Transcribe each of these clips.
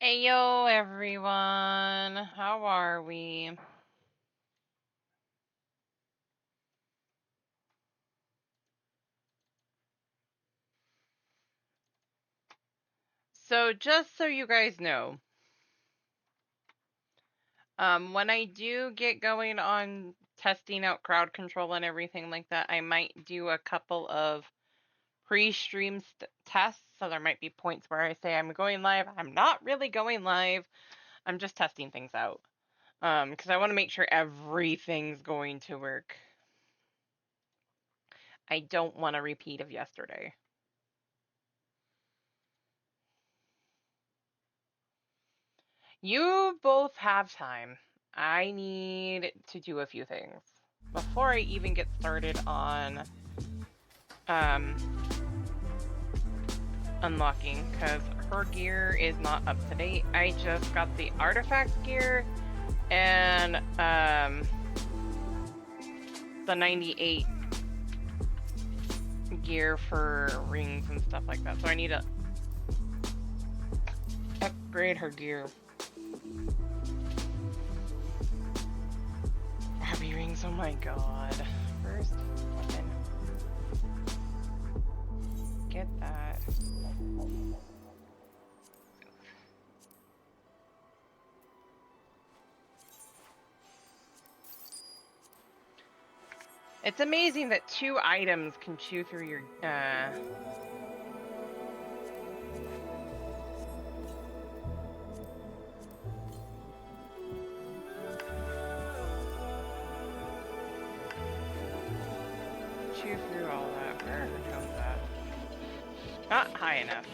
Ayo, everyone. How are we? So, just so you guys know, when I do get going on testing out crowd control and everything like that, I might do a couple of pre-stream tests. So there might be points where I say I'm going live. I'm not really going live. I'm just testing things out. Because I want to make sure everything's going to work. I don't want a repeat of yesterday. You both have time. I need to do a few things before I even get started on um, unlocking, because her gear is not up to date. I just got the artifact gear and the 98 gear for rings and stuff like that. So I need to upgrade her gear. Ruby rings, oh my god. First weapon. Get that. It's amazing that 2 items can chew through your chew through all that. Where are her tones at? Not high enough.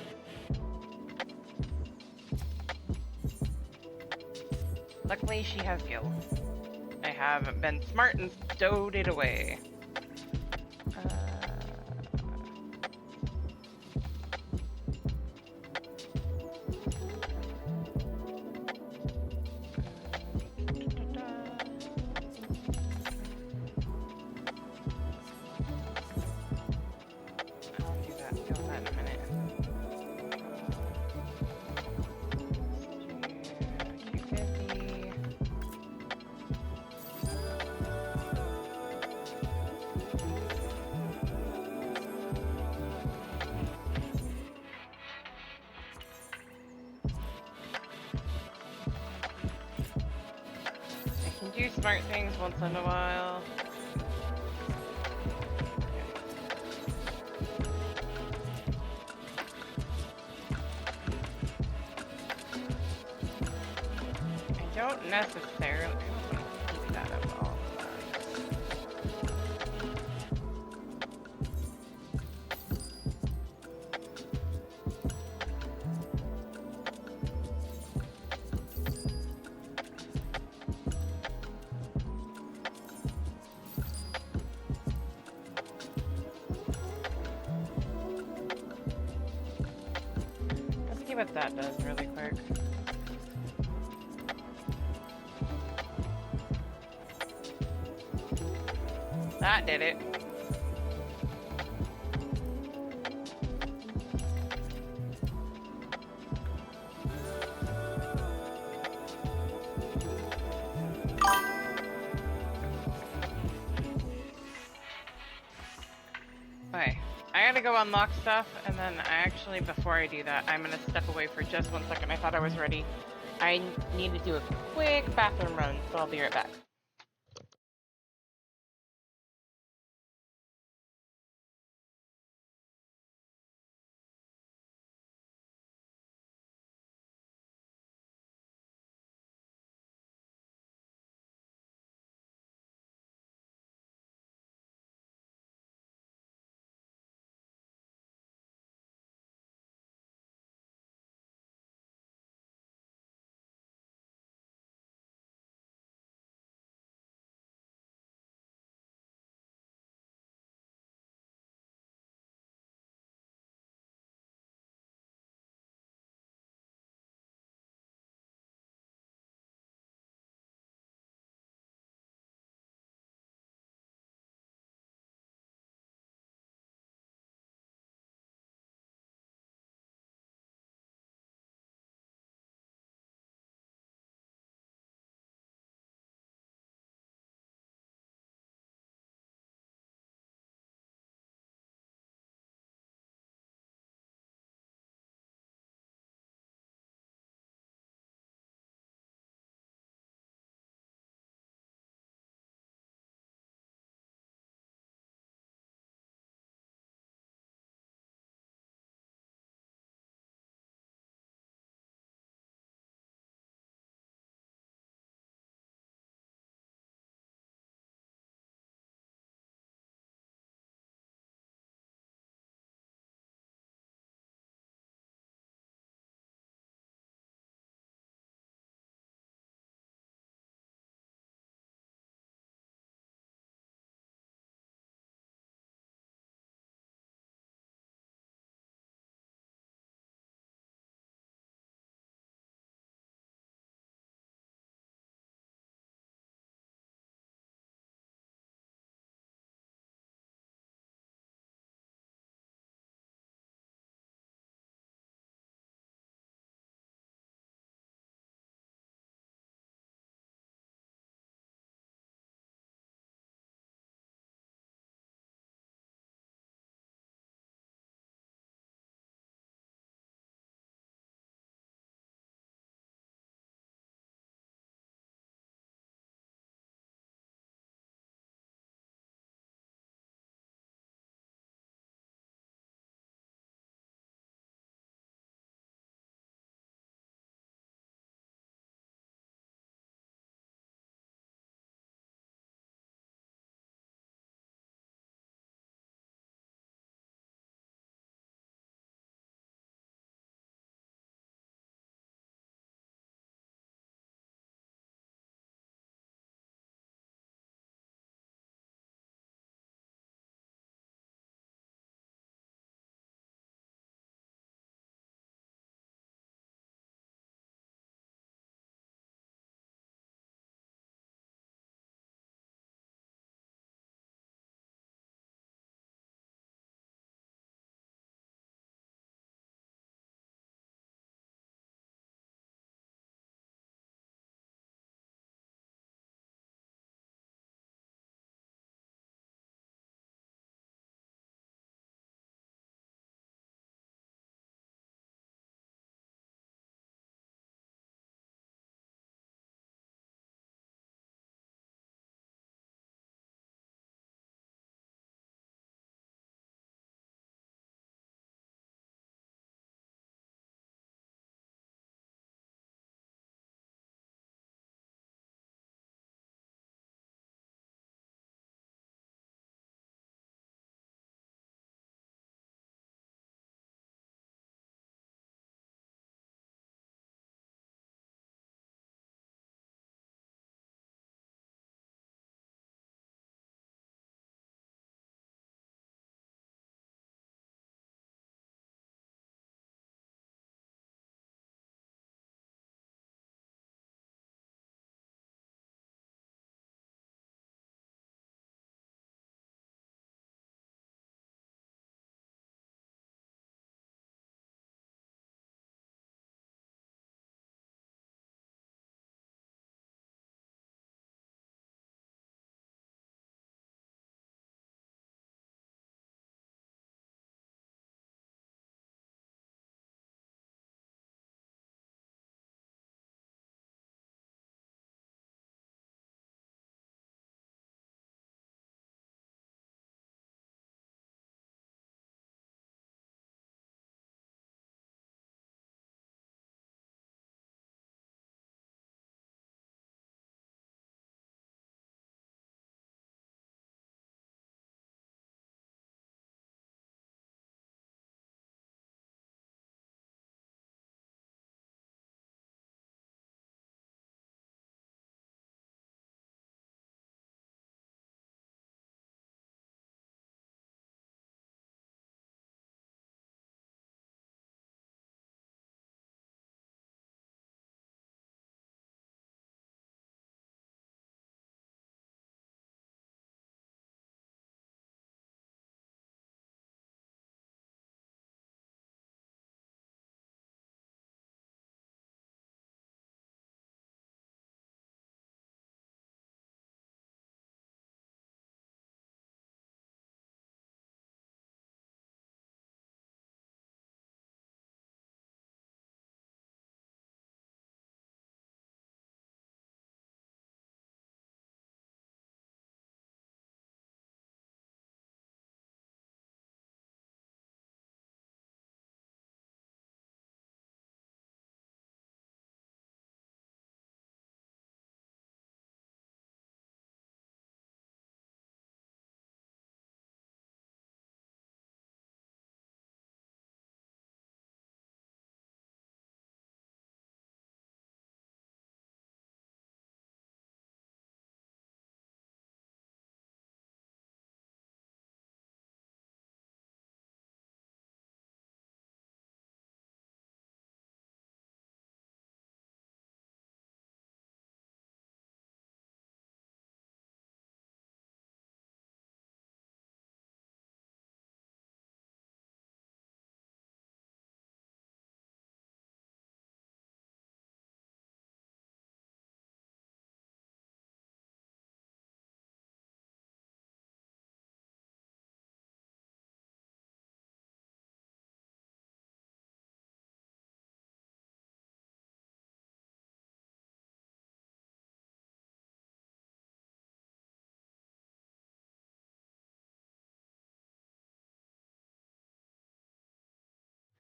Luckily, she has gills. I have been smart and stowed it away. I'll do that. Deal with that in a minute. Let's do 250. I can do smart things once in a while. I don't necessarily. I don't want to keep that up all the time. Let's see what that does really quick. That did it. Okay, I gotta go unlock stuff, and then before I do that, I'm gonna step away for just 1 second. I thought I was ready. I need to do a quick bathroom run, so I'll be right back.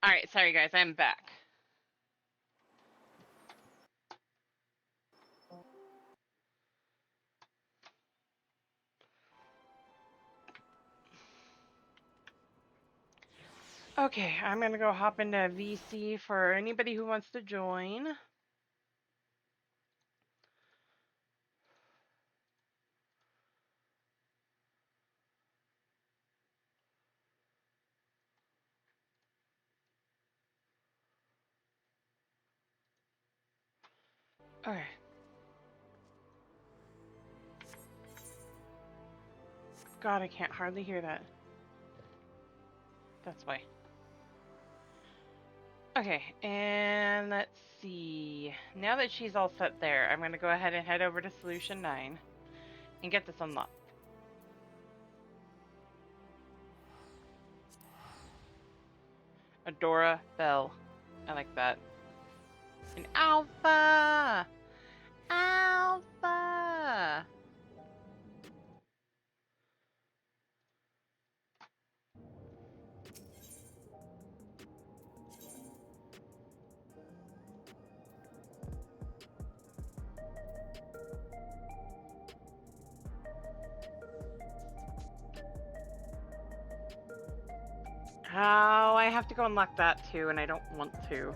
Alright, sorry guys, I'm back. Okay, I'm gonna go hop into VC for anybody who wants to join. Okay. God, I can't hardly hear that. That's why. Okay, and let's see. Now that she's all set there, I'm going to go ahead and head over to Solution 9 and get this unlocked. Adora Bell. I like that. An Alpha! Alpha! Oh, I have to go unlock that too, and I don't want to.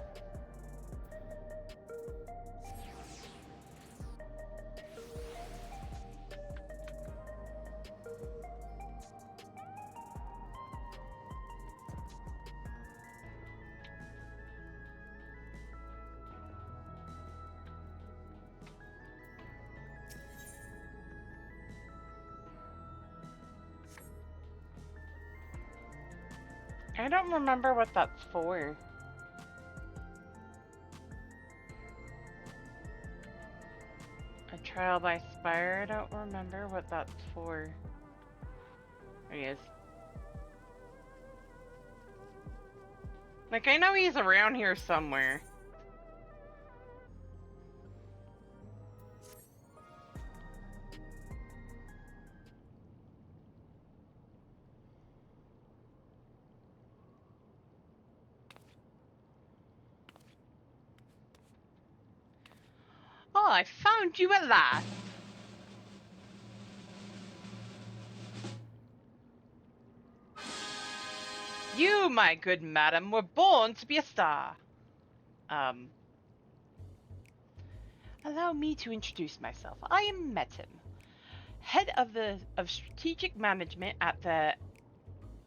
I don't remember what that's for. A trial by Spire? I don't remember what that's for. There he is. Like, I know he's around here somewhere. Oh, I found you at last! You, my good madam, were born to be a star. Allow me to introduce myself. I am Metin, head of strategic management at the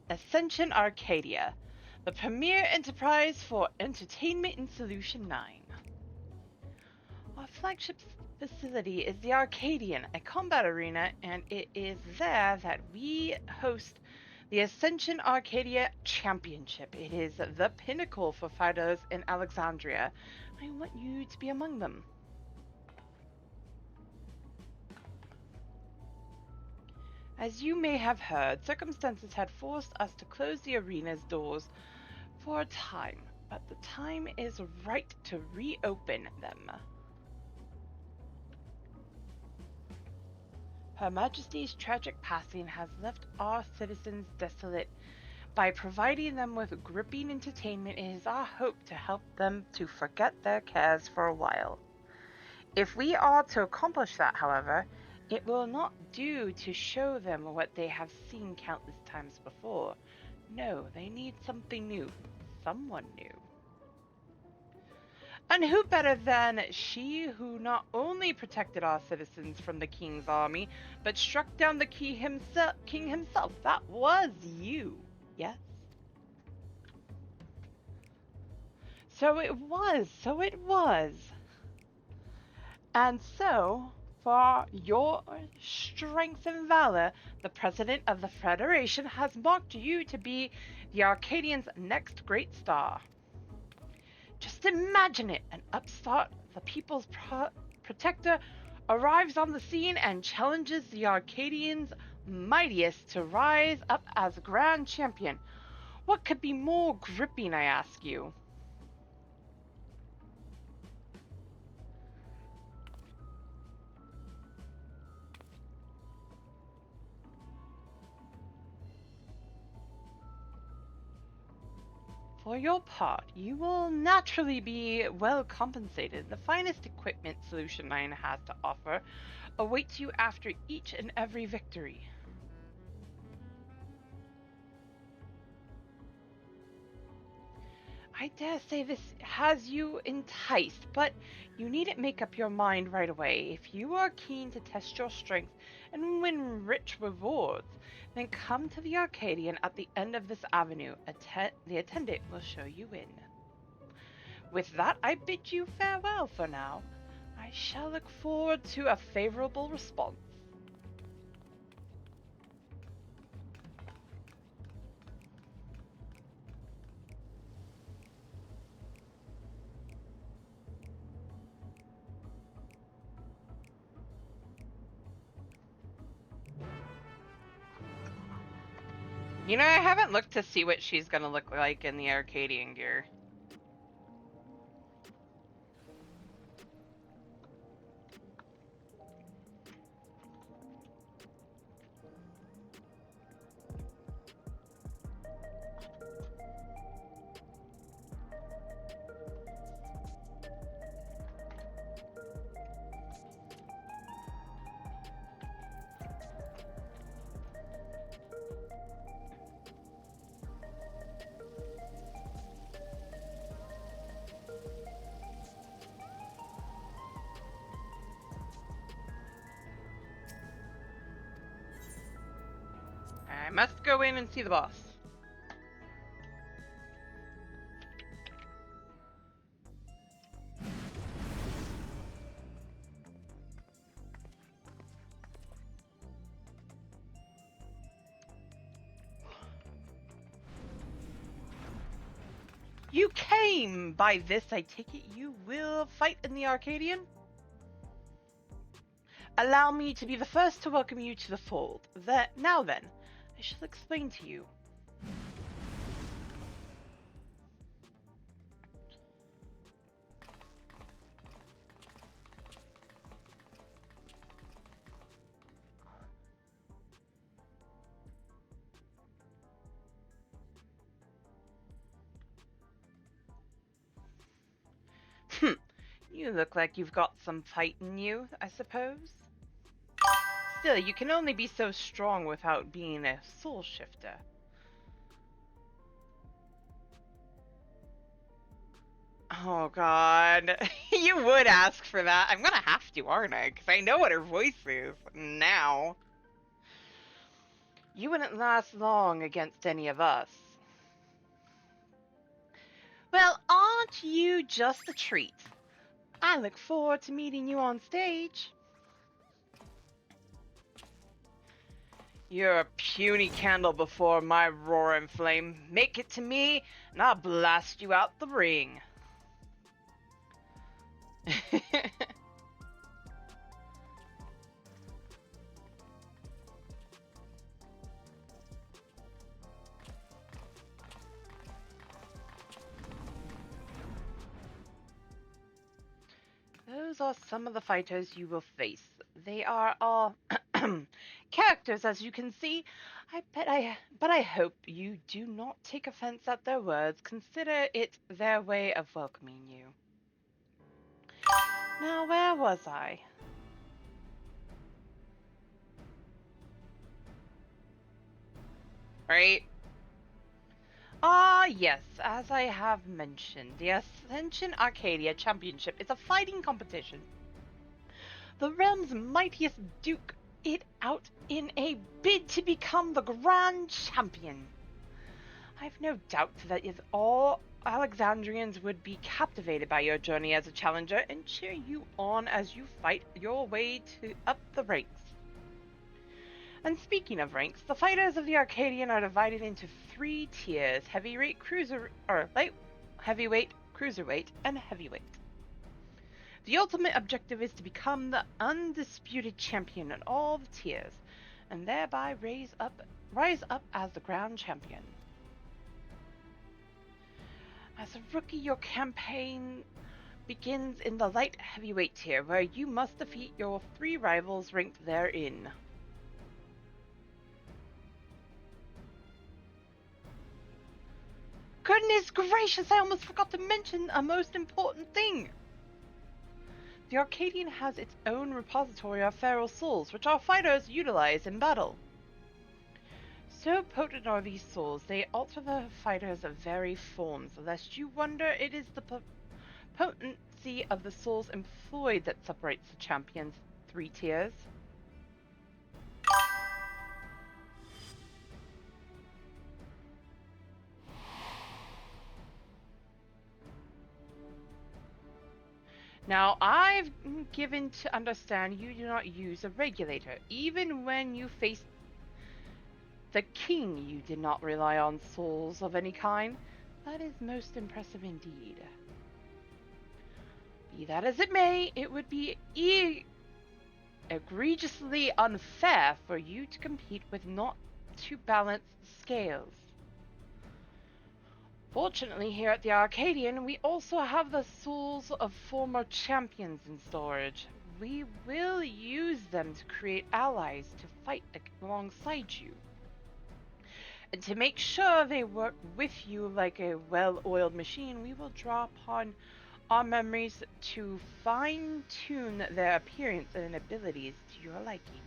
Ascension Arcadia, the premier enterprise for entertainment in Solution 9. Our flagship facility is the Arcadian, a combat arena, and it is there that we host the Ascension Arcadia Championship. It is the pinnacle for fighters in Alexandria. I want you to be among them. As you may have heard, circumstances had forced us to close the arena's doors for a time, but the time is right to reopen them. Her Majesty's tragic passing has left our citizens desolate. By providing them with gripping entertainment, it is our hope to help them to forget their cares for a while. If we are to accomplish that, however, it will not do to show them what they have seen countless times before. No, they need something new. Someone new. And who better than she who not only protected our citizens from the king's army, but struck down the king himself? That was you, yes? So it was. And so, for your strength and valor, the president of the Federation has marked you to be the Arcadians' next great star. Just imagine it! An upstart, the people's protector, arrives on the scene and challenges the Arcadians' mightiest to rise up as grand champion. What could be more gripping, I ask you? For your part, you will naturally be well compensated. The finest equipment Solution 9 has to offer awaits you after each and every victory. I dare say this has you enticed, but you needn't make up your mind right away. If you are keen to test your strength and win rich rewards, then come to the Arcadian at the end of this avenue. The attendant will show you in. With that, I bid you farewell for now. I shall look forward to a favorable response. You know, I haven't looked to see what she's gonna look like in the Arcadian gear. I must go in and see the boss. You came! By this, I take it you will fight in the Arcadian? Allow me to be the first to welcome you to the fold. Now then, I shall explain to you. You look like you've got some fight in you, I suppose? Still, you can only be so strong without being a soul shifter. Oh god. You would ask for that. I'm gonna have to, aren't I? Because I know what her voice is now. You wouldn't last long against any of us. Well, aren't you just a treat? I look forward to meeting you on stage. You're a puny candle before my roaring flame. Make it to me, and I'll blast you out the ring. Those are some of the fighters you will face. They are all characters, as you can see. But I hope you do not take offense at their words. Consider it their way of welcoming you. Now, where was I? Right? Ah, yes, as I have mentioned, the Ascension Arcadia Championship is a fighting competition. The realm's mightiest duke it out in a bid to become the grand champion. I've no doubt that if all Alexandrians would be captivated by your journey as a challenger and cheer you on as you fight your way up the ranks. And speaking of ranks, the fighters of the Arcadian are divided into 3 tiers: heavyweight, heavyweight, cruiserweight, and heavyweight. The ultimate objective is to become the undisputed champion in all the tiers, and thereby rise up as the grand champion. As a rookie, your campaign begins in the light heavyweight tier, where you must defeat your 3 rivals ranked therein. goodness gracious, I almost forgot to mention a most important thing. The Arcadian has its own repository of feral souls, which our fighters utilize in battle. So potent are these souls, they alter the fighters' very forms, lest you wonder it is the potency of the souls employed that separates the champion's 3 tiers. Now, I've given to understand you do not use a regulator. Even when you face the king, you did not rely on souls of any kind. That is most impressive indeed. Be that as it may, it would be egregiously unfair for you to compete with not to balance the scales. Fortunately, here at the Arcadian, we also have the souls of former champions in storage. We will use them to create allies to fight alongside you. And to make sure they work with you like a well-oiled machine, we will draw upon our memories to fine-tune their appearance and abilities to your liking.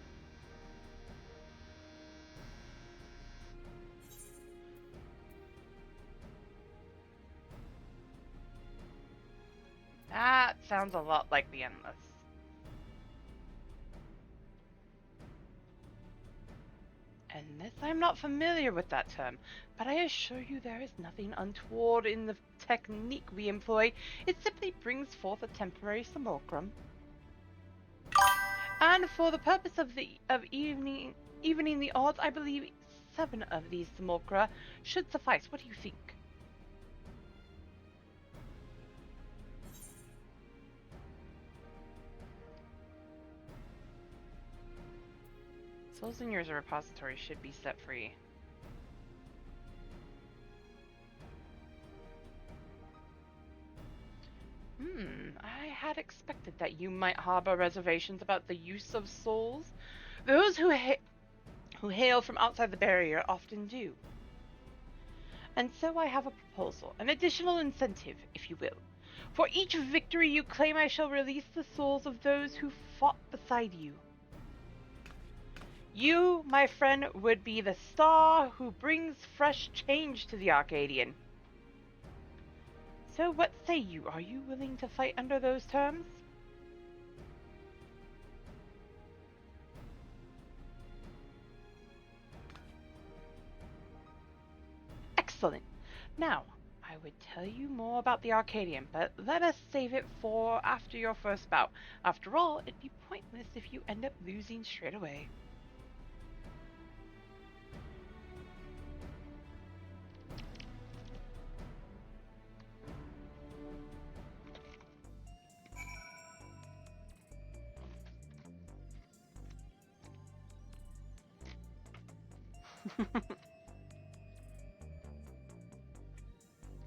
That sounds a lot like the Endless. And this, I'm not familiar with that term, but I assure you there is nothing untoward in the technique we employ. It simply brings forth a temporary simulacrum. And for the purpose of evening the odds, I believe 7 of these simulacra should suffice. What do you think? Souls in your repository should be set free. I had expected that you might harbor reservations about the use of souls. Those who hail from outside the barrier often do. And so I have a proposal, an additional incentive, if you will. For each victory you claim, I shall release the souls of those who fought beside you. You, my friend, would be the star who brings fresh change to the Arcadian. So what say you? Are you willing to fight under those terms? Excellent. Now, I would tell you more about the Arcadian, but let us save it for after your first bout. After all, it'd be pointless if you end up losing straight away.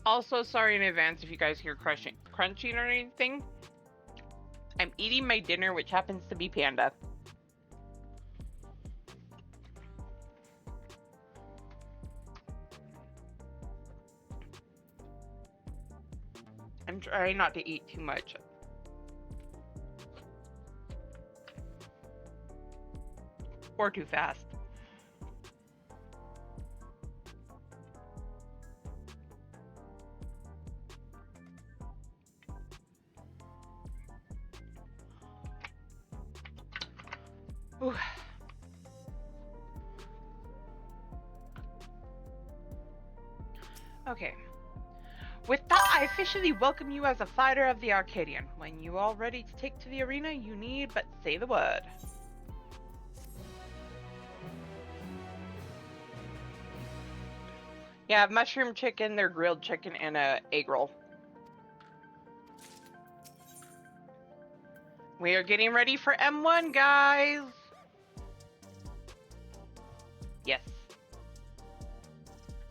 Also, sorry in advance if you guys hear crunching or anything. I'm eating my dinner, which happens to be panda. I'm trying not to eat too much. Or too fast. Ooh. Okay. With that, I officially welcome you as a fighter of the Arcadian. When you are ready to take to the arena, you need but say the word. Yeah, mushroom chicken, their grilled chicken, and a egg roll. We are getting ready for M1, guys! Yes.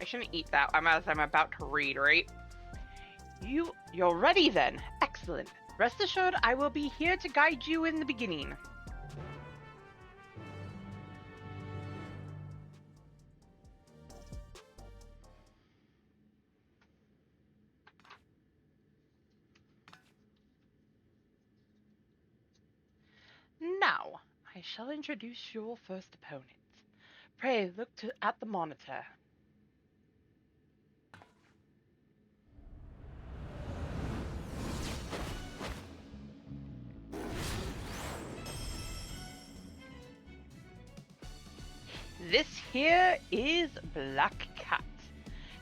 I shouldn't eat that as I'm about to read, right? You're ready then. Excellent. Rest assured, I will be here to guide you in the beginning. I shall introduce your first opponent. Pray look at the monitor. This here is Black Cat,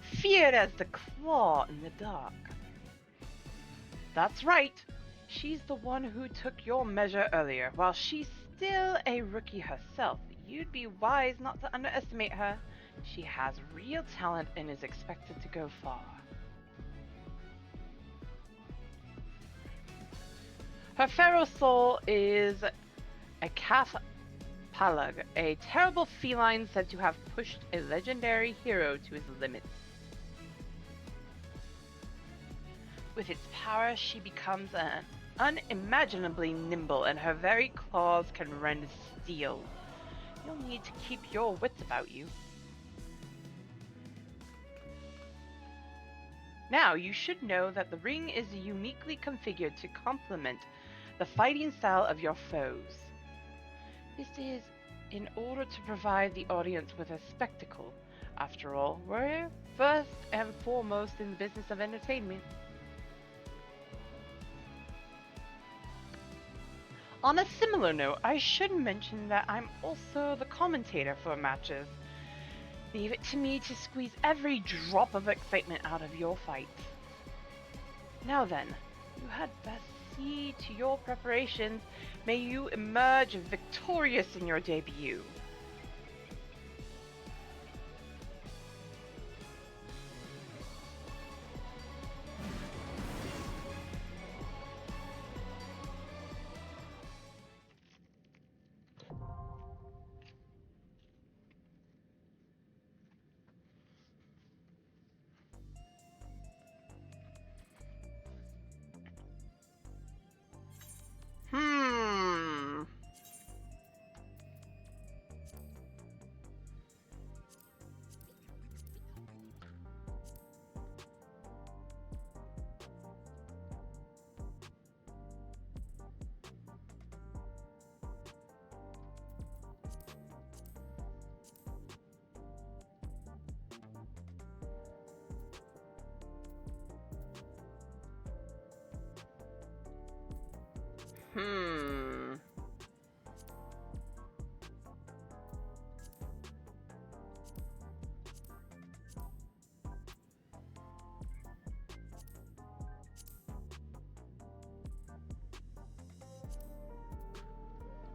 feared as the claw in the dark. That's right. She's the one who took your measure earlier. While she's still a rookie herself, you'd be wise not to underestimate her. She has real talent and is expected to go far. Her feral soul is a calf palug, a terrible feline said to have pushed a legendary hero to his limits. With its power, she becomes unimaginably nimble, and her very claws can rend steel. You'll need to keep your wits about you. Now, you should know that the ring is uniquely configured to complement the fighting style of your foes. This is in order to provide the audience with a spectacle. After all, we're first and foremost in the business of entertainment. On a similar note, I should mention that I'm also the commentator for matches. Leave it to me to squeeze every drop of excitement out of your fight. Now then, you had best see to your preparations. May you emerge victorious in your debut.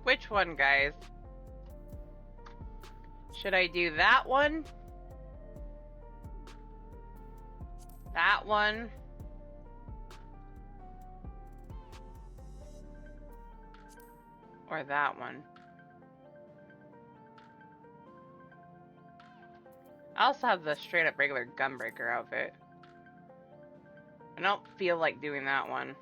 Which one, guys? Should I do that one? That one? Or that one? I also have the straight up regular Gunbreaker outfit. I don't feel like doing that one.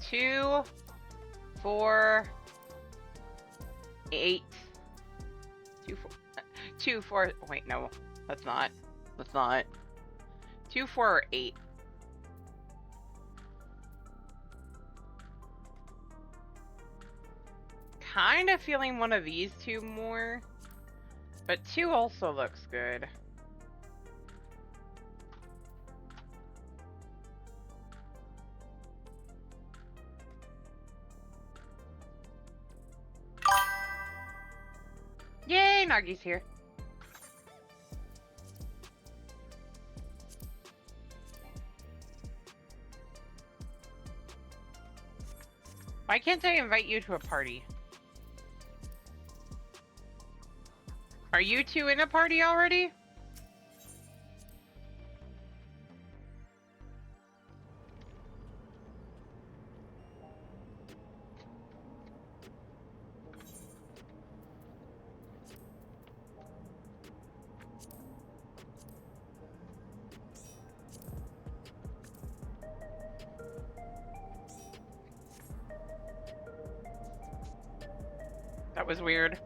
Two, 4, 8, 2, 4, wait, no, that's not, 2, 4, or 8. Kind of feeling one of these two more, but 2 also looks good. Yay, Nagi's here. Why can't I invite you to a party? Are you two in a party already? was weird.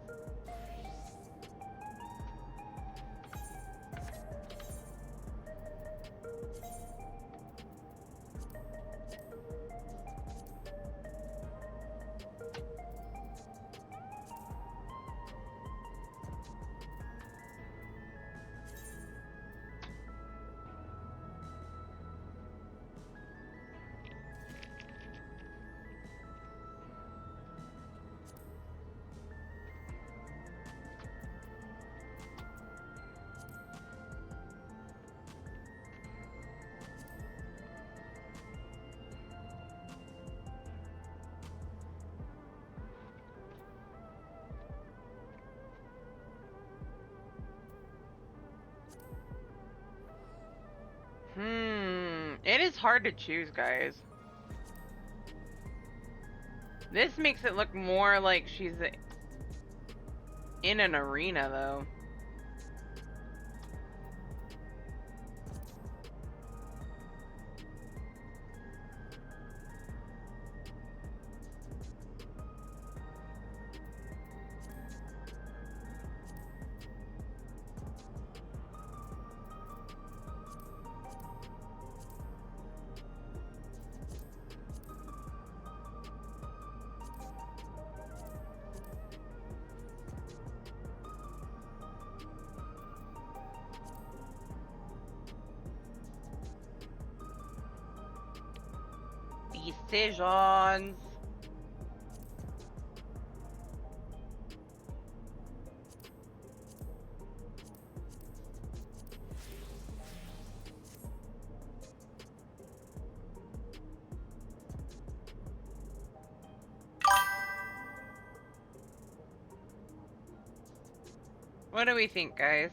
It is hard to choose, guys. This makes it look more like she's in an arena, though. Decisions. What do we think, guys?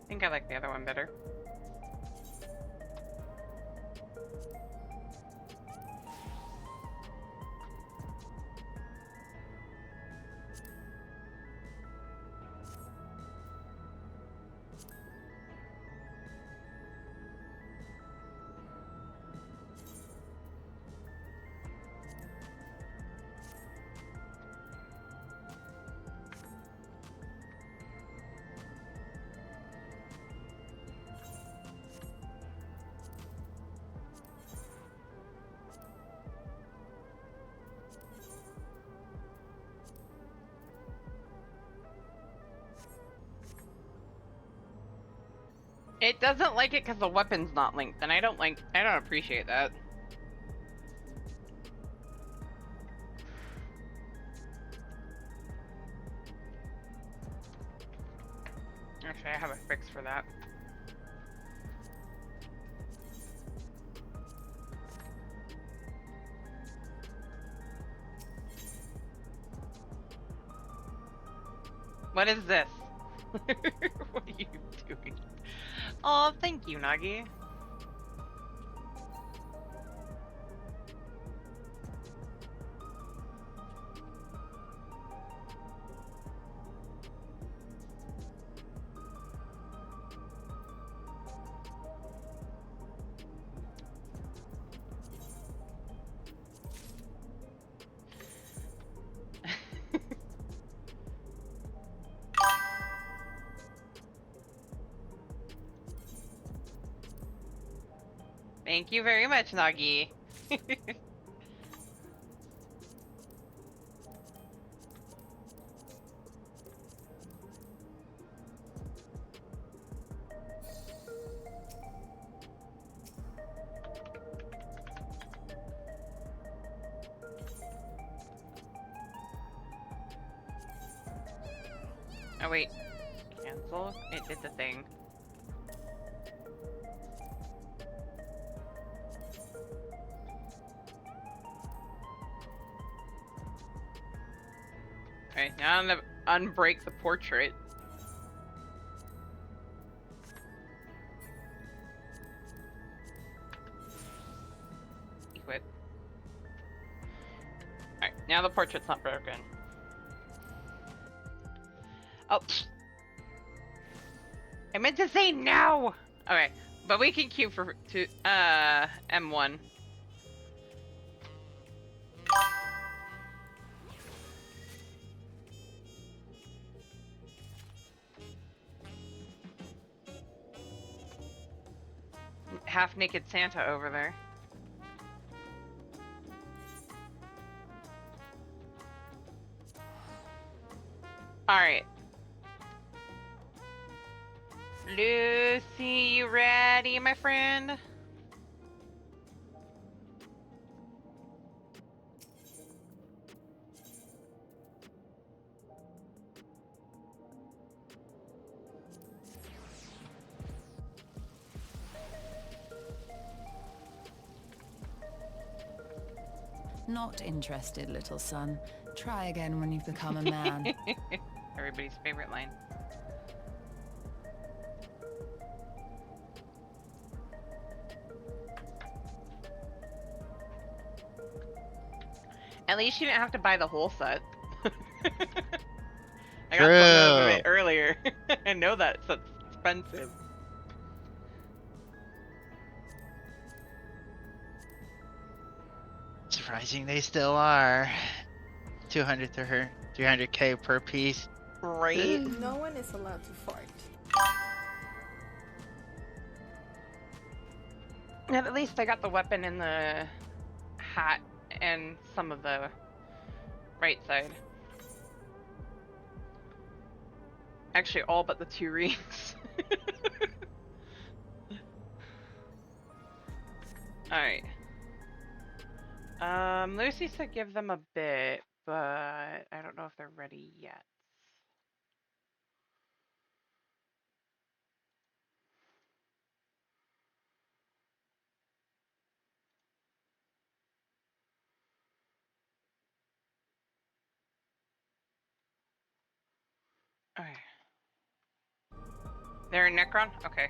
I think I like the other one better. It doesn't like it because the weapon's not linked, and I don't appreciate that. Actually, I have a fix for that. What is this? What are you doing? Oh, thank you, Nagi. Thank you very much, Nagi. Oh wait, cancel? It did the thing. Okay, now I'm gonna unbreak the portrait. Equip. Alright, now the portrait's not broken. Oh, I meant to say no! Okay, but we can queue for M1. Half-naked Santa over there. Alright. Lucy, you ready, my friend? Not interested, little son. Try again when you've become a man. Everybody's favorite line. At least you didn't have to buy the whole set. I got photos of it earlier. I know that it's expensive. Surprising they still are. 200 to her, 300k per piece. Right? No one is allowed to fart. And at least I got the weapon in the hat and some of the right side. Actually, all but the 2 rings. Alright. Lucy said give them a bit, but I don't know if they're ready yet. Okay. They're in Necron? Okay.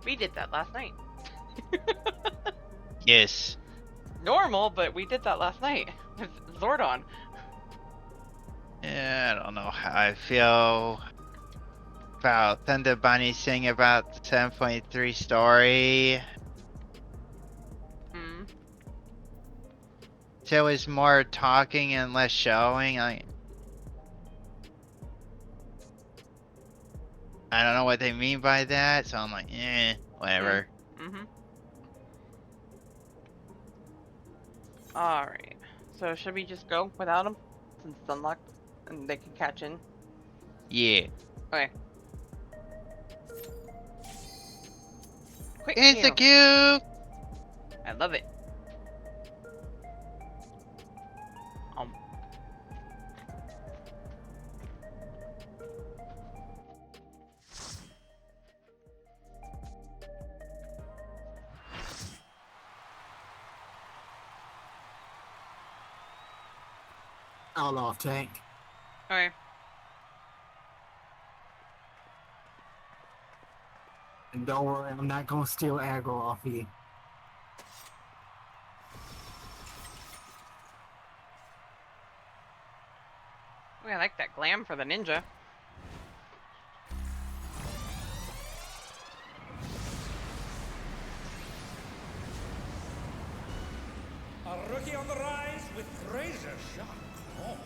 We did that last night. Yes. Normal, but we did that last night with Zordon. Yeah, I don't know how I feel about Thunder Bunny saying about the 7.3 story. Hmm. So it was more talking and less showing. I don't know what they mean by that, so I'm like, whatever. Mm-hmm. Alright. So should we just go without them? Since it's unlocked and they can catch in? Yeah. Okay. Quick Insta queue. cube! I love it. All off tank. Okay. And don't worry, I'm not gonna steal aggro off you. Ooh, I like that glam for the ninja. A rookie on the rise with razor-sharp claws.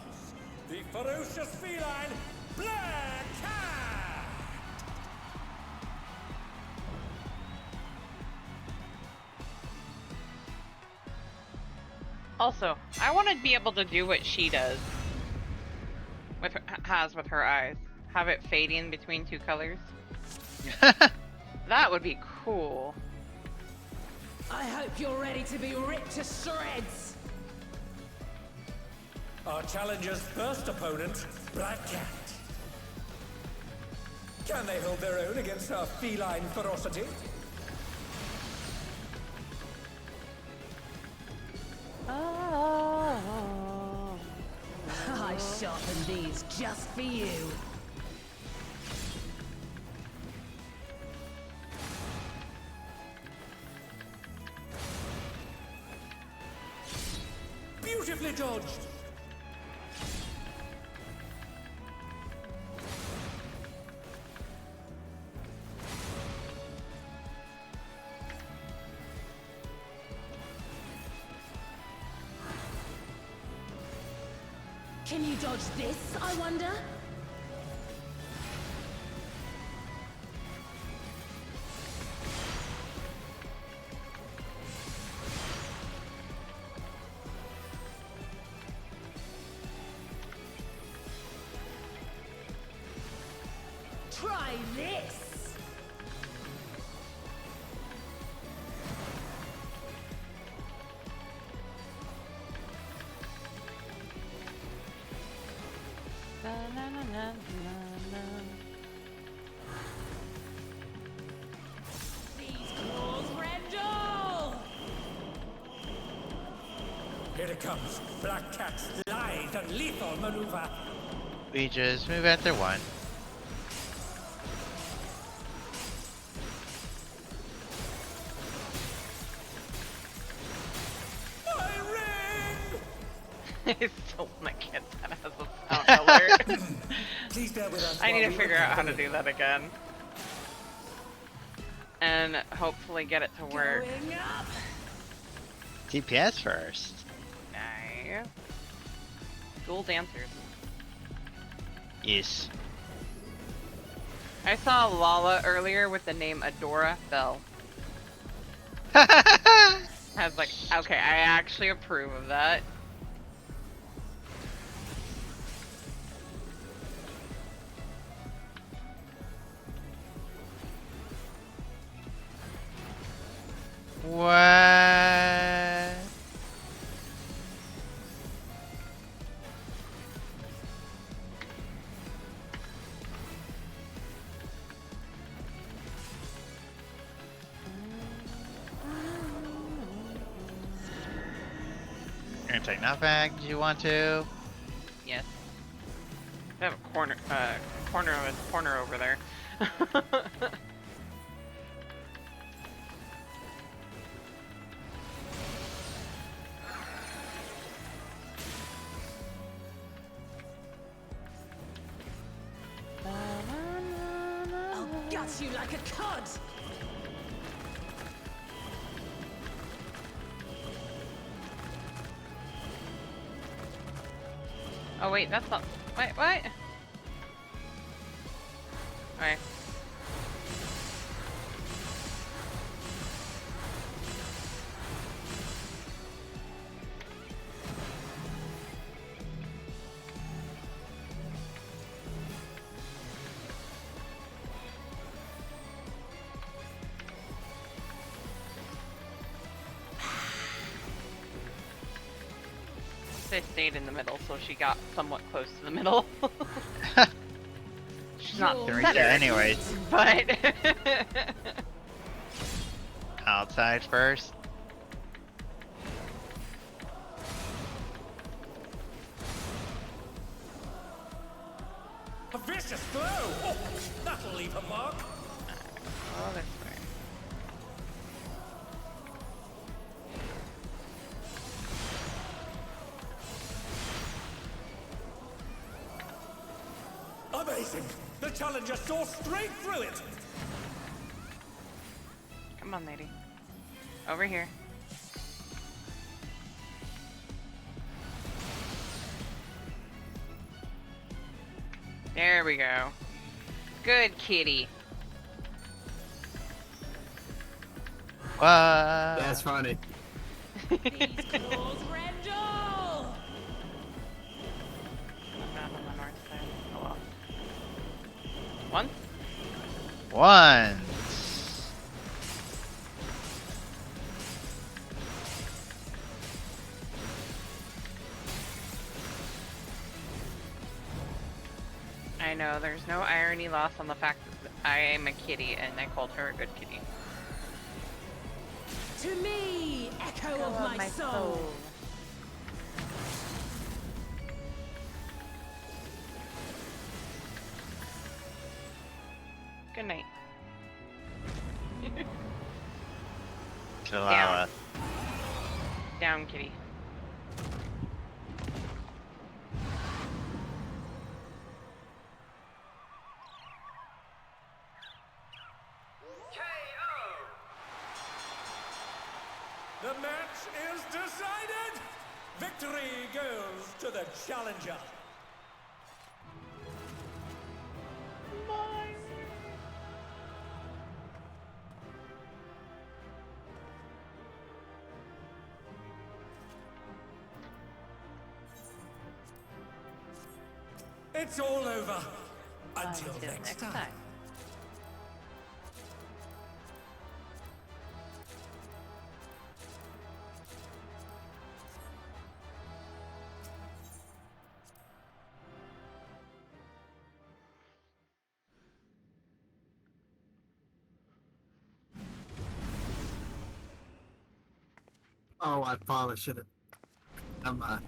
The ferocious feline, Black Cat! Also, I want to be able to do what she does. With her eyes. Have it fade in between 2 colors. That would be cool. I hope you're ready to be ripped to shreds! Our challenger's first opponent, Black Cat. Can they hold their own against our feline ferocity? Oh. I sharpened these just for you. Beautifully dodged. Can you dodge this, I wonder? Try this! These claws rendle! Here it comes. Black Cat's lithe and lethal maneuver. We just move after one. My ring! I still want to get that as a sound alert. Please bear with us. I need while to we figure out how to recover. do that again. And hopefully get it to work. Going up! TPS first. Nice. Dual dancers. Yes. I saw Lala earlier with the name Adora Bell. What? I was like, okay, I actually approve of that. You're gonna take that back? Do you want to? Yes. I have a corner over there. I'll gut you like a cod! Oh wait, that's not. Wait, what? Alright. They stayed in the middle, so she got somewhat close to the middle. She's not You're Can we better, get anyways? but Outside first. A vicious blow! Oh, that'll leave a mark. oh, this way. Amazing! The challenger saw straight through it! Come on, lady. Over here. There we go. Good kitty. What? That's funny. These claws rendle! Not on the north side. Oh well. One? Once. I know, there's no irony lost on the fact that I am a kitty and I called her a good kitty. To me, echo of my soul! Good night. Chihuahua. Down, kitty. The match is decided! Victory goes to the challenger. It's all over. Until next time. Oh, I probably should have. Never mind.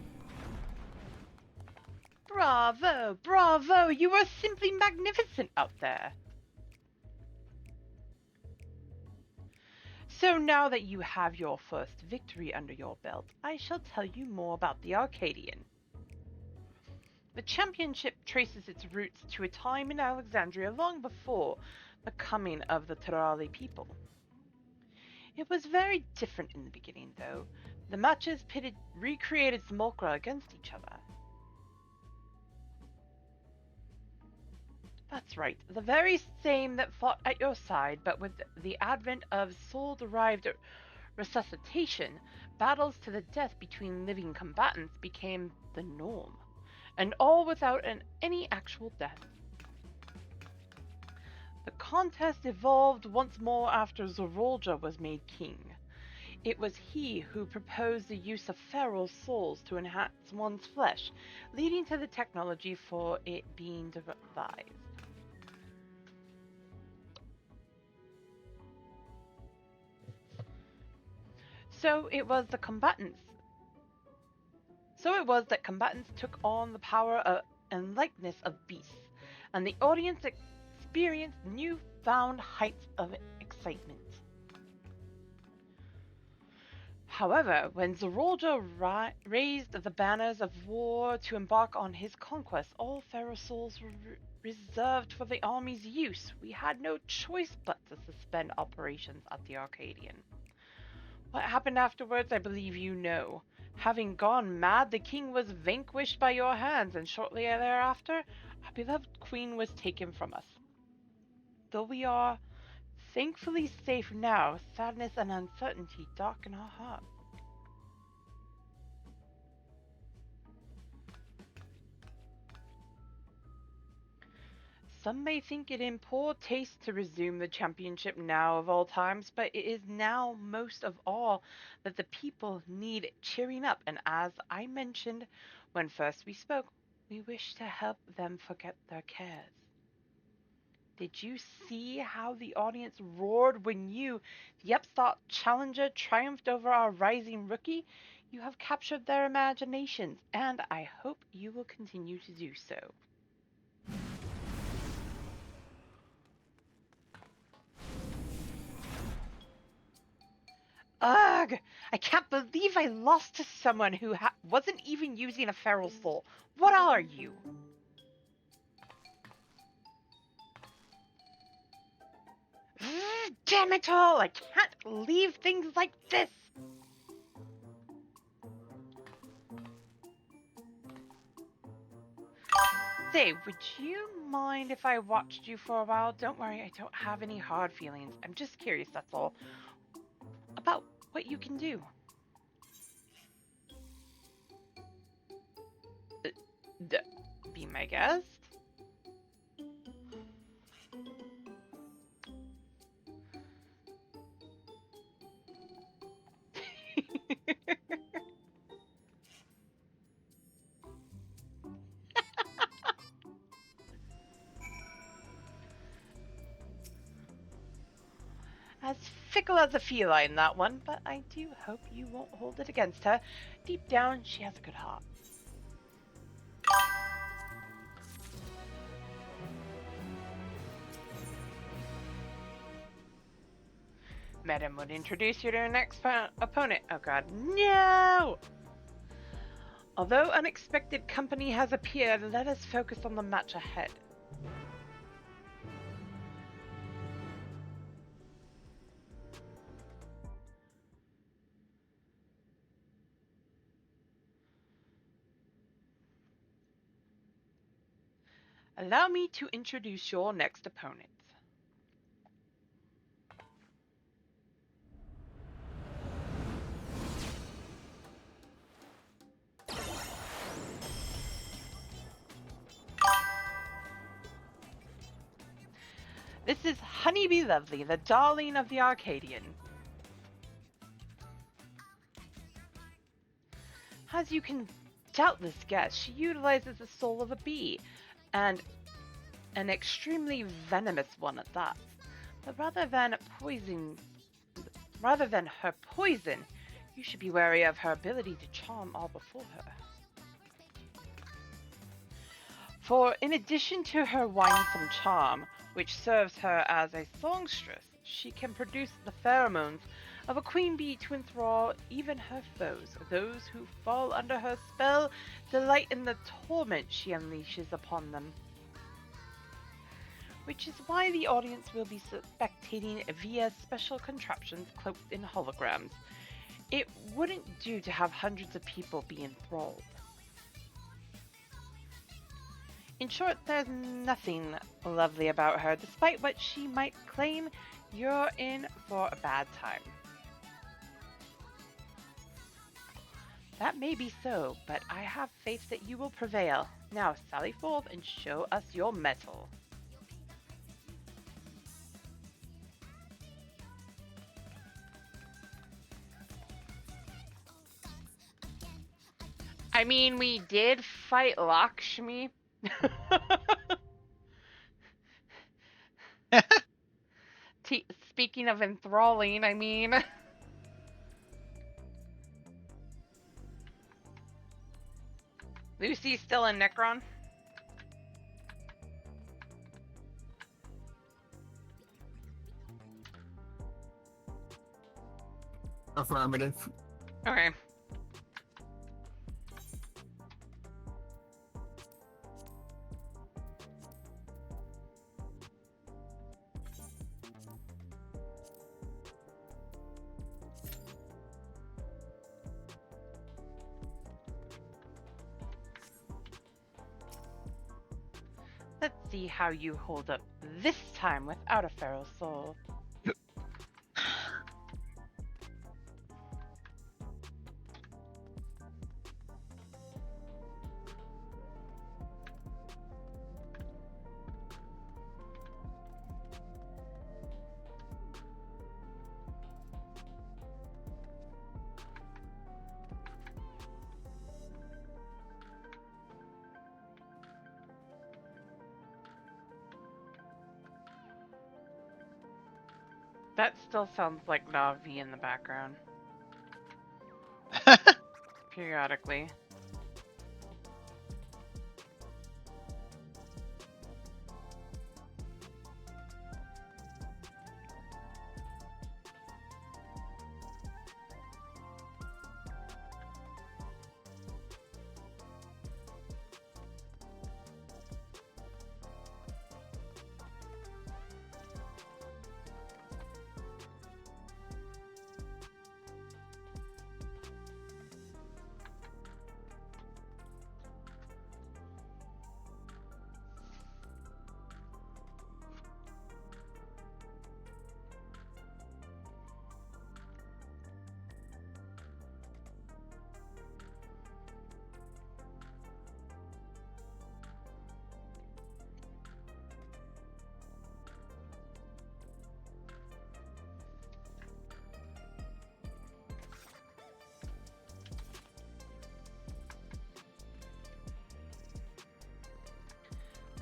Bravo, bravo! You are simply magnificent out there. So now that you have your first victory under your belt, I shall tell you more about the Arcadian. The championship traces its roots to a time in Alexandria long before the coming of the Terali people. It was very different in the beginning, though. The matches pitted recreated Simulacra against each other. That's right, the very same that fought at your side, but with the advent of soul-derived resuscitation, battles to the death between living combatants became the norm, and all without any actual death. The contest evolved once more after Zorolja was made king. It was he who proposed the use of feral souls to enhance one's flesh, leading to the technology for it being devised. So it was that combatants took on the power and likeness of beasts, and the audience experienced newfound heights of excitement. However, when Zorolja raised the banners of war to embark on his conquest, all feral souls were reserved for the army's use. We had no choice but to suspend operations at the Arcadian. What happened afterwards, I believe you know. Having gone mad, the king was vanquished by your hands, and shortly thereafter, our beloved queen was taken from us. Though we are thankfully safe now, sadness and uncertainty darken our heart. Some may think it in poor taste to resume the championship now of all times, but it is now most of all that the people need cheering up, and as I mentioned when first we spoke, we wish to help them forget their cares. Did you see how the audience roared when you, the upstart challenger, triumphed over our rising rookie? You have captured their imaginations, and I hope you will continue to do so. Ugh! I can't believe I lost to someone who wasn't even using a feral soul. What are you? Damn it all! I can't leave things like this! Say, would you mind if I watched you for a while? Don't worry, I don't have any hard feelings. I'm just curious, that's all. About what you can do. Be my guest? As fickle as a feline, that one, but I do hope you won't hold it against her. Deep down, she has a good heart. Madam would introduce you to her next opponent. Oh god, no! Although unexpected company has appeared, let us focus on the match ahead. Allow me to introduce your next opponent. This is Honeybee Lovely, the darling of the Arcadian. As you can doubtless guess, she utilizes the soul of a bee, and an extremely venomous one at that. But rather than her poison, you should be wary of her ability to charm all before her. For in addition to her winsome charm, which serves her as a songstress, she can produce the pheromones of a queen bee to enthrall even her foes. Those who fall under her spell delight in the torment she unleashes upon them. Which is why the audience will be spectating via special contraptions cloaked in holograms. It wouldn't do to have hundreds of people be enthralled. In short, there's nothing lovely about her. Despite what she might claim, you're in for a bad time. That may be so, but I have faith that you will prevail. Now sally forth and show us your mettle. I mean, we did fight Lakshmi. Speaking of enthralling, I mean... Lucy's still in Necron? Affirmative. Okay. Let's see how you hold up this time without a feral soul. That still sounds like Navi in the background. Periodically.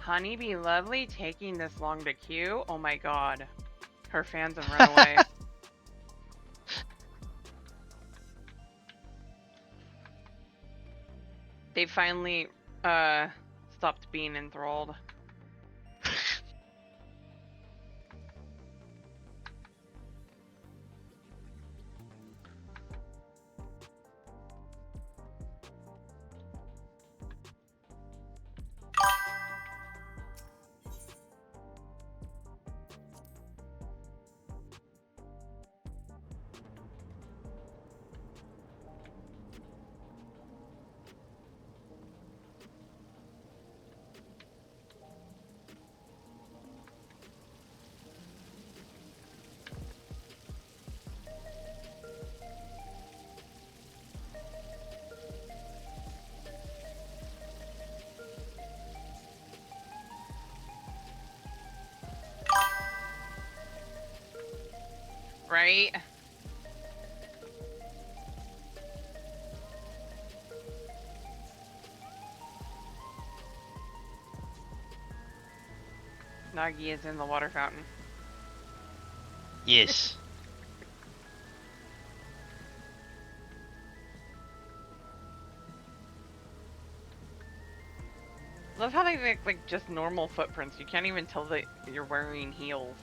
Honeybee Lovely taking this long to queue? Oh my god. Her fans have run away. They finally stopped being enthralled. Right? Nagi is in the water fountain. Yes. Love how they make like just normal footprints. You can't even tell that you're wearing heels.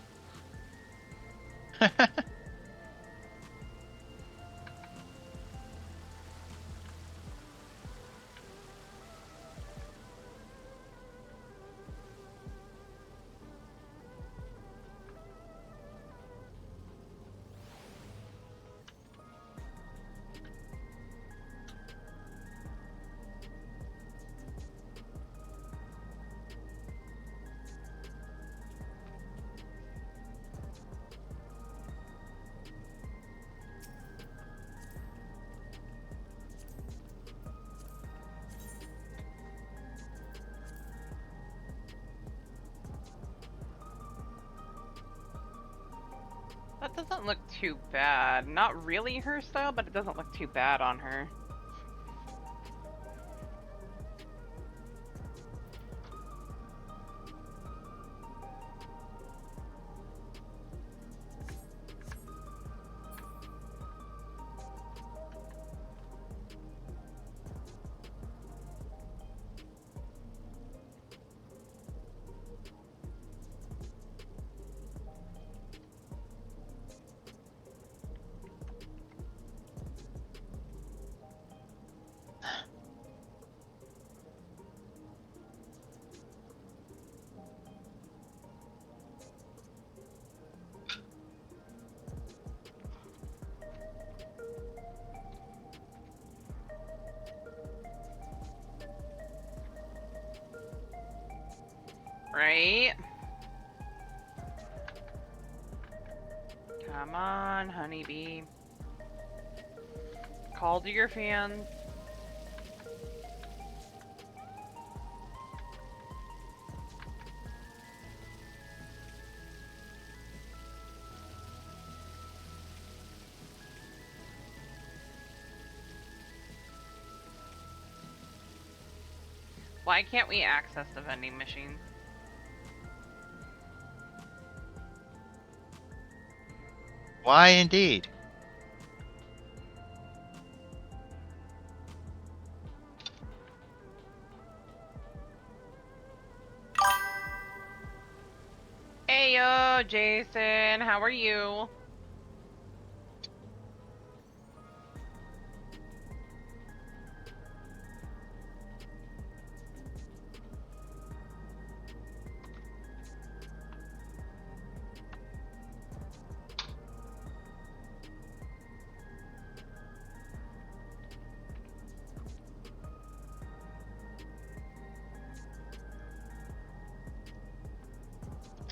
That doesn't look too bad. Not really her style, but it doesn't look too bad on her. Right? Come on, honeybee. Call to your fans. Why can't we access the vending machines? Why indeed? Hey yo, Jason, how are you?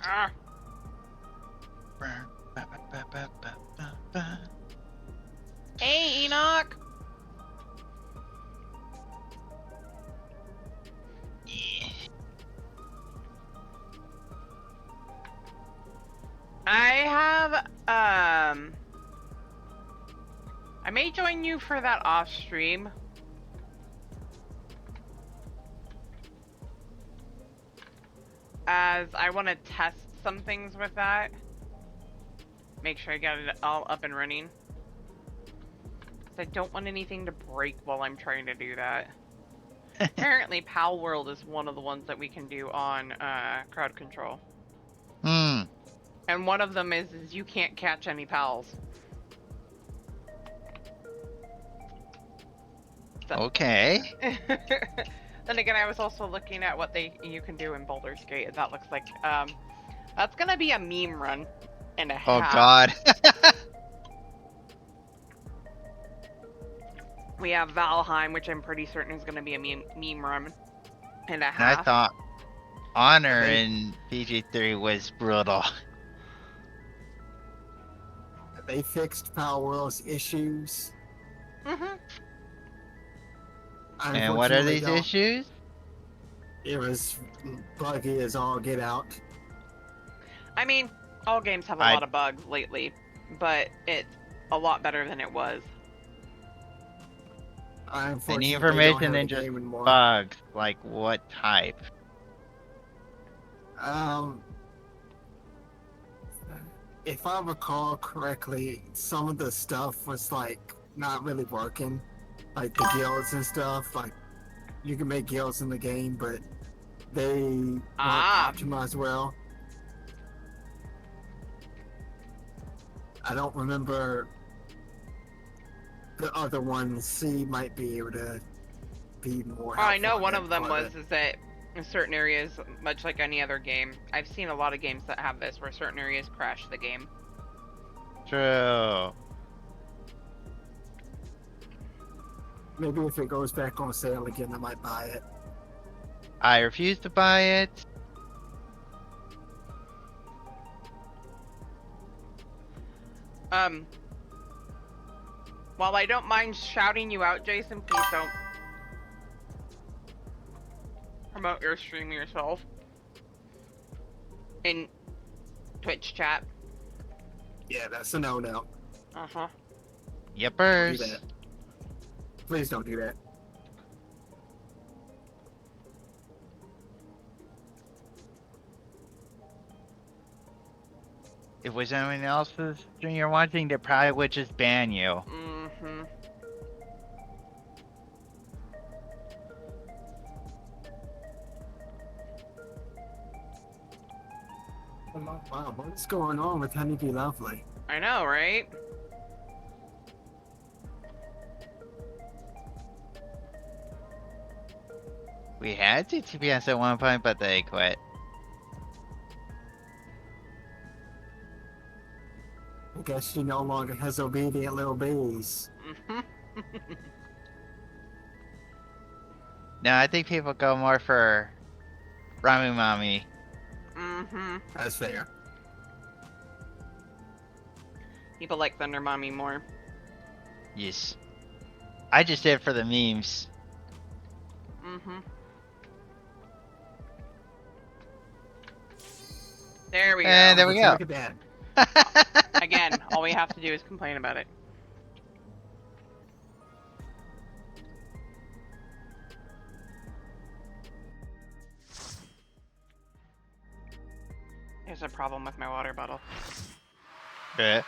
Ah. Hey, Enoch. I may join you for that off stream. As I want to test some things with that. Make sure I got it all up and running. I don't want anything to break while I'm trying to do that. Apparently, Pal World is one of the ones that we can do on crowd control. Hmm. And one of them is you can't catch any pals. So. Okay. Then again, I was also looking at what you can do in Baldur's Gate, and that looks like that's gonna be a meme run and a half. Oh God. We have Valheim, which I'm pretty certain is gonna be a meme run and a And half. I thought Honor in PG3 was brutal. They fixed Power World's issues. Mm-hmm. And what are Unfortunately, these though, issues? It was buggy as all get out. I mean, all games have a lot of bugs lately. but it's a lot better than it was. I Any unfortunately don't information have than the just game anymore. bugs? Like what type? If I recall correctly, some of the stuff was like not really working, like the guilds and stuff. Like you can make guilds in the game, but they weren't optimized well. I don't remember the other ones. C might be able to be more. Oh, I know helpful one in of that them part was is that in certain areas, much like any other game, I've seen a lot of games that have this where certain areas crash the game. True. Maybe if it goes back on sale again, I might buy it. I refuse to buy it. While I don't mind shouting you out, Jason, please don't promote your stream yourself in Twitch chat. Yeah, that's a no-no. Uh-huh. Don't do Yippers. that. Please don't do that. If it was anyone else's stream you're watching, they probably would just ban you. Mm-hmm. Wow, what's going on with Honeybee Lovely? I know, right? We had two TPS at one point, but they quit. I guess she no longer has obedient little bees. Mm-hmm. No, I think people go more for Ramu Mami. Mm-hmm. That's fair. People like Thunder Mommy more. Yes. I just did it for the memes. Mm-hmm. There we go. And there we go. Look at that. Again, all we have to do is complain about it. There's a problem with my water bottle. Yeah.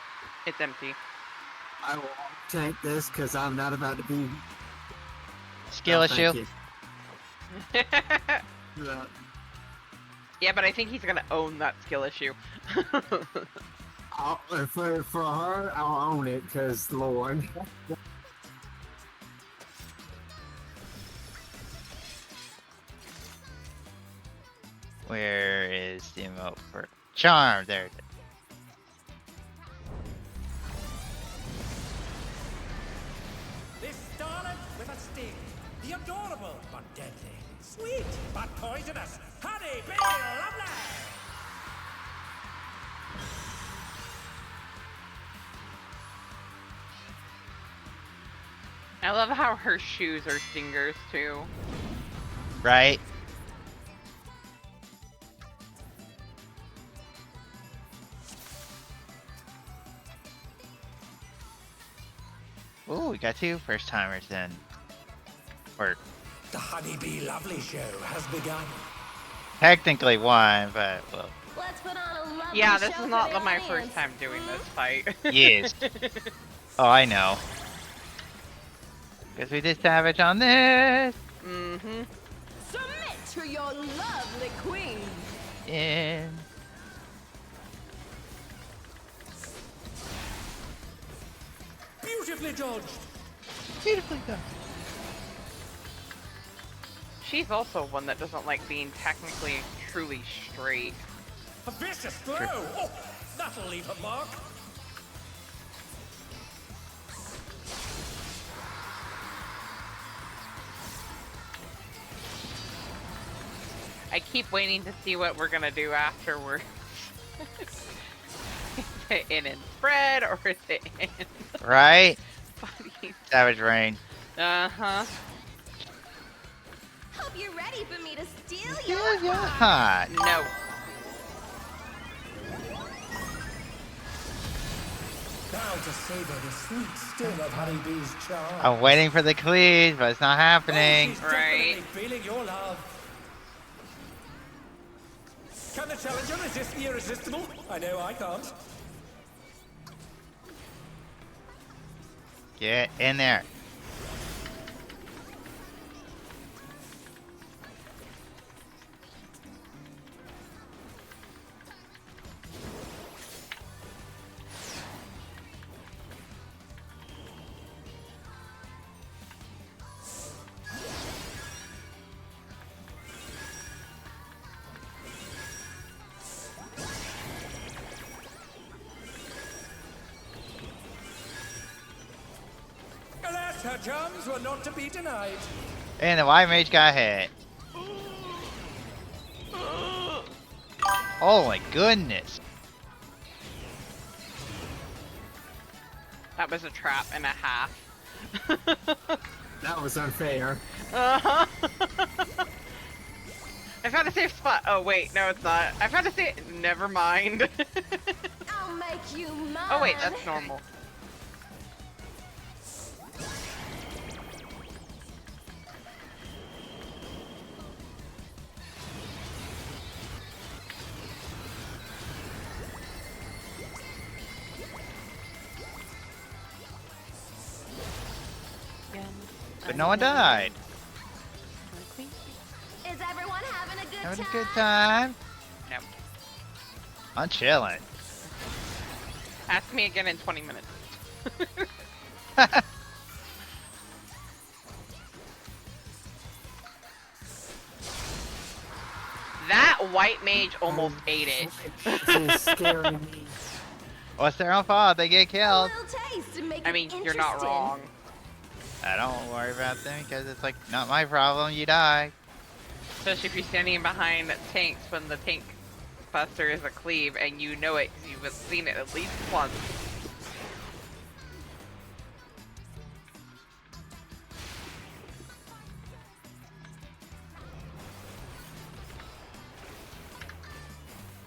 It's empty. I will tank this because I'm not about to be. Skill Oh, issue. thank you. Yeah, but I think he's gonna own that skill issue. For her, I'll own it because Lord. Where is the emote for charm? There it is. This starlet with a sting. The adorable but deadly. Sweet but poisonous. Honey, Bee, Lovely. I love how her shoes are stingers too. Right? Ooh, we got two first timers in. Or The Honeybee Lovely show has begun. technically one, but well. Let's put on a lovely Yeah, this show is for not the my audience. first time doing this fight. Yes. Oh, I know. Because we did Savage on this. Mm-hmm. Submit to your lovely queen. Yeah. Beautifully judged. Beautifully done. She's also one that doesn't like being technically truly straight. A vicious throw. Oh, that'll leave a mark. I keep waiting to see what we're gonna do afterwards. Is it in and spread or is it in Right? funny? Savage Rain. Uh-huh. Hope you're ready for me to steal Yeah, your yeah. heart. Hot. No. Now to savor the sweet sting of Honeybee's charm. I'm waiting for the cleave, but it's not happening. Oh, she's Right. definitely feeling your love. Can the challenger resist the irresistible? I know I can't. Get in there. Alas, her charms were not to be denied. And the white mage got hit. Oh my goodness. That was a trap and a half. That was unfair. Uh-huh. I found a safe spot. Oh wait, no it's not. I found a safe. Never mind. I'll make you mine. Oh wait, that's normal. But no one died. Is everyone having a good Having time? a good time. No. I'm chilling. Ask me again in 20 minutes. That white mage almost ate it. This is scaring me. Well, it's their own fault. They get A killed. little taste to make I it mean, you're not interesting. wrong. I don't worry about them because it's like not my problem. You die. Especially if you're standing behind tanks when the tank buster is a cleave and you know it because you've seen it at least once.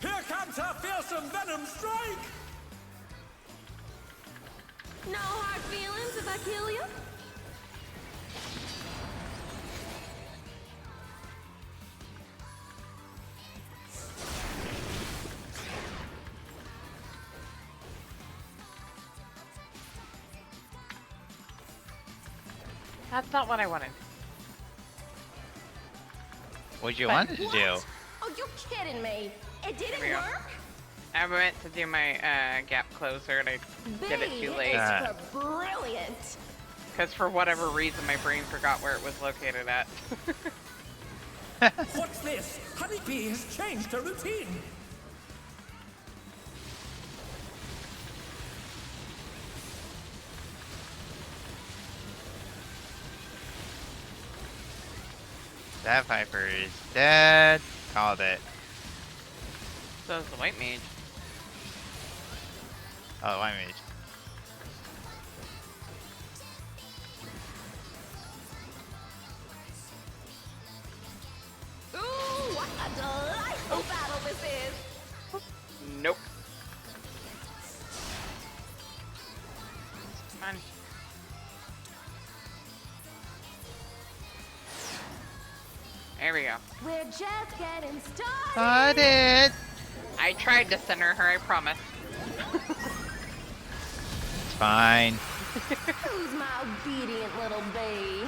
Here comes her fearsome venom strike! No hard feelings if I kill you? That's not what I wanted. What'd you But want to do? Oh, you're kidding me. It didn't There we go. work? I meant to do my gap closer and I did it too B late. is for brilliant. Because for whatever reason my brain forgot where it was located at. What's this? Honeybee has changed her routine. That Viper is dead. Called it. So is the white mage. Oh, white mage. Ooh, what a delightful battle this is. Nope. Come on. There we go. We're just getting started. Got it. I tried to center her, I promise. It's fine. Who's my obedient little bee?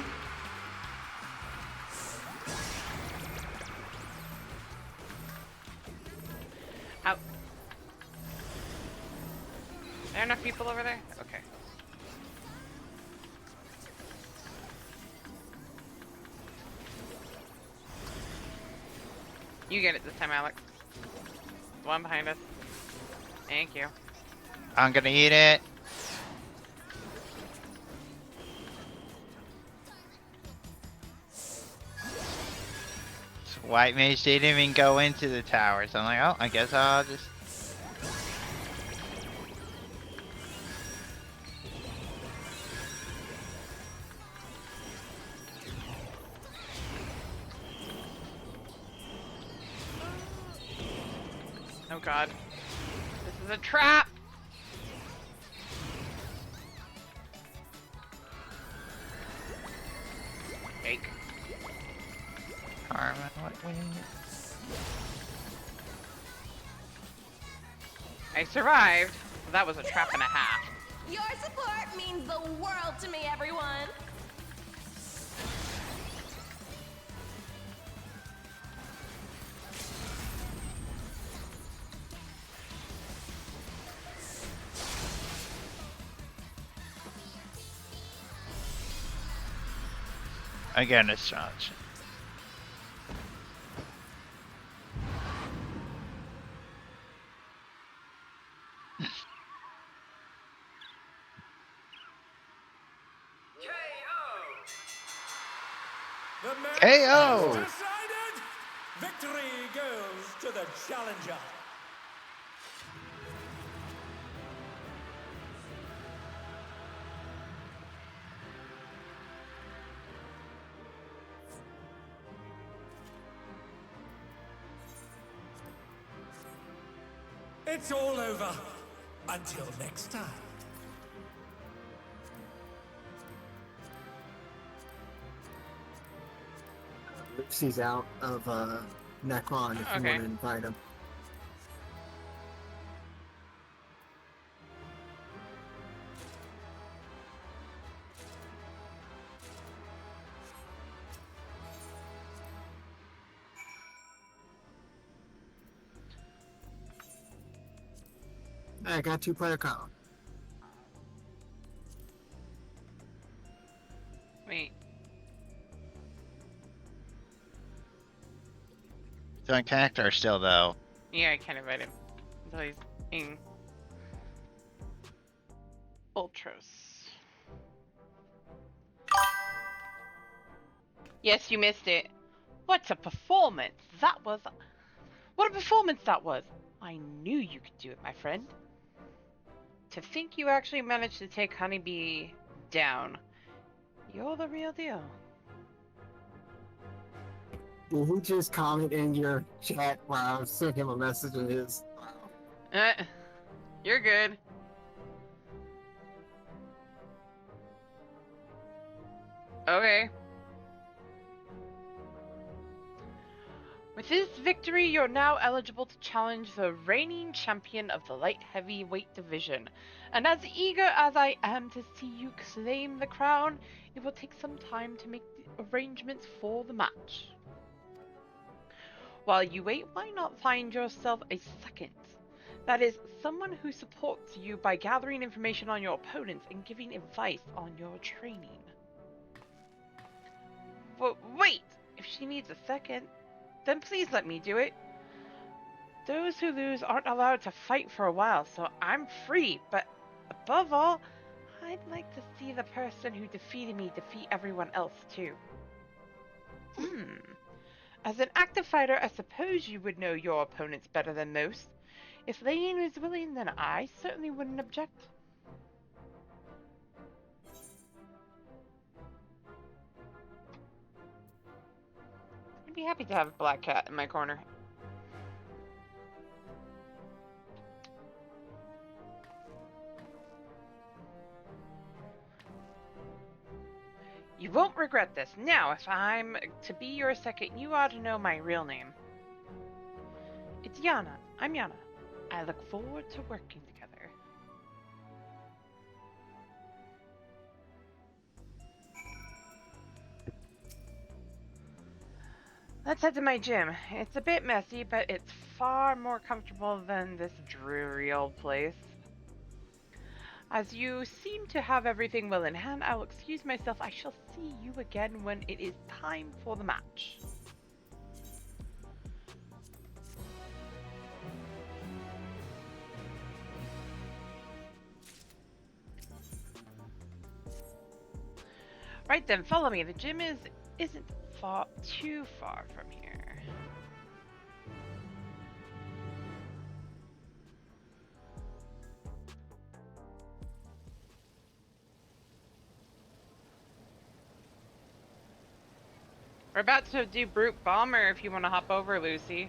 Out. Are there enough people over there? Okay. You get it this time, Alex. The one behind us. Thank you. I'm gonna eat it. White mage didn't even go into the tower, so I'm like, oh, I guess I'll just. Oh god. This is a trap! Jake. Carmen, what we need? I survived. Well, that was a trap and a half. Your support means the world to me, everyone. Again, it's challenge. The match KO! is decided. Victory goes to the challenger. It's all over. Until next time. Lucy's out of Necron if you Okay. want to invite him. I got 2-player comp. Wait. So in connector still though. Yeah, I can't invite him until he's in Ultros. Yes, you missed it. What a performance! What a performance that was! I knew you could do it, my friend. To think you actually managed to take Honeybee down. You're the real deal. Did he just comment in your chat while I was sending him a message of his? Wow. You're good. Okay. With this victory, you're now eligible to challenge the reigning champion of the light heavyweight division. And as eager as I am to see you claim the crown, it will take some time to make the arrangements for the match. While you wait, why not find yourself a second? That is, someone who supports you by gathering information on your opponents and giving advice on your training. But wait! If she needs a second, then please let me do it. Those who lose aren't allowed to fight for a while, so I'm free, but above all, I'd like to see the person who defeated me defeat everyone else too. As an active fighter, I suppose you would know your opponents better than most. If Lane is willing, then I certainly wouldn't object. I'd be happy to have a black cat in my corner. You won't regret this. Now, if I'm to be your second, you ought to know my real name. It's Yana. I'm Yana. I look forward to working together. Let's head to my gym. It's a bit messy, but it's far more comfortable than this dreary old place. As you seem to have everything well in hand, I'll excuse myself. I shall see you again when it is time for the match. Right then, follow me. The gym isn't too far from here. We're about to do Brute Bomber if you want to hop over, Lucy.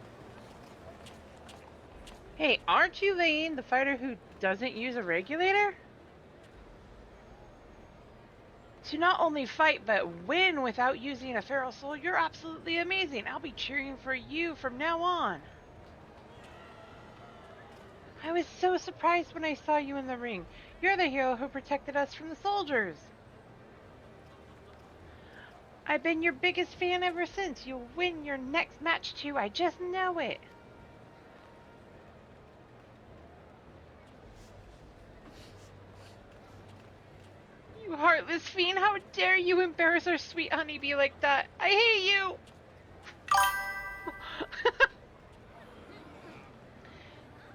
Hey, aren't you Lane, the fighter who doesn't use a regulator? To not only fight but win without using a feral soul, you're absolutely amazing. I'll be cheering for you from now on. I was so surprised when I saw you in the ring. You're the hero who protected us from the soldiers. I've been your biggest fan ever since. You'll win your next match too, I just know it. You heartless fiend, how dare you embarrass our sweet honeybee like that? I hate you!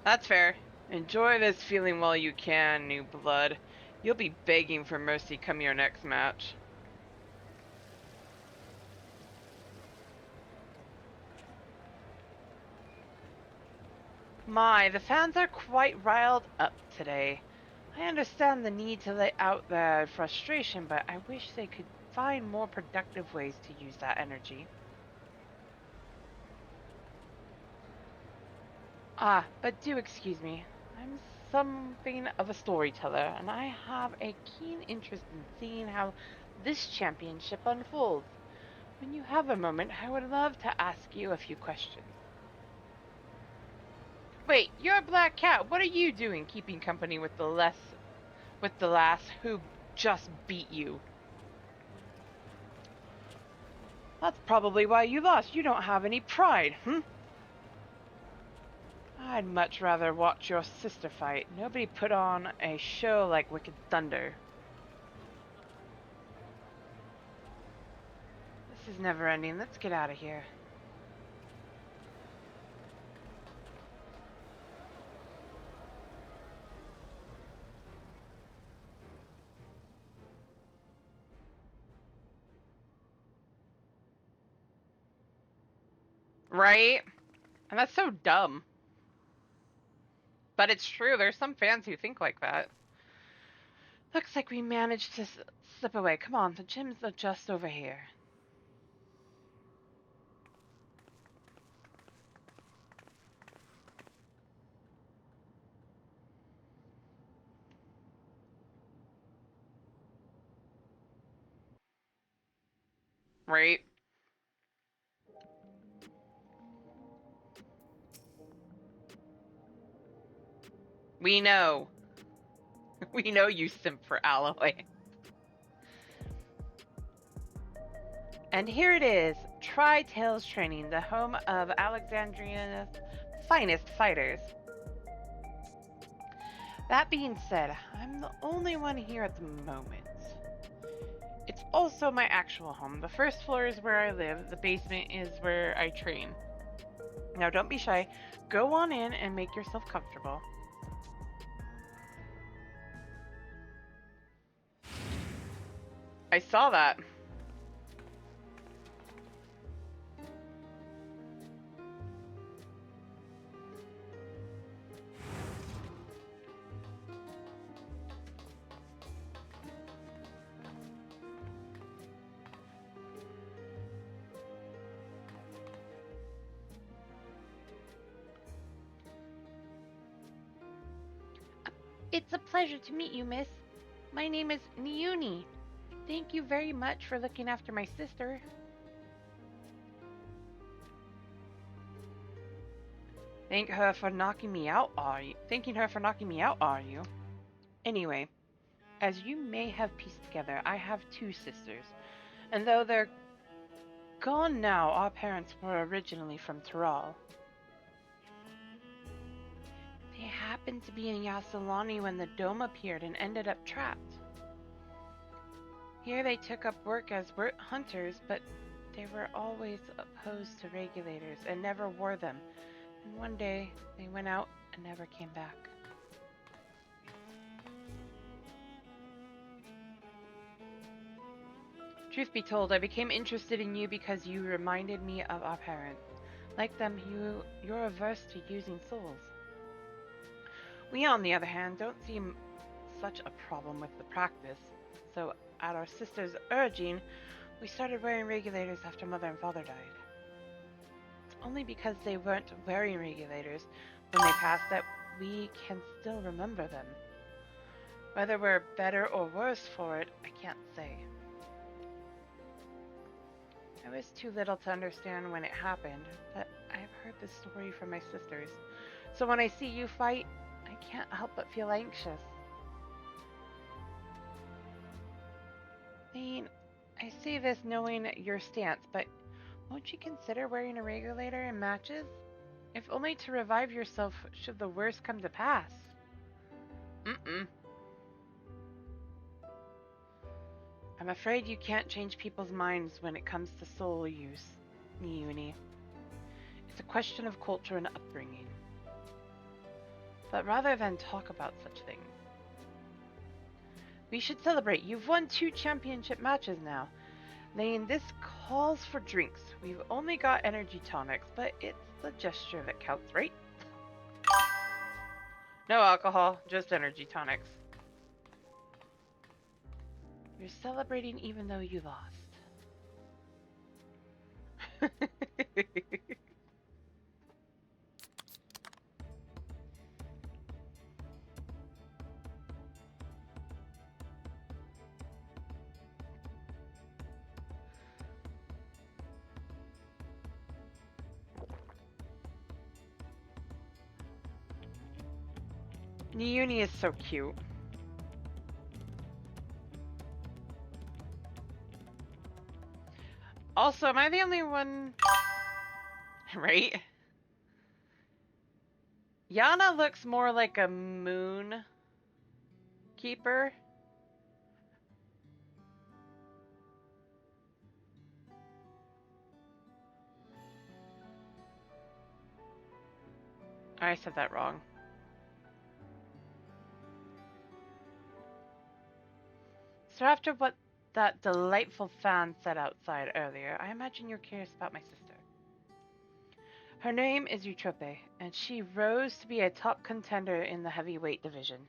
That's fair. Enjoy this feeling while you can, new blood. You'll be begging for mercy come your next match. My, the fans are quite riled up today. I understand the need to let out their frustration, but I wish they could find more productive ways to use that energy. Ah, but do excuse me. I'm something of a storyteller, and I have a keen interest in seeing how this championship unfolds. When you have a moment, I would love to ask you a few questions. Wait, you're a black cat. What are you doing keeping company with the lass who just beat you? That's probably why you lost. You don't have any pride, hmm? I'd much rather watch your sister fight. Nobody put on a show like Wicked Thunder. This is never ending. Let's get out of here. Right? And that's so dumb. But it's true. There's some fans who think like that. Looks like we managed to slip away. Come on, the gyms are just over here. Right? We know. We know you simp for Alloy. And here it is, Tri-Tails Training, the home of Alexandria's finest fighters. That being said, I'm the only one here at the moment. It's also my actual home. The first floor is where I live, the basement is where I train. Now don't be shy, go on in and make yourself comfortable. I saw that. It's a pleasure to meet you, miss. My name is Niuni. Thank you very much for looking after my sister. Thanking her for knocking me out, are you? Anyway, as you may have pieced together, I have two sisters. And though they're gone now, our parents were originally from Tyrol. They happened to be in Yasalani when the dome appeared and ended up trapped. Here they took up work as hunters, but they were always opposed to regulators and never wore them. And one day, they went out and never came back. Truth be told, I became interested in you because you reminded me of our parents. Like them, you're averse to using souls. We, on the other hand, don't see such a problem with the practice. So, at our sister's urging, we started wearing regulators after Mother and Father died. It's only because they weren't wearing regulators when they passed that we can still remember them. Whether we're better or worse for it, I can't say. I was too little to understand when it happened, but I've heard the story from my sisters. So when I see you fight, I can't help but feel anxious. Lane, I say this knowing your stance, but won't you consider wearing a regulator in matches? If only to revive yourself should the worst come to pass. Mm-mm. I'm afraid you can't change people's minds when it comes to soul use, Niuni. It's a question of culture and upbringing. But rather than talk about such things, we should celebrate. You've won 2 championship matches now. Lane, this calls for drinks. We've only got energy tonics, but it's the gesture that counts, right? No alcohol, just energy tonics. You're celebrating even though you lost. Niuni is so cute. Also, am I the only one? Right? Yana looks more like a moon keeper. I said that wrong. So after what that delightful fan said outside earlier, I imagine you're curious about my sister. Her name is Eutrope, and she rose to be a top contender in the heavyweight division.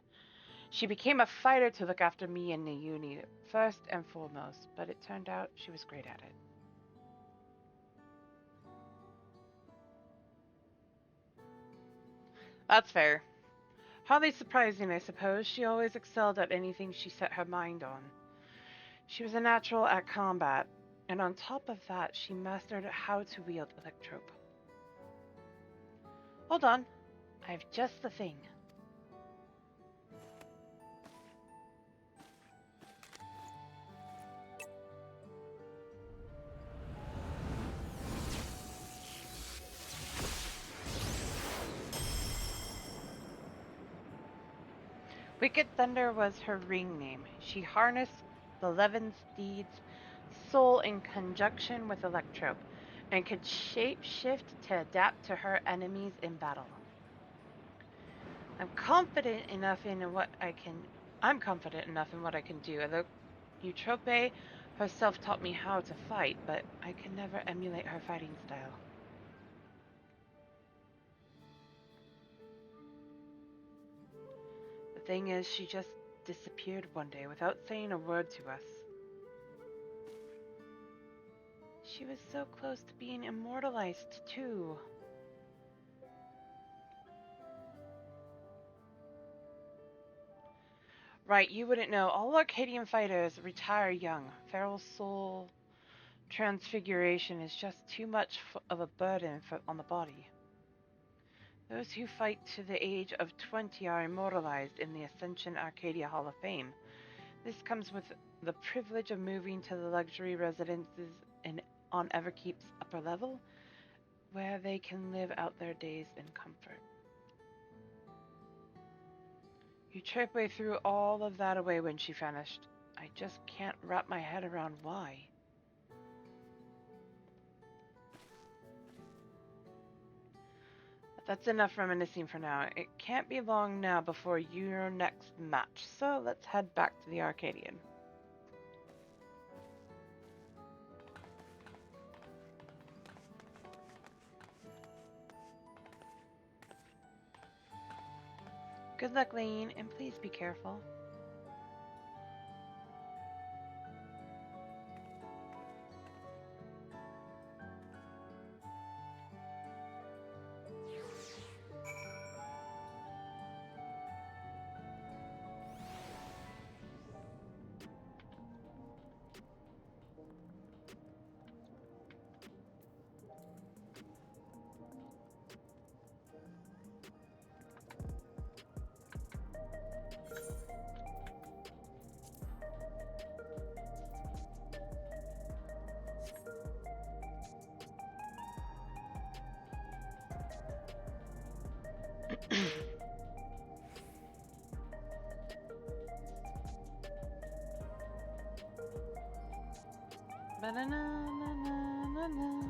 She became a fighter to look after me and Niuni first and foremost, but it turned out she was great at it. That's fair. Hardly surprising, I suppose. She always excelled at anything she set her mind on. She was a natural at combat, and on top of that, she mastered how to wield Electrope. Hold on, I've just the thing. Wicked Thunder was her ring name. She harnessed the Levin steed's soul in conjunction with Electrope, and could shape-shift to adapt to her enemies in battle. I'm confident enough in what I can do. Although Eutrope herself taught me how to fight, but I can never emulate her fighting style. The thing is, she just disappeared one day without saying a word to us. She was so close to being immortalized, too. Right, you wouldn't know. All Arcadian fighters retire young. Feral soul transfiguration is just too much of a burden on the body. Those who fight to the age of 20 are immortalized in the Ascension Arcadia Hall of Fame. This comes with the privilege of moving to the luxury residences on Everkeep's upper level, where they can live out their days in comfort. Eutrope threw all of that away when she vanished. I just can't wrap my head around why. But that's enough reminiscing for now. It can't be long now before your next match, so let's head back to the Arcadian. Good luck, Lane, and please be careful. Ba-na-na-na-na-na-na.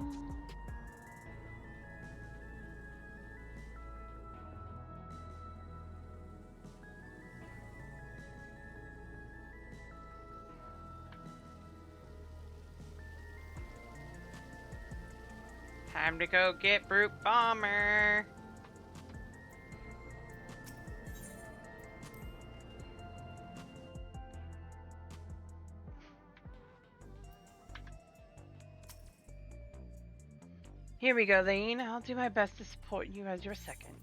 Time to go get Brute Bomber. Here we go, Lane. I'll do my best to support you as your second.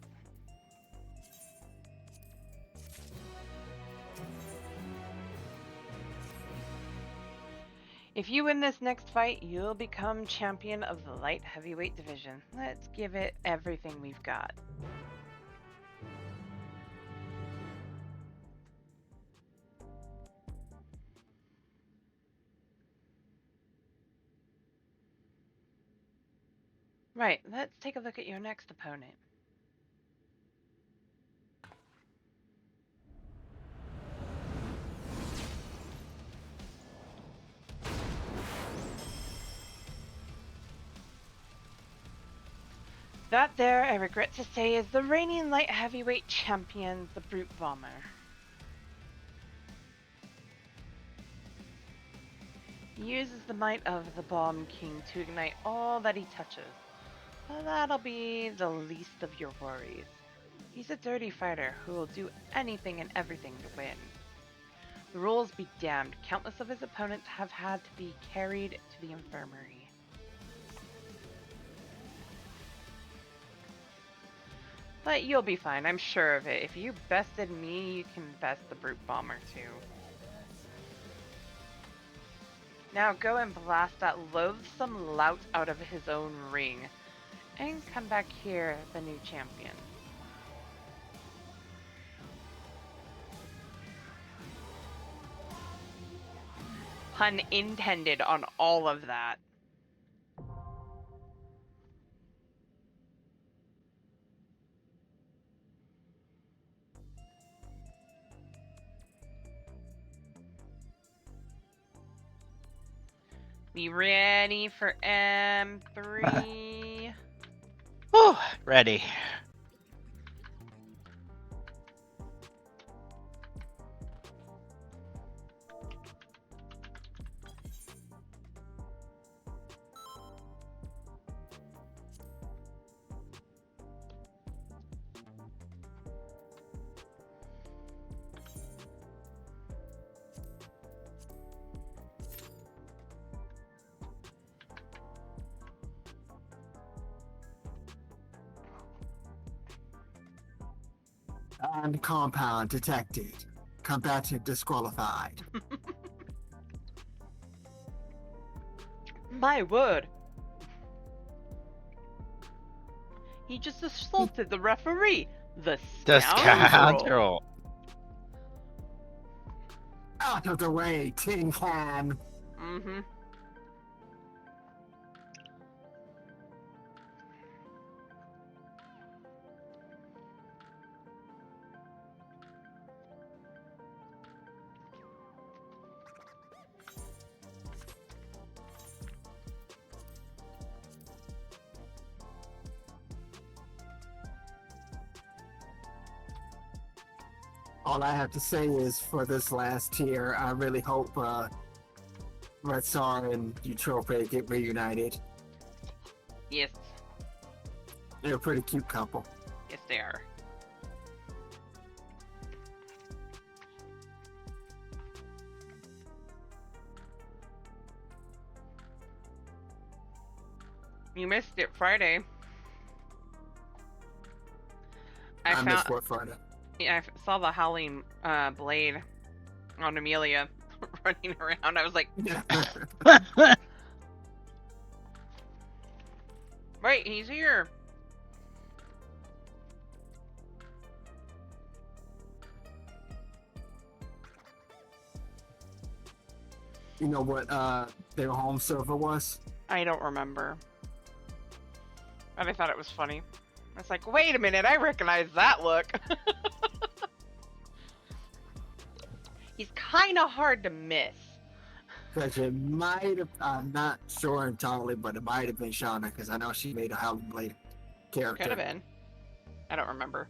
If you win this next fight, you'll become champion of the light heavyweight division. Let's give it everything we've got. Right, let's take a look at your next opponent. That there, I regret to say, is the reigning light heavyweight champion, the Brute Bomber. He uses the might of the Bomb King to ignite all that he touches. But that'll be the least of your worries. He's a dirty fighter who will do anything and everything to win. The rules be damned, countless of his opponents have had to be carried to the infirmary. But you'll be fine, I'm sure of it. If you bested me, you can best the Brute Bomber too. Now go and blast that loathsome lout out of his own ring. And come back here, the new champion. Pun intended on all of that. Be ready for M3. Whew, ready. And compound detected. Combatant disqualified. My word. He just assaulted the referee. The The scoundrel. scoundrel. Out of the way, tin can. Mm-hmm. All I have to say is for this last tier, I really hope Red Star and Eutrope get reunited. Yes. They're a pretty cute couple. Yes, they are. You missed it Friday. I missed what Friday. Yeah, I saw the Howling Blade on Amelia running around. I was like, wait, he's here. You know what their home server was? I don't remember. But I thought it was funny. It's like, wait a minute, I recognize that look. He's kind of hard to miss. Because it might have, I'm not sure entirely, but it might have been Shauna, because I know she made a Howling Blade character. Could have been. I don't remember.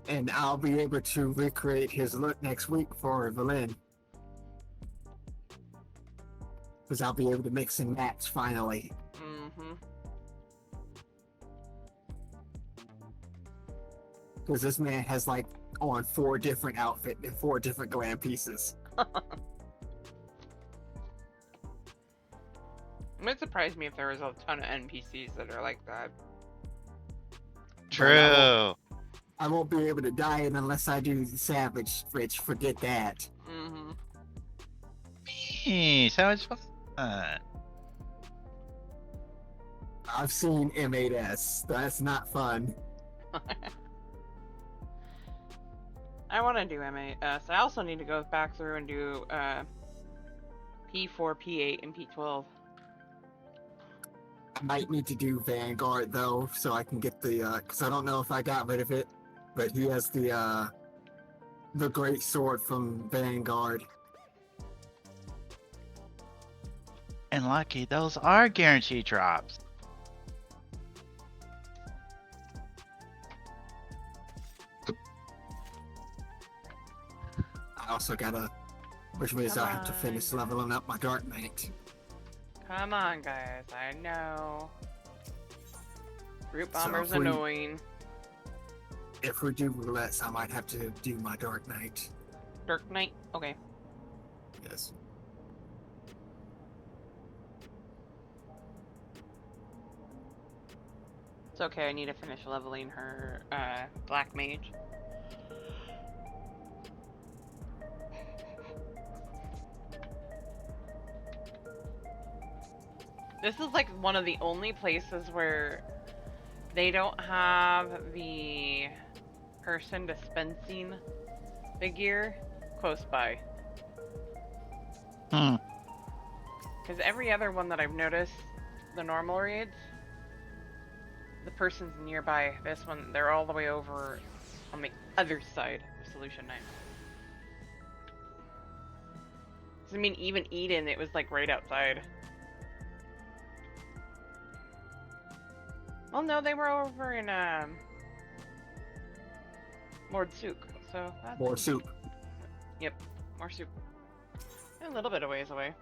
And I'll be able to recreate his look next week for Valen. Because I'll be able to mix and match finally. Mm-hmm. Because this man has like on 4 different outfits and 4 different glam pieces. It would surprise me if there was a ton of NPCs that are like that. True. I won't be able to dye it unless I do the Savage, which forget that. Mm-hmm. So much fun. I've seen M8S. That's not fun. I want to do MAS. I also need to go back through and do P4, P8, and P12. I might need to do Vanguard though, so I can get the because I don't know if I got rid of it, but he has the great sword from Vanguard. And lucky, those are guaranteed drops. I also gotta, which means I have to finish leveling up my Dark Knight. Come on, guys. I know. Root So Bomber's if we- annoying. If we do roulettes, I might have to do my Dark Knight. Dark Knight? Okay. Yes. It's okay. I need to finish leveling her Black Mage. This is like one of the only places where they don't have the person dispensing the gear close by. Hmm. Because every other one that I've noticed, the normal raids, the person's nearby. This one, they're all the way over on the other side of Solution 9. I mean, even Eden, it was like right outside. Well, no, they were over in Lord Sook, so that's... More soup. Yep, more soup. A little bit of ways away.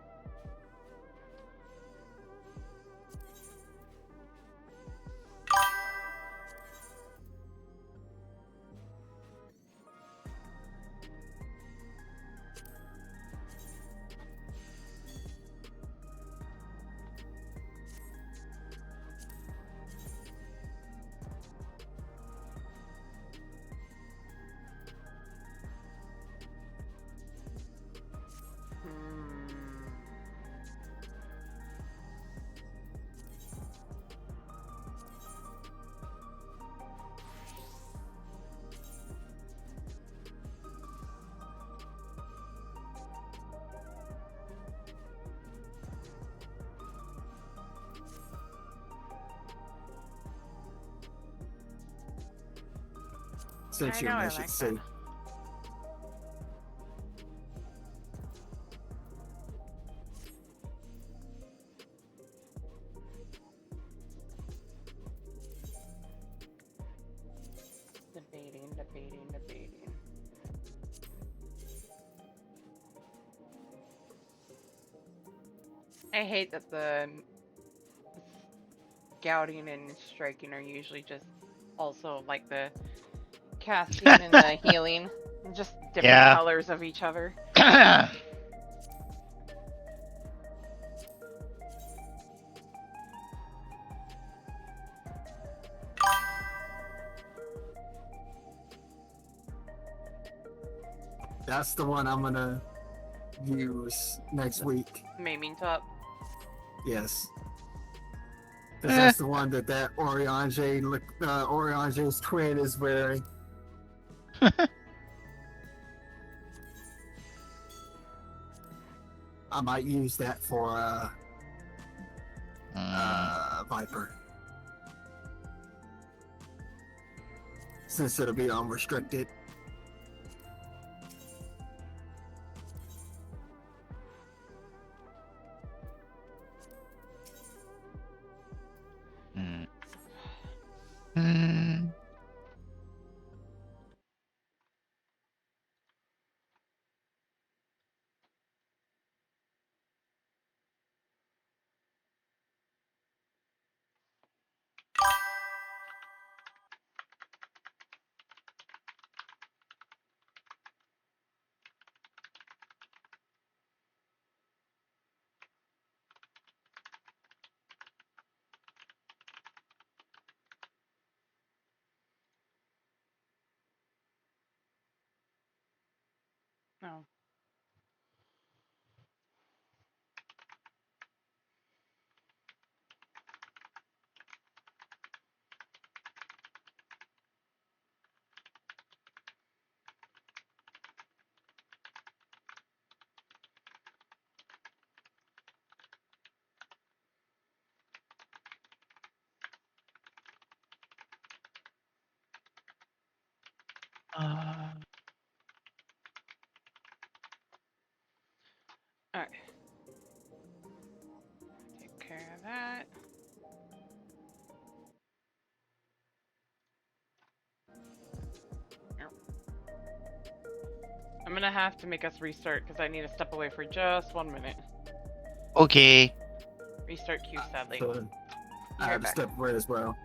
Since I you know, I mentioned like soup. Debating. I hate that the scouting and striking are usually just also like the casting and the healing. Just different Yeah. colors of each other. That's the one I'm gonna use next week. Maiming top. Yes. 'Cause that's the one that Orionge's twin is wearing. I might use that for Viper. Since it'll be unrestricted. Hmm. Hmm. No. Alright. Take care of that. I'm gonna have to make us restart because I need to step away for just 1 minute. Okay. Restart queue, sadly. So Be I right have to back. step away as well.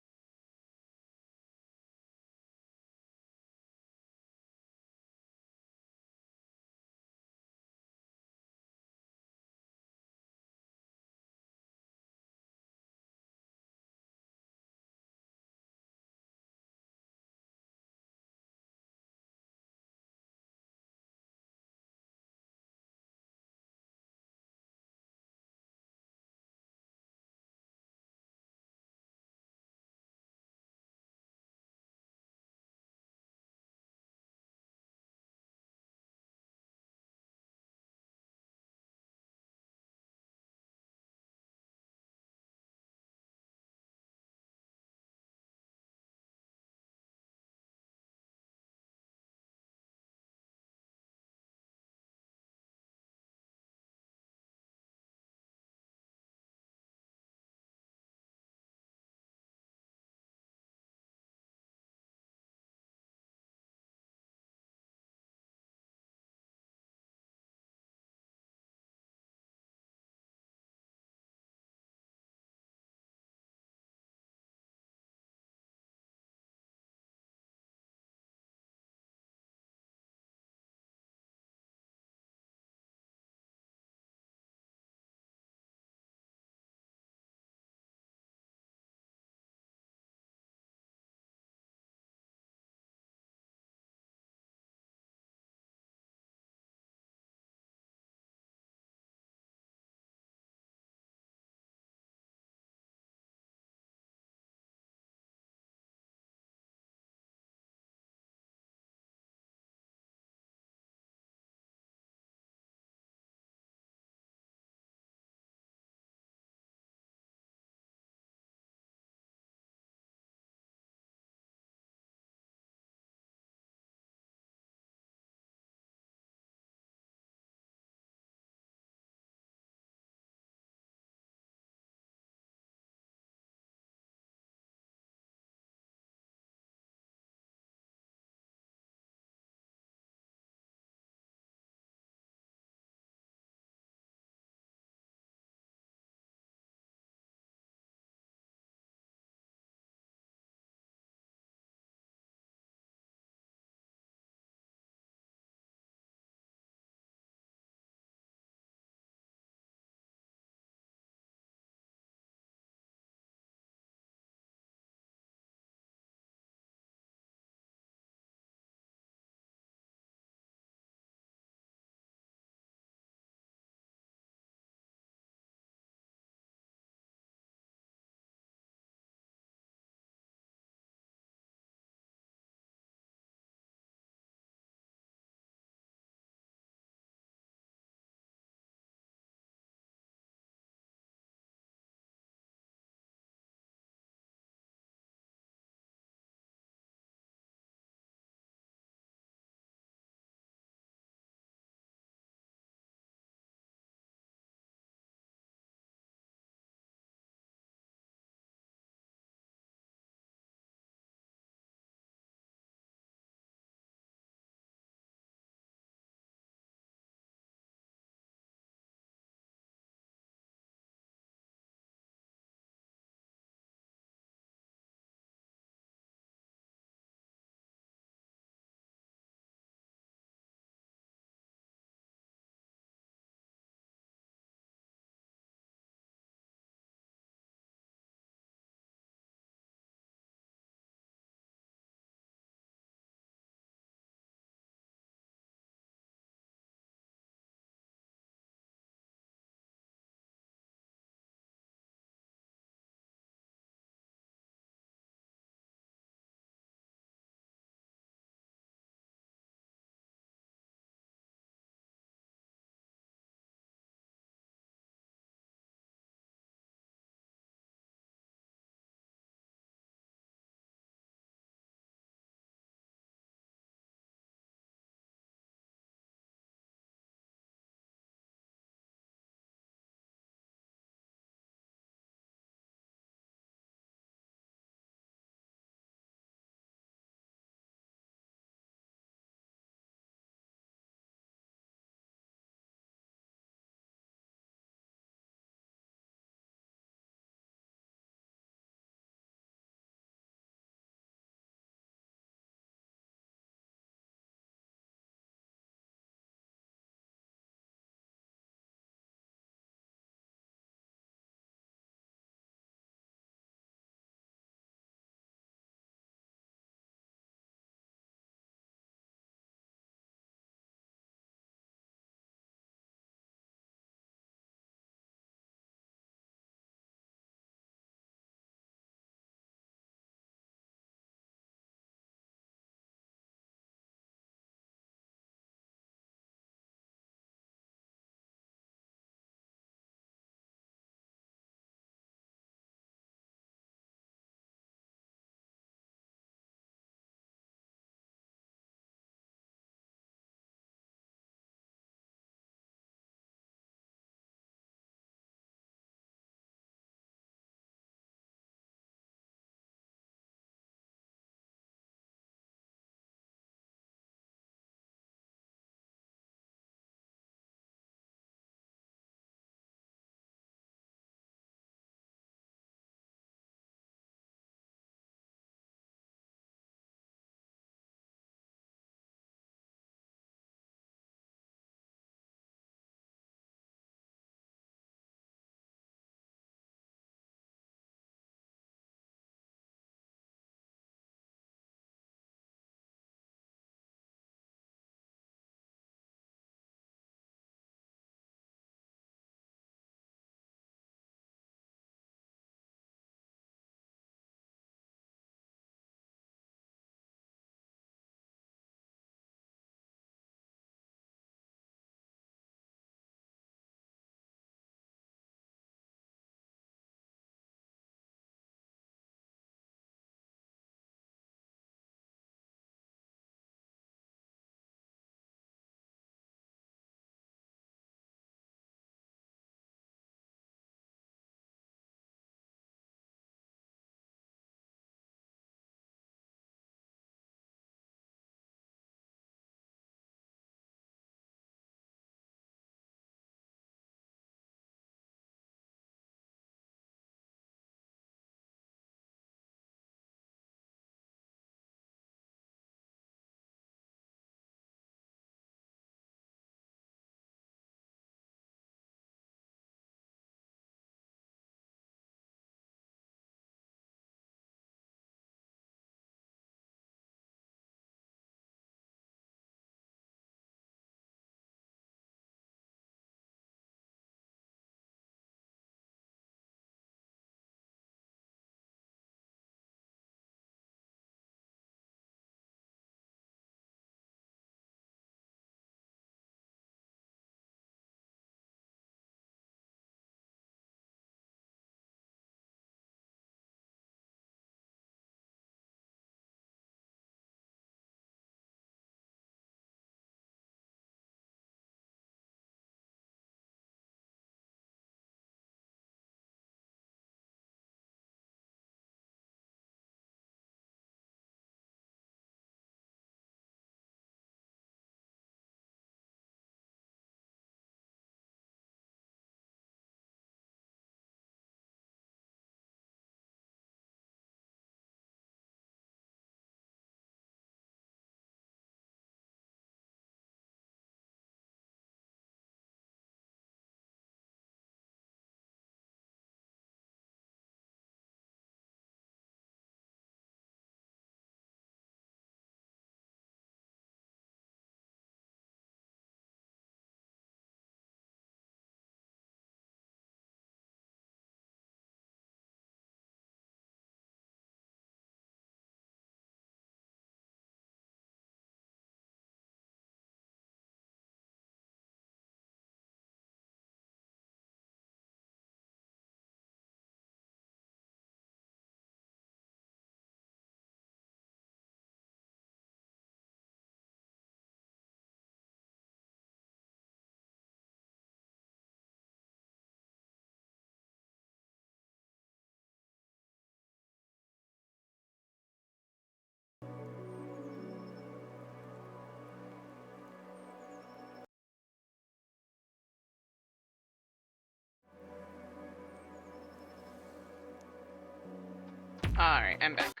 Alright, I'm back.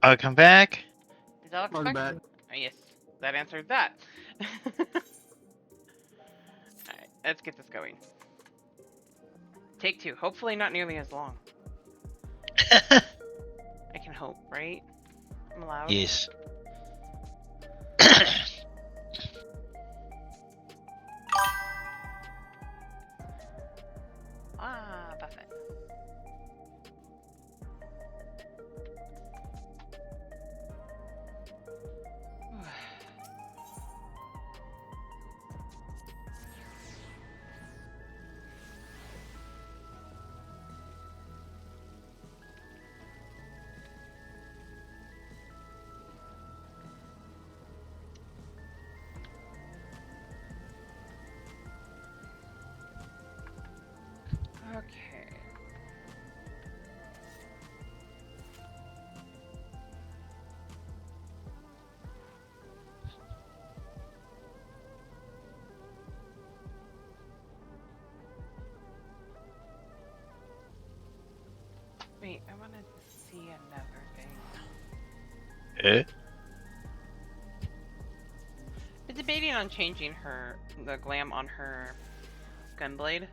I'll come back. Is Alex Welcome back? back. Oh, yes, that answered that. Alright, let's get this going. Take 2. Hopefully not nearly as long. I can hope, right? I'm allowed. Yes. Ah, Buffett. Okay. Wait, I want to see another thing. I'm debating on changing the glam on her gunblade.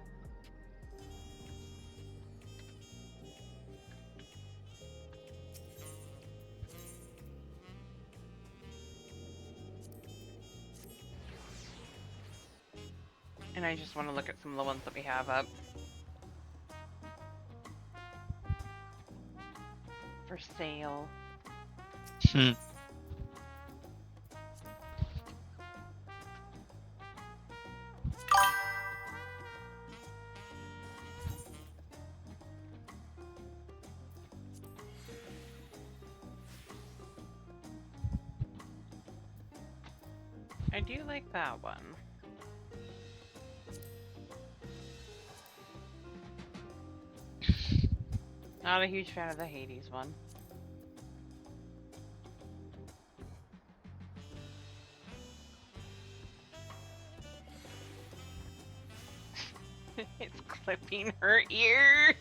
And I just want to look at some of the ones that we have up. For sale. Hmm. I do like that one. Not a huge fan of the Hades one. It's clipping her ear.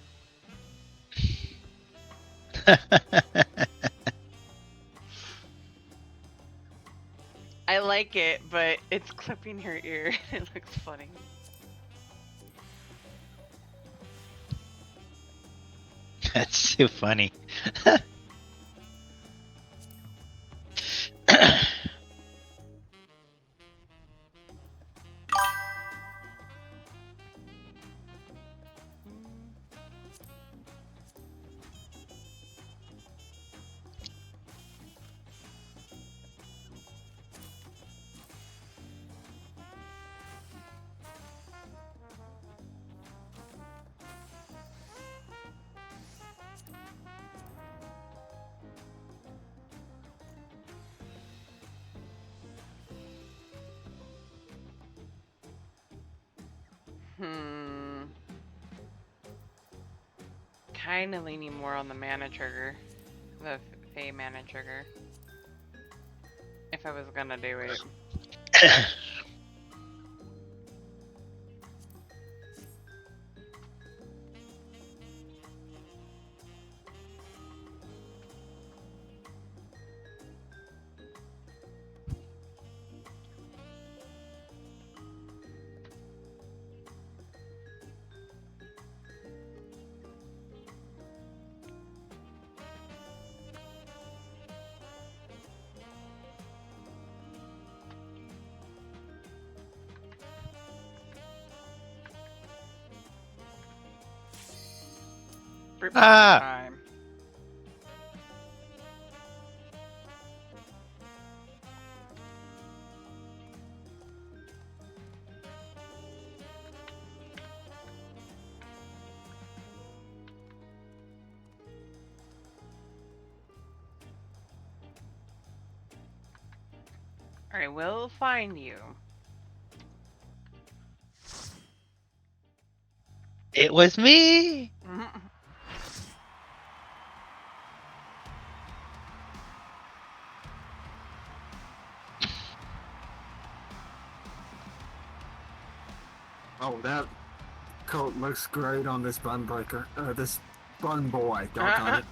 I like it, but it's clipping her ear. It looks funny. That's so funny. Kinda leaning more on the mana trigger. The Fey mana trigger. If I was gonna do it. Ah! Time. I will find you. It was me! Oh, that coat looks great on this Bunbreaker. This Fun boy, doggone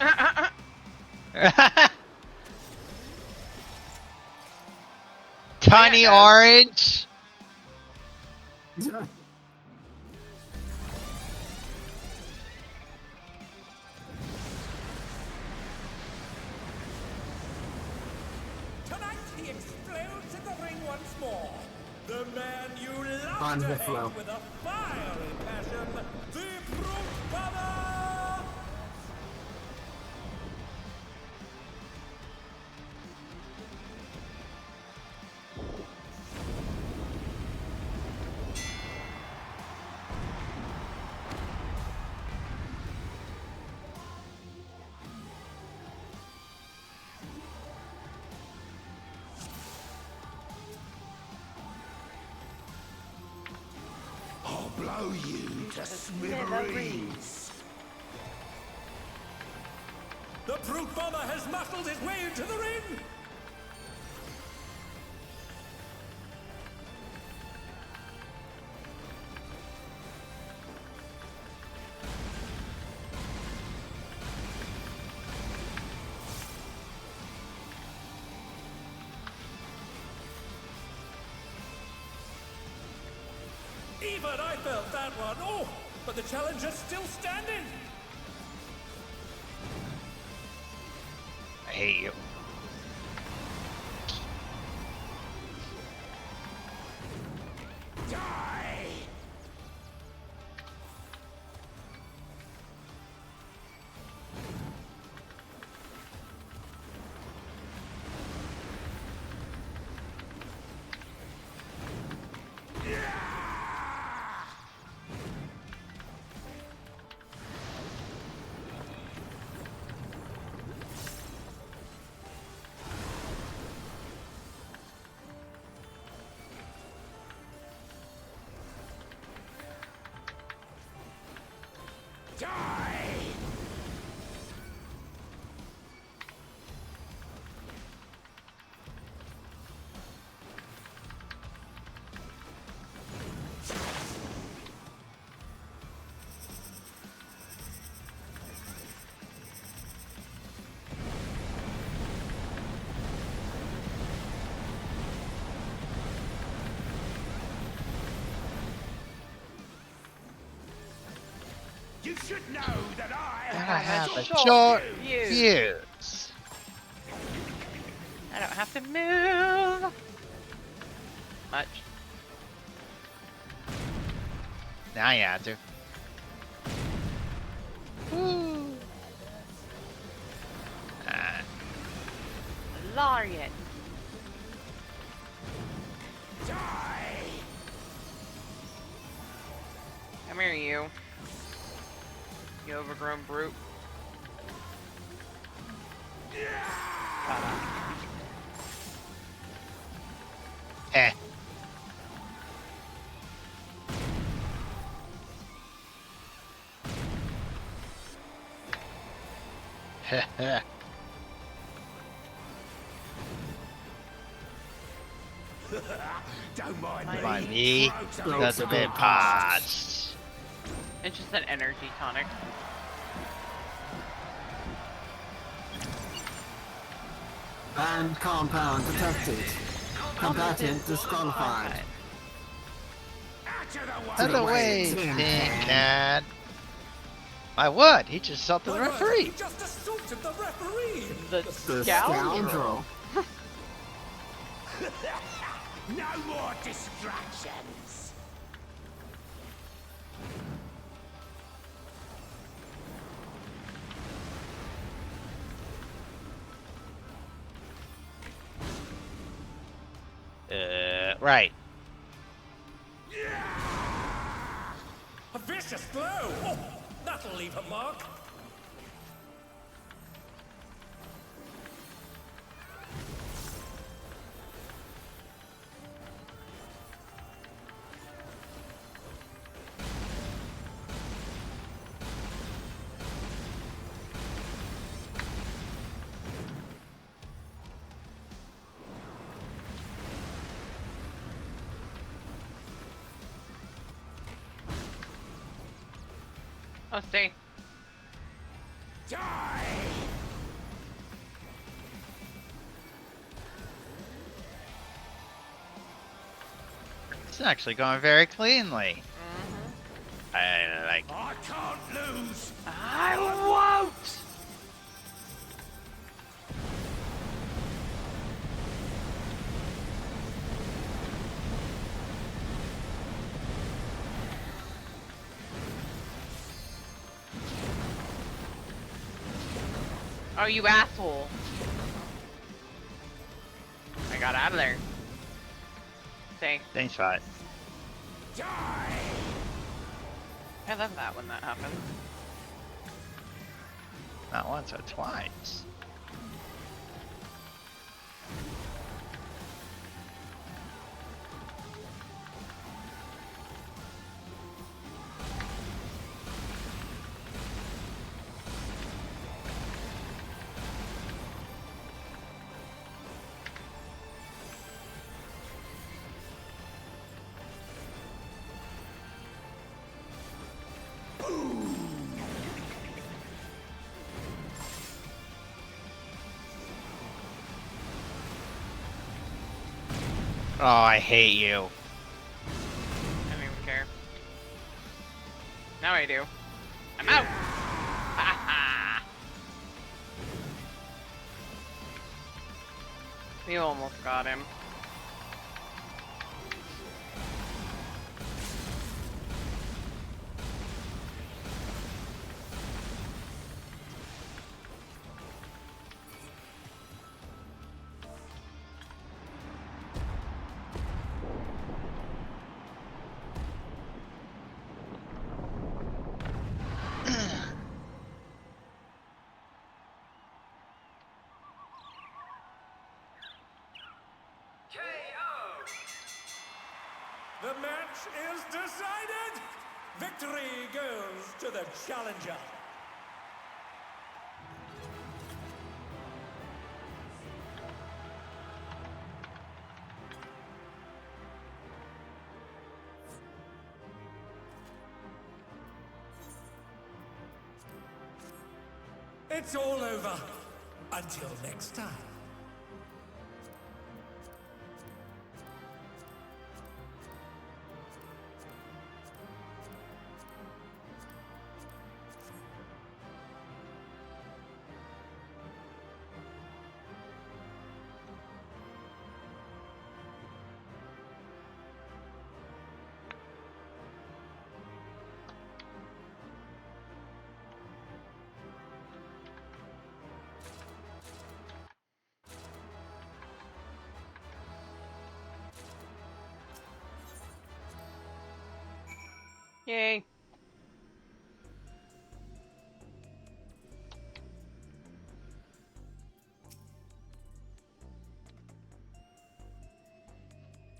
Tiny Yeah. orange. it. Tonight he explodes in the ring once more. The man you love On to the hate flow. with a fiery passion, the Brute Bomber! I'll blow you to smithereens. The Brute Bomber has muscled his way into the ring! Even I felt that one. Oh, but the challenger's still standing. I hate you. Die! Die! You should know that I I have a short short fuse. fuse. I don't have to move much. Now you have to. Woo. Ah, Lariat. die! Come here, you. You overgrown brute. eh. Don't mind By me. me, Throat that's a up bit your parched. It's just an energy tonic. And compound detected. Combatant disqualified. Out of the way! Out of the way, Tin Tin Can. Can. My what? He just assaulted the My word, referee. He just assaulted the referee. The The scoundrel. scoundrel. No more distractions! Right. A vicious blow. Oh, that'll leave a mark. Oh, stay. It's actually going very cleanly. Mm-hmm. I like. I can't lose. I won't! Oh, you asshole. I got out of there. Say, Thanks, Fight. Die. I love that when that happens. Not once or twice. Oh, I hate you. I don't even care. Now I do. I'm out! We almost got him. The match is decided! Victory goes to the challenger. It's all over. Until next time. Yay.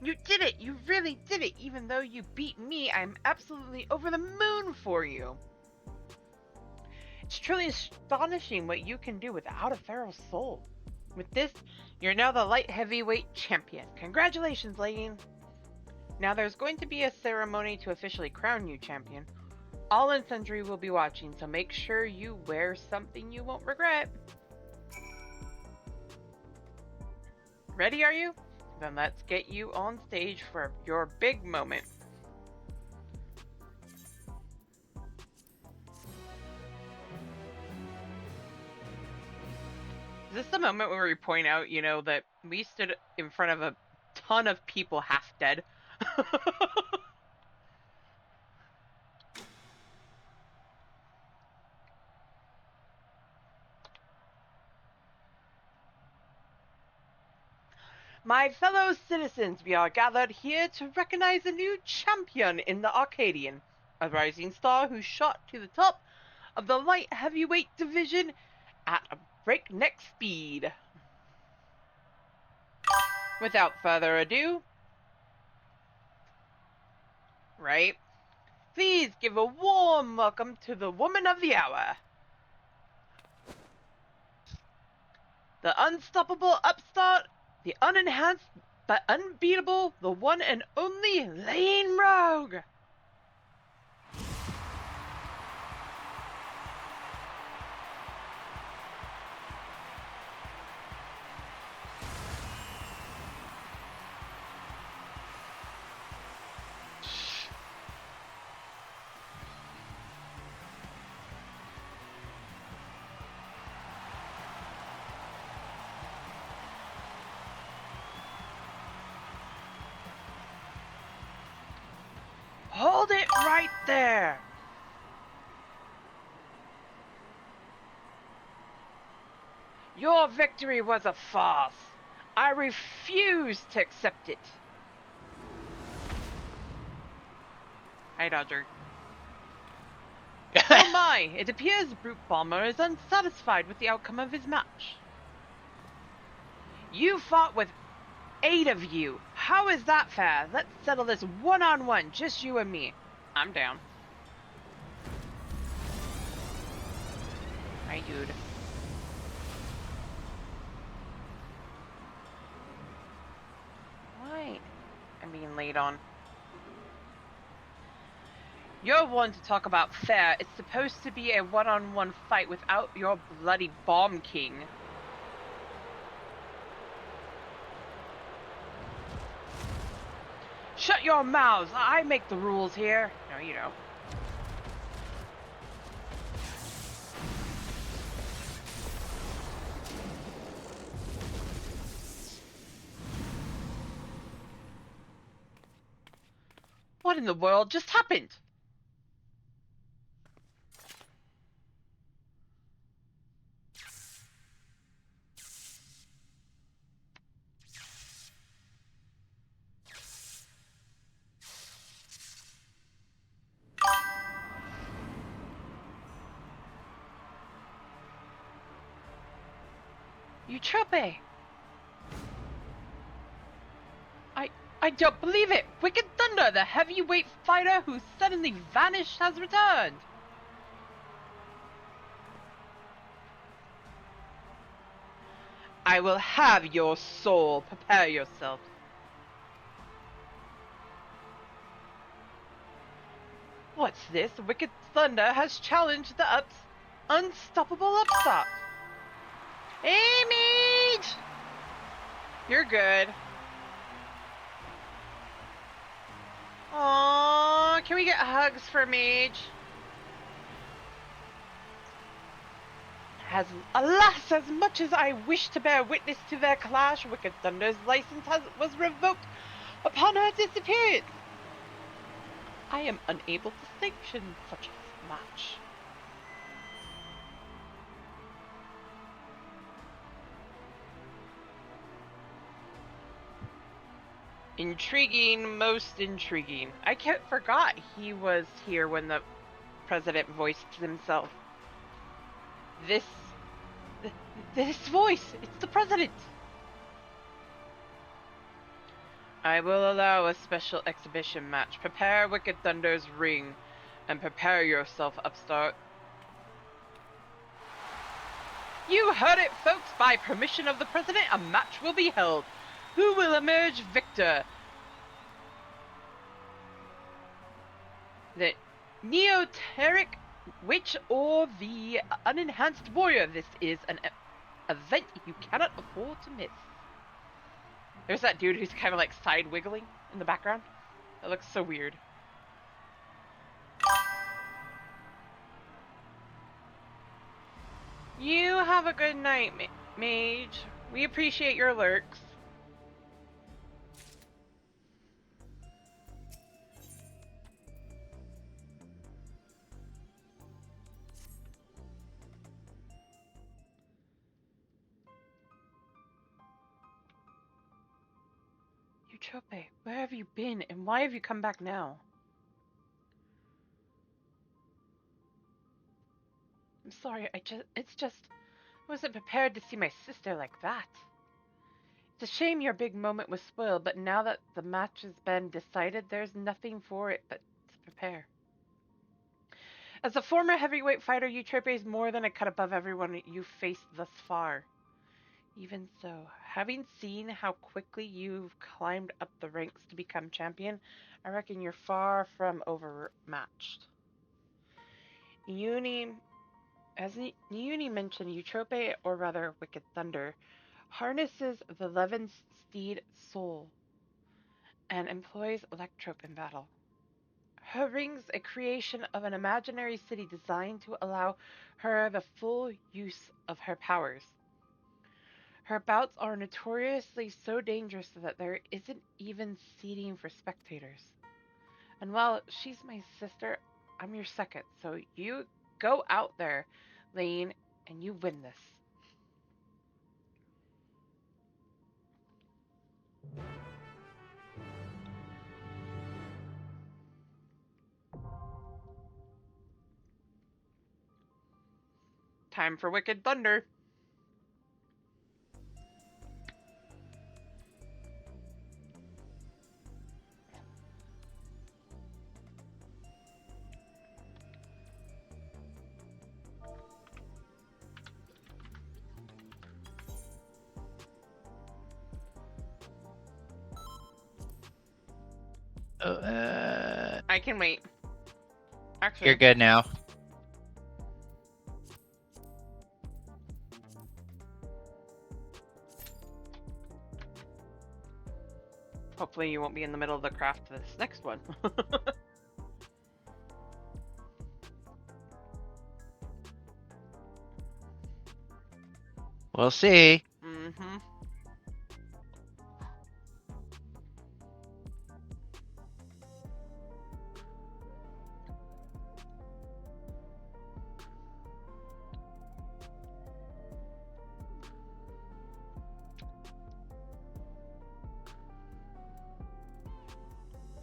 You did it! You really did it! Even though you beat me, I'm absolutely over the moon for you! It's truly astonishing what you can do without a feral soul. With this, you're now the light heavyweight champion. Congratulations, Lane! Now there's going to be a ceremony to officially crown you champion. All in Sundry will be watching, so make sure you wear something you won't regret. Ready, are you? Then let's get you on stage for your big moment. Is this the moment where we point out, you know, that we stood in front of a ton of people half dead? My fellow citizens, we are gathered here to recognize a new champion in the Arcadian, a rising star who shot to the top of the light heavyweight division at a breakneck speed. Without further ado, right? Please give a warm welcome to the woman of the hour. The unstoppable upstart, the unenhanced but unbeatable, the one and only Lane Rogue. Hold it right there! Your victory was a farce. I refuse to accept it. Hi, Dodger. Oh my, it appears Brute Bomber is unsatisfied with the outcome of his match. You fought with 8 of you. How is that fair? Let's settle this one-on-one, just you and me. I'm down. Hi, dude. Why? I'm being laid on. You're one to talk about fair. It's supposed to be a one-on-one fight without your bloody Bomb King. Shut your mouths! I make the rules here. No, you don't. What in the world just happened? Eutrope! I don't believe it! Wicked Thunder, the heavyweight fighter who suddenly vanished, has returned! I will have your soul. Prepare yourself. What's this? Wicked Thunder has challenged the unstoppable upstart. Hey, Mage! You're good. Aww, can we get hugs for Mage? Alas, as much as I wish to bear witness to their clash, Wicked Thunder's license was revoked upon her disappearance. I am unable to sanction such a match. Intriguing, most intriguing. I forgot he was here when the president voiced himself. This voice, it's the president. I will allow a special exhibition match. Prepare Wicked Thunder's ring and prepare yourself, upstart. You heard it, folks. By permission of the president, a match will be held. Who will emerge victor? The Neoteric Witch or the Unenhanced Warrior? This is an event you cannot afford to miss. There's that dude who's kind of like side wiggling in the background. That looks so weird. You have a good night, Mage. We appreciate your lurks. Eutrope, where have you been and why have you come back now? I'm sorry, I wasn't prepared to see my sister like that. It's a shame your big moment was spoiled, but now that the match has been decided, there's nothing for it but to prepare. As a former heavyweight fighter, Eutrope is more than a cut above everyone you've faced thus far. Even so, having seen how quickly you've climbed up the ranks to become champion, I reckon you're far from overmatched. As Niuni mentioned, Eutrope, or rather Wicked Thunder, harnesses the Levin's steed soul and employs Electrope in battle. Her ring's a creation of an imaginary city designed to allow her the full use of her powers. Her bouts are notoriously so dangerous that there isn't even seating for spectators. And while she's my sister, I'm your second. So you go out there, Lane, and you win this. Time for Wicked Thunder. I can wait. Actually, You're good now. hopefully you won't be in the middle of the craft of this next one. We'll see. Mm-hmm.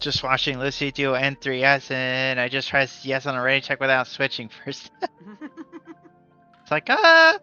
Just watching Lucy do N3S, and I just pressed yes on a ready check without switching first. It's like, ah!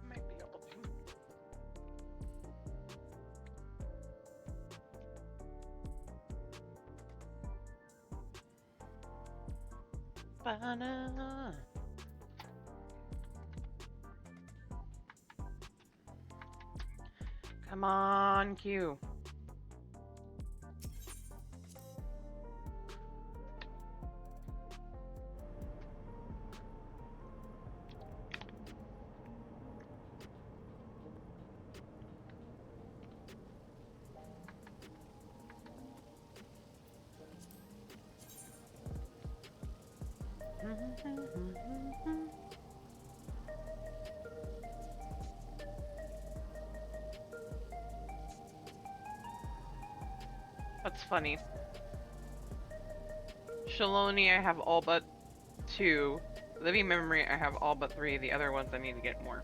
Might be able to. Banana. Come on, Q. That's funny. Shaloni, I have all but 2. Living Memory, I have all but 3. The other ones I need to get more.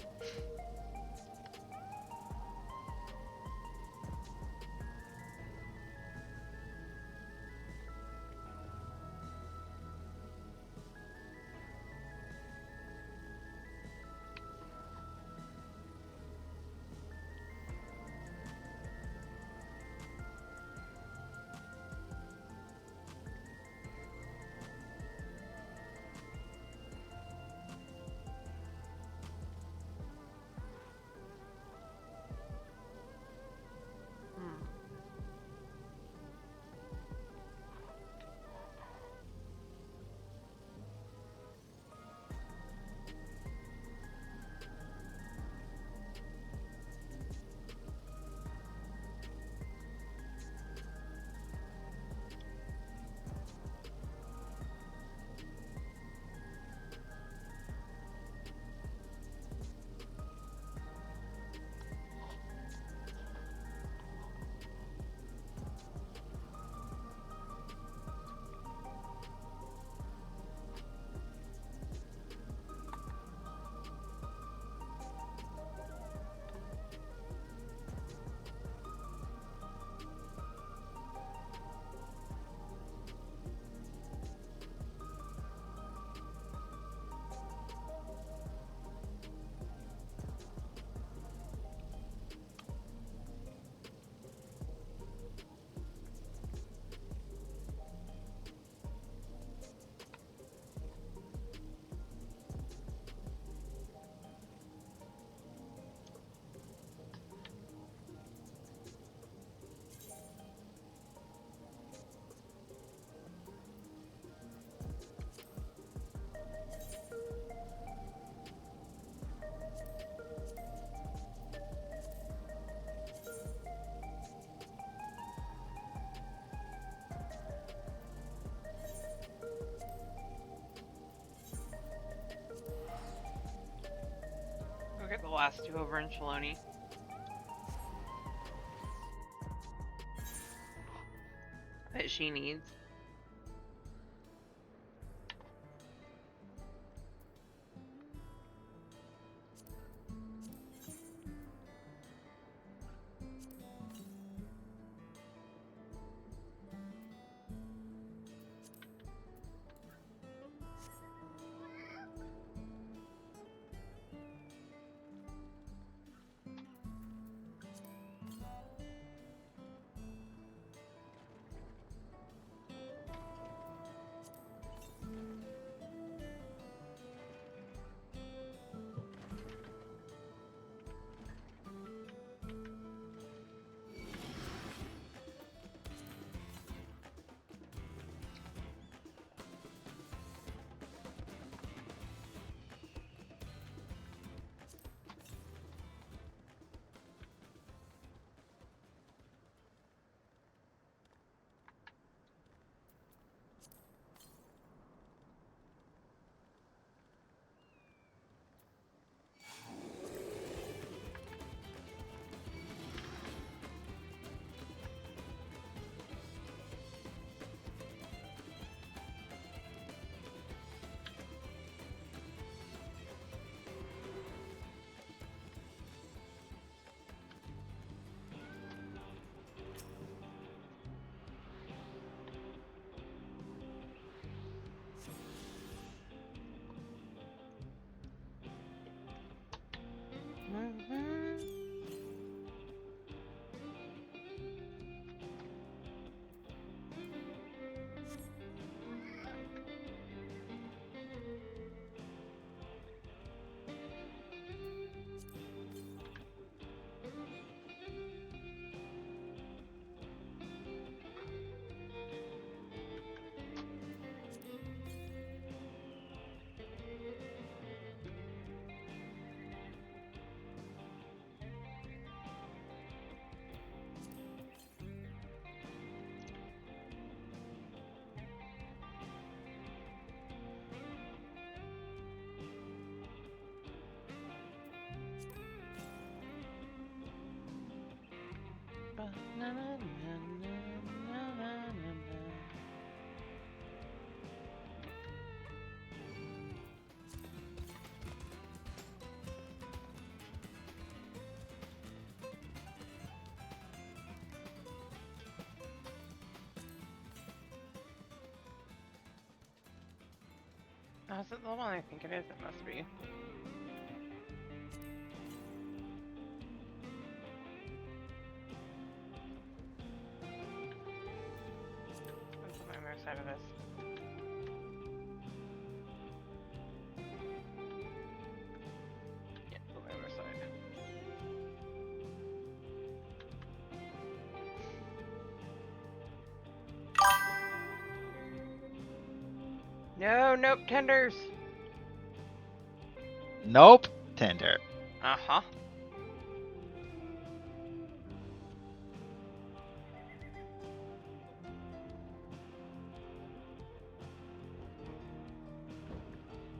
last two over in Shaloni. That she needs. Oh, is it the one I think it is? It must be. What's on the other side of this? Yeah, the other side. No, nope, tenders. Nope. Tender. Uh-huh.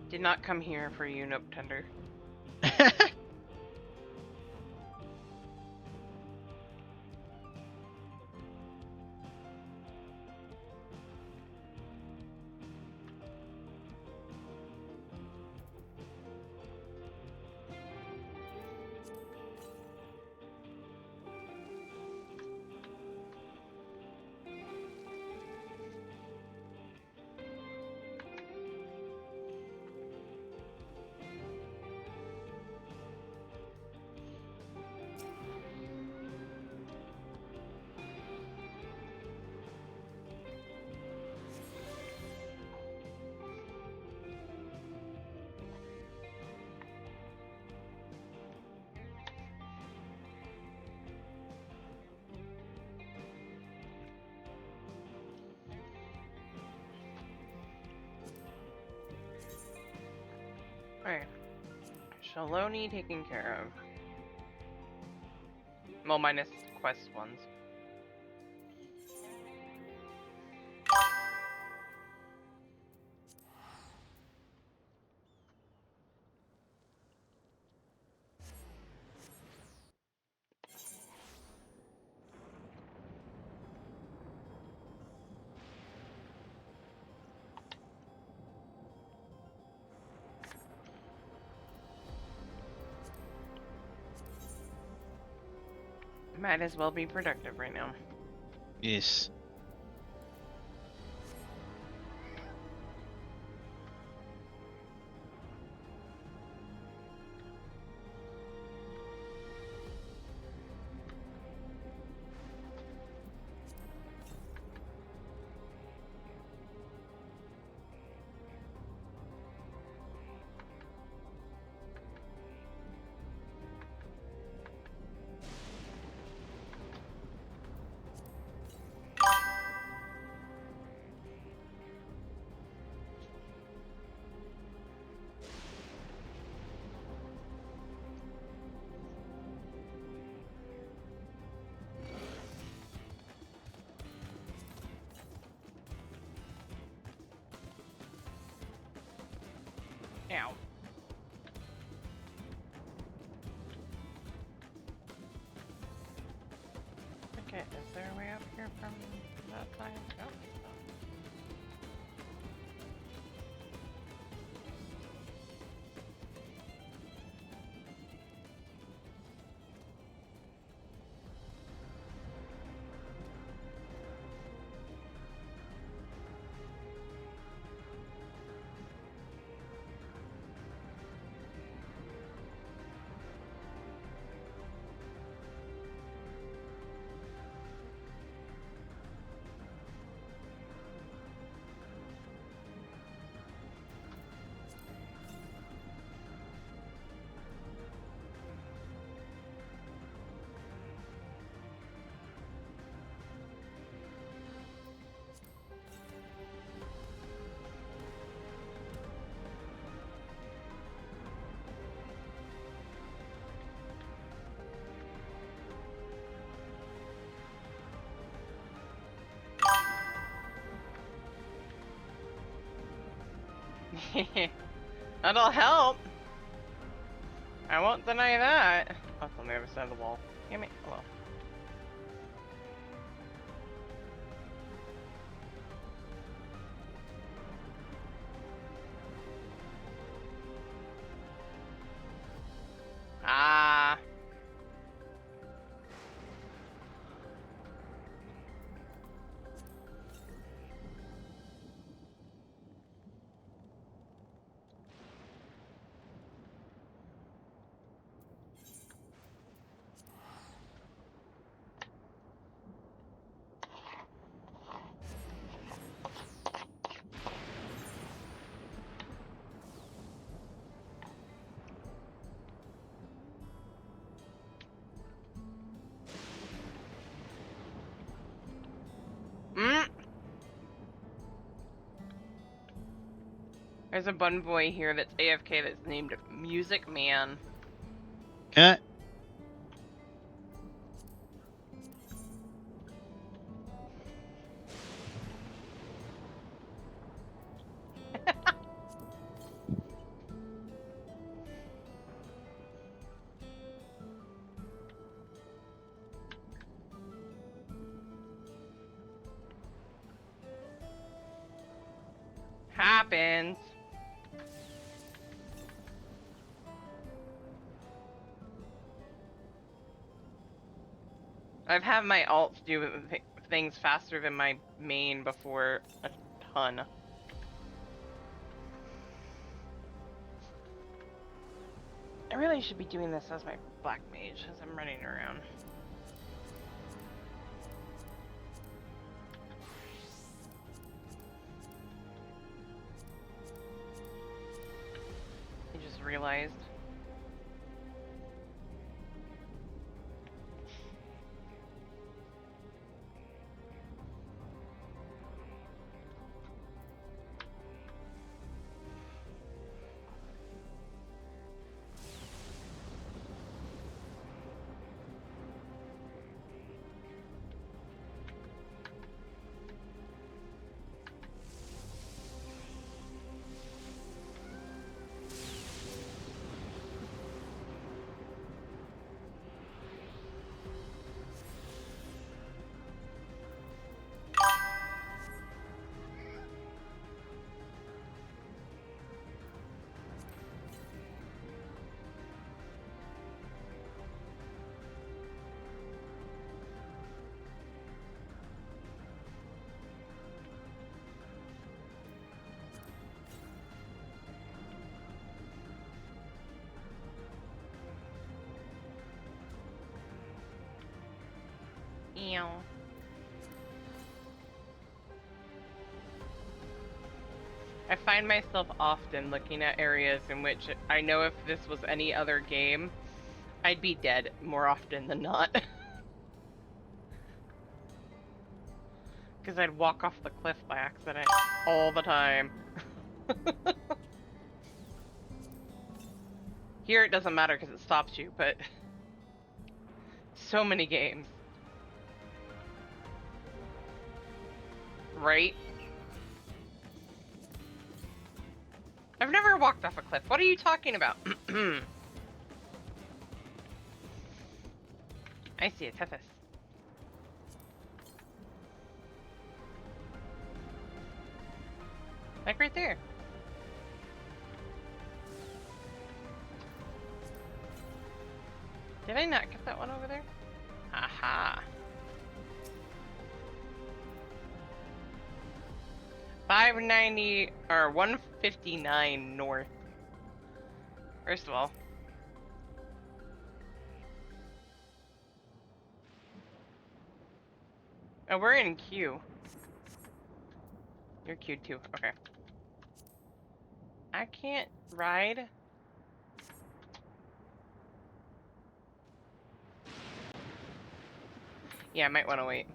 Did not come here for you, nope, tender. Alright. Shaloni taken care of. Well, minus quest ones. Might as well be productive right now. Yes. Ow. Okay, is there a way up here from that side? Nope. That'll help. I won't deny that. That's on the other side of the wall. Damn it. Hello. Ah. Mm. There's a bun boy here that's AFK that's named Music Man. Okay. Happens. I've had my alts do things faster than my main before a ton. I really should be doing this as my black mage as I'm running around. I just realized. Meow. I find myself often looking at areas in which I know if this was any other game, I'd be dead more often than not. Because I'd walk off the cliff by accident all the time. Here it doesn't matter because it stops you, but so many games. Right? I've never walked off a cliff. What are you talking about? I see a Tethys. Like right there. Did I not get that one over there? Aha. 590 or 159 north. First of all. Oh, we're in Q. You're Q2. Okay. I can't ride. Yeah, I might want to wait.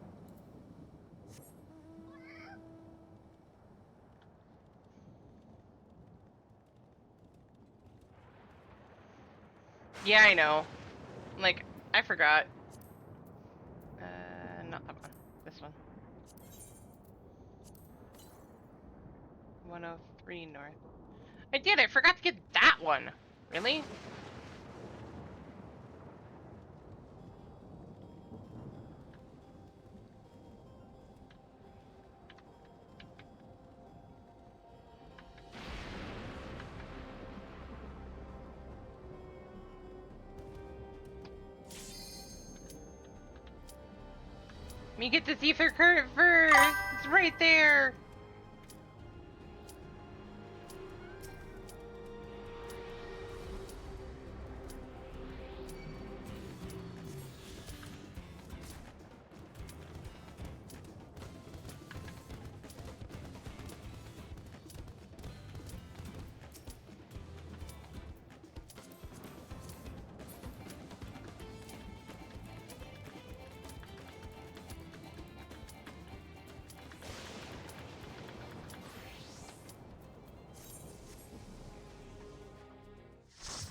Yeah, I know. Like, I forgot. Not that one. This one. 103 north. I did! I forgot to get that one! Really? Let me get this ether current first! It's right there!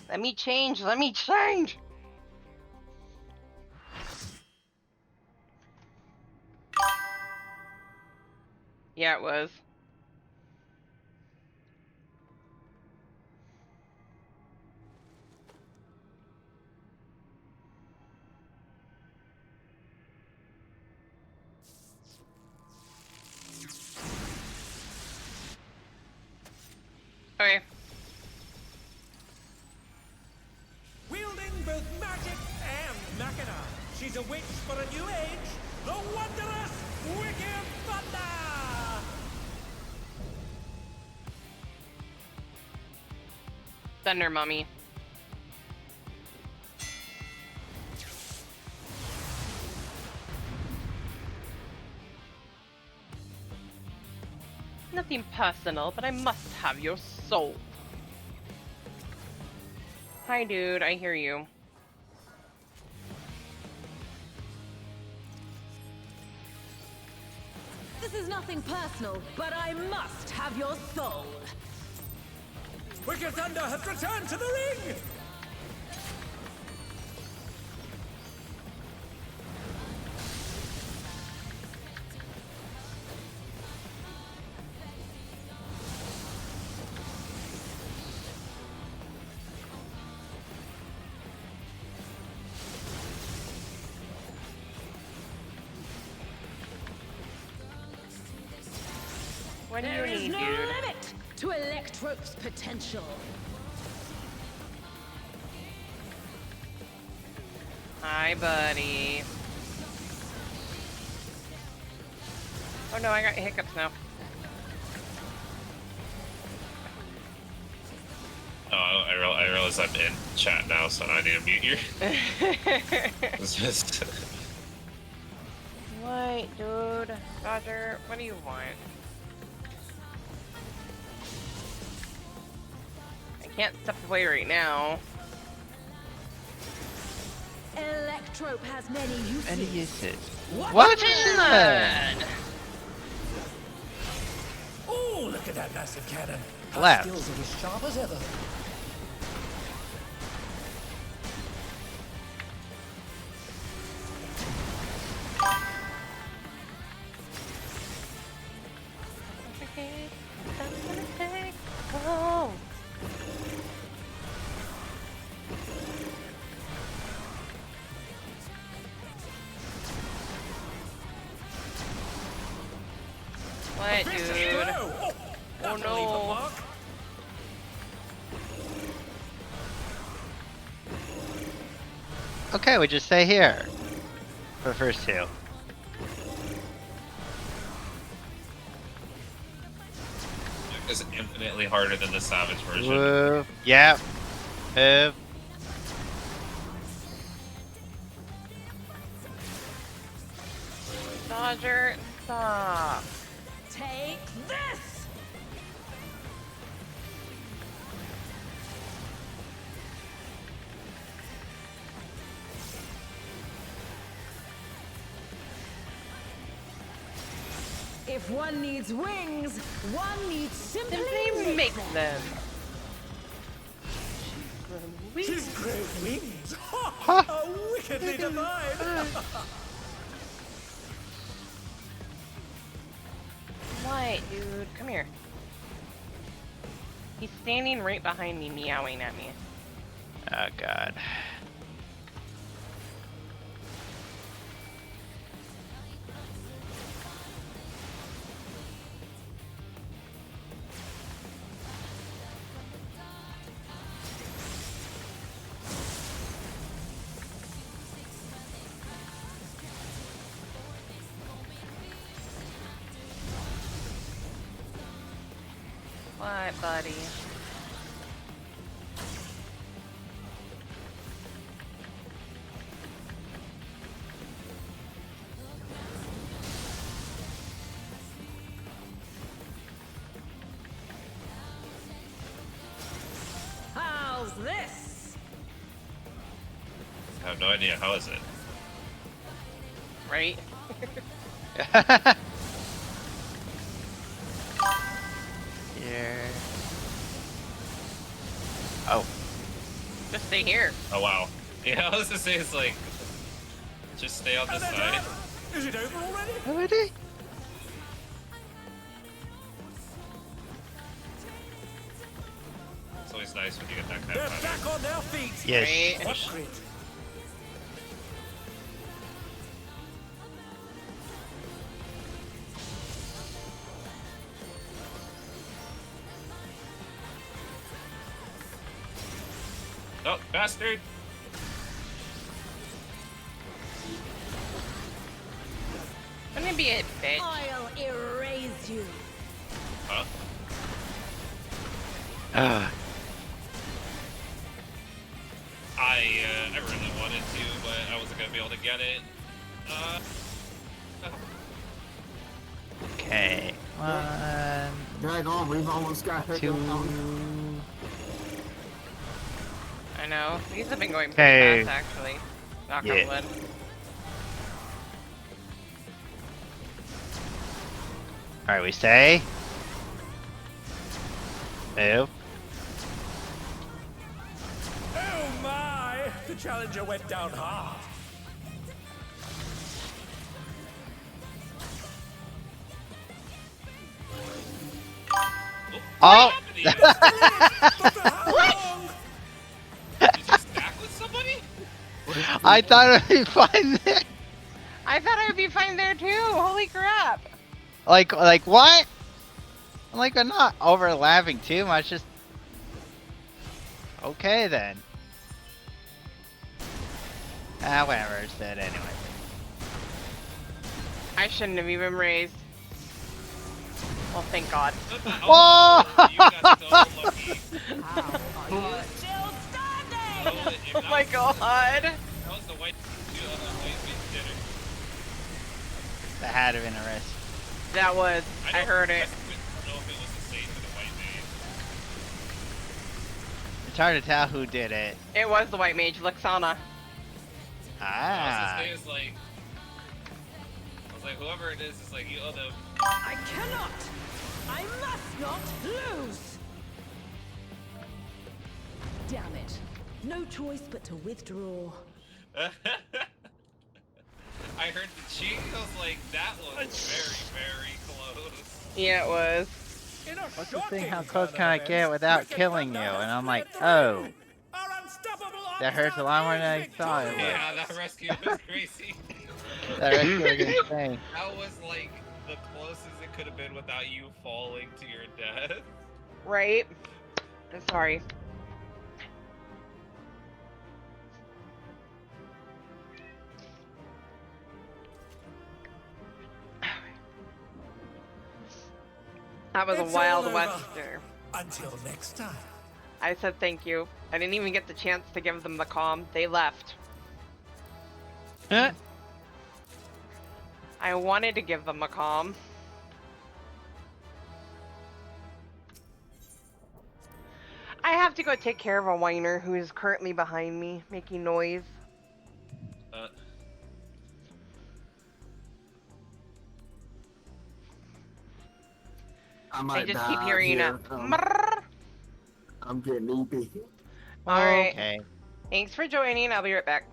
Let me change! Let me change! Yeah, it was. Okay. Wielding both magic and machina, she's a witch for a new age, the wondrous Wicked Thunder! Thunder Mummy. Nothing personal, but I must have your soul. Hi, dude. I hear you. This is nothing personal, but I must have your soul. Wicked Thunder has returned to the ring! What do There you is need, no dude? limit to Electrope's potential. Hi, buddy. Oh no, I got hiccups now. Oh, I realize I'm in chat now, so I need to mute you. It's just... What, dude? Dodger, what do you want? I can't step away right now. Electrope has many uses. Any uses? What? What? Oh, look at that massive cannon. Her Left. skills are as sharp as ever. Oh. What, dude? Oh no. Okay, we just stay here for the first two. It's infinitely harder than the Savage version. Woo. Yep. Move. Dodger, stop. Take this! If one needs wings, one needs simply Make them. She's great wings. Huh. How wickedly divine. What, dude? Come here. He's standing right behind me, meowing at me. Oh god. What, buddy? How's this? I have no idea. How is it? Right? Here. Oh. Just stay here. Oh wow. Yeah, I was gonna say it's like just stay on this side. Is it over already? Already? It's always nice when you get that kind They're of pattern. back on their feet. Yes. Right? What grit? Oh, bastard! Wouldn't it be it, bitch? I'll erase you. Huh? Ah. I really wanted to, but I wasn't gonna be able to get it. Okay. One, Drag on, we've almost got her. two. I know. These have been going Okay. pretty fast, actually. Knock Yeah. on wood. Alright, we stay. Move. Oh my! The challenger went down hard. Oh! But for how long? Did you stack with somebody? I thought it would be fine there. I thought I would be fine there too. Holy crap. Like what? I'm like, I'm not overlapping too much, just... Okay then. Ah, whatever, it's dead anyway. I shouldn't have even raised. Well, thank God. Whoa! You got so lucky. Still standing! Oh my God. That was the white meat dinner. That had been a risk. That was. I heard it. I don't know if it was the same for the white mage. It's hard to tell who did it. It was the white mage, Luxana. Ah. I was like, whoever it is like, you owe them. I cannot! I must not lose! Damn it. No choice but to withdraw. I heard the cheat. I was like, that was very, very close. Yeah, it was. What's the thing? How close can I get without killing you? And I'm like, oh. That hurts a lot more than I thought it would. Yeah, that rescue was crazy. That rescue was insane. That was like the closest it could have been without you falling to your death. Right? I'm sorry. That was It's a Wild all West over. there. Until next time. I said thank you. I didn't even get the chance to give them the calm. They left. Huh? I wanted to give them a calm. I have to go take care of a whiner who is currently behind me, making noise. I I might just die keep hearing here. it. Mrrr. I'm getting loopy. Alright. Okay. Thanks for joining. I'll be right back.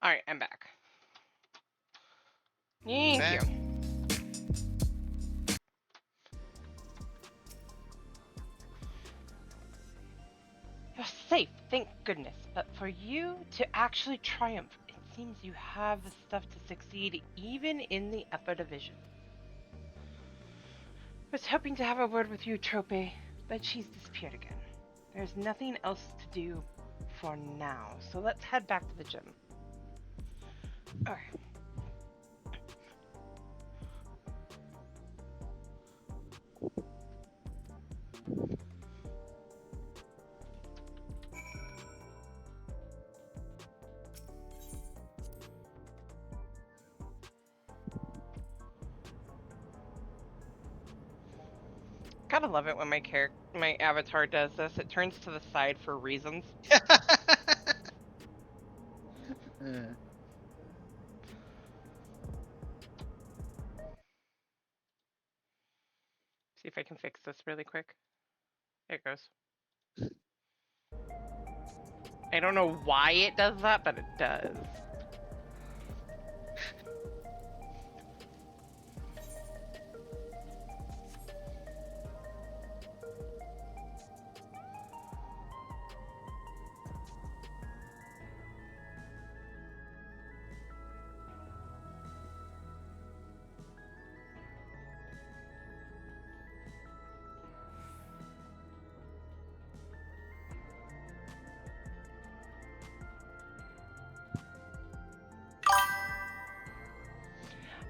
Alright, I'm back. Thank you. You're safe, thank goodness. But for you to actually triumph, it seems you have the stuff to succeed even in the upper division. I was hoping to have a word with you, Trope, but she's disappeared again. There's nothing else to do for now, so let's head back to the gym. Alright. Gotta love it when my avatar does this. It turns to the side for reasons. See if I can fix this really quick. There it goes. I don't know why it does that, but it does.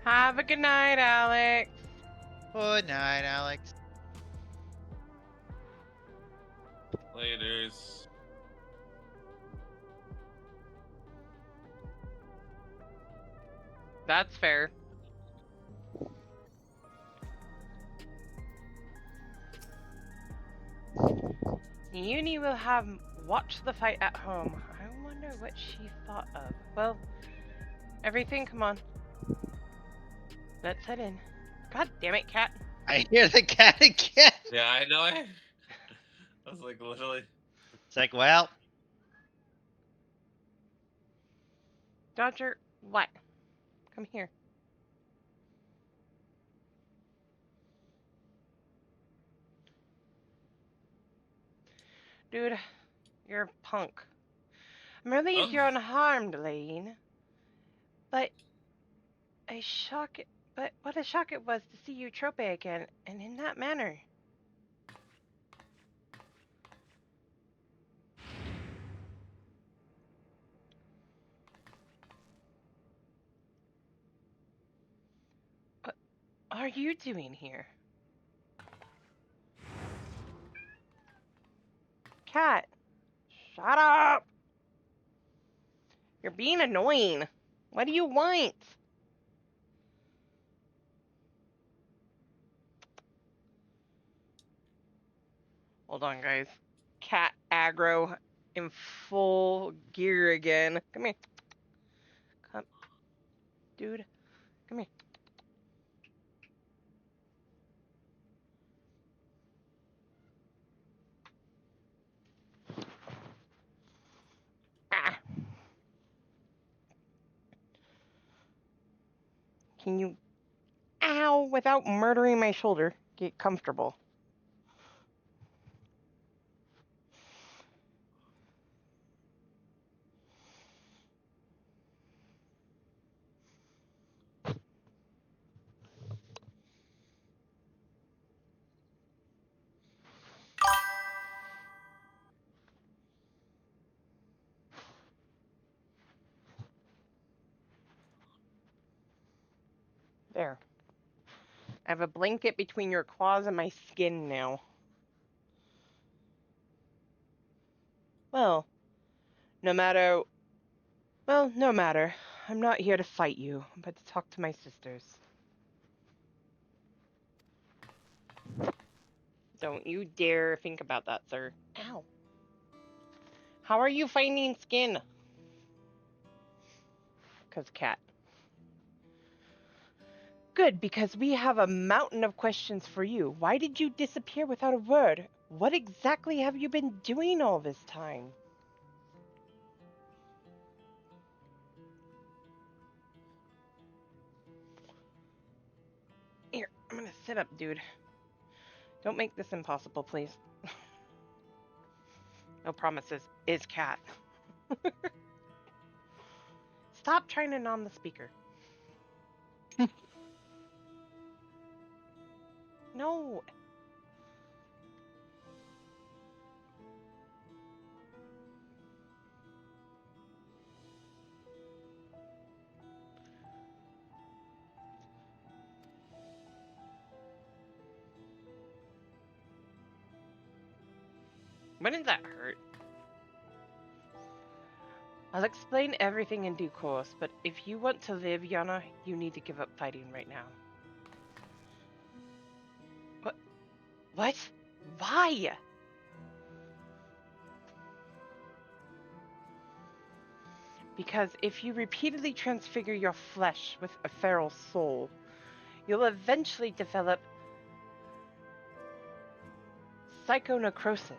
Have a good night, Alex. Good night, Alex. Laters. That's fair. Uni will have watched the fight at home. I wonder what she thought of. Well, everything, come on. Let's head in. God damn it, cat. I hear the cat again. Yeah, I know. I was like, literally. It's like, well. Dodger, what? Come here. Dude, you're a punk. I'm relieved you're unharmed, Lane. But what a shock it was to see you Trope again, and in that manner. What are you doing here? Cat, shut up! You're being annoying. What do you want? Hold on, guys. Cat aggro in full gear again. Come here. Come. Dude, come here. Ah. Can you, ow, without murdering my shoulder, get comfortable? There. I have a blanket between your claws and my skin now. Well, no matter. Well, no matter. I'm not here to fight you, but to talk to my sisters. Don't you dare think about that, sir. Ow. How are you finding skin? 'Cause cat. Good, because we have a mountain of questions for you. Why did you disappear without a word? What exactly have you been doing all this time? sit up, dude. Don't make this impossible, please. No promises. Is cat. Stop trying to nom the speaker. No. When did that hurt? I'll explain everything in due course, but if you want to live, Yana, you need to give up fighting right now. What? What? Why? Because if you repeatedly transfigure your flesh with a feral soul, you'll eventually develop psychonecrosis,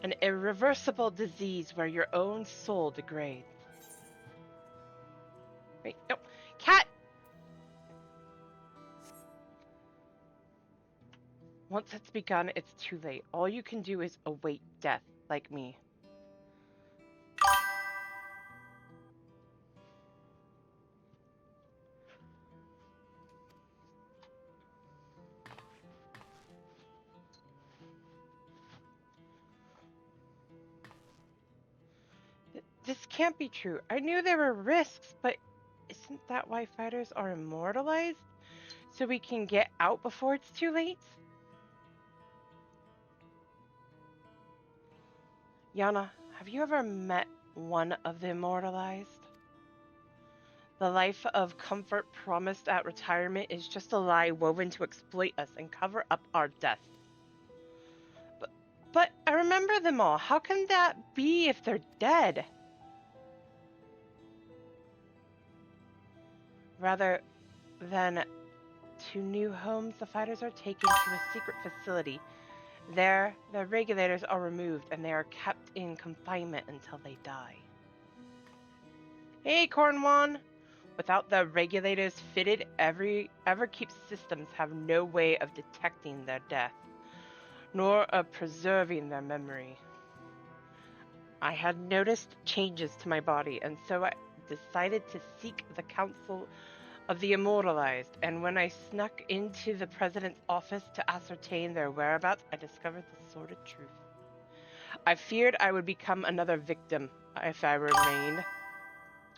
an irreversible disease where your own soul degrades. Wait, no. Cat! Once it's begun, it's too late. All you can do is await death, like me. This can't be true. I knew there were risks, but isn't that why fighters are immortalized? So we can get out before it's too late? Yana, have you ever met one of the immortalized? The life of comfort promised at retirement is just a lie woven to exploit us and cover up our death. But I remember them all. How can that be if they're dead? Rather than to new homes, the fighters are taken to a secret facility. There, the regulators are removed and they are kept in confinement until they die. Hey, Cornwan! Without the regulators fitted, Everkeep systems have no way of detecting their death, nor of preserving their memory. I had noticed changes to my body, and so I decided to seek the counsel of the immortalized, and when I snuck into the president's office to ascertain their whereabouts, I discovered the sordid truth. I feared I would become another victim if I remained,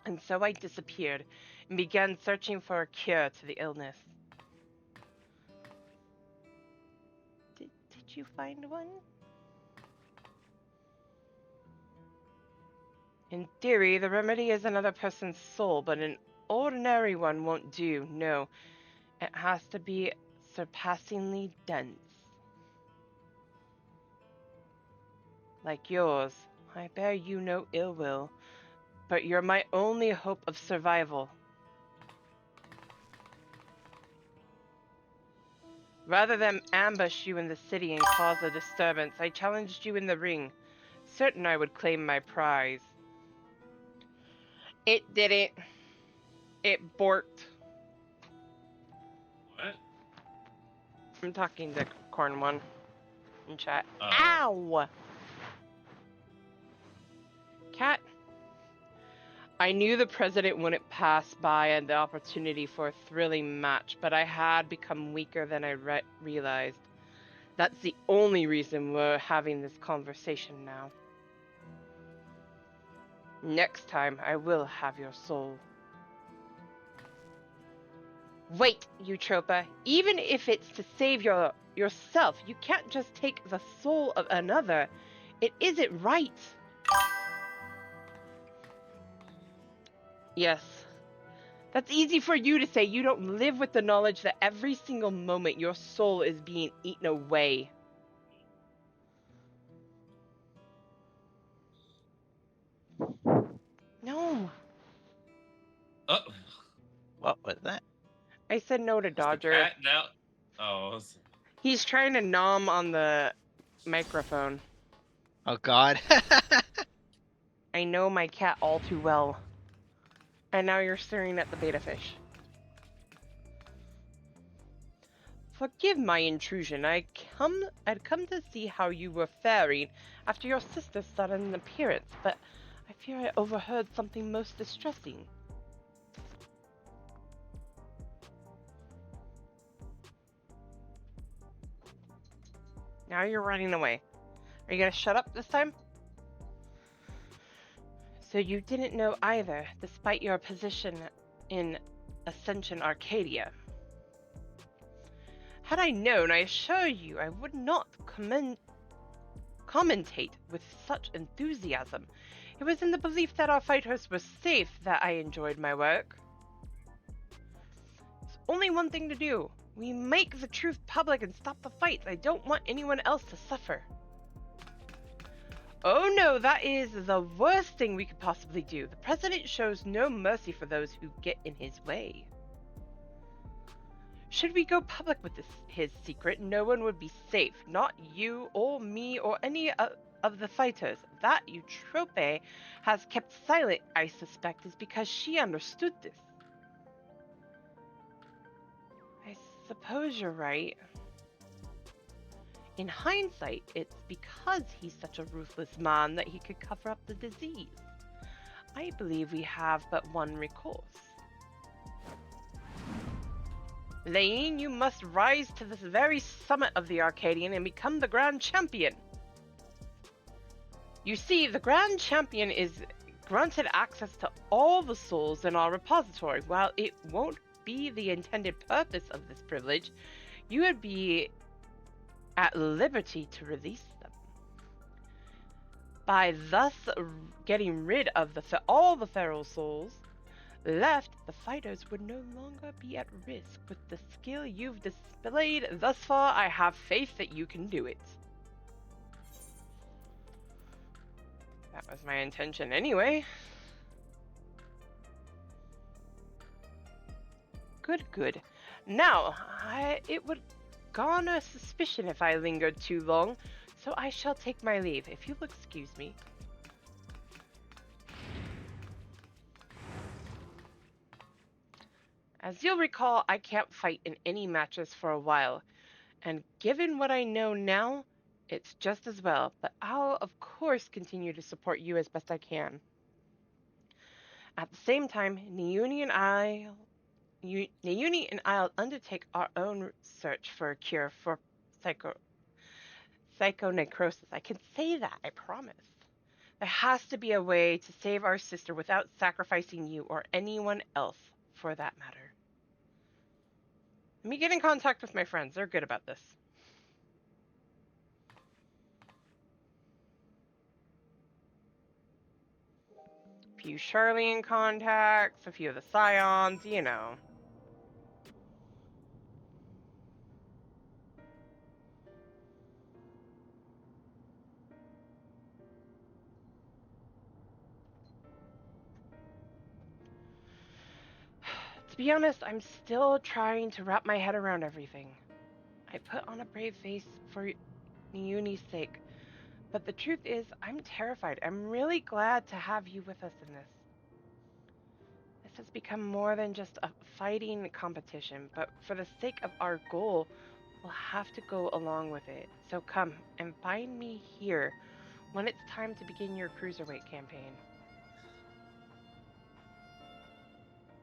and so I disappeared and began searching for a cure to the illness. Did you find one? In theory, the remedy is another person's soul, but an ordinary one won't do, no. It has to be surpassingly dense. Like yours, I bear you no ill will, but you're my only hope of survival. Rather than ambush you in the city and cause a disturbance, I challenged you in the ring, certain I would claim my prize. It didn't. It borked. What? I'm talking to Corn One in chat. Oh. Ow! Cat. I knew the president wouldn't pass by an opportunity for a thrilling match, but I had become weaker than I realized. That's the only reason we're having this conversation now. Next time, I will have your soul. Wait, Eutropa. Even if it's to save yourself, you can't just take the soul of another. It isn't right. Yes. That's easy for you to say. You don't live with the knowledge that every single moment your soul is being eaten away. No. Oh. What was that? I said no to Is the Dodger. cat now? Oh. He's trying to nom on the microphone. Oh god. I know my cat all too well. And now you're staring at the beta fish. Forgive my intrusion. I'd come to see how you were faring after your sister's sudden appearance, but I fear I overheard something most distressing. Now you're running away. Are you gonna shut up this time? So you didn't know either, despite your position in Ascension Arcadia. Had I known, I assure you, I would not commentate with such enthusiasm. It was in the belief that our fighters were safe that I enjoyed my work. There's only one thing to do. We make the truth public and stop the fights. I don't want anyone else to suffer. Oh no, that is the worst thing we could possibly do. The President shows no mercy for those who get in his way. Should we go public with his secret, no one would be safe. Not you or me or any of the fighters. That Eutrope has kept silent, I suspect, is because she understood this. I suppose you're right. In hindsight, it's because he's such a ruthless man that he could cover up the disease. I believe we have but one recourse. Lane, you must rise to this very summit of the Arcadian and become the Grand Champion. You see, the Grand Champion is granted access to all the souls in our repository. While it won't be the intended purpose of this privilege, you would be at liberty to release them. By thus getting rid of all the feral souls left, the fighters would no longer be at risk. With the skill you've displayed thus far, I have faith that you can do it. That was my intention anyway. Good. Now, it would garner suspicion if I lingered too long, so I shall take my leave, if you'll excuse me. As you'll recall, I can't fight in any matches for a while, and given what I know now, it's just as well, but I'll of course continue to support you as best I can. At the same time, Niuni and I'll undertake our own search for a cure for psychonecrosis. I can say that, I promise. There has to be a way to save our sister without sacrificing you or anyone else, for that matter. Let me get in contact with my friends. They're good about this. A few Charlene contacts, a few of the Scions, you know. To be honest, I'm still trying to wrap my head around everything. I put on a brave face for Niuni's sake, but the truth is, I'm terrified. I'm really glad to have you with us in this. This has become more than just a fighting competition, but for the sake of our goal, we'll have to go along with it. So come and find me here when it's time to begin your cruiserweight campaign.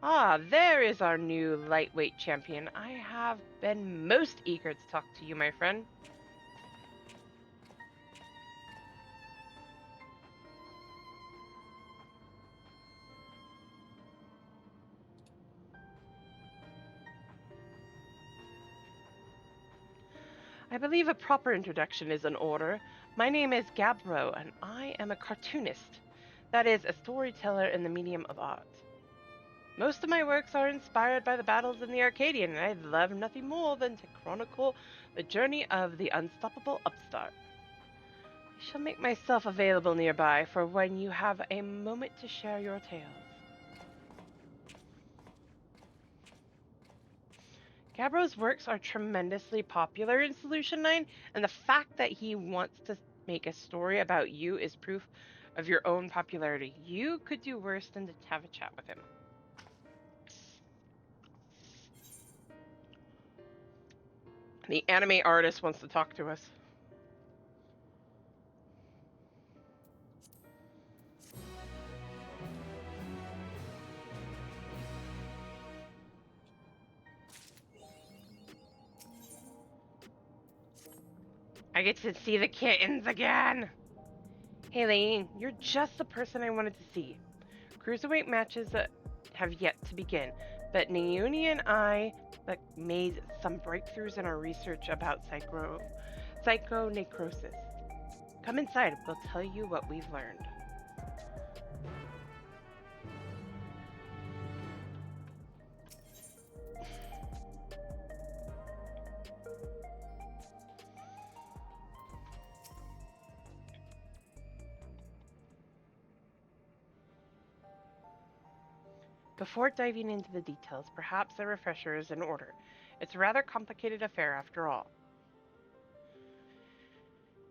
Ah, there is our new lightweight champion. I have been most eager to talk to you, my friend. I believe a proper introduction is in order. My name is Gabro, and I am a cartoonist. That is, a storyteller in the medium of art. Most of my works are inspired by the battles in the Arcadian, and I'd love nothing more than to chronicle the journey of the unstoppable upstart. I shall make myself available nearby for when you have a moment to share your tales. Gabro's works are tremendously popular in Solution 9, and the fact that he wants to make a story about you is proof of your own popularity. You could do worse than to have a chat with him. The anime artist wants to talk to us. I get to see the kittens again. Hey, Lane, you're just the person I wanted to see. Cruiserweight matches have yet to begin, but Naomi and I made some breakthroughs in our research about psychonecrosis. Come inside, we'll tell you what we've learned. Before diving into the details, perhaps a refresher is in order. It's a rather complicated affair after all.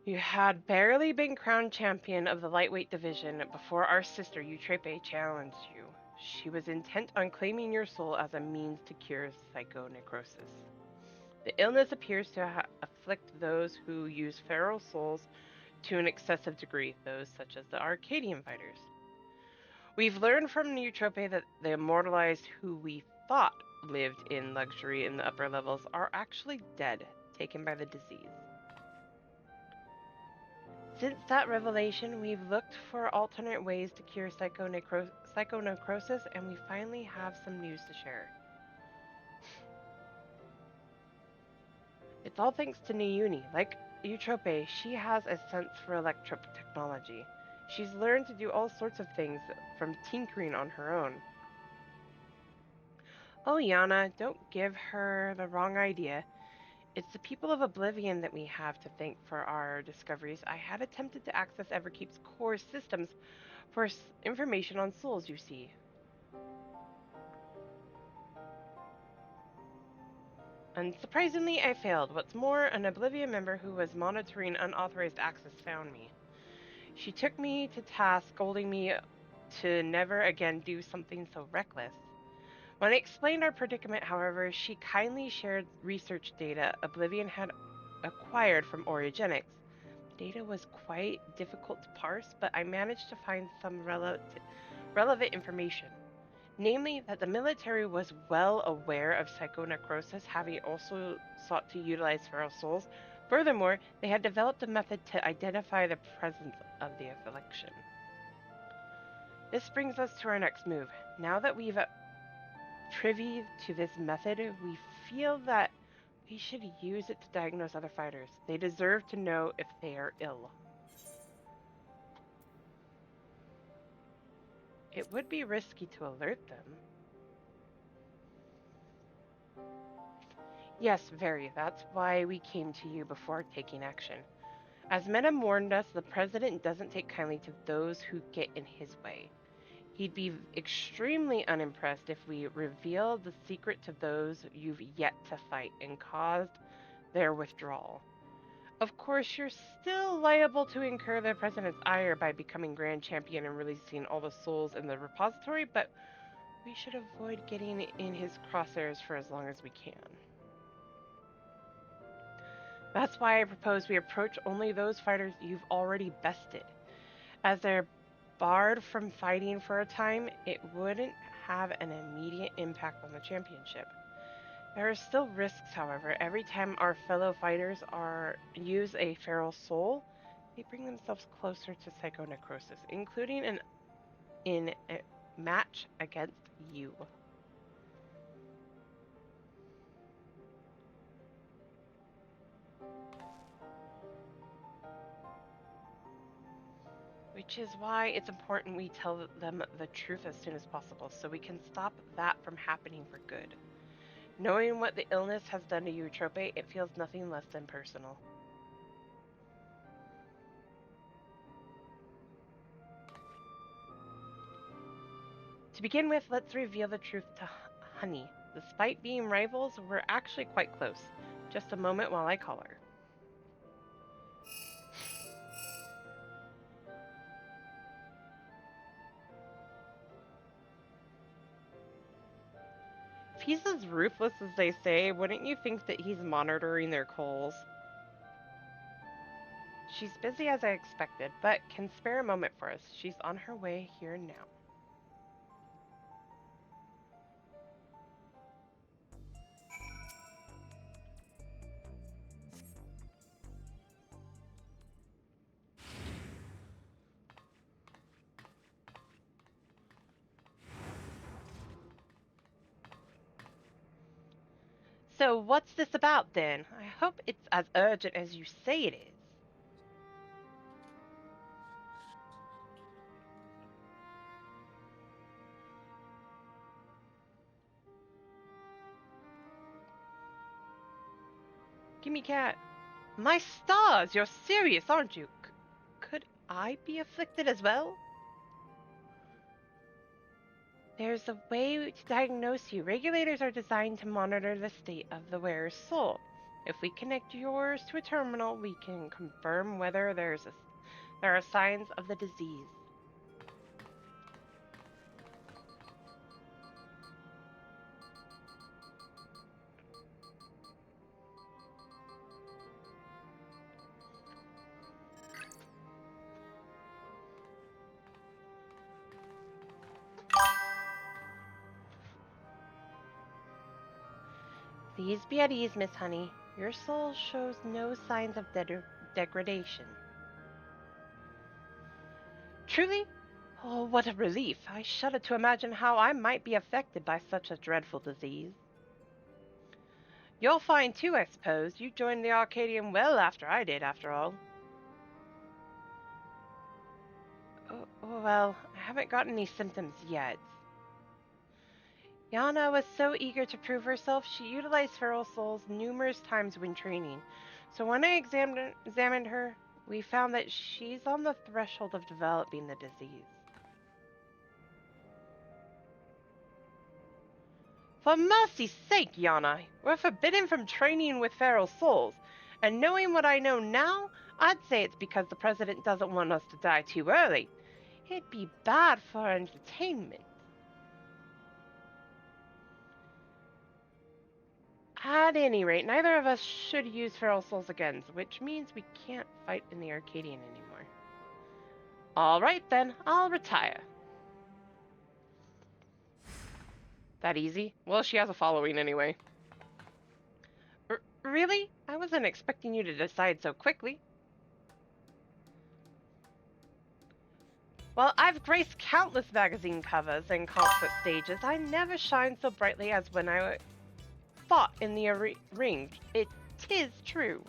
You had barely been crowned champion of the lightweight division before our sister Eutrope challenged you. She was intent on claiming your soul as a means to cure psychonecrosis. The illness appears to afflict those who use feral souls to an excessive degree, those such as the Arcadian fighters. We've learned from Eutrope that the immortalized who we thought lived in luxury in the upper levels are actually dead, taken by the disease. Since that revelation, we've looked for alternate ways to cure psychonecrosis, and we finally have some news to share. It's all thanks to Niyuni. Like Eutrope, she has a sense for electric technology. She's learned to do all sorts of things, from tinkering on her own. Oh, Yana, don't give her the wrong idea. It's the people of Oblivion that we have to thank for our discoveries. I had attempted to access Everkeep's core systems for information on souls, you see. Unsurprisingly, I failed. What's more, an Oblivion member who was monitoring unauthorized access found me. She took me to task, scolding me to never again do something so reckless. When I explained our predicament, however, she kindly shared research data Oblivion had acquired from Origenics. The data was quite difficult to parse, but I managed to find some relevant information. Namely, that the military was well aware of psychonecrosis, having also sought to utilize feral souls. Furthermore, they had developed a method to identify the presence of the affliction. This brings us to our next move. Now that we've privy to this method, we feel that we should use it to diagnose other fighters. They deserve to know if they are ill. It would be risky to alert them. Yes, very. That's why we came to you before taking action. As Meta warned us, the president doesn't take kindly to those who get in his way. He'd be extremely unimpressed if we revealed the secret to those you've yet to fight and caused their withdrawal. Of course, you're still liable to incur the president's ire by becoming grand champion and releasing all the souls in the repository, but we should avoid getting in his crosshairs for as long as we can. That's why I propose we approach only those fighters you've already bested. As they're barred from fighting for a time, it wouldn't have an immediate impact on the championship. There are still risks, however. Every time our fellow fighters use a feral soul, they bring themselves closer to psychonecrosis, including in a match against you. Which is why it's important we tell them the truth as soon as possible, so we can stop that from happening for good. Knowing what the illness has done to Eutrope, it feels nothing less than personal. To begin with, let's reveal the truth to Honey. Despite being rivals, we're actually quite close. Just a moment while I call her. he's as ruthless as they say, wouldn't you think that he's monitoring their calls? She's busy as I expected, but can spare a moment for us. She's on her way here now. So what's this about then? I hope it's as urgent as you say it is. Gimme cat. My stars, you're serious, aren't you? Could I be afflicted as well? There's a way to diagnose you. Regulators are designed to monitor the state of the wearer's soul. If we connect yours to a terminal, we can confirm whether there are signs of the disease. Please be at ease, Miss Honey. Your soul shows no signs of degradation. Truly? Oh, what a relief. I shudder to imagine how I might be affected by such a dreadful disease. You're fine too, I suppose. You joined the Arcadian well after I did, after all. Oh, well, I haven't got any symptoms yet. Yana was so eager to prove herself, she utilized feral souls numerous times when training. So when I examined her, we found that she's on the threshold of developing the disease. For mercy's sake, Yana, we're forbidden from training with feral souls. And knowing what I know now, I'd say it's because the president doesn't want us to die too early. It'd be bad for entertainment. At any rate, neither of us should use feral souls again, which means we can't fight in the Arcadian anymore. Alright then, I'll retire. That easy? Well, she has a following anyway. Really? I wasn't expecting you to decide so quickly. Well, I've graced countless magazine covers and concert stages. I never shine so brightly as when I fought in the ring. It is true.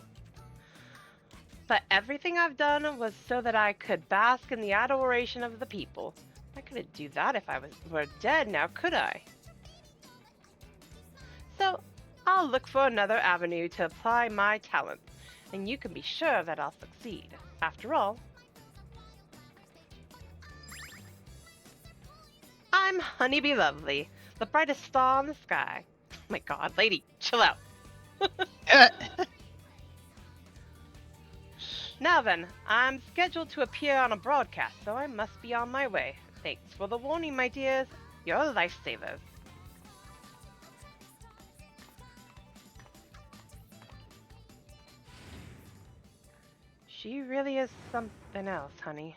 But everything I've done was so that I could bask in the adoration of the people. I couldn't do that if I were dead now, could I? So, I'll look for another avenue to apply my talents, and you can be sure that I'll succeed. After all, I'm Honeybee Lovely, the brightest star in the sky. Oh my god, lady, chill out. Now then, I'm scheduled to appear on a broadcast, so I must be on my way. Thanks for the warning, my dears. You're lifesavers. She really is something else, honey.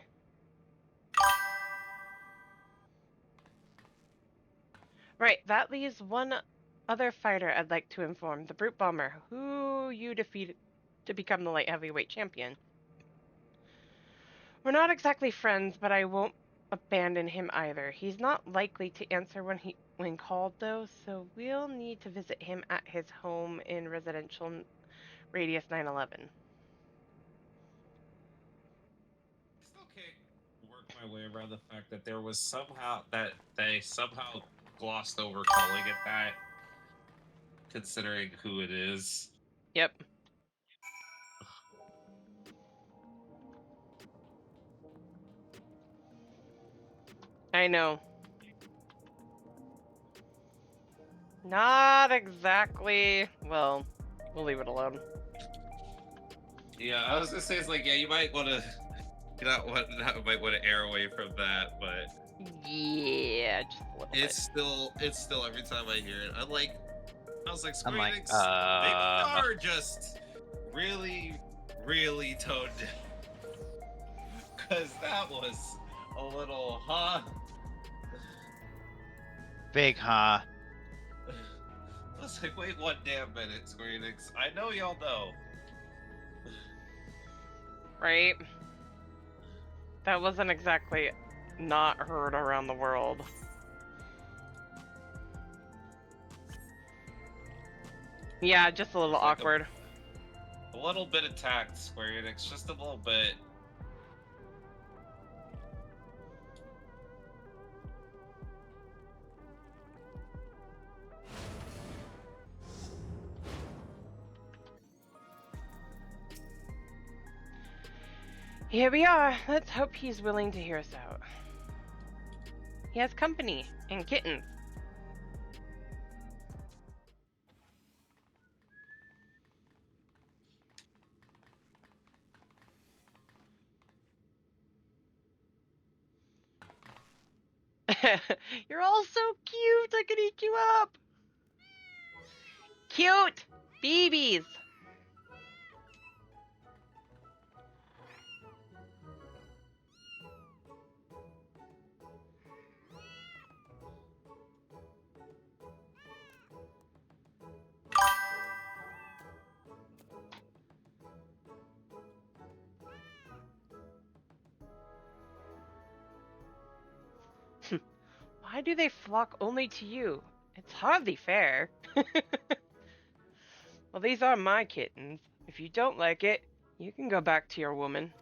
Right, that leaves one other fighter I'd like to inform, the Brute Bomber, who you defeated to become the light heavyweight champion. We're not exactly friends, but I won't abandon him either. He's not likely to answer when called, though, so we'll need to visit him at his home in residential radius 911. Work my way around the fact that there was they somehow glossed over calling it that, considering who it is. Yep. I know. Not exactly. Well, we'll leave it alone. Yeah, I was gonna say, it's like, yeah, you might want to, might want to err away from that, but Yeah, just a little It's still every time I hear it, I was like, I'm Square like, Enix, maybe are just really, really toned down. Because that was a little, huh? big, huh? I was like, wait one damn minute, Square Enix. I know y'all know. right? That wasn't exactly not heard around the world. Yeah, just a little It's like awkward. a little bit of tact, Square Enix, just a little bit. Here we are. Let's hope he's willing to hear us out. He has company and kittens. You're all so cute. I could eat you up. Cute babies. Why do they flock only to you? It's hardly fair. Well, these are my kittens. If you don't like it, you can go back to your woman.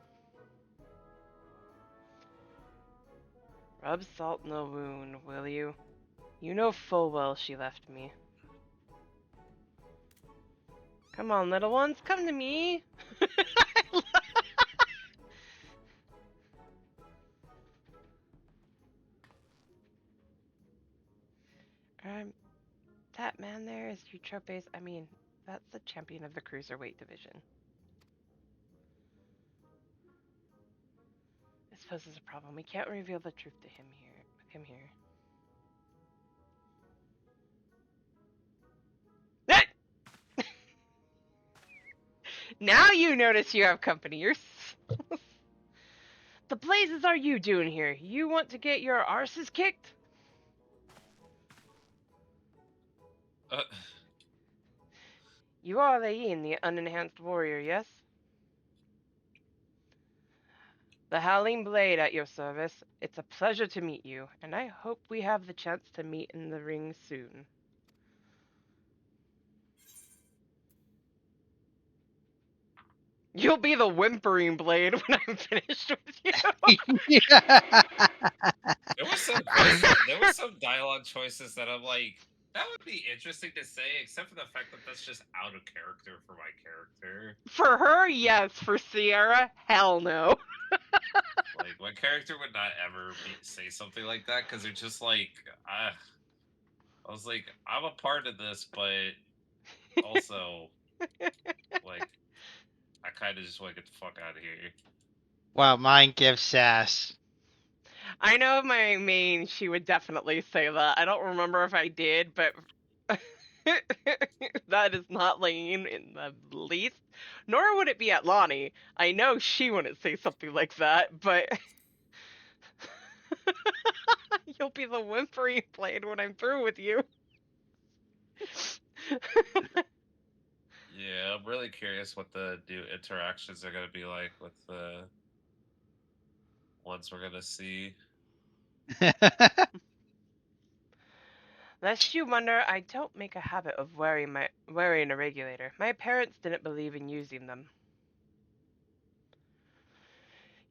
Rub salt in the wound, will you? You know full well she left me. Come on, little ones, come to me. That man there is Eutropes. I mean, that's the champion of the cruiserweight division. I suppose there's a problem. We can't reveal the truth to him here. With him here. Now you notice you have company. You're. The blazes are you doing here? You want to get your arses kicked? You are Lain, the unenhanced warrior, yes? The Howling Blade at your service. It's a pleasure to meet you, and I hope we have the chance to meet in the ring soon. You'll be the whimpering blade when I'm finished with you. There was some dialogue choices that I'm like, that would be interesting to say, except for the fact that that's just out of character for my character. For her, yes. For Sierra, hell no. Like, my character would not ever say something like that, because they're just like, I was like, I'm a part of this, but also, like, I kind of just want to get the fuck out of here. Wow, mine gives sass. I know my main, she would definitely say that. I don't remember if I did, but that is not Lane in the least. Nor would it be at Lonnie. I know she wouldn't say something like that, but you'll be the whimpering blade when I'm through with you. Yeah, I'm really curious what the new interactions are going to be like with the ones we're going to see. Lest you wonder, I don't make a habit of wearing a regulator. My parents didn't believe in using them.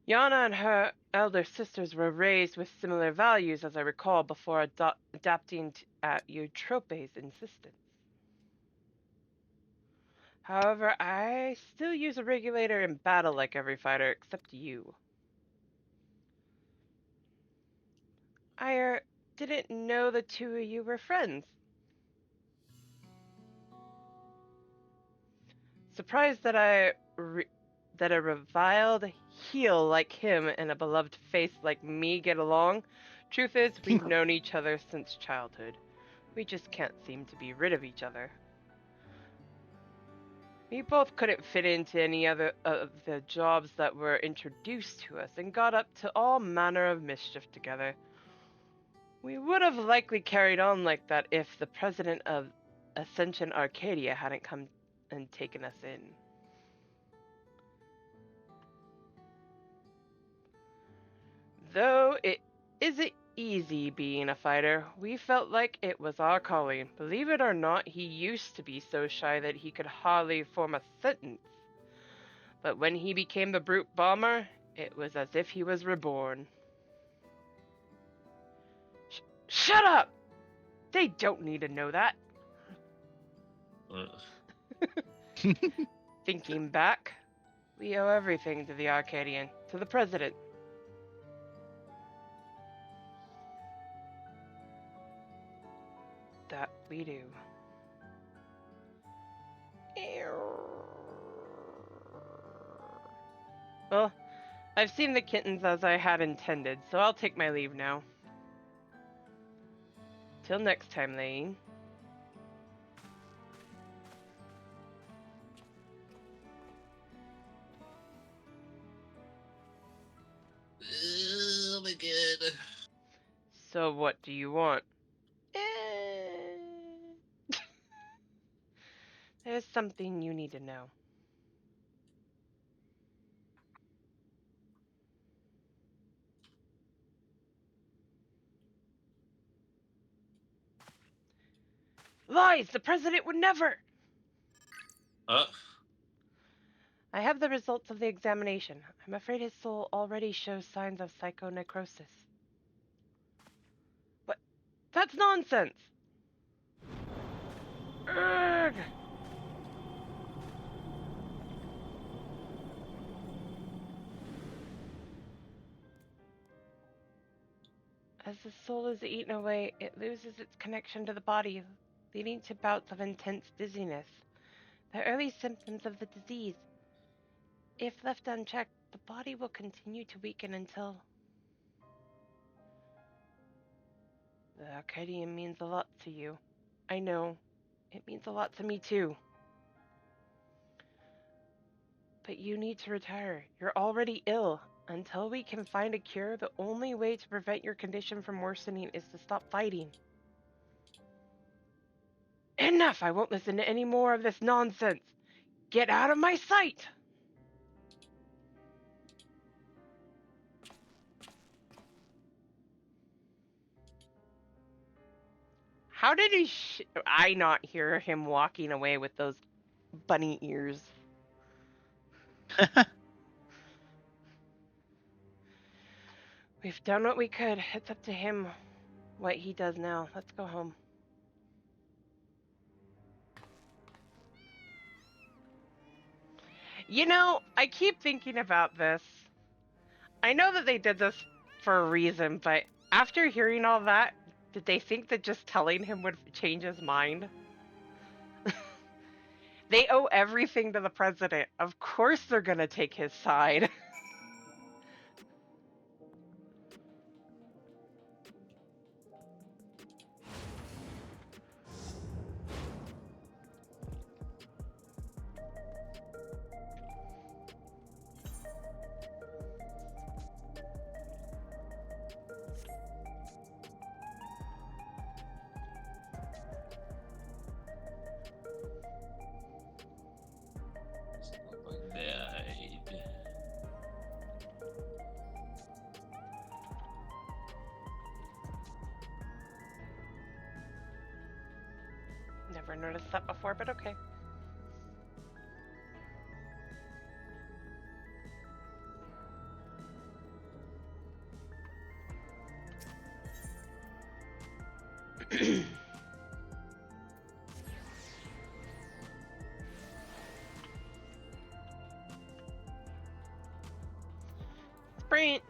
Yana and her elder sisters were raised with similar values, as I recall, before adapting at Eutrope's insistence. However, I still use a regulator in battle like every fighter except you. I didn't know the two of you were friends. Surprised that that a reviled heel like him and a beloved face like me get along. Truth is, we've known each other since childhood. We just can't seem to be rid of each other. We both couldn't fit into any other of the jobs that were introduced to us and got up to all manner of mischief together. We would have likely carried on like that if the president of Ascension Arcadia hadn't come and taken us in. Though it isn't easy being a fighter, we felt like it was our calling. Believe it or not, he used to be so shy that he could hardly form a sentence. But when he became the brute bomber, it was as if he was reborn. Shut up! They don't need to know that. Thinking back, we owe everything to the Arcadian, to the president. That we do. Well, I've seen the kittens as I had intended, so I'll take my leave now. Till next time, Lane. Oh my god. So what do you want? There's something you need to know. Lies! The president would never! I have the results of the examination. I'm afraid his soul already shows signs of psychonecrosis. What? That's nonsense! Urgh! As the soul is eaten away, it loses its connection to the body, leading to bouts of intense dizziness. The early symptoms of the disease. If left unchecked, the body will continue to weaken until... The Arcadian means a lot to you. I know. It means a lot to me too. But you need to retire. You're already ill. Until we can find a cure, the only way to prevent your condition from worsening is to stop fighting. Enough! I won't listen to any more of this nonsense. Get out of my sight! How did I not hear him walking away with those bunny ears? We've done what we could. It's up to him what he does now. Let's go home. You know, I keep thinking about this. I know that they did this for a reason, but after hearing all that, did they think that just telling him would change his mind? They owe everything to the president. Of course they're gonna take his side. Never noticed that before, but okay. Sprint!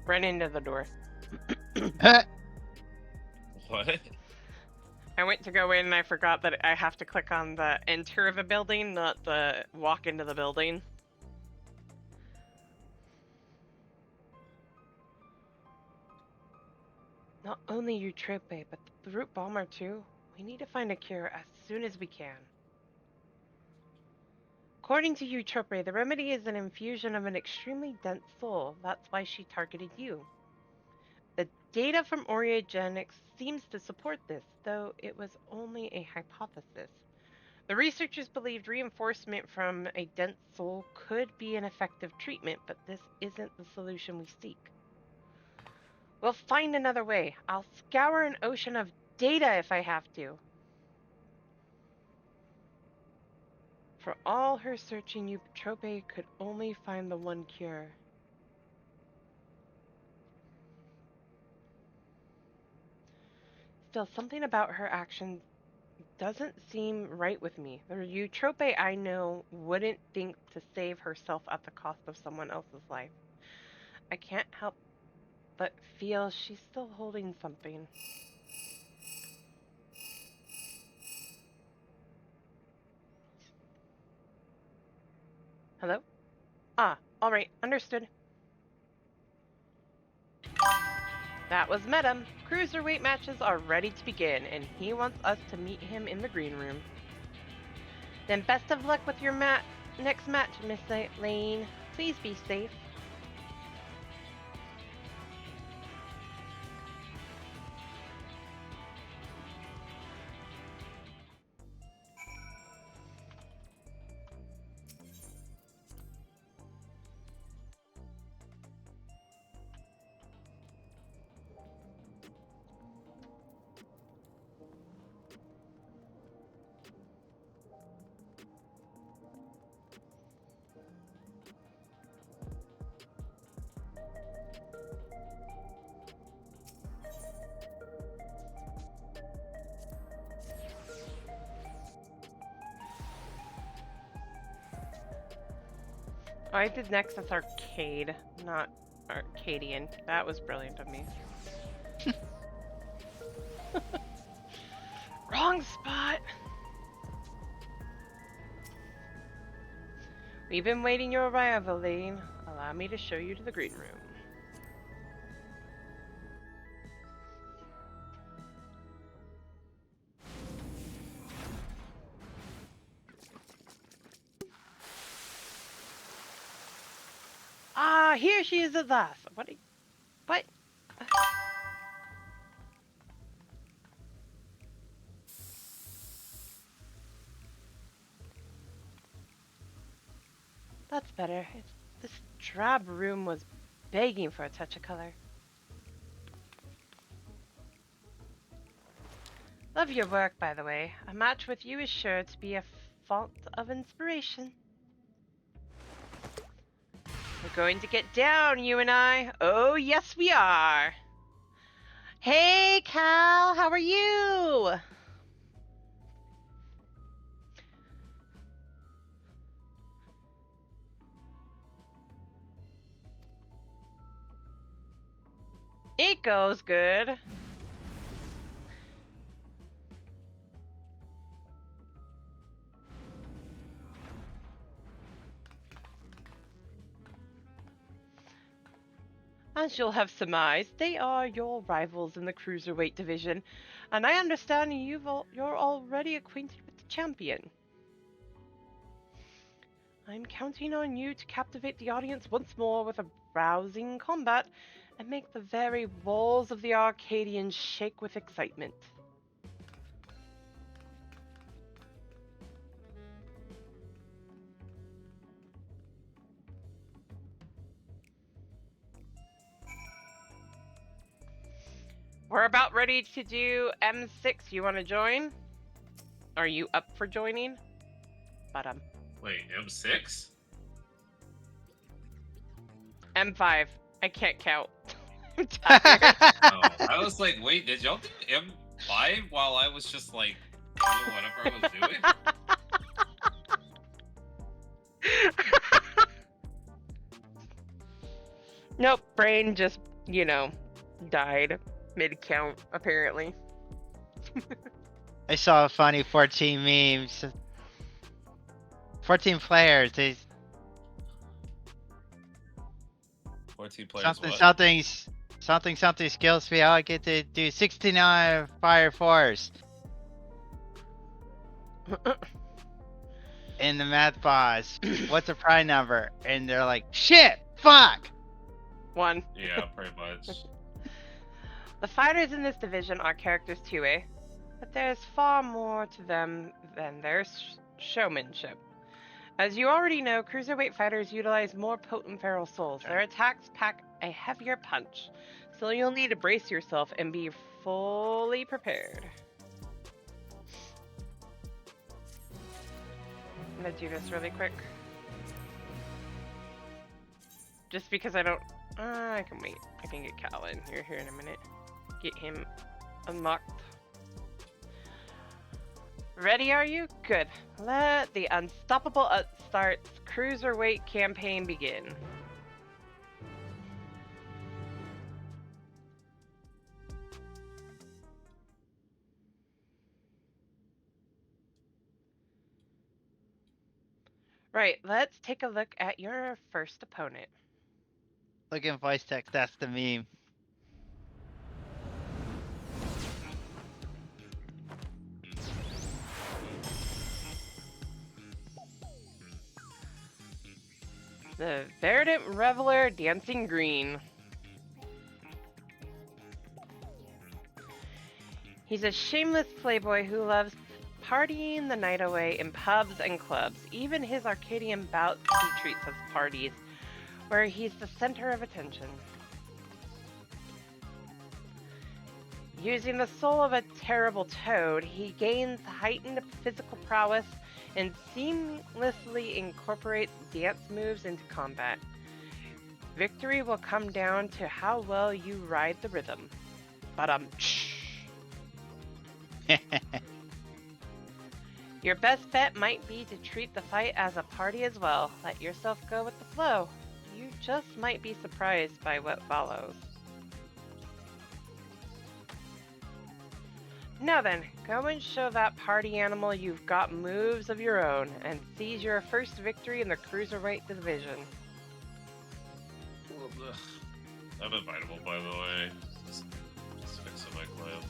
Ran into the door. What? I went to go in and I forgot that I have to click on the enter of a building, not the walk into the building. Not only Eutrope, but the root bomber too. We need to find a cure as soon as we can. According to Eutrope, the remedy is an infusion of an extremely dense soul. That's why she targeted you. The data from Oriogenix seems to support this, though it was only a hypothesis. The researchers believed reinforcement from a dense soul could be an effective treatment, but this isn't the solution we seek. We'll find another way. I'll scour an ocean of data if I have to. For all her searching, Eutrope could only find the one cure. Still, something about her actions doesn't seem right with me. The Eutrope I know wouldn't think to save herself at the cost of someone else's life. I can't help but feel she's still holding something. Hello? Ah, alright, understood. That was Medem. Cruiserweight matches are ready to begin, and he wants us to meet him in the green room. Then best of luck with your next match, Miss Lane. Please be safe. Oh, I did Nexus Arcade, not Arcadian. That was brilliant of me. Wrong spot! We've been waiting your arrival, Lane. Allow me to show you to the green room. Ah, here she is at last. What? What? That's better. This drab room was begging for a touch of color. Love your work, by the way. A match with you is sure to be a font of inspiration. We're going to get down, you and I. Oh, yes, we are. Hey, Cal, how are you? It goes good. As you'll have surmised, they are your rivals in the cruiserweight division, and I understand you're already acquainted with the champion. I'm counting on you to captivate the audience once more with a rousing combat and make the very walls of the Arcadian shake with excitement. We're about ready to do M6. You want to join? Are you up for joining? Wait, M6? M5. I can't count. I'm tired. Oh, I was like, wait, did y'all do M5 while I was just like doing whatever I was doing? Nope, brain just you know, died mid-count, apparently. I saw a funny 14 memes. 14 players. They 14 players. something What? something skills fee. I get to do 69 fire force in the math boss. What's the prime number? And they're like, shit, fuck. 1. Yeah, pretty much. The fighters in this division are characters 2A, but there's far more to them than their showmanship. As you already know, cruiserweight fighters utilize more potent feral souls. Their attacks pack a heavier punch, so you'll need to brace yourself and be fully prepared. I'm gonna do this really quick. Just because I don't... I can wait. I can get Cal in here in a minute. Get him unlocked. Ready, are you? Good. Let the Unstoppable Upstarts Cruiserweight campaign begin. Right, let's take a look at your first opponent. Look in voice text. That's the meme. The Verdant Reveler Dancing Green. He's a shameless playboy who loves partying the night away in pubs and clubs. Even his Arcadian bouts he treats as parties, where he's the center of attention. Using the soul of a terrible toad, he gains heightened physical prowess and seamlessly incorporates dance moves into combat. Victory will come down to how well you ride the rhythm. Your best bet might be to treat the fight as a party as well. Let yourself go with the flow. You just might be surprised by what follows. Now then, go and show that party animal you've got moves of your own, and seize your first victory in the Cruiserweight division. I'm invitable, by the way. Just fixing my clip.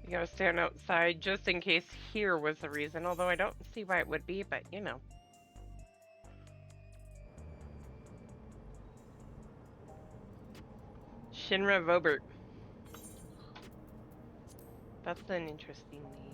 You gotta stand outside just in case here was the reason, although I don't see why it would be, but you know. Shinra Vobert. That's an interesting name.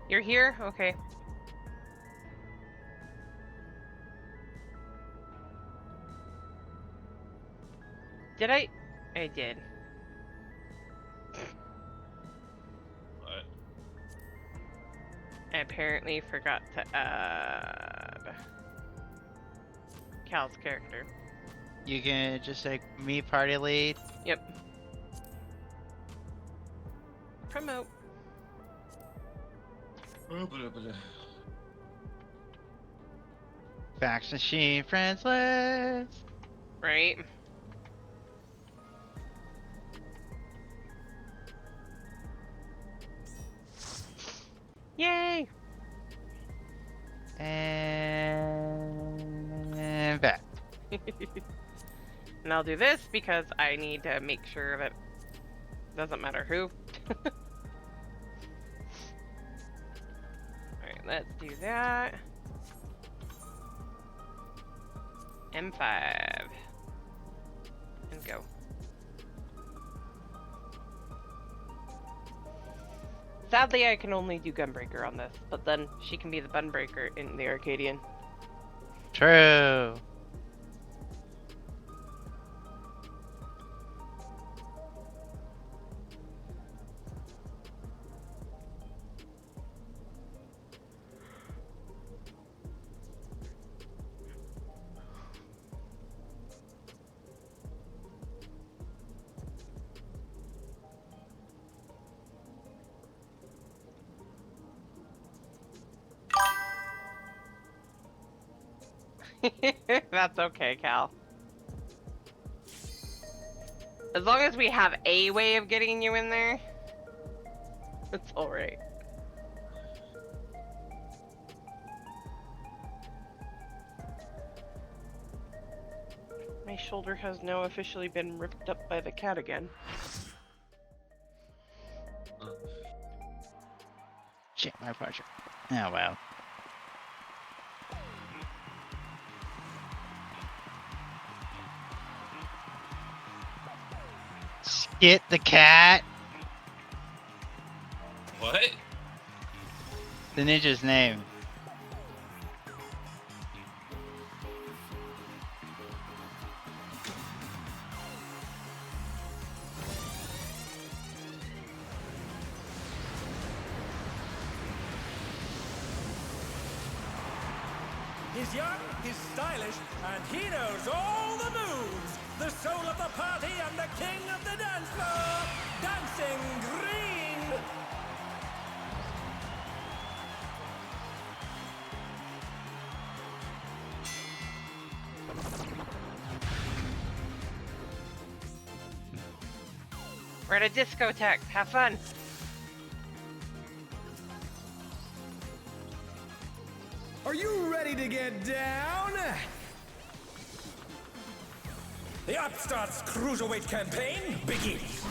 You're here? Okay. Did I? I did. What? I apparently forgot to add Cal's character. You can just like me party lead. Yep. Promote. Fax machine friends list. Right. Yay! And back. And I'll do this because I need to make sure that doesn't matter who. Alright, let's do that. M5. And go. Sadly, I can only do Gunbreaker on this, but then she can be the Gunbreaker in the Arcadian. True. That's okay, Cal. As long as we have a way of getting you in there, it's alright. My shoulder has now officially been ripped up by the cat again. Shit, my pleasure. Oh well. Skit the cat. What? The ninja's name. He's young, he's stylish, and he knows all the moves. The soul of the party and the king of the dance floor, Dancing Green. We're at a discotheque. Have fun. Are you ready to get down? The Upstarts Cruiserweight campaign begins.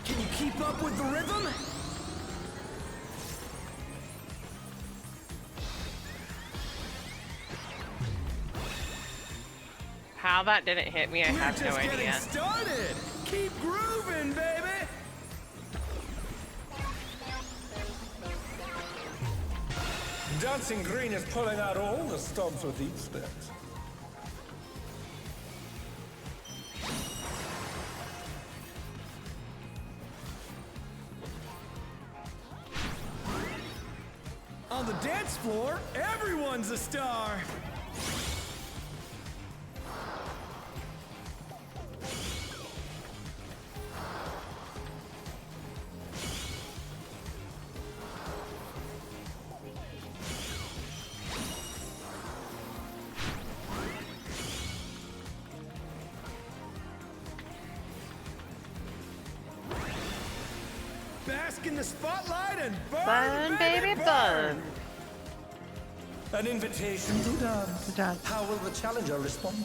Can you keep up with the rhythm? How that didn't hit me, I We're have no just getting idea. started. Keep grooving, baby. Dancing Green is pulling out all the stops with each step. On the dance floor, everyone's a star. Bask in the spotlight and burn, Burn, baby, burn. An invitation to dance. How will the challenger respond?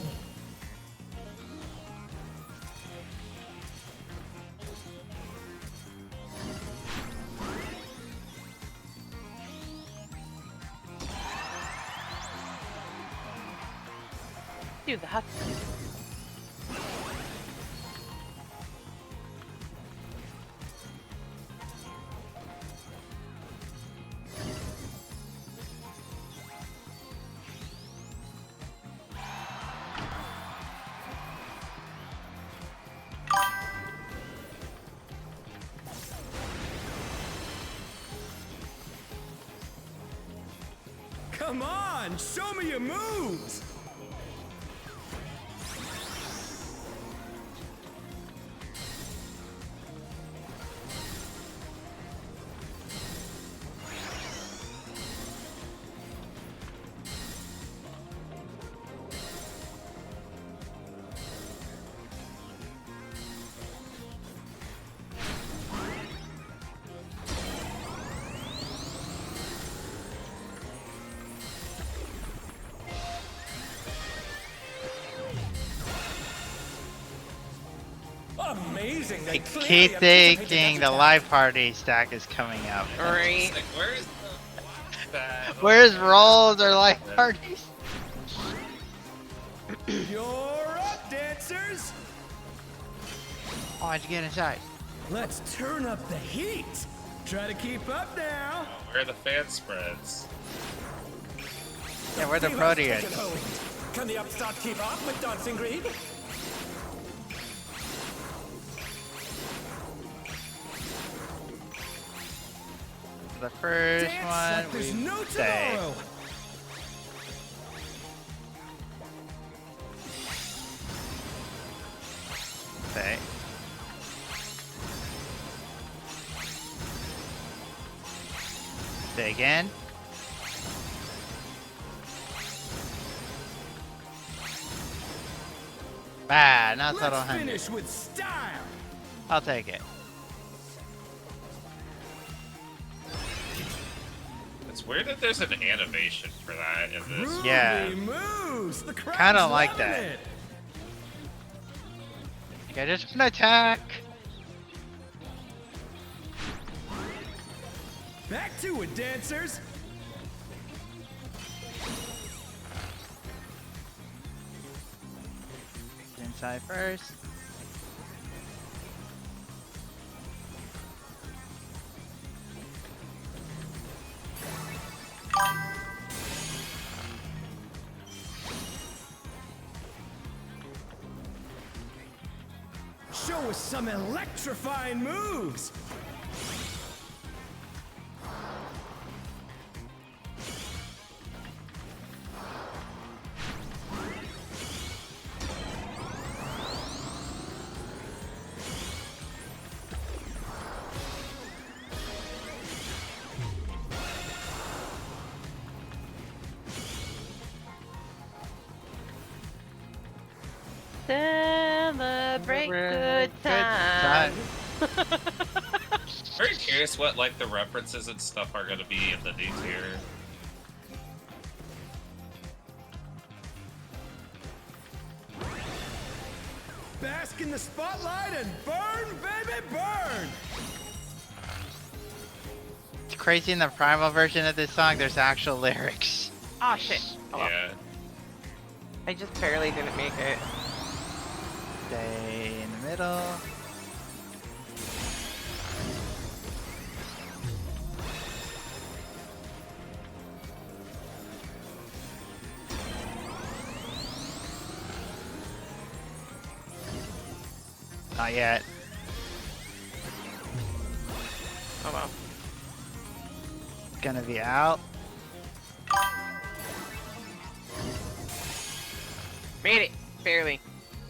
Do that. Come on, show me your moves. Amazing. They I clearly keep anticipated thinking that the attack. live party stack is coming up. Right. Like, where's that? Where's rolls or live parties? You're up, dancers. Why'd you get inside? Let's turn up the heat. Try to keep up now. Where are the fan spreads? Yeah, where the Who has Proteans? taken hold? Can the upstart keep up with Dancing Green? The first Dance one like there's we no say. tomorrow. Say. Say again. Ah, not subtle Let's 100. finish with style. I'll take it. It's weird that there's an animation for that in this. Groovy Yeah. moves. The crowd's Kinda like loving that. it. Like, I just want to attack. Back to it, dancers. Inside first. Show us some electrifying moves. Celebrate good times. Very curious what like the references and stuff are gonna be in the new tier. Bask in the spotlight and burn, baby, burn. It's crazy in the primal version of this song, there's actual lyrics. Oh shit. Hello. Yeah. I just barely didn't make it. Stay in the middle. Not yet. Oh well. Gonna be out. Made it. Barely.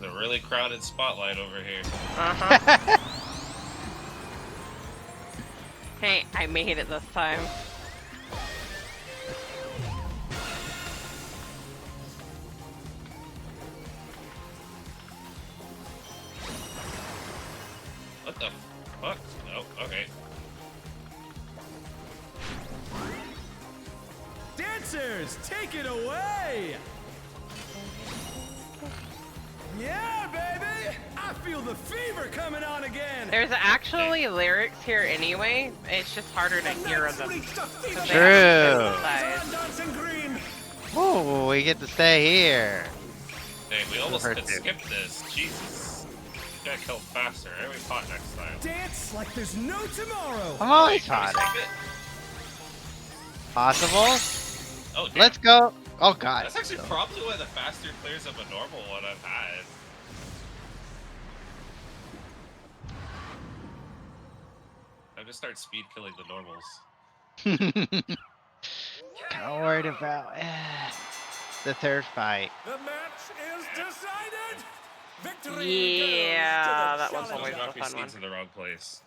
The really crowded spotlight over here. Uh-huh. Hey, I made it this time. What the fuck? Oh, okay. Dancers, take it away. Yeah, baby. I feel the fever coming on again. There's actually lyrics here anyway. It's just harder to hear them. True. Dancing Green. Ooh, we get to stay here. Dang, we almost Hurt could you. skip this. Jesus. You gotta kill faster. Every pot next time. Dance like there's no tomorrow. I'm always Can we hot. skip it? Possible? Oh, damn. Let's go. Oh god. That's actually probably one of the faster clears of a normal one I've had. I'm gonna start speed killing the normals. Kind of worried about the third fight. The match is decided. Victory Yeah, goes that to the one's always challenger. the Drop your fun one. seeds in the wrong place.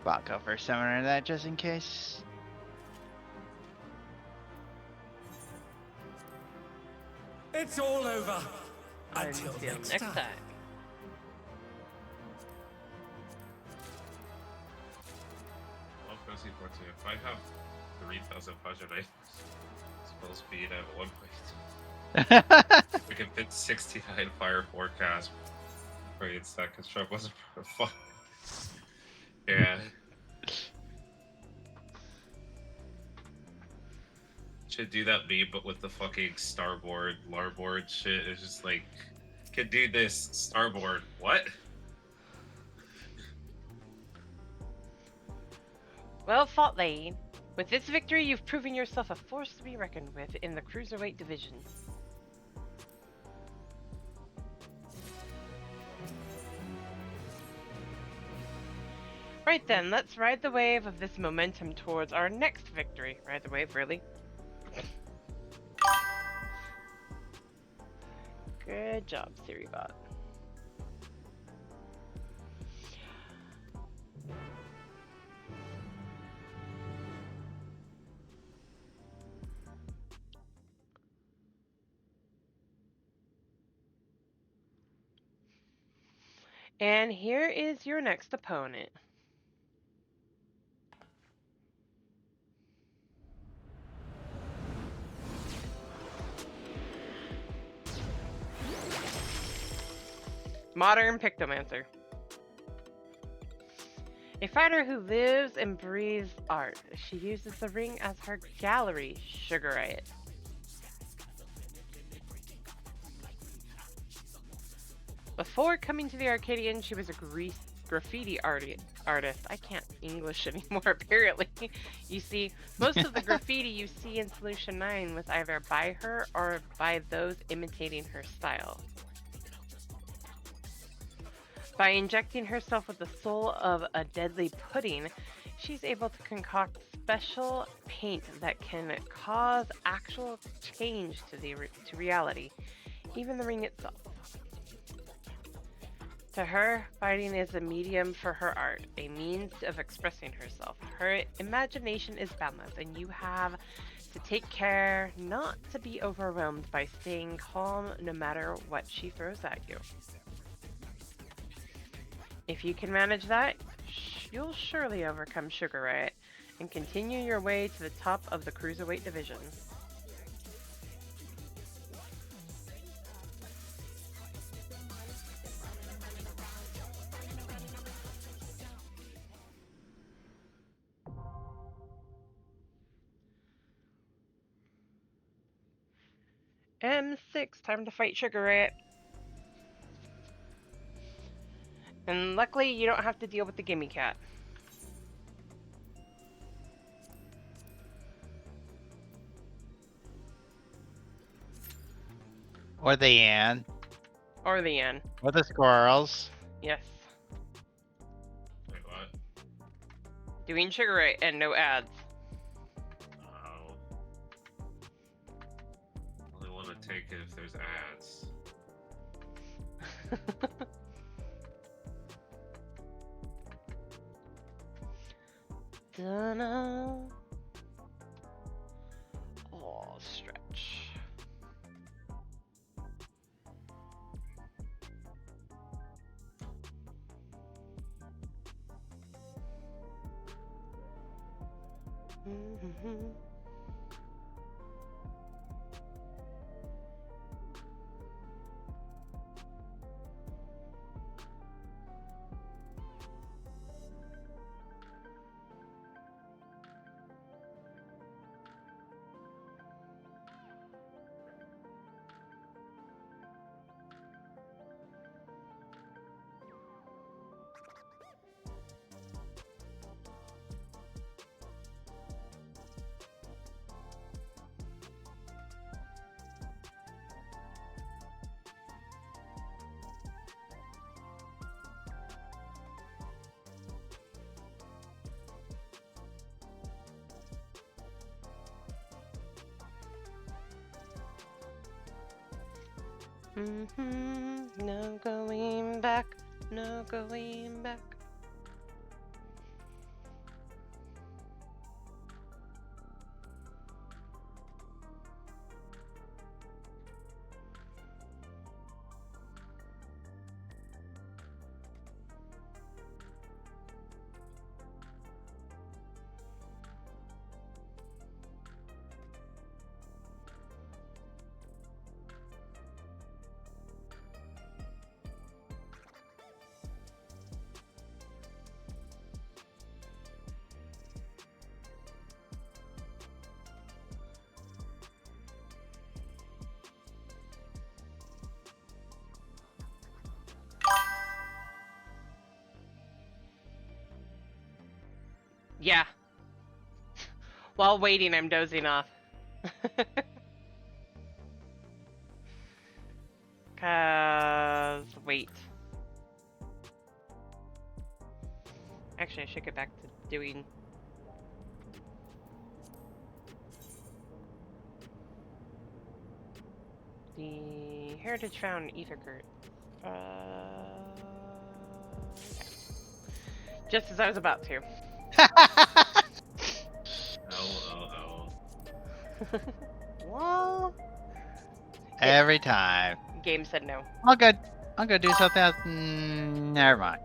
I'll go for summoner that just in case. It's all over. Until Until next next time. time. I'll go see 14. If I have 3,000 budget items, it's Full speed at 1 point. We can fit 69 fire forecast. Wait, that construct wasn't fun. Yeah. Should do that meme, but with the fucking starboard, larboard shit. It's just like, can do this starboard. What? Well fought, Lane. With this victory, you've proven yourself a force to be reckoned with in the cruiserweight division. Right then, let's ride the wave of this momentum towards our next victory. Ride the wave, really? Good job, Siribot. And here is your next opponent. Modern Pictomancer. A fighter who lives and breathes art. She uses the ring as her gallery, Sugar Riot. Before coming to the Arcadian, she was a graffiti artist. I can't English anymore, apparently. You see, most of the graffiti you see in Solution 9 was either by her or by those imitating her style. By injecting herself with the soul of a deadly pudding, she's able to concoct special paint that can cause actual change to reality, even the ring itself. To her, fighting is a medium for her art, a means of expressing herself. Her imagination is boundless, and you have to take care not to be overwhelmed by staying calm no matter what she throws at you. If you can manage that, you'll surely overcome Sugar Riot and continue your way to the top of the Cruiserweight division. M6, time to fight Sugar Riot. And luckily, you don't have to deal with the Gimme Cat. Or the Ann. Or the N. Or the squirrels. Yes. Wait, what? Doing Sugar Riot and no ads. Oh. Only want to take it if there's ads. Dunno. Oh, stretch. Mm-hmm. No going back, no going back. Yeah. While waiting, I'm dozing off. Wait. Actually, I should get back to doing... the Heritage Found Ethergurt. Just as I was about to. Oh. Well... Every time. Game said no. I'll go do something else. Never mind.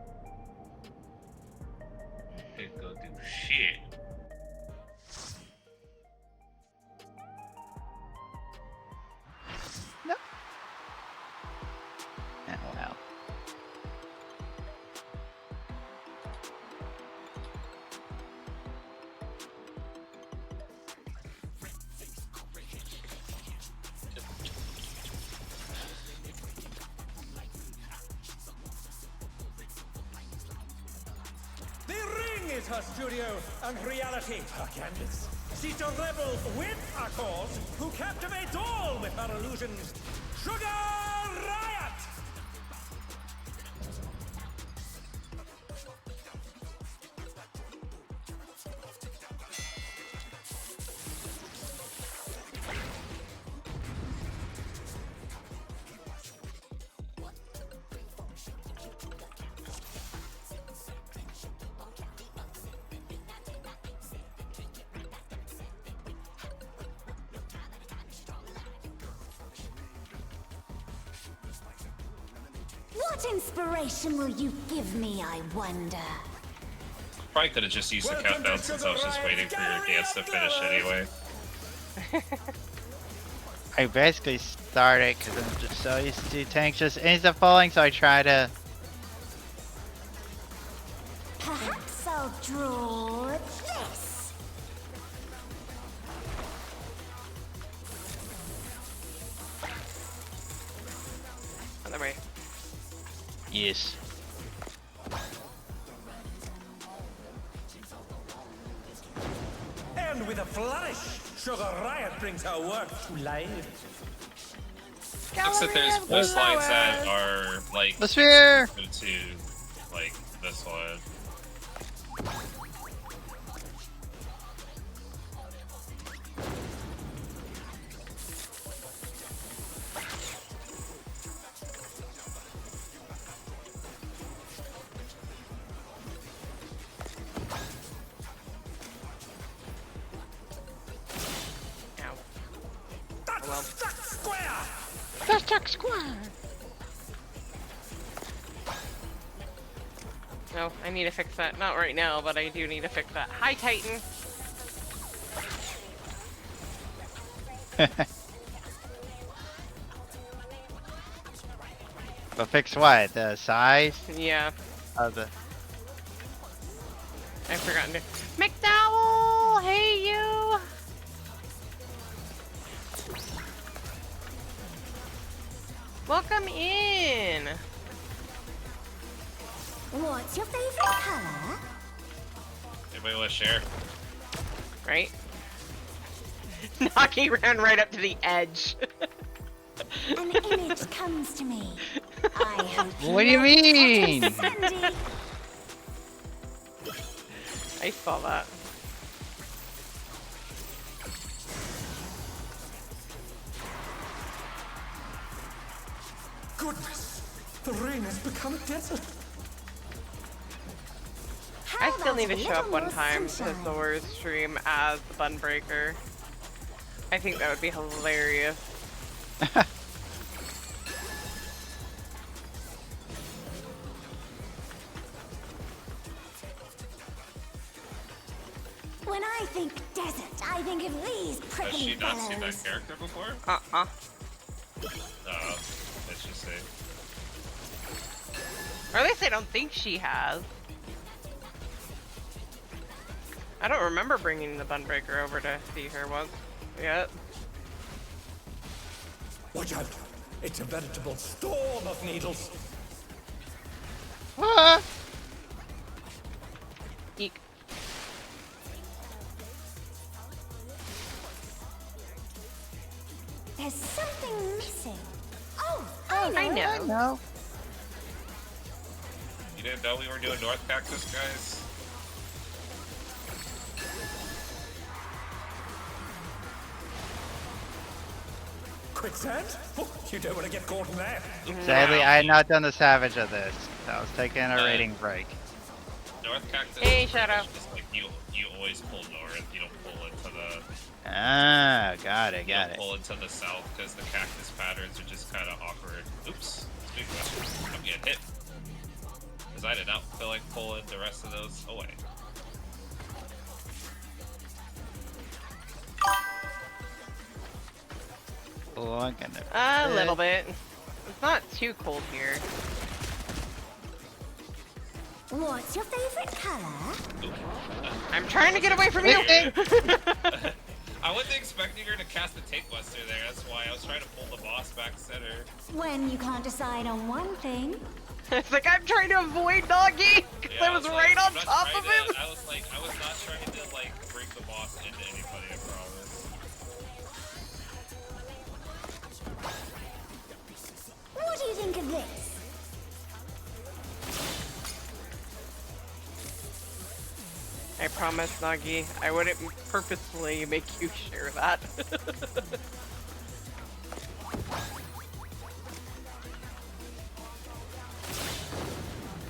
Can't go do shit. Oh well. The ring is her studio and reality her canvas. She's a rebel with a cause who captivates all with her illusions. Sugar Riot! What inspiration will you give me, I wonder? Probably could have just used the countdown since I was just waiting for your dance to finish anyway. I basically started because I'm just so used to tanks just instant falling, so I try to. Perhaps I'll draw this. Other way. Yes. And with a flourish, Sugar Riot brings her work to life. Looks like there's quest lines that are like The sphere! to like this one. Ow. That's well. stuck square! That's Chuck Square! No, I need to fix that. Not right now, but I do need to fix that. Hi, Titan! But fix what? The size Yeah, of the. I've forgotten to... McDowell! Hey, you! Welcome in! What's your favorite color? Anybody want to share? Right? Knocking ran right up to the edge. An image comes to me. I hope What do you mean? Sandy. I saw that. Goodness, the rain has become a desert. I How still about need to a show up little one more time to sunshine? Thor's stream as the Bunbreaker. I think that would be hilarious. When I think desert, I think of these Has prickly she not seen that fellows. character before? Uh-uh. Let's just say. Or at least I don't think she has. I don't remember bringing the Bunbreaker over to see her once yet. Watch out! It's a veritable storm of needles. Ah! Eek. There's something missing. Oh, I know. No. You didn't know we were doing North Cactus, guys? Quicksand? Oh, you don't want to get caught in that. Sadly, I had not done the savage of this. I was taking a rating break. North Cactus. Hey, is Shadow. pretty much just like you always pull north. You don't pull into the. Ah, got it, You got don't it. pull into the south because the cactus patterns are just kind of awkward. Oops. Speaking of, I'm getting hit. Because I did not feel like pulling the rest of those away. Oh, I'm gonna. A little bit. It's not too cold here. what's your favorite color? I'm trying to get away from you. I wasn't expecting her to cast a Take Buster there. That's why I was trying to pull the boss back center. When you can't decide on one thing. It's like I'm trying to avoid Doggy because Yeah, I was like, right on I'm not top trying of to- him. I was not trying to like bring the boss into anybody. I promise. What do you think of this? I promise, Nagi, I wouldn't purposefully make you share that.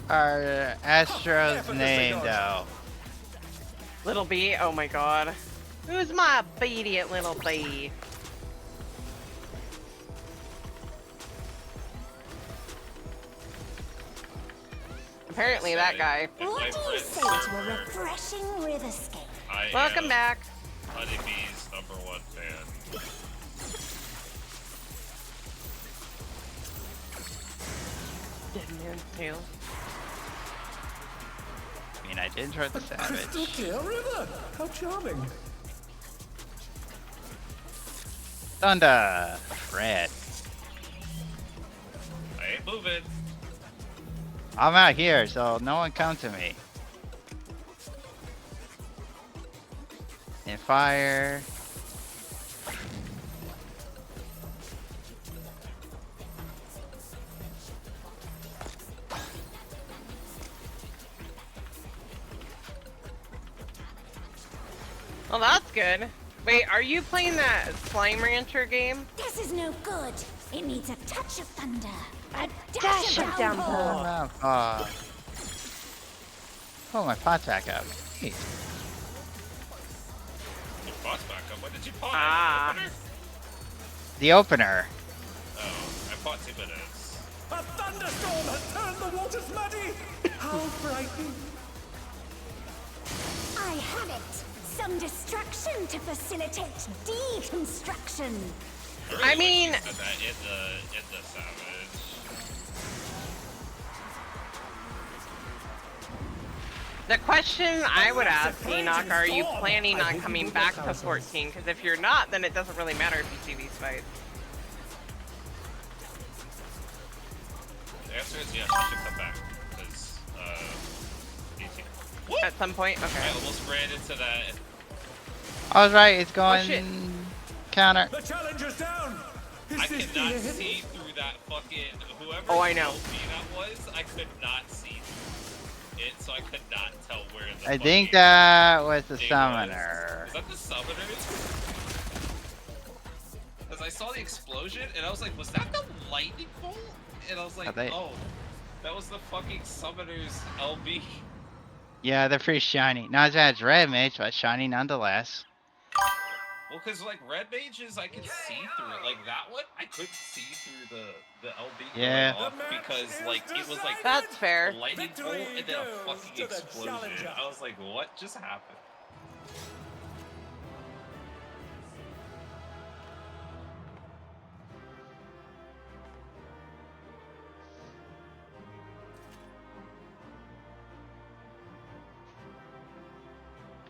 Our Astro's name, though. Little bee, oh my god. Who's my obedient little bee? Apparently that guy. What do you say to a refreshing riverscape? Welcome back. Honeybee's #1 fan. Dead man's tail. I mean, I did enjoy the Crystal savage. clear river. How charming. Thunder! Red. I ain't moving. I'm out here, so no one come to me. And fire. Well, that's good. Wait, are you playing that Slime Rancher game? This is no good. It needs a touch of thunder. A dash of downpour. Oh, my pot's back up. Hey. Your boss back up. What did you pot? Ah. Opener? The opener. Oh, I fought 2 minutes. A thunderstorm has turned the waters muddy. How frightening. I have it. Some destruction to facilitate deconstruction. I mean- That in the savage. The question I would ask, Enoch, are you planning on coming back to 14? Because if you're not, then it doesn't really matter if you see these fights. The answer is yes, you should come back. Because, he's here. What? At some point? I Okay. almost ran into that. I was right, it's shit. going counter. The challenger's down. Is I this could the not end? see through that fucking whoever Oh, I know. LP that was. I could not see through it, so I could not tell where the. I think fucking that was the thing summoner. Was. Is that the summoner? Because I saw the explosion and I was like, was that the lightning bolt? And I was like, oh, that was the fucking summoner's LB. Yeah, they're pretty shiny. Not as bad as red mage, but shiny nonetheless. Well, because like red mages, I could see through it. Like that one, I couldn't see through the LB Yeah. going off because like it was like That's fair. a lightning bolt and then a goes fucking to the explosion. challenger. I was like, what just happened?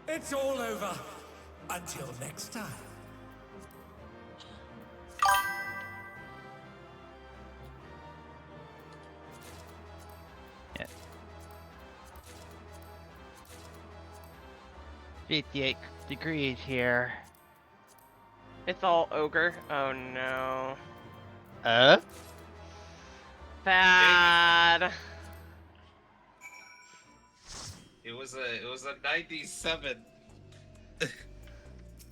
It's all over. Until next time. Yeah. 58 degrees here. It's all ogre. Oh no. Uh? Bad. It was a 97.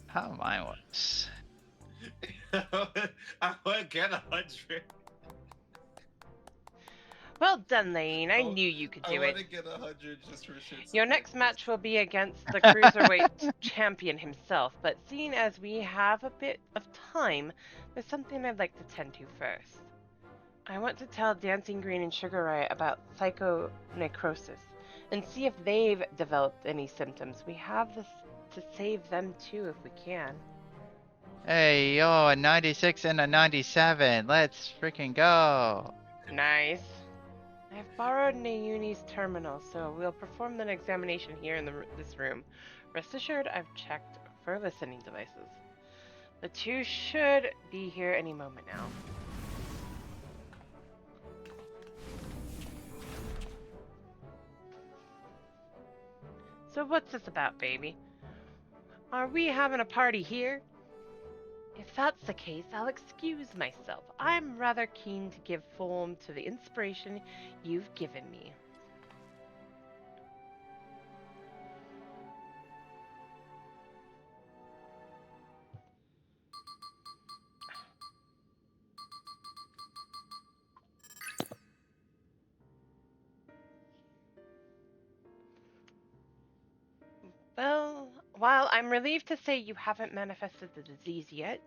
How mine was? I would get 100. Well done, Lane. I Oh, knew you could I do want it. to get 100 just for shits Your and next giggles. match will be against the Cruiserweight champion himself, but seeing as we have a bit of time, there's something I'd like to tend to first. I want to tell Dancing Green and Sugar Ray about psychonecrosis and see if they've developed any symptoms. We have this to save them too if we can. Hey, yo, a 96 and a 97. Let's freaking go. Nice. I've borrowed Nayuni's terminal, so we'll perform an examination here in this room. Rest assured, I've checked for listening devices. The two should be here any moment now. So what's this about, baby? Are we having a party here? If that's the case, I'll excuse myself. I'm rather keen to give form to the inspiration you've given me. Well, while I'm relieved to say you haven't manifested the disease yet,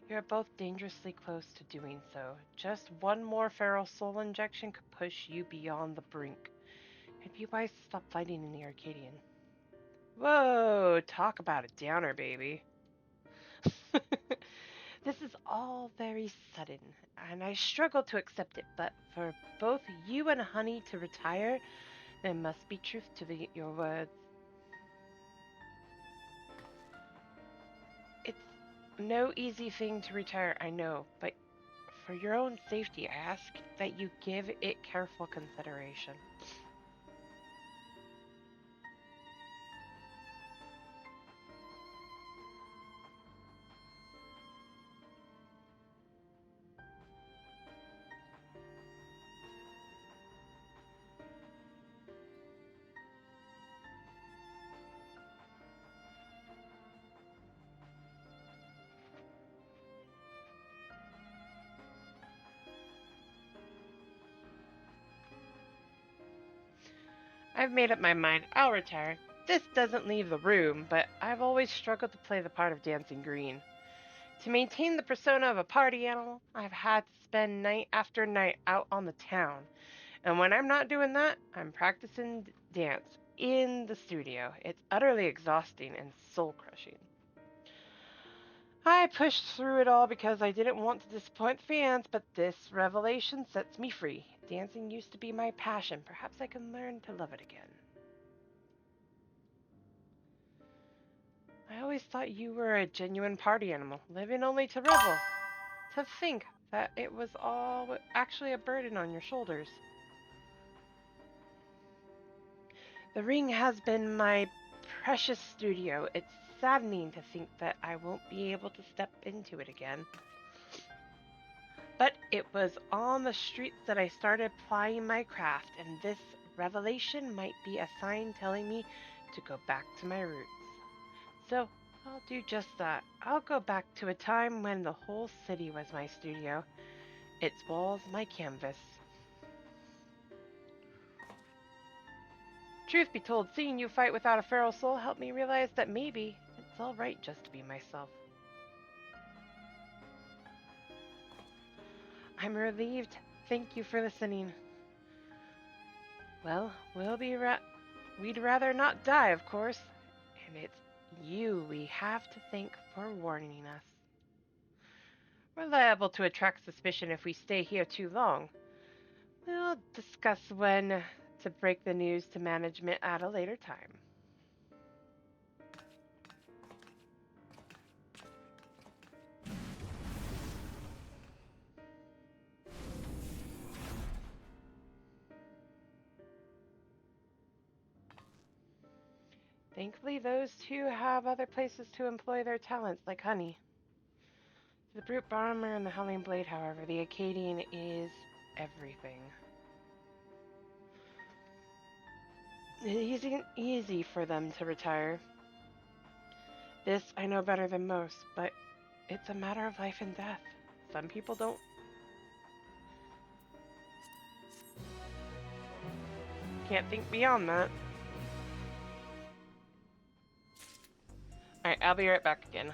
you're both dangerously close to doing so. Just one more feral soul injection could push you beyond the brink. It'd be wise to stop fighting in the Arcadian. Whoa, talk about a downer, baby. This is all very sudden, and I struggle to accept it, but for both you and Honey to retire, there must be truth to your words. It's no easy thing to retire, I know, but for your own safety, I ask that you give it careful consideration. I've made up my mind. I'll retire. This doesn't leave the room, but I've always struggled to play the part of Dancing Green. To maintain the persona of a party animal, I've had to spend night after night out on the town. And when I'm not doing that, I'm practicing dance in the studio. It's utterly exhausting and soul crushing. I pushed through it all because I didn't want to disappoint the fans, but this revelation sets me free. Dancing used to be my passion. Perhaps I can learn to love it again. I always thought you were a genuine party animal, living only to revel. To think that it was all actually a burden on your shoulders. The ring has been my precious studio. It's saddening to think that I won't be able to step into it again. But it was on the streets that I started plying my craft, and this revelation might be a sign telling me to go back to my roots. So, I'll do just that. I'll go back to a time when the whole city was my studio, its walls my canvas. Truth be told, seeing you fight without a feral soul helped me realize that maybe it's alright just to be myself. I'm relieved. Thank you for listening. Well, we'd rather not die, of course. And it's you we have to thank for warning us. We're liable to attract suspicion if we stay here too long. We'll discuss when to break the news to management at a later time. Thankfully, those two have other places to employ their talents, like Honey. The Brute Bomber and the Howling Blade, however, the Arcadian is everything. It isn't easy for them to retire. This I know better than most, but it's a matter of life and death. Some people don't. Can't think beyond that. Alright, I'll be right back again.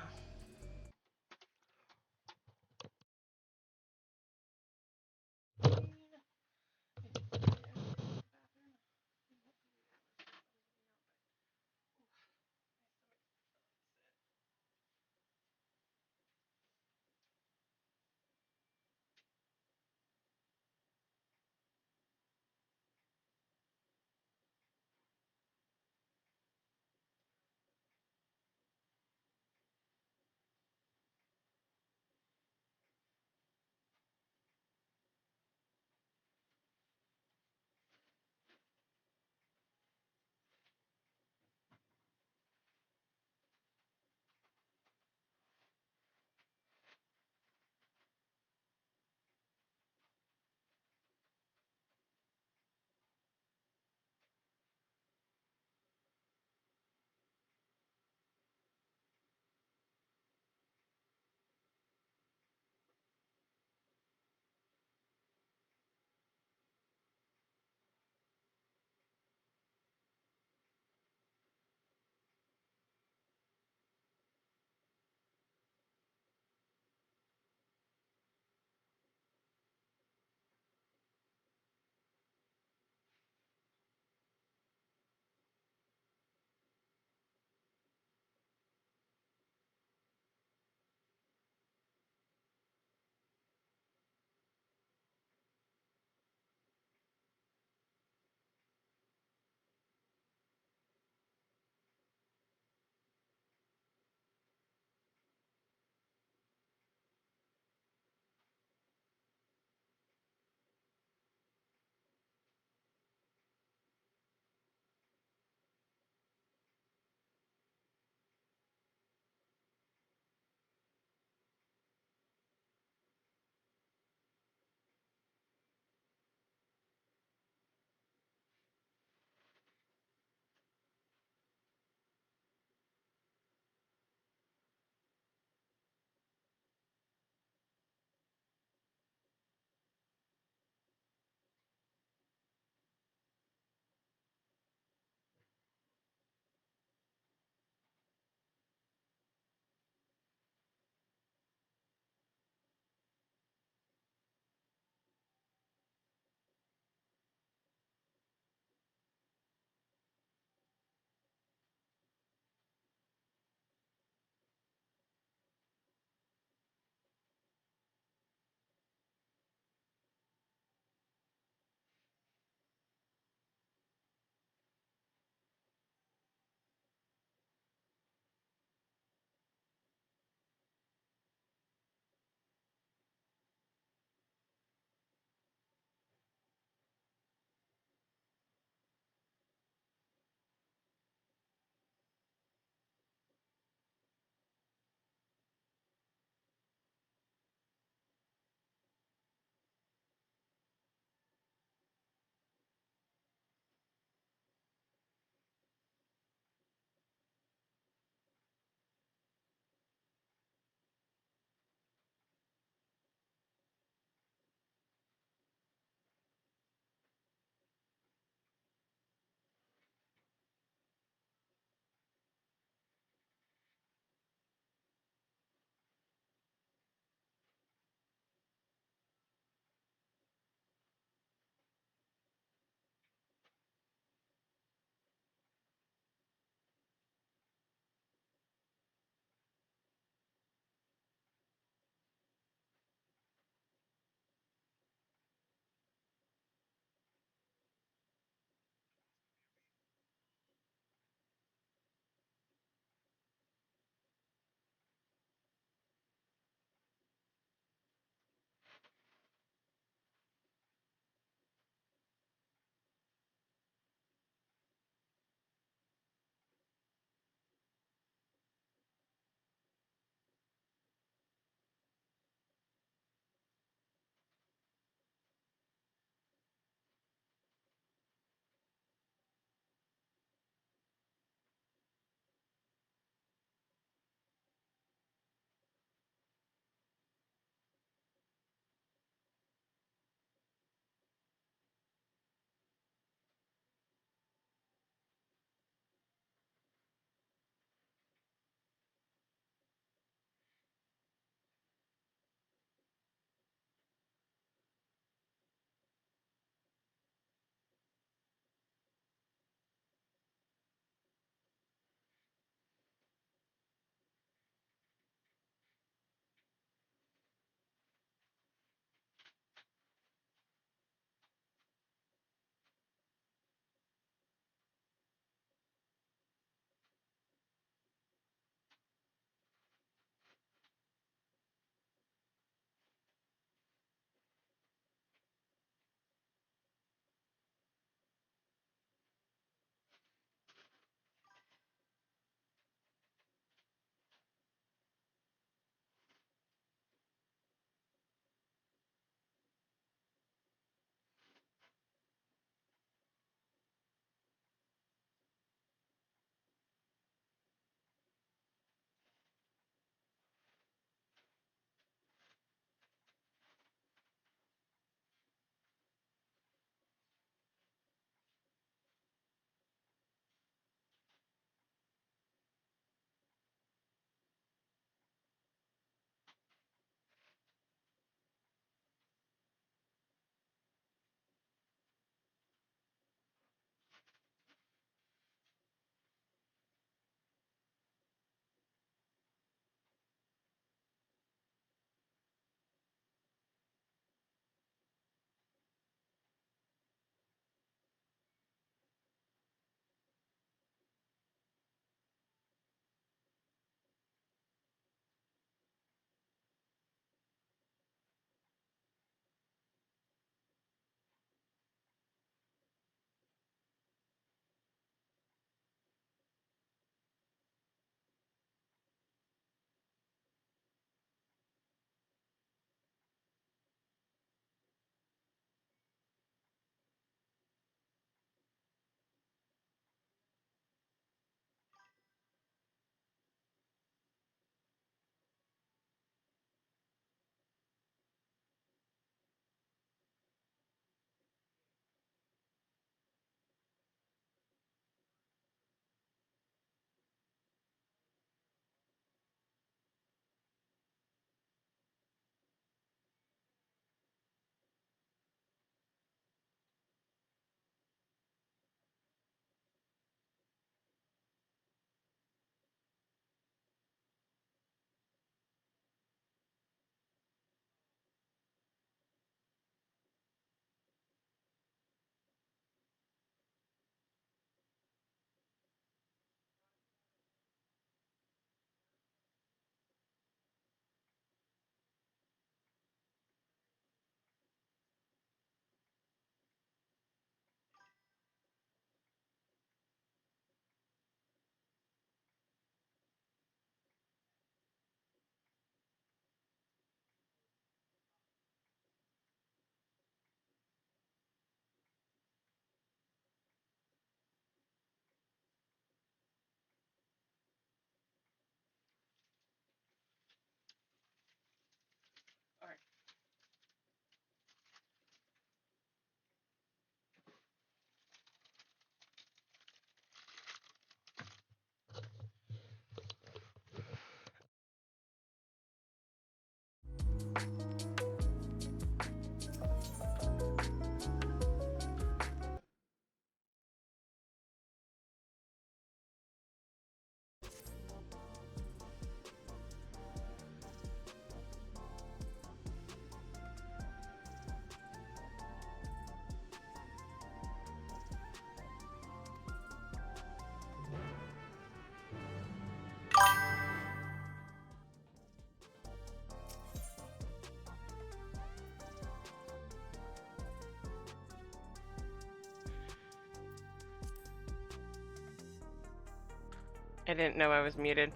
I didn't know I was muted.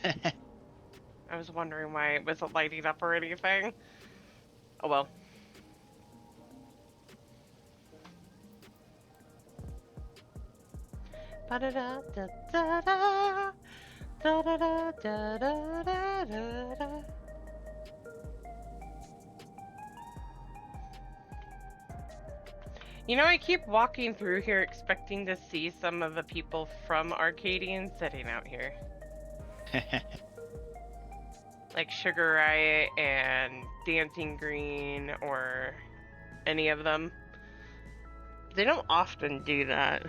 I was wondering why it wasn't lighting up or anything. Oh well. Ba-da-da-da-da-da. Da-da-da-da-da-da-da-da. You know, I keep walking through here expecting to see some of the people from Arcadian sitting out here. Like Sugar Riot and Dancing Green or any of them. They don't often do that.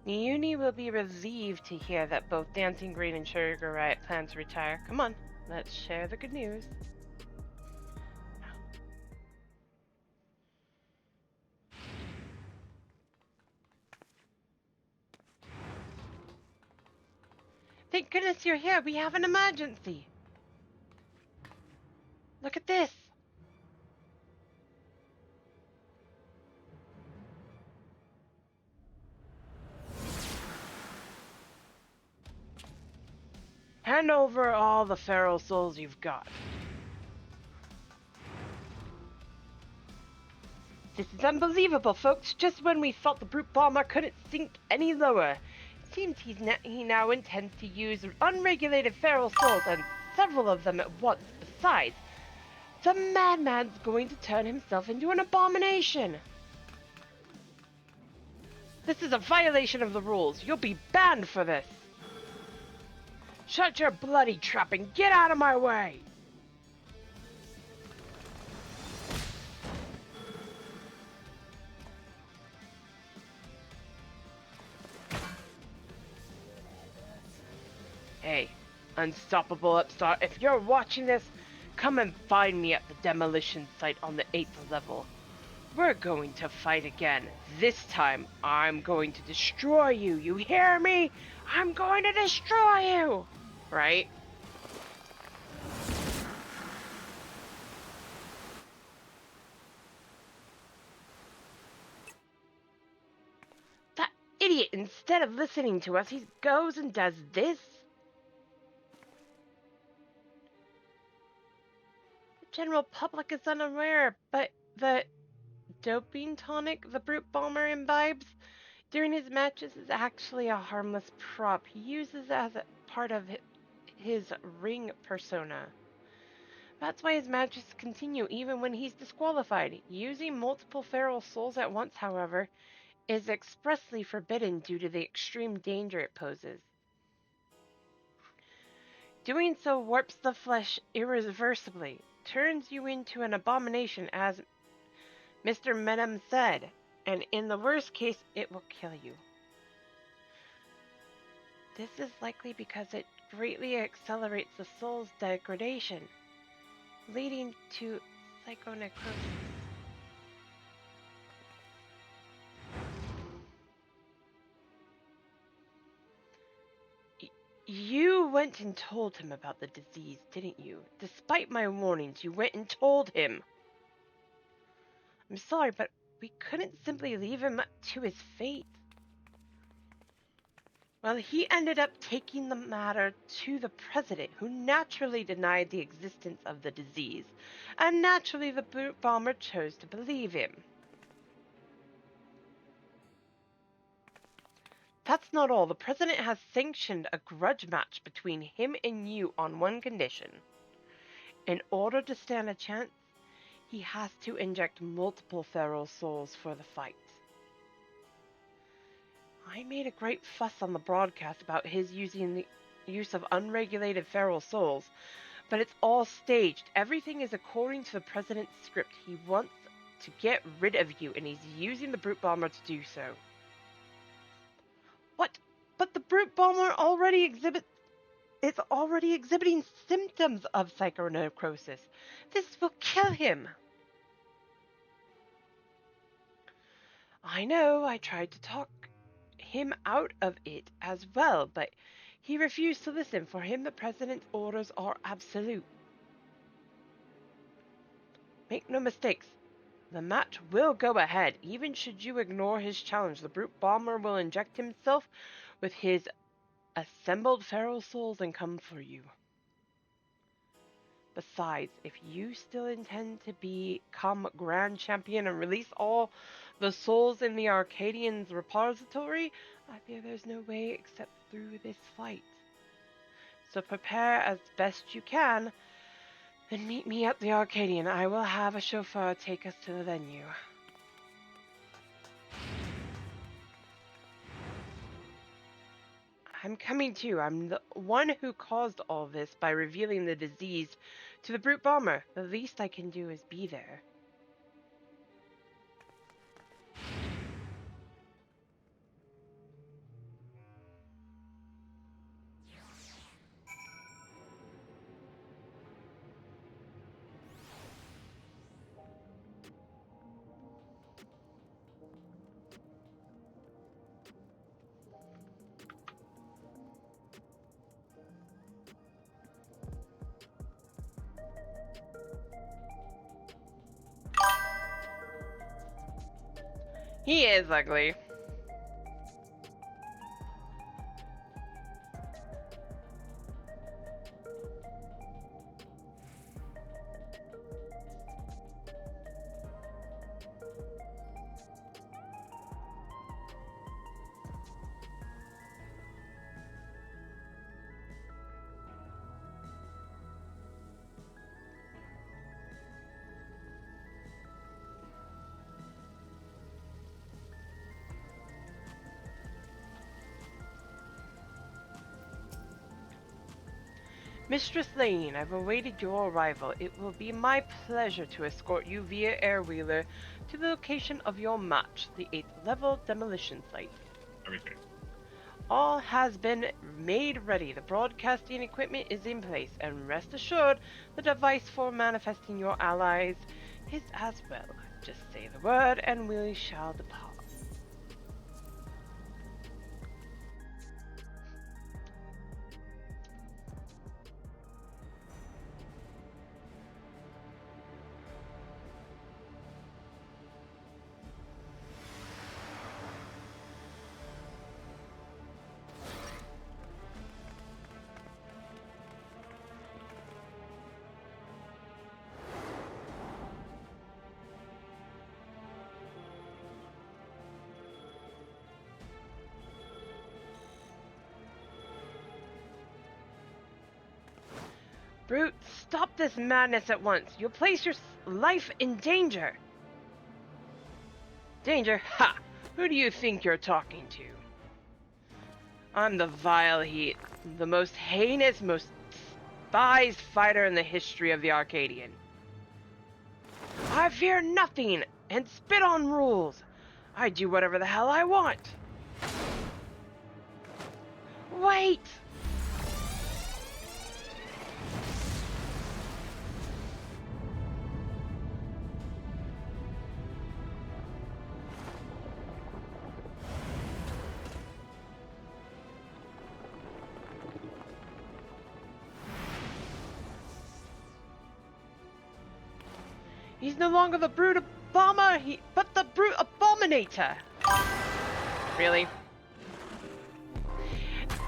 Uni will be relieved to hear that both Dancing Green and Sugar Riot plan to retire. Come on, let's share the good news. Thank goodness you're here. We have an emergency. Look at this. Hand over all the feral souls you've got. This is unbelievable, folks. Just when we thought the brute bomber couldn't sink any lower, it seems he now intends to use unregulated feral souls, and several of them at once. Besides, the madman's going to turn himself into an abomination. This is a violation of the rules. You'll be banned for this. Shut your bloody trap and get out of my way! Hey, unstoppable upstart, if you're watching this, come and find me at the demolition site on the 8th level. We're going to fight again. This time, I'm going to destroy you. You hear me? I'm going to destroy you! Right? That idiot, instead of listening to us, he goes and does this? The general public is unaware, but the doping tonic the brute bomber imbibes during his matches is actually a harmless prop he uses as a part of his ring persona. That's why his matches continue even when he's disqualified. Using multiple feral souls at once, however, is expressly forbidden due to the extreme danger it poses. Doing so warps the flesh irreversibly, turns you into an abomination, as Mr. Menem said, and in the worst case, it will kill you. This is likely because it greatly accelerates the soul's degradation, leading to psychonecrosis. You went and told him about the disease, didn't you? Despite my warnings, you went and told him. I'm sorry, but we couldn't simply leave him to his fate. Well, he ended up taking the matter to the president, who naturally denied the existence of the disease, and naturally the brute bomber chose to believe him. That's not all. The president has sanctioned a grudge match between him and you on one condition. In order to stand a chance, he has to inject multiple feral souls for the fight. I made a great fuss on the broadcast about his using the use of unregulated feral souls, but it's all staged. Everything is according to the president's script. He wants to get rid of you, and he's using the brute bomber to do so. the brute bomber is already exhibiting symptoms of psychonecrosis. This will kill him. I know, I tried to talk him out of it as well, but he refused to listen. For him, the president's orders are absolute. Make no mistakes. The match will go ahead. Even should you ignore his challenge, the brute bomber will inject himself with his assembled feral souls and come for you. Besides, if you still intend to become Grand Champion and release all the souls in the Arcadian's repository, I fear there's no way except through this fight. So prepare as best you can, then meet me at the Arcadian. I will have a chauffeur take us to the venue. I'm coming too. I'm the one who caused all this by revealing the disease to the brute bomber. The least I can do is be there. He is ugly. Mistress Lane, I've awaited your arrival. It will be my pleasure to escort you via airwheeler to the location of your match, the 8th level demolition site. Everything. All has been made ready. The broadcasting equipment is in place, and rest assured, the device for manifesting your allies is as well. Just say the word, and we shall depart. Brute, stop this madness at once. You'll place your life in danger. Danger? Ha! Who do you think you're talking to? I'm the Vile Heat, the most heinous, most despised fighter in the history of the Arcadian. I fear nothing and spit on rules. I do whatever the hell I want. Wait! He's no longer the brute bomber, but the brute abominator. Really?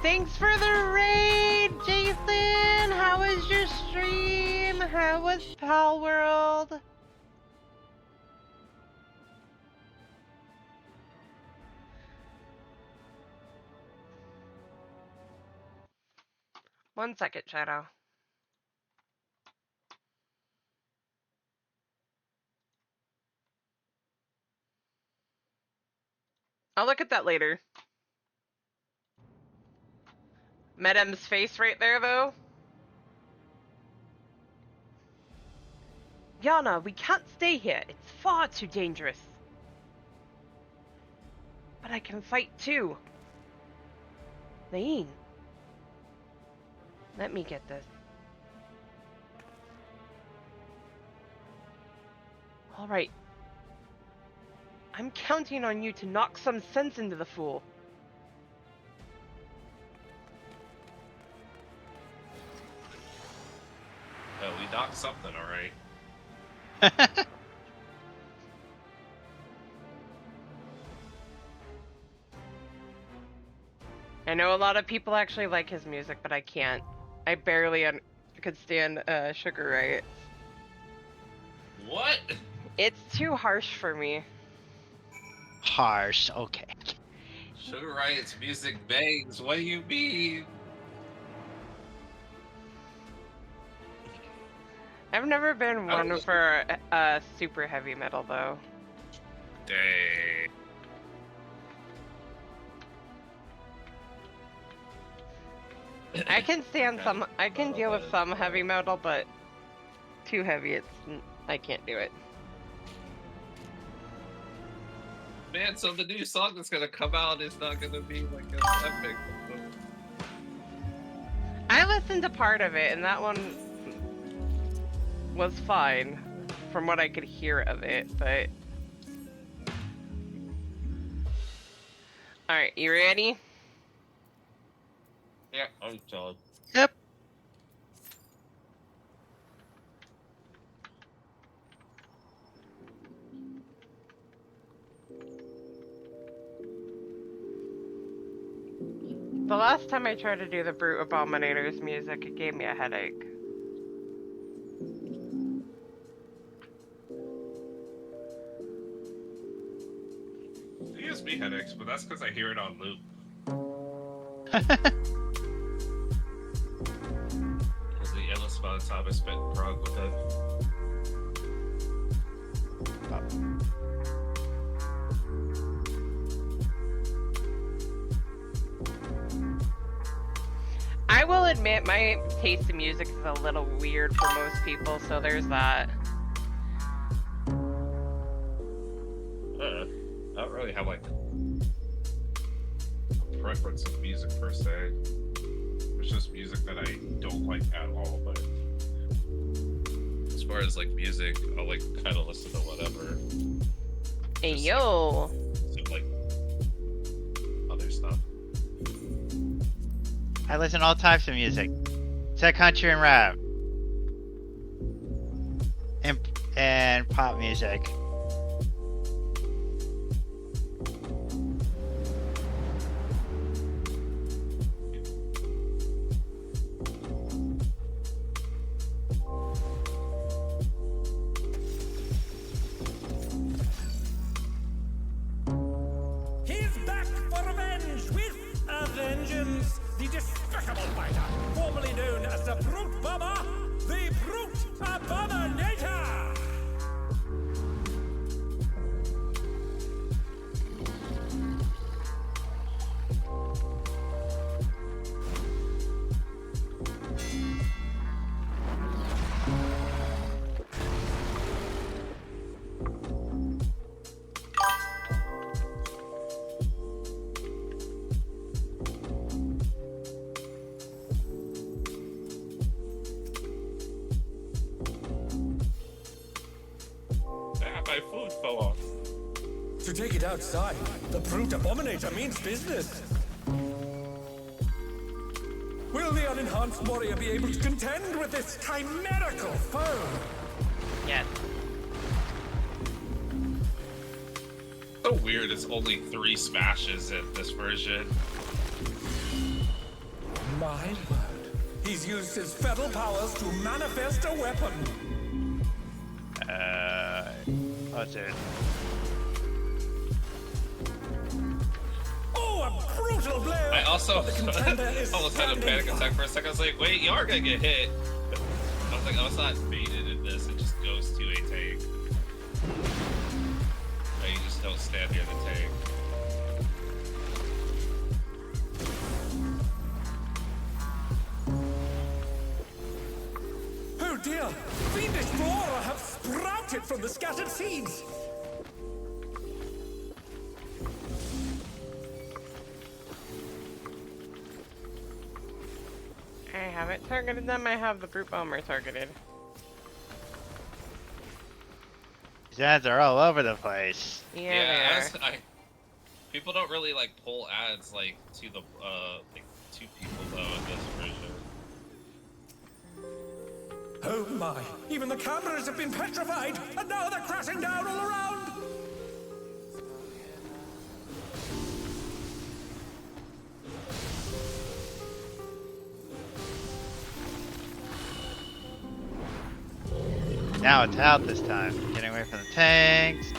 Thanks for the raid, Jason. How was your stream? How was Pal World? One second, Shadow. I'll look at that later. Medem's face right there, though. Yana, we can't stay here. It's far too dangerous. But I can fight too. Lane. Let me get this. Alright. I'm counting on you to knock some sense into the fool. Oh, we knocked something, alright. I know a lot of people actually like his music, but I can't. I barely could stand Sugar Riot. What? It's too harsh for me. Harsh. Okay. Sugar Riot's music bangs. What do you mean? I've never been I one don't- for super heavy metal though. Dang. I can stand some. I can deal with some heavy metal, but too heavy, I can't do it. Man, so the new song that's gonna come out is not gonna be like an epic. I listened to part of it, and that one was fine, from what I could hear of it. But all right, you ready? Yeah, I'm telling. Yep. The last time I tried to do the Brute Abominator's music, it gave me a headache. It gives me headaches, but that's because I hear it on loop. Because the endless amount of time I spent in Prague with it. I will admit my taste in music is a little weird for most people, so there's that. I don't really have like a preference of music per se. It's just music that I don't like at all, but as far as like music, I'll like kind of listen to whatever. Hey Just, yo! Like other stuff. I listen to all types of music. Except country and rap. And pop music. He's back for revenge with a vengeance. The despicable fighter, formerly known as the Brute Bomber, the Brute Abominator. Ah, my food fell off. To take it outside, the Brute Abominator means business. Will the unenhanced warrior be able to contend with this chimerical foe? Yes. So weird, it's only 3 smashes in this version. My word. He's used his fetal powers to manifest a weapon. What's it? Oh, a brutal blow! I also The contender is almost had a standing panic by. attack for a second. I was like, wait, you are gonna get hit. I was like, oh, it's not baited in this, it just goes to a tank. Right, you just don't stand near the tank. Oh dear! Fiendish flora have sprouted from the scattered seeds! I haven't targeted them. I have the brute bomber targeted. These ads are all over the place. Yeah, they are. People don't really like pull ads like to the like to people though in this version. Oh my! Even the cameras have been petrified, and now they're crashing down all around! Now it's out this time. Getting away from the tanks.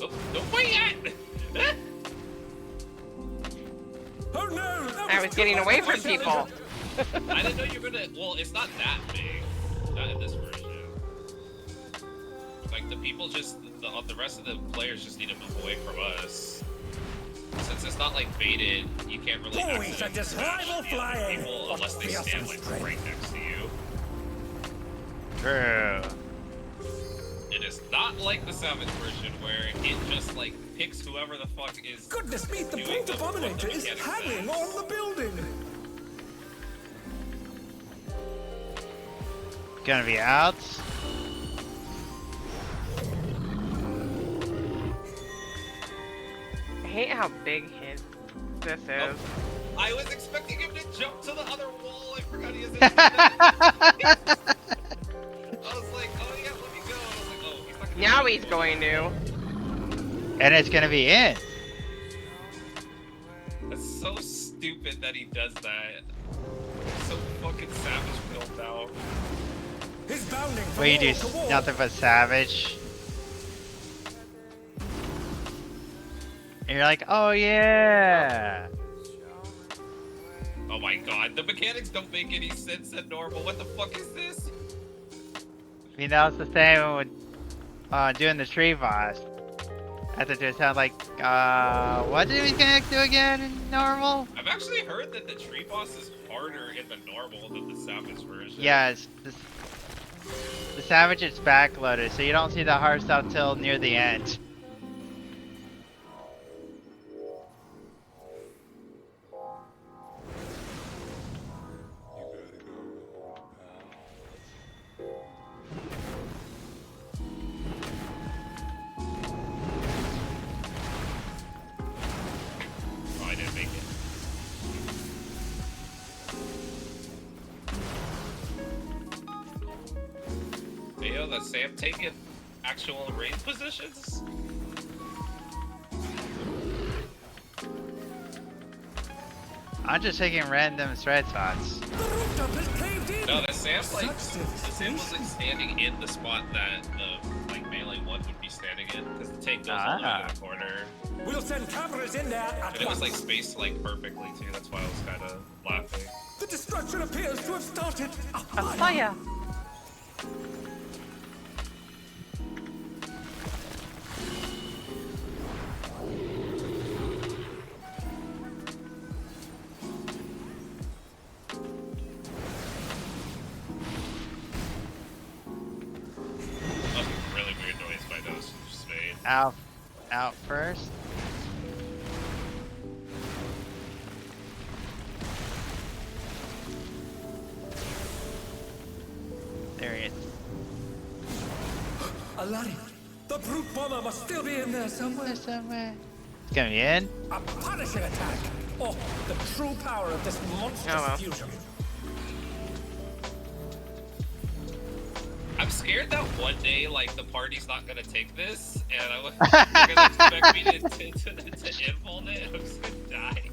Oh, don't wait yet! Oh no! I was getting away from people. I didn't know you were gonna. Well, it's not that big. Not in this version. Like the people just the rest of the players just need to move away from us. Since it's not like baited, you can't really Boys are just rival flying. people unless they stand like right next to you. True. It is not like the Savage version where it just like picks whoever the fuck is. Goodness me, the doing brute the- what the abominator is mechanics hanging says. on the building. Gonna be out. I hate how big this is. I was expecting him to jump to the other wall. I forgot he has it. I was like, oh yeah, let me go. I was like, oh, he's not gonna Now do he's it. going to. And it's gonna be in. That's so stupid that he does that. So fucking savage built out. He's bounding from What you do? wall to wall. Nothing but savage. And you're like, oh yeah. Oh my god, the mechanics don't make any sense in normal. What the fuck is this? You know, it's the same with doing the tree boss. I have to do it sound like, what did we connect to again in normal? I've actually heard that the tree boss is harder in the normal than the savage version. Yes, the savage is backloaded, so you don't see the hard stuff till near the end. Oh, I didn't make it. Hey, yo, that's Sam taking actual range positions? I'm just taking random thread spots. The rooftop has caved in. No, the Sam's like, Such the Sam was like devastation. standing in the spot that the like melee one would be standing in, because the tank goes all the way to the corner. We'll send cameras in there at And it was like once. spaced like perfectly too, that's why I was kind of laughing. The destruction appears to have started. A fire. That was a really weird noise by those just made. Out first. There he is. Alaric, the brute bomber must still be in there somewhere. Somewhere. It's gonna be in. A punishing attack. Oh, the true power of this monstrous Oh, well. fusion. I'm scared that one day, like, the party's not gonna take this, and they're gonna expect me to infold it, and I'm just gonna die.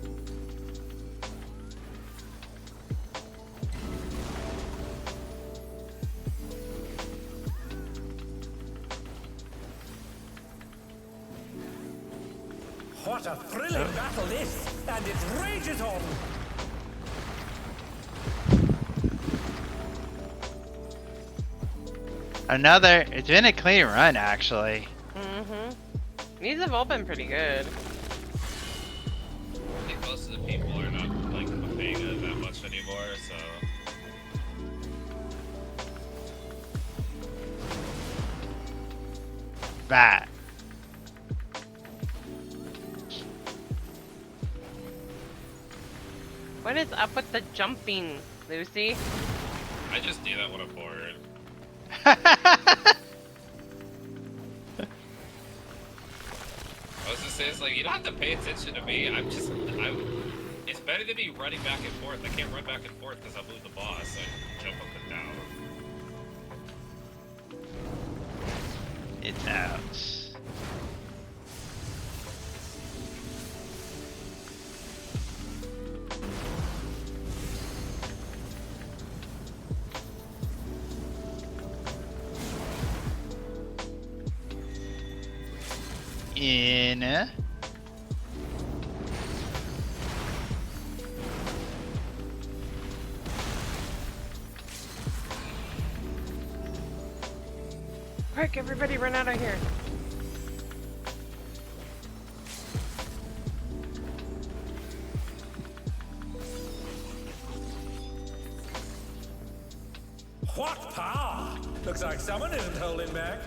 What a thrilling battle this, and it rages on. It's been a clean run actually. Mm-hmm. These have all been pretty good. I think most of the people are not, like, paying it that much anymore, so... Bat. What is up with the jumping, Lucy? I just do that when I'm bored. I was just saying, it's like, you don't have to pay attention to me. It's better than me running back and forth. I can't run back and forth because I'll move the boss. So I jump up and down. It's out. In. Quick, everybody run out of here. What power! Looks like someone isn't holding back.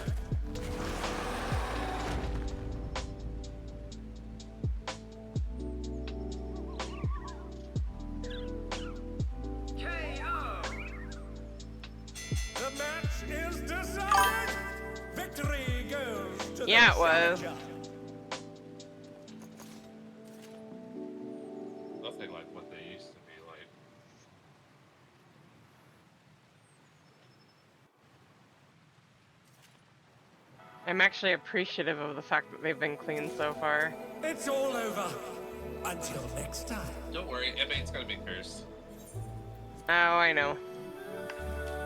The match is decided! Victory goes to Yeah, the it was. challenger. Nothing like what they used to be like. I'm actually appreciative of the fact that they've been clean so far. It's all over. Until next time. Don't worry, M8's gonna be cursed. Oh, I know.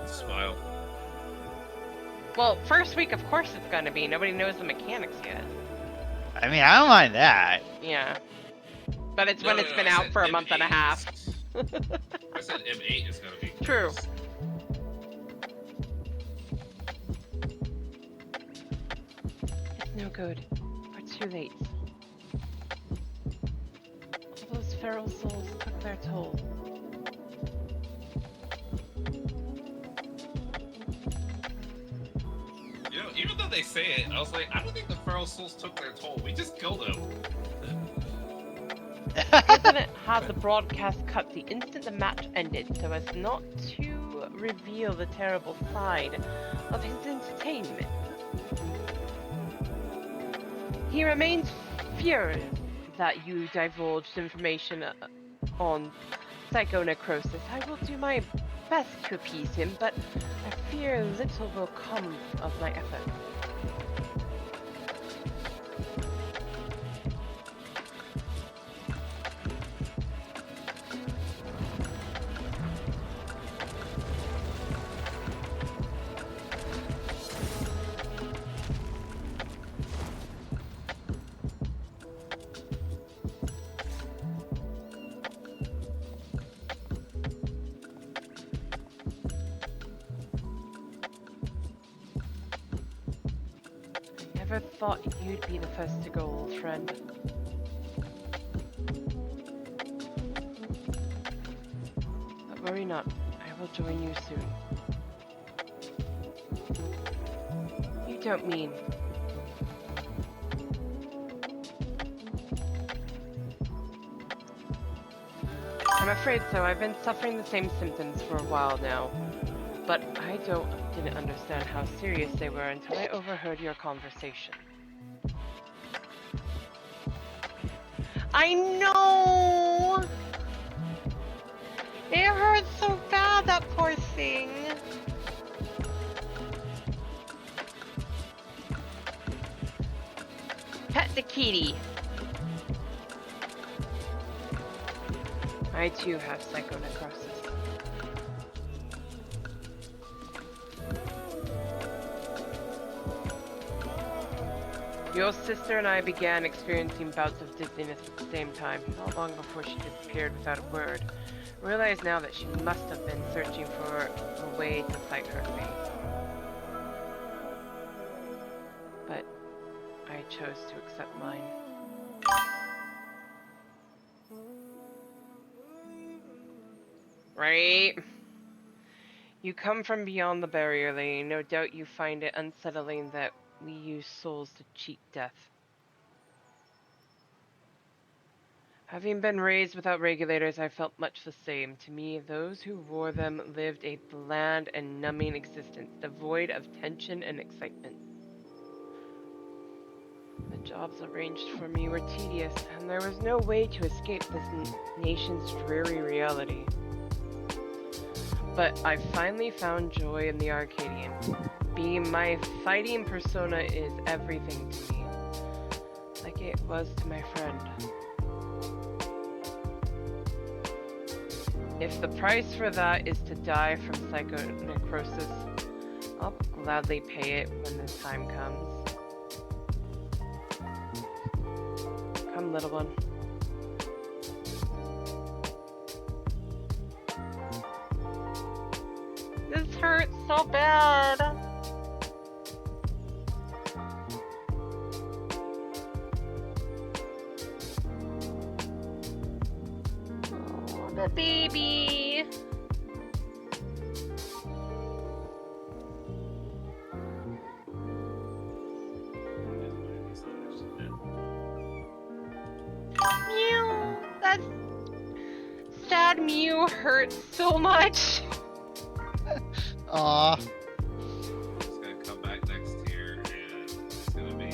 Smile. Well, first week, of course it's gonna be. Nobody knows the mechanics yet. I mean, I don't mind that. Yeah. But it's No, when no, it's no, been I out said for a month and a M8 half. I said M8 is gonna be True. cursed. It's no good. We're too late. All those feral souls took their toll. You know, even though they say it, I was like, I don't think the feral souls took their toll. We just killed them. The president had the broadcast cut the instant the match ended so as not to reveal the terrible side of his entertainment. He remains furious that you divulged information on psychonecrosis. I will do my best to appease him, but I fear little will come of my efforts. Never thought you'd be the first to go, old friend. But worry not, I will join you soon. You don't mean... I'm afraid so. I've been suffering the same symptoms for a while now. But I didn't understand how serious they were until I overheard your conversation. I know! It hurts so bad, that poor thing. Pet the kitty. I too have psychonecrosis. Your sister and I began experiencing bouts of dizziness at the same time, not long before she disappeared without a word. I realize now that she must have been searching for a way to fight her fate. But I chose to accept mine. Right? You come from beyond the barrier lane. No doubt you find it unsettling that we use souls to cheat death. Having been raised without regulators, I felt much the same. To me, those who wore them lived a bland and numbing existence, devoid of tension and excitement. The jobs arranged for me were tedious, and there was no way to escape this nation's dreary reality. But I finally found joy in the Arcadian. Being my fighting persona is everything to me, like it was to my friend. If the price for that is to die from psychonecrosis, I'll gladly pay it when the time comes. Come, little one. This hurts so bad. Oh, the baby. Mew. That sad Mew hurts so much. Aw. He's gonna come back next year, and it's gonna be.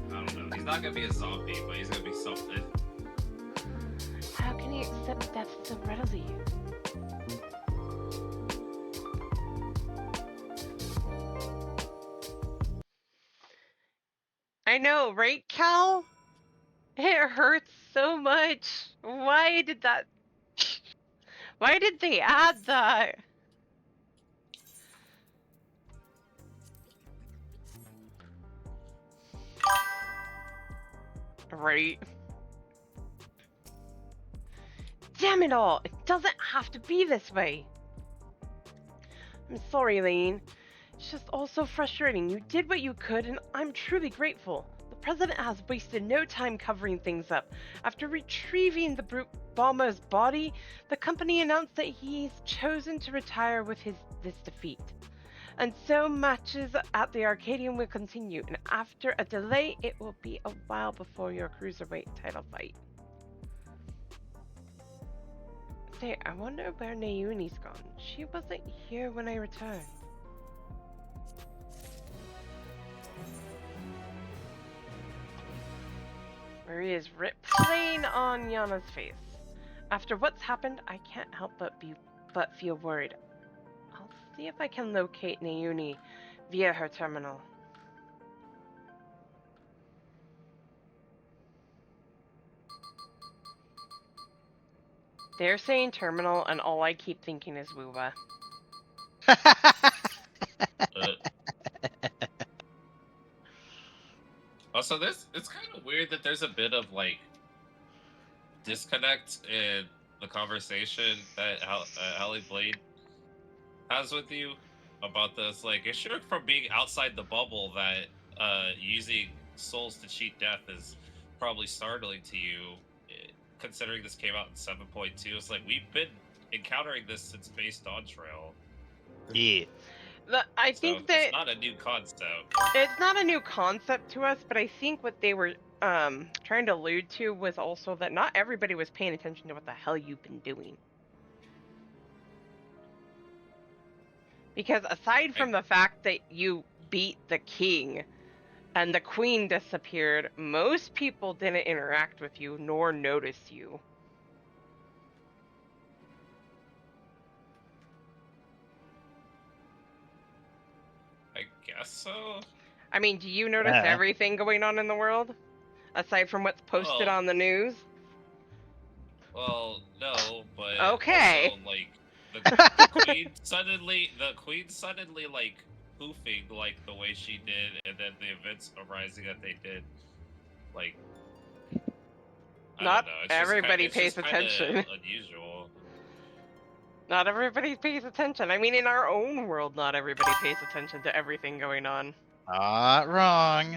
I don't know. He's not gonna be a zombie, but he's gonna be something. How can he accept death so readily? I know, right, Cal? It hurts so much. Why did that? Why did they add that? Right. Damn it all! It doesn't have to be this way! I'm sorry, Lane. It's just all so frustrating. You did what you could, and I'm truly grateful. The President has wasted no time covering things up. After retrieving the brute bomber's body, the company announced that he's chosen to retire with this defeat. And so matches at the Arcadian will continue, and after a delay, it will be a while before your cruiserweight title fight. Say, I wonder where Nayuni's gone. She wasn't here when I returned. Maria's ripped plain on Yana's face. After what's happened, I can't help but feel worried. I'll see if I can locate Nayuni via her terminal. They're saying terminal, and all I keep thinking is Woowa. Also, it's kind of weird that there's a bit of like disconnect in the conversation that Hallie Blade has with you about this. Like, it's sure from being outside the bubble that using souls to cheat death is probably startling to you, considering this came out in 7.2. It's like we've been encountering this since Base Dawn Trail. Yeah. I think that it's not a new concept. It's not a new concept to us, but I think what they were trying to allude to was also that not everybody was paying attention to what the hell you've been doing. Because aside from the fact that you beat the king and the queen disappeared, most people didn't interact with you nor notice you. I guess so. I mean, do you notice everything going on in the world? Aside from what's posted on the news? Well, no, but okay. Also, like the queen suddenly like poofing like the way she did, and then the events arising that they did, like not everybody pays attention. Unusual. Not everybody pays attention. I mean, in our own world, not everybody pays attention to everything going on. Not wrong.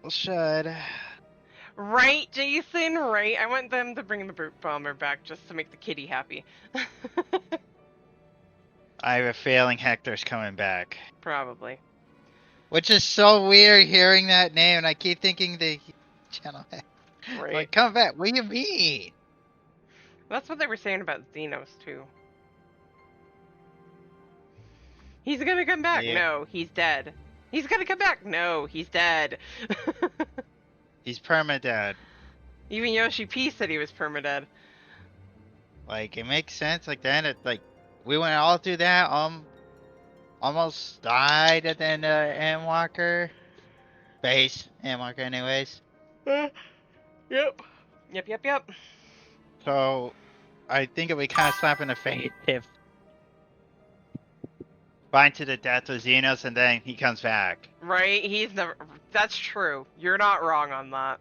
Well, should. Right, Jason, right? I want them to bring the brute bomber back just to make the kitty happy. I have a feeling Hector's coming back. Probably. Which is so weird hearing that name, and I keep thinking that channel hack. Right. Like, come back. What do you mean? That's what they were saying about Xenos, too. He's gonna come back. Yeah. No, he's dead. He's gonna come back. No, he's dead. He's permadead. Even Yoshi P said he was permadead. Like, it makes sense. Like, then it, like, we went all through that. Almost died at the end of Endwalker. Base Endwalker, anyways. Yep. Yep. So, I think it would kind of slap in the face if bind to the death with Xenos and then he comes back. Right? He's never. That's true. You're not wrong on that.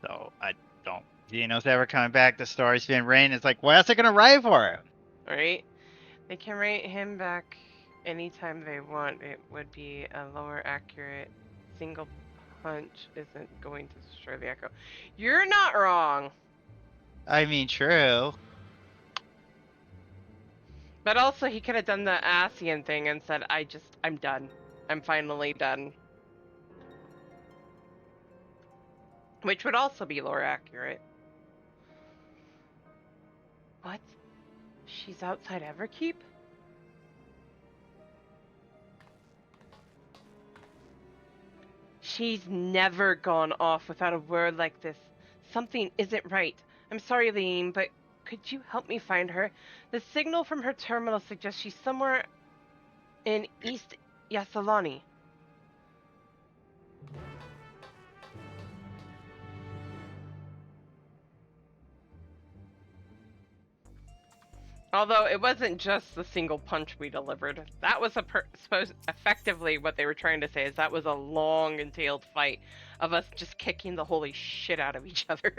So, I don't. Xenos ever coming back. The story's been written. It's like, what else are they gonna write for him? Right? They can write him back anytime they want. It would be a lower accurate. Single punch isn't going to destroy the echo. You're not wrong. I mean, true. But also, he could have done the Asian thing and said, I'm done. I'm finally done. Which would also be lore accurate. What? She's outside Everkeep? She's never gone off without a word like this. Something isn't right. I'm sorry, Liam, but could you help me find her? The signal from her terminal suggests she's somewhere in East Yasalani. Although it wasn't just the single punch we delivered. That was effectively what they were trying to say is that was a long entailed fight of us just kicking the holy shit out of each other.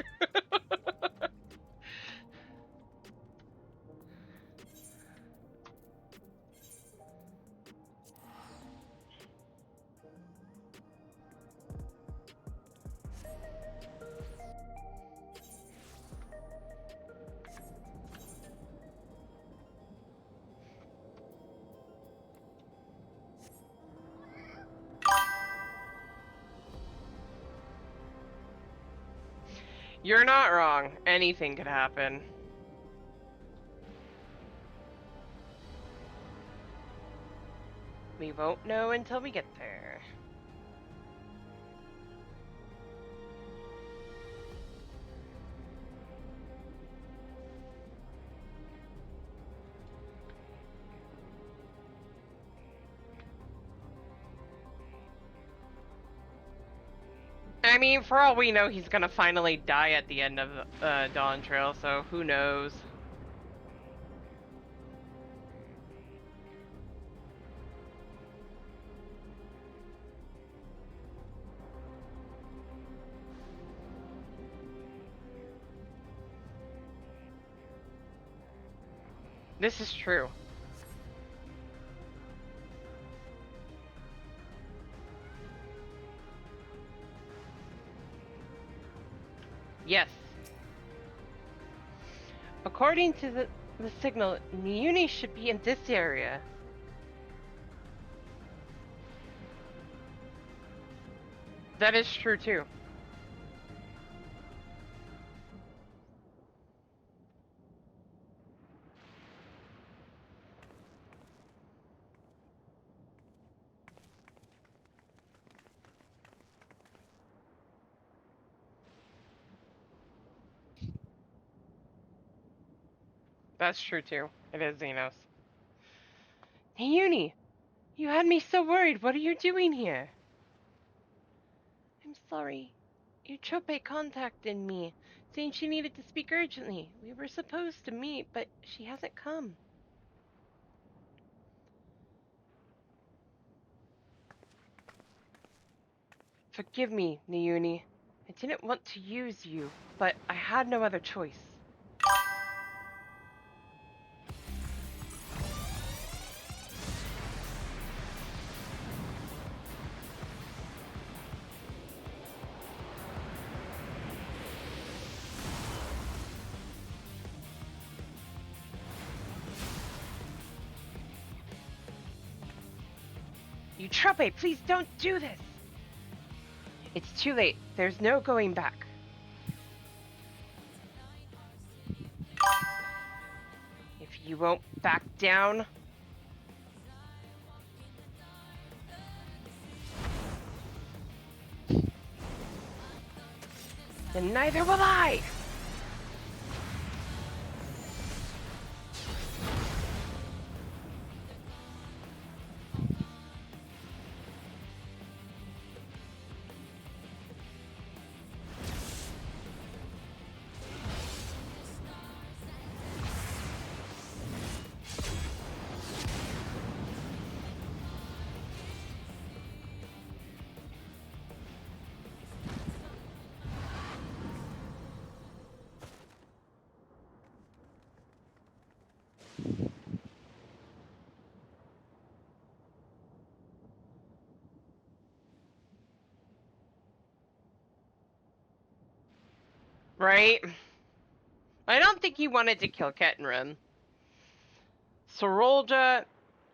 You're not wrong. Anything could happen. We won't know until we get there. I mean, for all we know, he's gonna finally die at the end of Dawn Trail, so who knows? This is true. Yes. According to the signal, Niuni should be in this area. That is true too. That's true too. It is Xenos. Niuni, you had me so worried. What are you doing here? I'm sorry. Uchope contacted me, saying she needed to speak urgently. We were supposed to meet, but she hasn't come. Forgive me, Niuni. I didn't want to use you, but I had no other choice. Eutrope, please don't do this! It's too late. There's no going back. If you won't back down... then neither will I! Right? I don't think he wanted to kill Ketenrin. Sorolja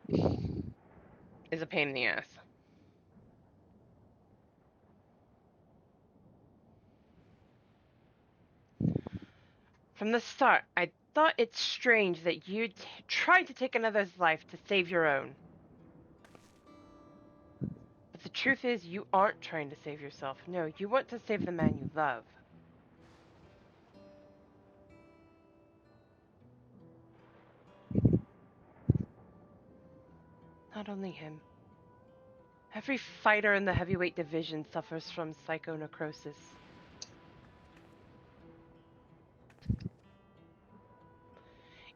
is a pain in the ass. From the start, I thought it strange that you tried to take another's life to save your own. But the truth is, you aren't trying to save yourself. No, you want to save the man you love. Not only him. Every fighter in the heavyweight division suffers from psychonecrosis.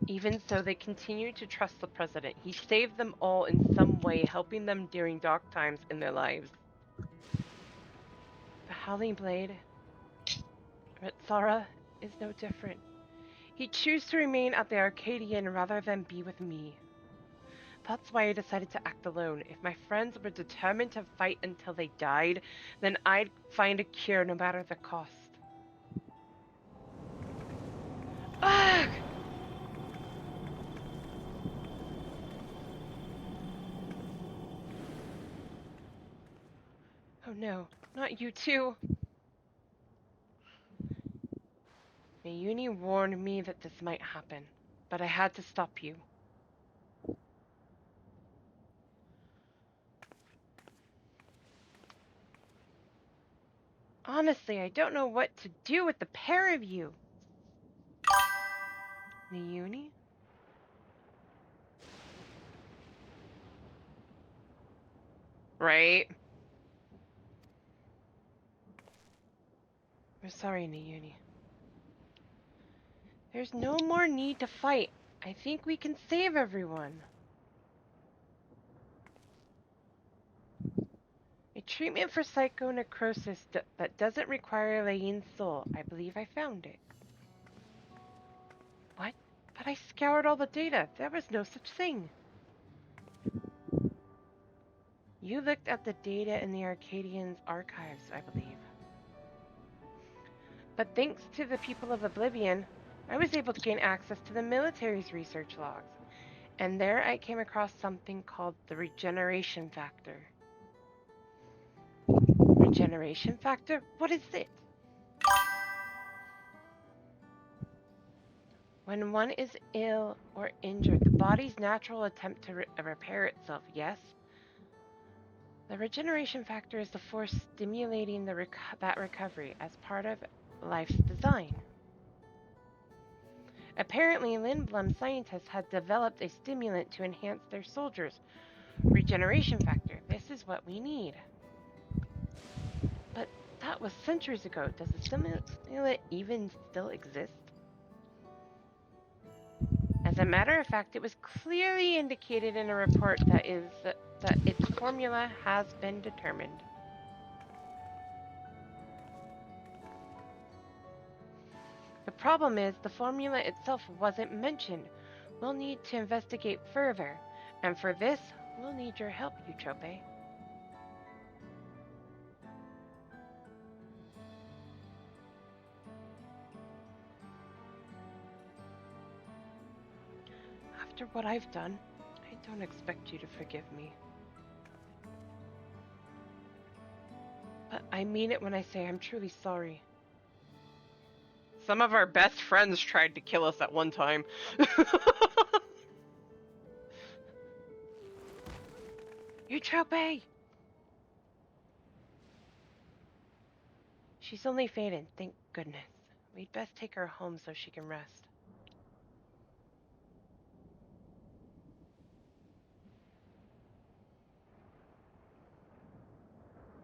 Even so, they continue to trust the president. He saved them all in some way, helping them during dark times in their lives. The Howling Blade, Ritsara, is no different. He chose to remain at the Arcadian rather than be with me. That's why I decided to act alone. If my friends were determined to fight until they died, then I'd find a cure no matter the cost. Ugh! Oh no, not you too. Mayuni warned me that this might happen, but I had to stop you. Honestly, I don't know what to do with the pair of you. Mayuni? Right? We're sorry, Nayuni. There's no more need to fight. I think we can save everyone. A treatment for psychonecrosis that doesn't require Lain's soul. I believe I found it. What? But I scoured all the data. There was no such thing. You looked at the data in the Arcadian's archives, I believe. But thanks to the people of Oblivion, I was able to gain access to the military's research logs. And there I came across something called the regeneration factor. Regeneration factor? What is it? When one is ill or injured, the body's natural attempt to repair itself, yes? The regeneration factor is the force stimulating that recovery as part of life's design. Apparently, Lindblom scientists had developed a stimulant to enhance their soldiers' regeneration factor. This is what we need. But that was centuries ago. Does the stimulant even still exist? As a matter of fact, it was clearly indicated in a report that its formula has been determined. The problem is, the formula itself wasn't mentioned. We'll need to investigate further, and for this, we'll need your help, Eutrope. After what I've done, I don't expect you to forgive me. But I mean it when I say I'm truly sorry. Some of our best friends tried to kill us at one time. Eutrope! She's only faded, thank goodness. We'd best take her home so she can rest.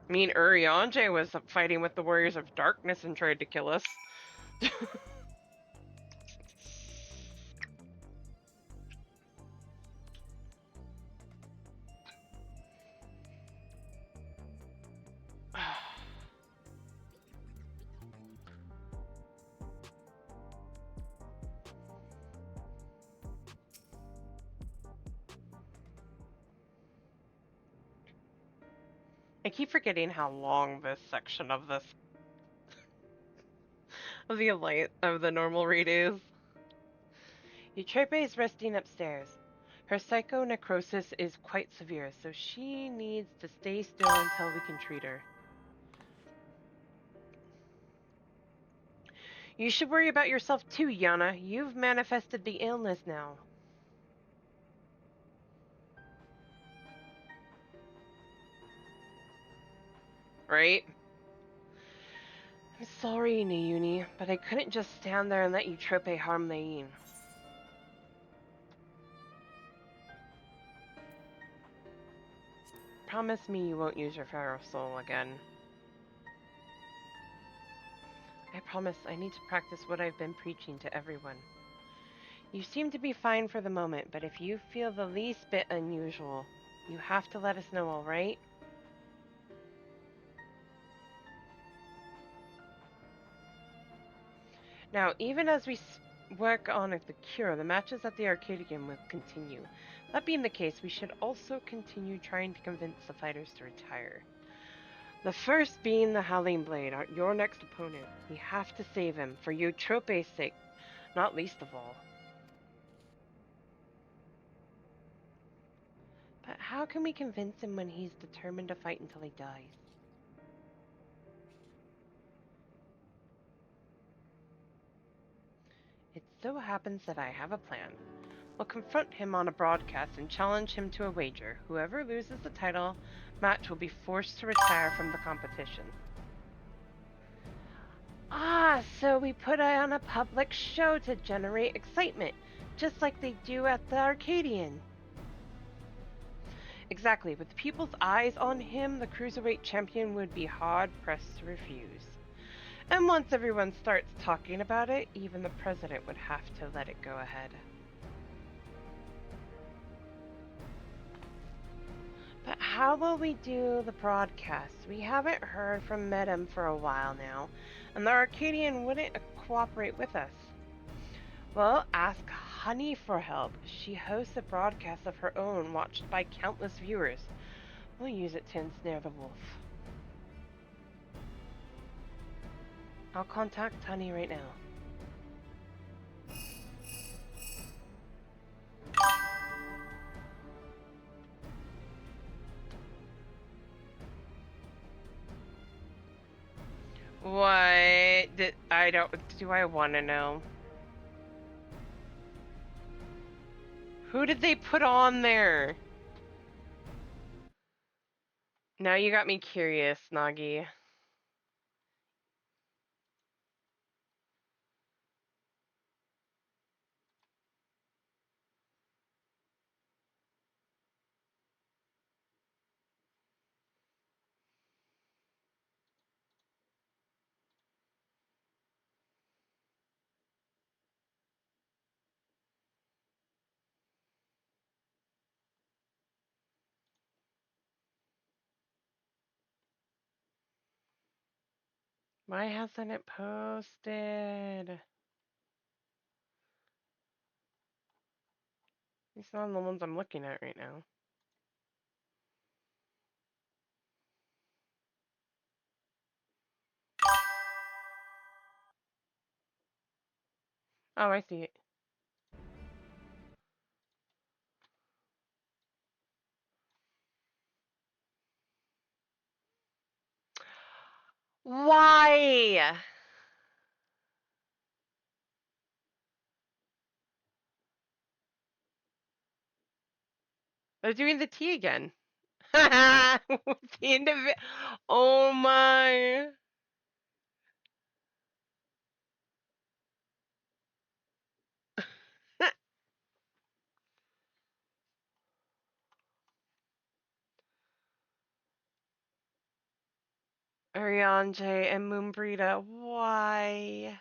I mean, Urianger was fighting with the Warriors of Darkness and tried to kill us. I keep forgetting how long this section of this of the normal read is. Eutrope is resting upstairs. Her psychonecrosis is quite severe, so she needs to stay still until we can treat her. You should worry about yourself too, Yana. You've manifested the illness now. Right? I'm sorry, Nayuni, but I couldn't just stand there and let Eutrope harm Nain. Promise me you won't use your Pharaoh Soul again. I promise I need to practice what I've been preaching to everyone. You seem to be fine for the moment, but if you feel the least bit unusual, you have to let us know, all right? Now, even as we work on the cure, the matches at the Arcadian will continue. That being the case, we should also continue trying to convince the fighters to retire. The first being the Howling Blade, your next opponent. We have to save him, for Eutrope's sake, not least of all. But how can we convince him when he's determined to fight until he dies? It so happens that I have a plan. We'll confront him on a broadcast and challenge him to a wager. Whoever loses the title match will be forced to retire from the competition. Ah, so we put on a public show to generate excitement, just like they do at the Arcadian. Exactly. With people's eyes on him, the Cruiserweight champion would be hard-pressed to refuse. And once everyone starts talking about it, even the president would have to let it go ahead. But how will we do the broadcast? We haven't heard from Medem for a while now, and the Arcadian wouldn't cooperate with us. Well, ask Honey for help. She hosts a broadcast of her own watched by countless viewers. We'll use it to ensnare the wolf. I'll contact Honey right now. What? Do I want to know? Who did they put on there? Now you got me curious, Nagi. Why hasn't it posted? It's not the ones I'm looking at right now. Oh, I see it. They're doing the tea again. The oh my. Ariane and Moonbrita, why?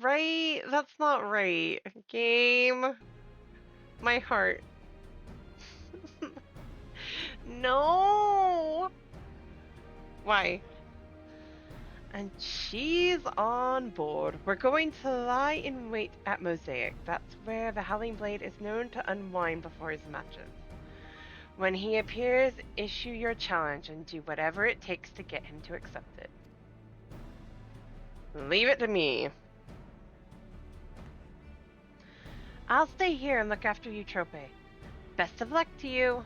Right? That's not right. Game. My heart. No! Why? And she's on board. We're going to lie in wait at Mosaic. That's where the Howling Blade is known to unwind before his matches. When he appears, issue your challenge and do whatever it takes to get him to accept it. Leave it to me. I'll stay here and look after you, Trope. Best of luck to you.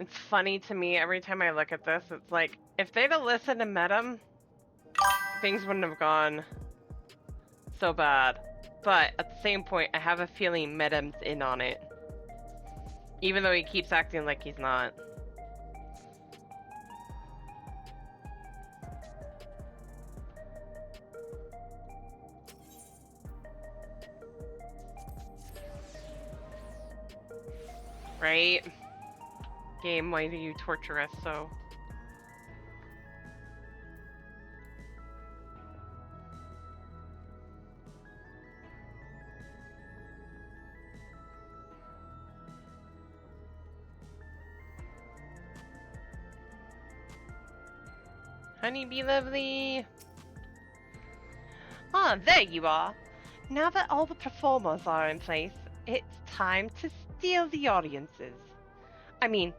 It's funny to me every time I look at this. It's like, if they'd have listened to Medem, things wouldn't have gone so bad. But at the same point, I have a feeling Medem's in on it. Even though he keeps acting like he's not. Right? Game, why do you torture us so? Honeybee lovely. Ah, there you are. Now that all the performers are in place, it's time to steal the audiences. I mean,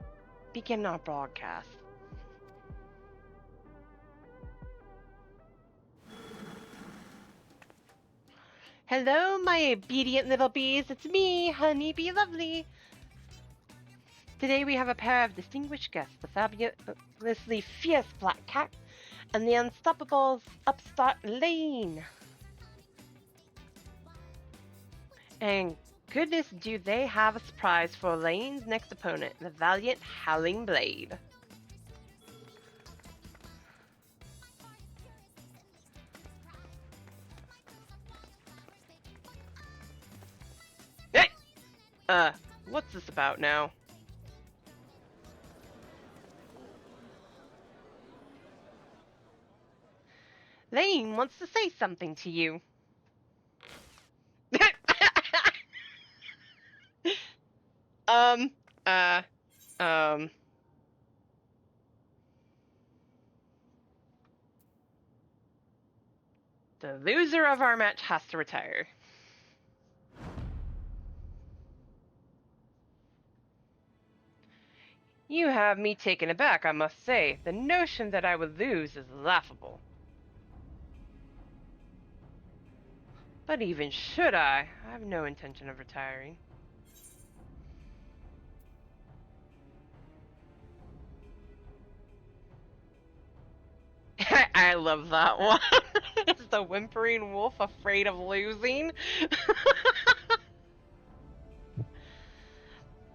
begin our broadcast. Hello, my obedient little bees. It's me, Honeybee Lovely. Today we have a pair of distinguished guests, the fabulously fierce Black Cat and the unstoppable upstart Lane. And goodness, do they have a surprise for Lane's next opponent, the valiant Howling Blade. Hey! What's this about now? Lane wants to say something to you. um. The loser of our match has to retire. You have me taken aback, I must say. The notion that I would lose is laughable. But even should I have no intention of retiring. I love that one. It's the whimpering wolf afraid of losing.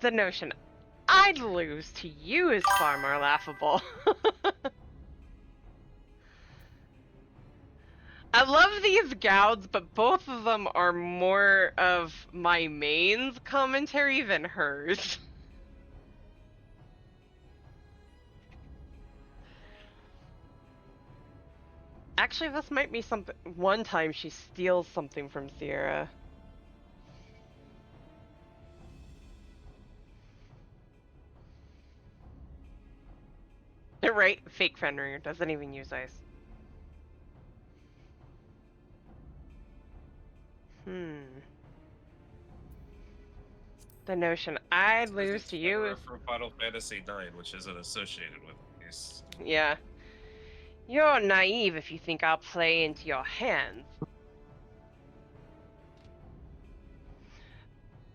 The notion I'd lose to you is far more laughable. I love these gouds, but both of them are more of my main's commentary than hers. Actually, this might be something. One time she steals something from Sierra. Right? Fake Fenrir doesn't even use ice. The notion I'd Says lose it's to you better is... for Final Fantasy IX, which isn't associated with these. Yeah. You're naive if you think I'll play into your hands.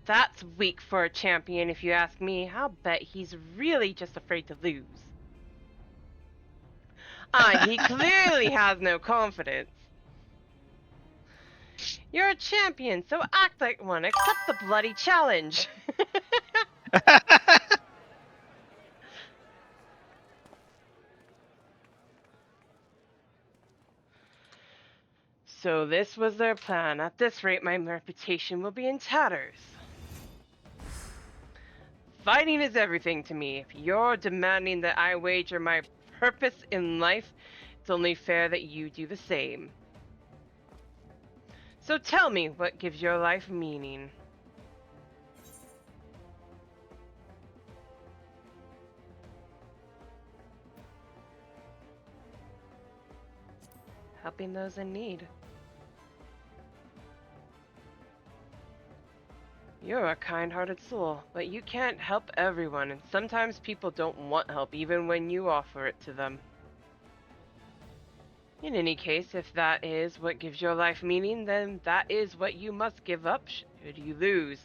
That's weak for a champion if you ask me. I'll bet he's really just afraid to lose. He clearly has no confidence. You're a champion, so act like one. Accept the bloody challenge. So this was their plan. At this rate, my reputation will be in tatters. Fighting is everything to me. If you're demanding that I wager my purpose in life, it's only fair that you do the same. So tell me, what gives your life meaning? Helping those in need. You're a kind-hearted soul, but you can't help everyone, and sometimes people don't want help even when you offer it to them. In any case, if that is what gives your life meaning, then that is what you must give up should you lose.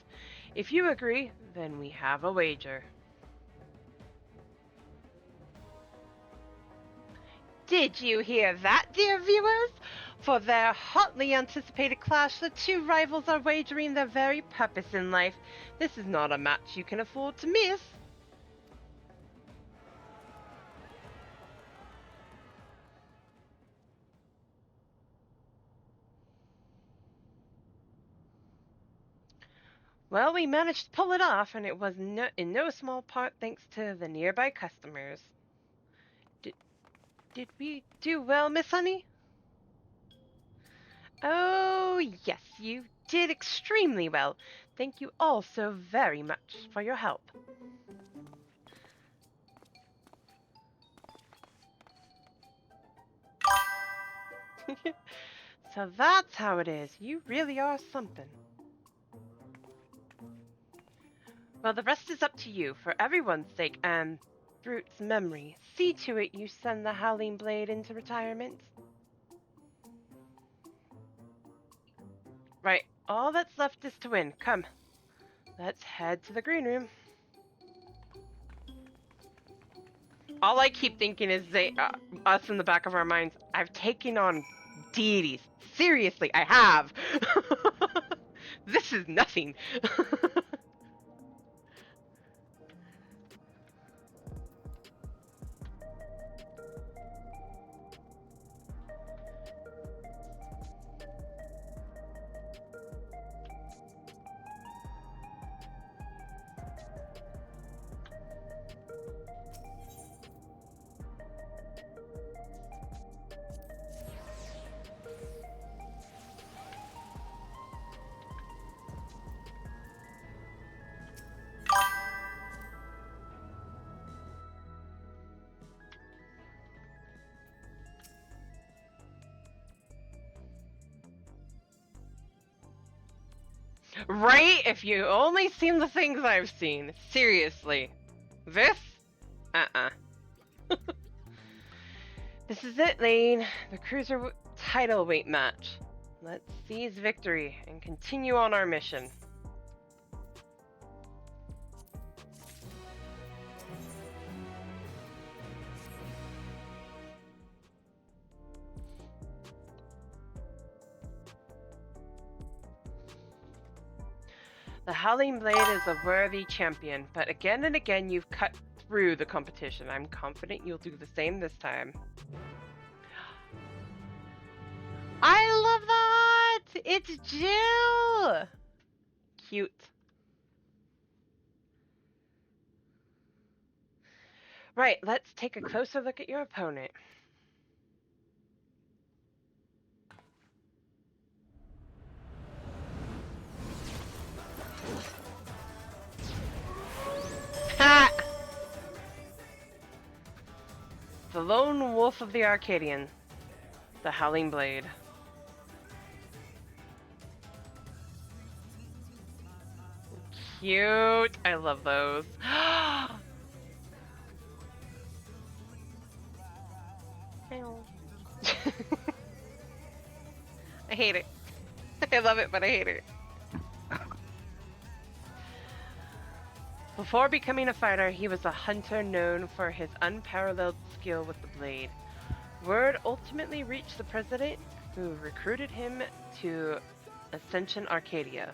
If you agree, then we have a wager. Did you hear that, dear viewers? For their hotly anticipated clash, the two rivals are wagering their very purpose in life. This is not a match you can afford to miss. Well, we managed to pull it off, and it was in no small part thanks to the nearby customers. Did we do well, Miss Honey? Oh, yes, you did extremely well. Thank you all so very much for your help. So that's how it is. You really are something. Well, the rest is up to you, for everyone's sake and Brute's memory. See to it you send the Howling Blade into retirement. Right, all that's left is to win. Come, let's head to the green room. All I keep thinking is us in the back of our minds. I've taken on deities. Seriously, I have. This is nothing. Right? If you only seen the things I've seen. Seriously. This? Uh-uh. This is it, Lane. The cruiser title weight match. Let's seize victory and continue on our mission. The Howling Blade is a worthy champion, but again and again you've cut through the competition. I'm confident you'll do the same this time. I love that! It's Jill! Cute. Right, let's take a closer look at your opponent. Ha! The lone wolf of the Arcadian. The Howling Blade. cute. I love those. I hate it. I love it, but I hate it. Before becoming a fighter, he was a hunter known for his unparalleled skill with the blade. Word ultimately reached the president, who recruited him to Ascension Arcadia.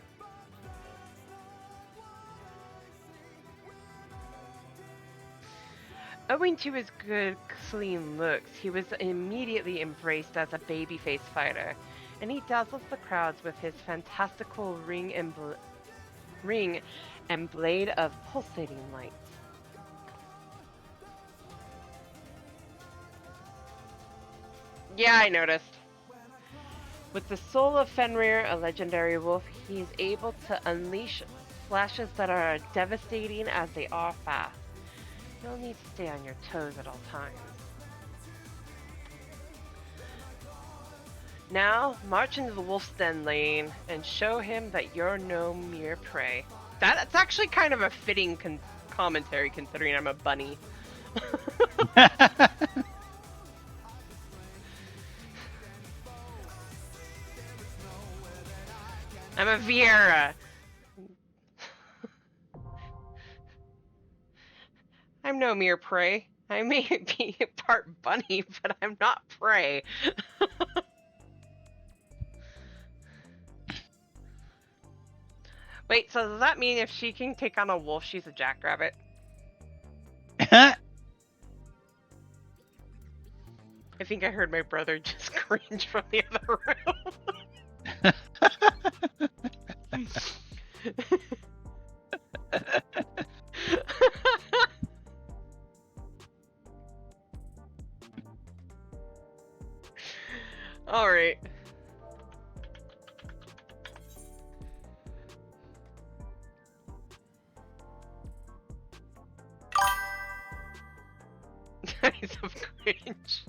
Owing to his good, clean looks, he was immediately embraced as a babyface fighter, and he dazzles the crowds with his fantastical ring and blade of pulsating lights. Yeah, I noticed. With the soul of Fenrir, a legendary wolf, he is able to unleash slashes that are devastating as they are fast. You'll need to stay on your toes at all times. Now, march into the wolf's den lane and show him that you're no mere prey. That's actually kind of a fitting commentary considering I'm a bunny. I'm a Viera. I'm no mere prey. I may be part bunny, but I'm not prey. Wait, so does that mean if she can take on a wolf, she's a jackrabbit? I think I heard my brother just cringe from the other room. All right. Eyes of cringe.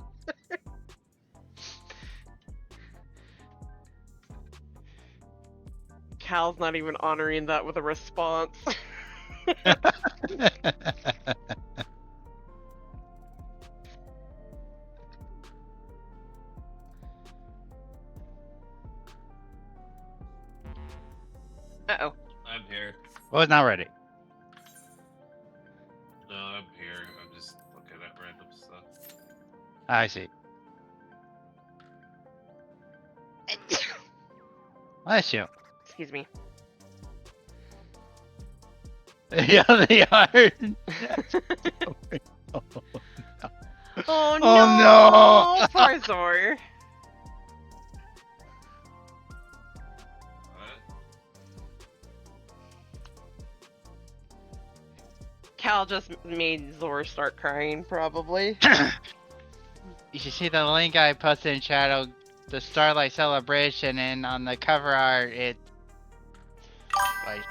Cal's not even honoring that with a response. Uh-oh. I'm here. Well, it's not ready. No, I'm here. I'm just looking at random stuff. I see. Bless you. Excuse me. Yeah, they are. Oh no! Oh no! Poor Zor. Cal just made Zor start crying, probably. You should see the link I posted in Shadow, the Starlight Celebration, and on the cover art, it. Like,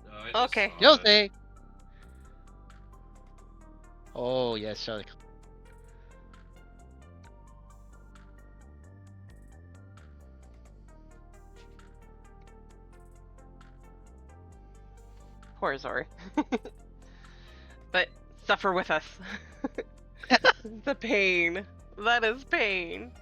No, I just Okay. saw you'll it. see. Oh yes, Charlie. Poor Zor. But suffer with us. The pain. That is pain.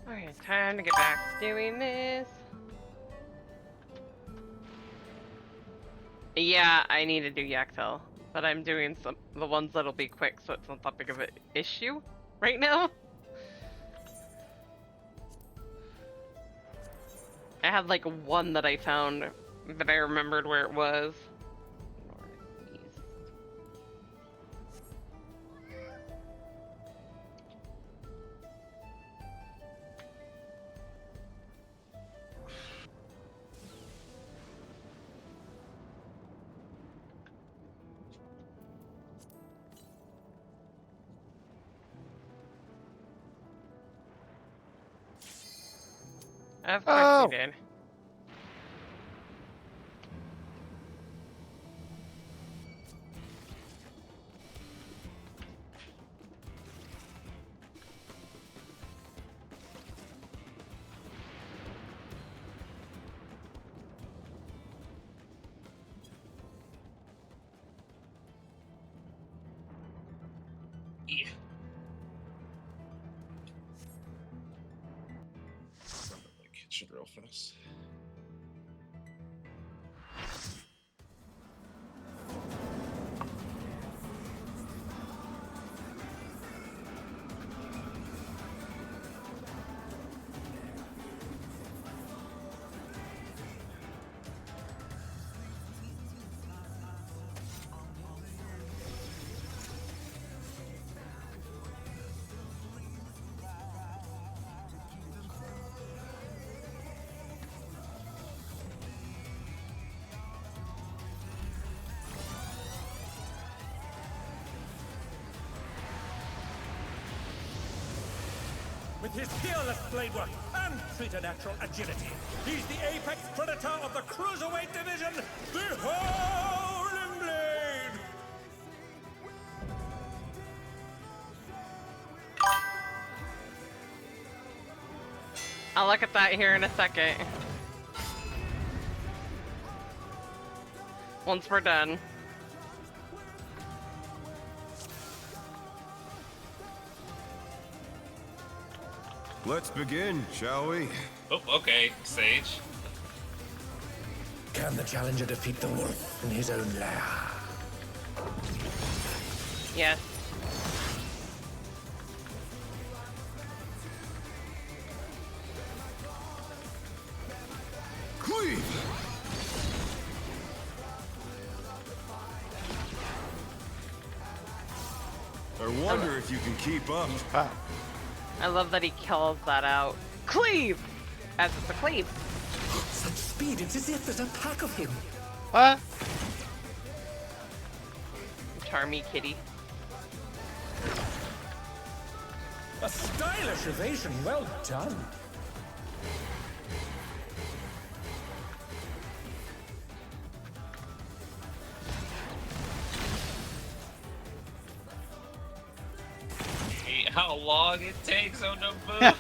Okay, time to get back to doing this. Yeah, I need to do Yaktel, but I'm doing the ones that'll be quick, so it's not that big of an issue right now. I had like one that I found that I remembered where it was. Northeast. Of course you did. Yeah. Kitchen real fast. With his fearless blade work and preternatural agility, he's the apex predator of the cruiserweight division, the Howling Blade! I'll look at that here in a second. Once we're done. Let's begin, shall we? Oh, okay, Sage. Can the challenger defeat the wolf in his own lair? Yes. Cleave! I wonder if you can keep up. I love that he kills that out. Cleave! As it's a cleave. Such speed, it's as if there's a pack of him. What? Charmy kitty. A stylish evasion, well done. How long it takes on the move.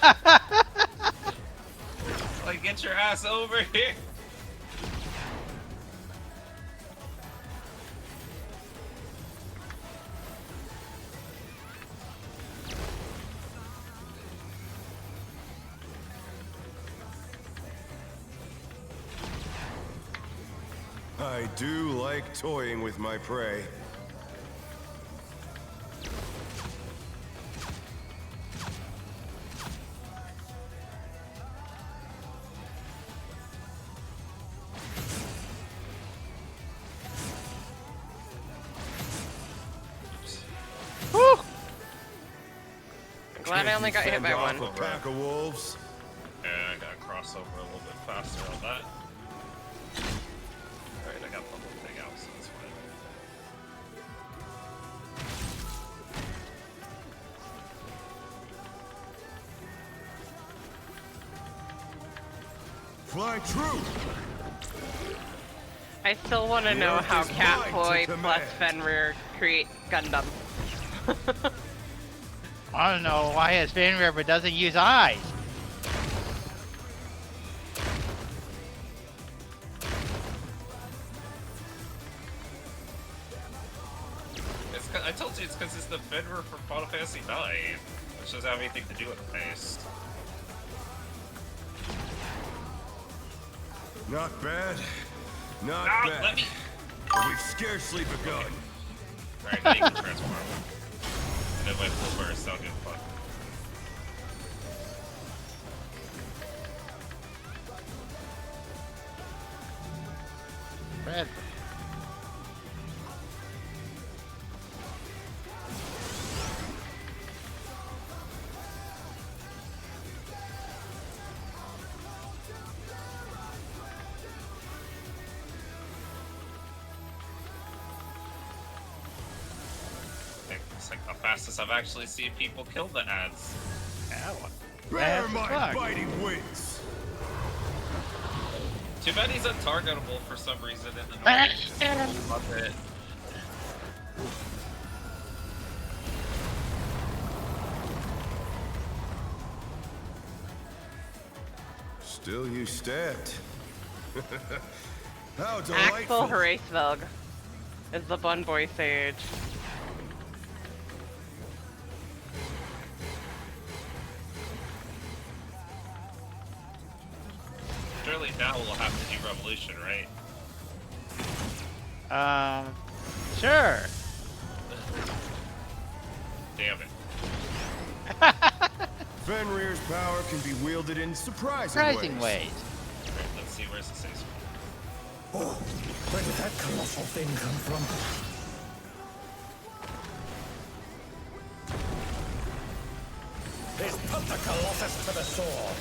Like, get your ass over here. I do like toying with my prey. Glad I only got hit by one. A pack of wolves. Yeah, I gotta cross over a little bit faster on that. Alright, I got the whole thing out, so that's fine. Fly true. I still want to know how Catboy plus Fenrir create Gundam. I don't know why his Fenrir but doesn't use eyes. I told you it's because it's the Fenrir from Final Fantasy IX, which doesn't have anything to do with the face. Not bad. Not Ah, bad. let me. But we've scarcely begun. Alright, now you can transform. And then my full burst, I'll get fun. Red. It's like the fastest I've actually seen people kill the ads. Ow. Bear That's my fuck. biting wings. Too bad he's untargetable for some reason in the normal. Love it. Still you stabbed. How Axel delightful. Hraesvelg is the Bun Boy Sage. Surely now we'll have to do Revolution, right? Sure. Damn it. Fenrir's power can be wielded in surprising Surprising ways. ways. Alright, let's see where's the safe spot. Oh, where did that colossal thing come from? Let's put the Colossus to the sword.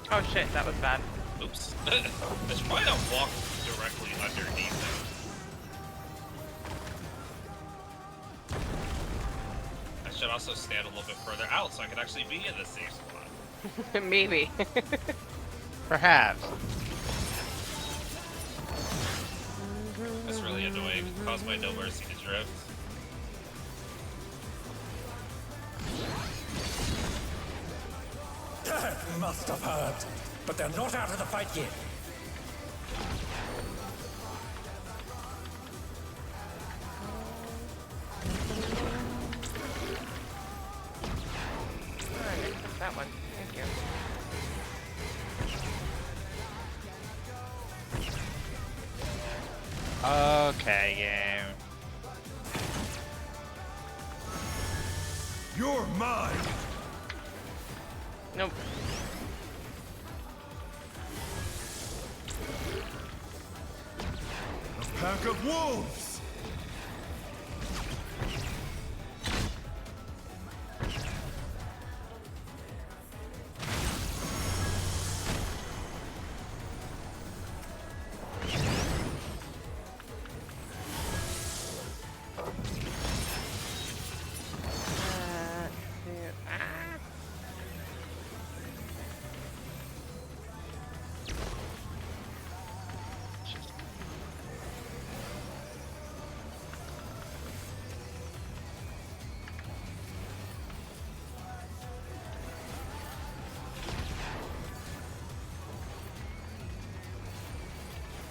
Oh shit, that was bad. Oops. I should probably not walk directly underneath him. I should also stand a little bit further out so I can actually be in the safe spot. Maybe. Perhaps. That's really annoying. Caused my No Mercy to drift. That must have hurt. But they're not out of the fight yet. Alright, took that one. Thank you. Okay, game. You're mine. Nope. A pack of wolves.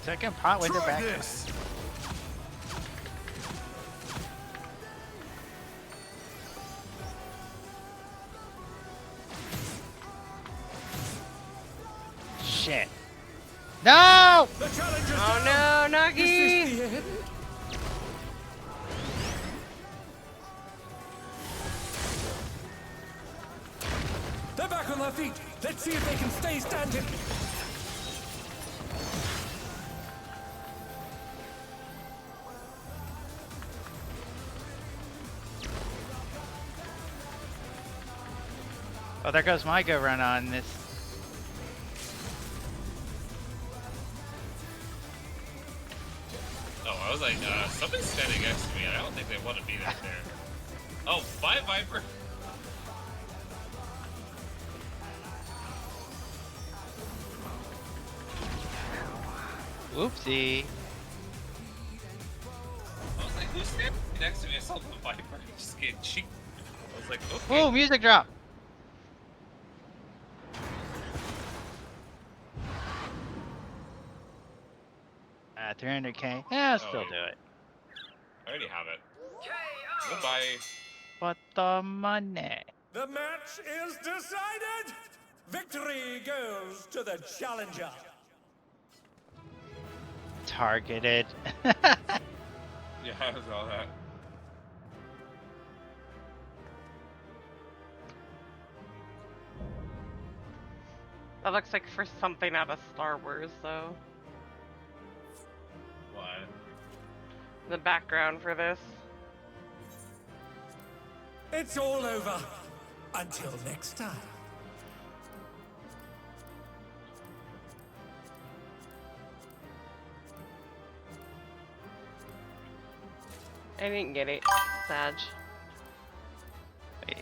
Second pot with the Try back. this. Shit. No! The challenge is Oh down. no, Nagi! Is this the end? They're back on their feet. Let's see if they can stay standing. Oh, there goes my go run on this. Oh, I was like, somebody's standing next to me. I don't think they want to be right there. Oh, bye, Viper. Whoopsie. I was like, who's standing next to me? I saw the Viper just get cheeked. I was like, okay. Oh, music drop. Ah, 300k. Yeah, I'll still wait. do it. I already have it. Goodbye. But the money. The match is decided. Victory goes to the challenger. Targeted. Yeah, I saw that. That looks like for something out of Star Wars, though. What? The background for this. It's all over. Until next time. I didn't get it, Sag. Wait.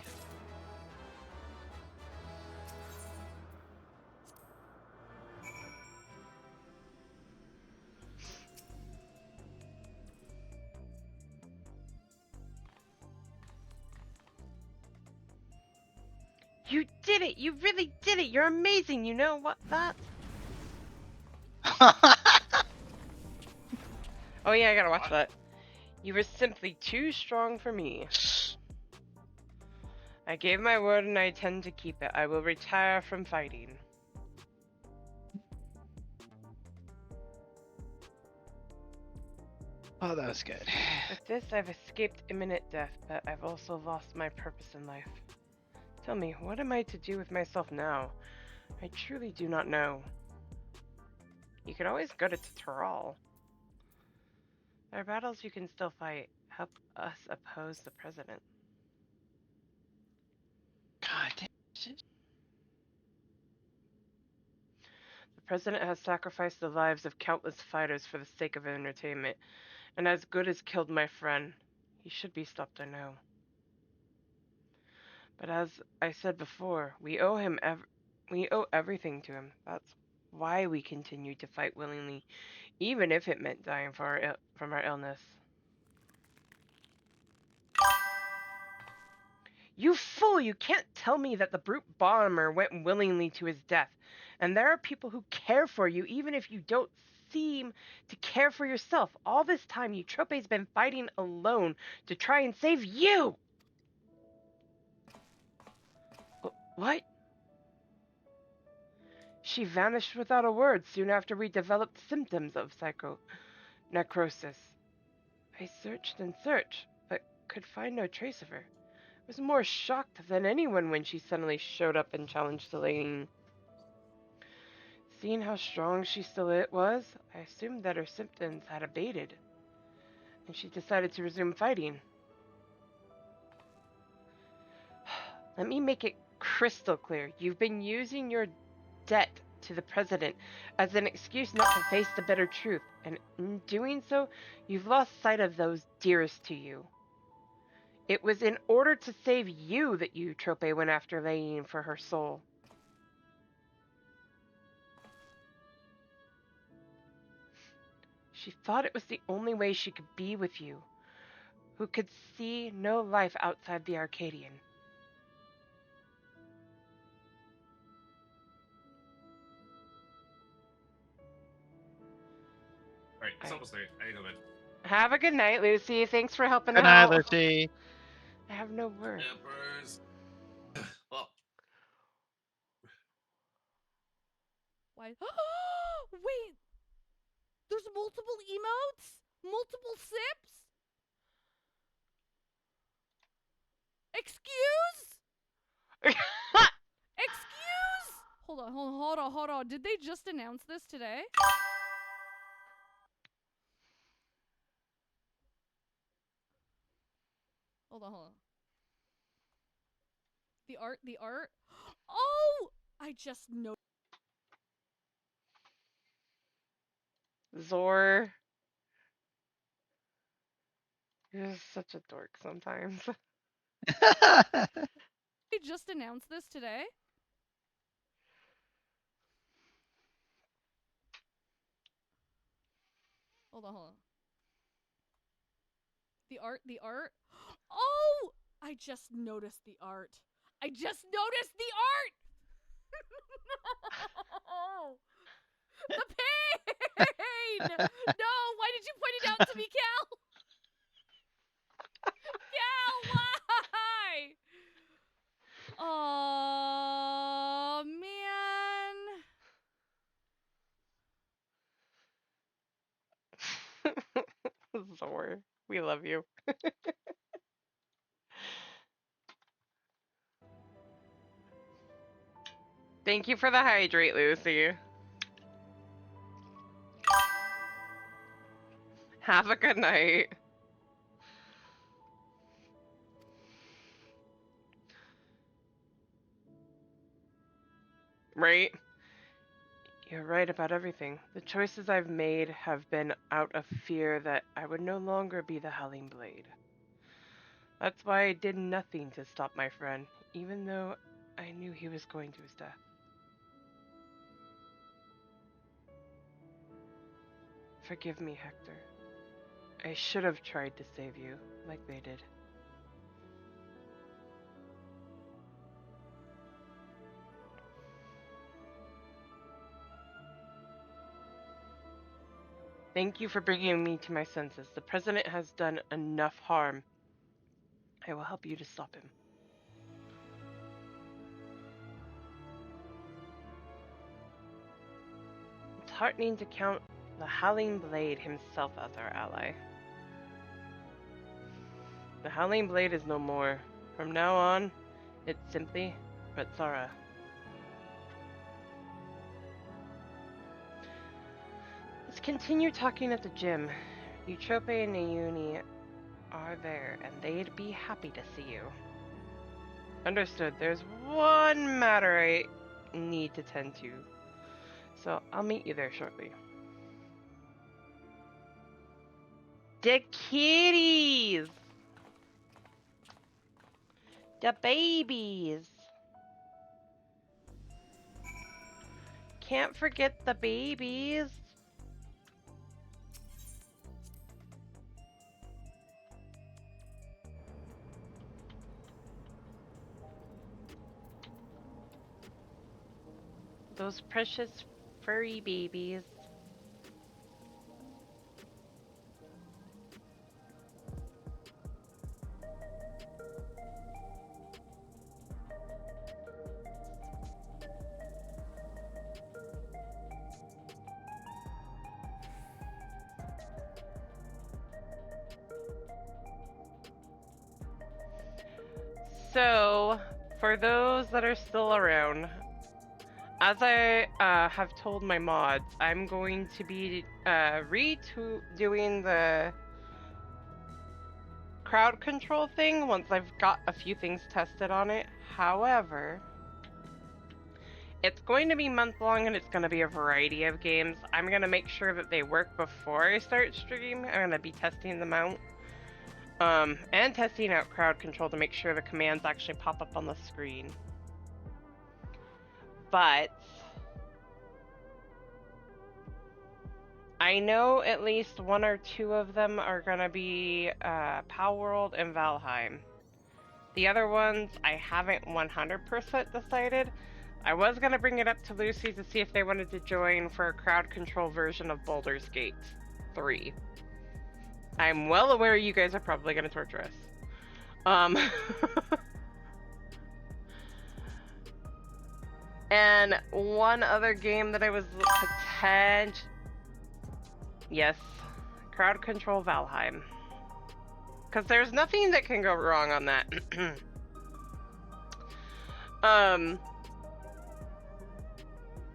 You did it! You really did it! You're amazing! You know what that? Oh yeah, I gotta watch that. You were simply too strong for me. I gave my word and I intend to keep it. I will retire from fighting. Oh, that was good. With this, I've escaped imminent death, but I've also lost my purpose in life. Tell me, what am I to do with myself now? I truly do not know. You can always go to Tural. There are battles you can still fight. Help us oppose the president. God damn. The president has sacrificed the lives of countless fighters for the sake of entertainment, and as good as killed my friend. He should be stopped, I know. But as I said before, we owe everything to him. That's why we continue to fight willingly, even if it meant dying from our illness. You fool! You can't tell me that the brute bomber went willingly to his death. And there are people who care for you, even if you don't seem to care for yourself. All this time, Eutrope's been fighting alone to try and save you! What? She vanished without a word soon after we developed symptoms of psychonecrosis. I searched and searched, but could find no trace of her. I was more shocked than anyone when she suddenly showed up and challenged Elaine. Seeing how strong she still was, I assumed that her symptoms had abated, and she decided to resume fighting. Let me make it crystal clear. You've been using your debt to the president as an excuse not to face the bitter truth, and in doing so, you've lost sight of those dearest to you. It was in order to save you that Eutrope went after Elaine for her soul. She thought it was the only way she could be with you, who could see no life outside the Arcadian. Alright, it's almost there. I need to go bed. Have a good night, Lucy. Thanks for helping Good night, out. Lucy. I have no words. Emperors. Well, Why? Wait! There's multiple emotes? Multiple sips? Excuse? Excuse? Hold on. Did they just announce this today? Hold on. The art? Oh! I just noticed. Zor. You're such a dork sometimes. They just announced this today? Hold on. The art? Oh! I just noticed the art. No! The pain! No! Why did you point it out to me, Cal? Cal, why? Oh man. We love you. Thank you for the hydrate, Lucy. Have a good night. Right? You're right about everything. The choices I've made have been out of fear that I would no longer be the Howling Blade. That's why I did nothing to stop my friend, even though I knew he was going to his death. Forgive me, Hector. I should have tried to save you, like they did. Thank you for bringing me to my senses. The President has done enough harm. I will help you to stop him. It's heartening to count the Howling Blade himself as our ally. The Howling Blade is no more. From now on, it's simply Retzara. Let's continue talking at the gym. Eutrope and Naomi are there, and they'd be happy to see you. Understood. There's one matter I need to tend to, so I'll meet you there shortly. The kitties! The babies! Can't forget the babies! Those precious furry babies. So, for those that are still around, as I have told my mods, I'm going to be redoing the crowd control thing once I've got a few things tested on it. However, it's going to be month-long and it's going to be a variety of games. I'm going to make sure that they work before I start stream. I'm going to be testing them out. And testing out crowd control to make sure the commands actually pop up on the screen. But I know at least one or two of them are gonna be Palworld and Valheim. The other ones I haven't 100% decided. I was gonna bring it up to Lucy to see if they wanted to join for a crowd control version of Baldur's Gate 3. I'm well aware you guys are probably gonna torture us. And one other game that I was yes, crowd control Valheim. Because there's nothing that can go wrong on that.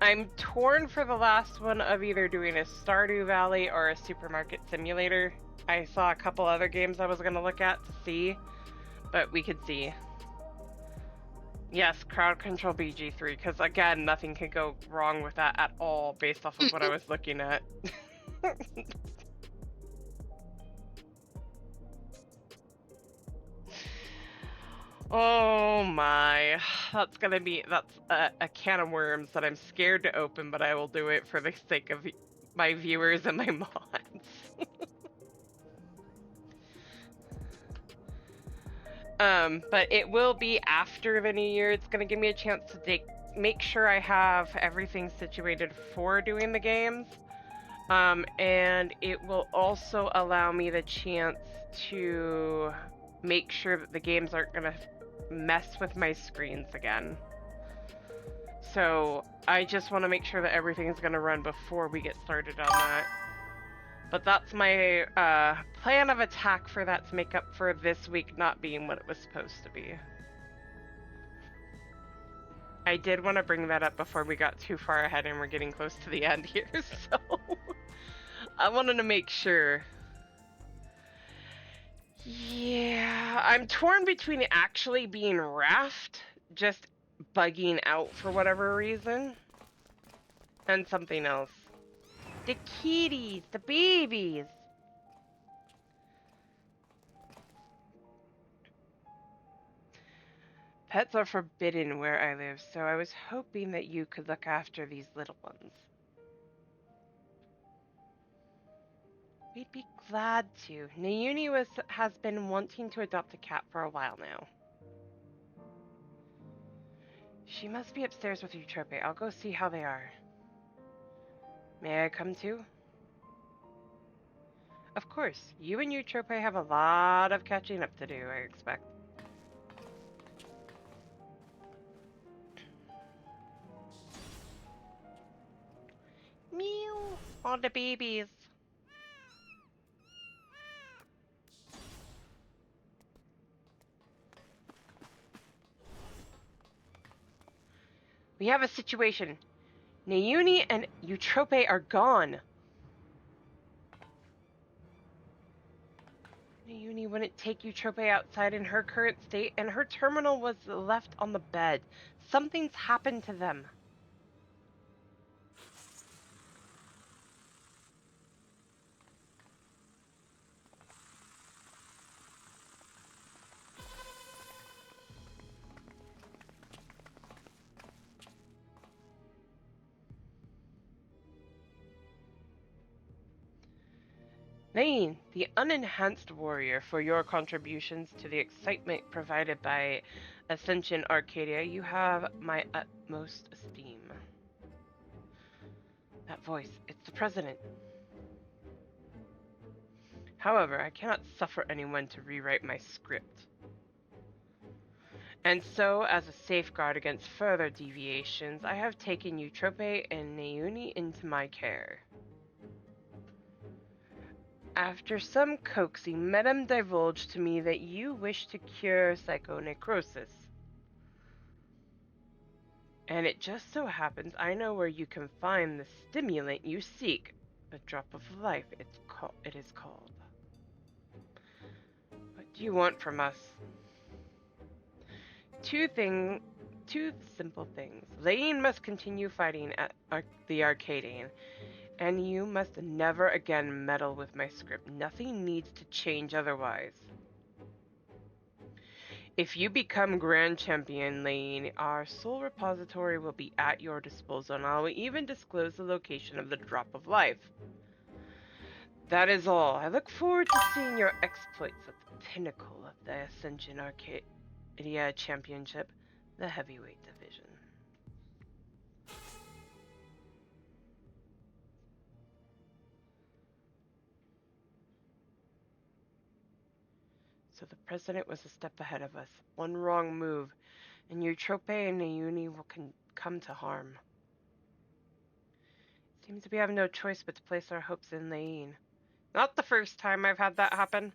I'm torn for the last one of either doing a Stardew Valley or a supermarket simulator. I saw a couple other games I was going to look at to see, but we could see. Yes, crowd control BG3, because again, nothing could go wrong with that at all based off of what I was looking at. Oh my, that's a can of worms that I'm scared to open, but I will do it for the sake of my viewers and my mods. But it will be after the new year. It's gonna give me a chance to make sure I have everything situated for doing the games. And it will also allow me the chance to make sure that the games aren't gonna mess with my screens again. So I just want to make sure that everything's gonna run before we get started on that. But that's my plan of attack for that to make up for this week not being what it was supposed to be. I did want to bring that up before we got too far ahead and we're getting close to the end here, so I wanted to make sure. Yeah, I'm torn between actually being raft, just bugging out for whatever reason, and something else. The kitties, the babies. Pets are forbidden where I live, so I was hoping that you could look after these little ones. We'd be glad to. Nayuni has been wanting to adopt a cat for a while now. She must be upstairs with Eutrope. I'll go see how they are. May I come too? Of course. You and Eutrope have a lot of catching up to do, I expect. Meow! All the babies. We have a situation. Nayuni and Eutrope are gone. Nayuni wouldn't take Eutrope outside in her current state, and her terminal was left on the bed. Something's happened to them. Lane, the unenhanced warrior, for your contributions to the excitement provided by Ascension Arcadia, you have my utmost esteem. That voice, it's the president. However, I cannot suffer anyone to rewrite my script. And so, as a safeguard against further deviations, I have taken Eutrope and Nayuni into my care. After some coaxing, Madame divulged to me that you wish to cure psychonecrosis. And it just so happens I know where you can find the stimulant you seek. A drop of life, it is called. What do you want from us? Two simple things. Lane must continue fighting at the Arcadian, and you must never again meddle with my script. Nothing needs to change otherwise. If you become Grand Champion, Lane, our soul repository will be at your disposal, and I will even disclose the location of the Drop of Life. That is all. I look forward to seeing your exploits at the pinnacle of the Ascension Arcadia Championship, the heavyweight division. So the president was a step ahead of us. One wrong move, and Eutrope and Nayuni will come to harm. Seems we have no choice but to place our hopes in Lane. Not the first time I've had that happen.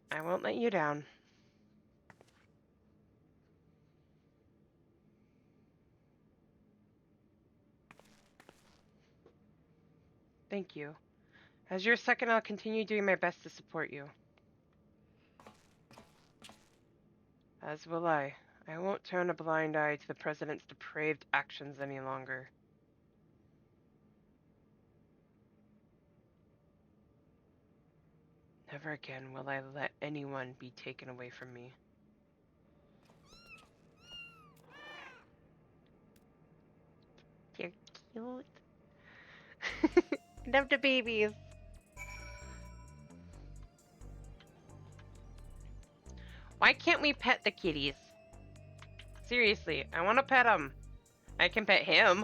I won't let you down. Thank you. As your second, I'll continue doing my best to support you. As will I. I won't turn a blind eye to the President's depraved actions any longer. Never again will I let anyone be taken away from me. They're cute. Love the babies. Why can't we pet the kitties? Seriously, I want to pet them. I can pet him.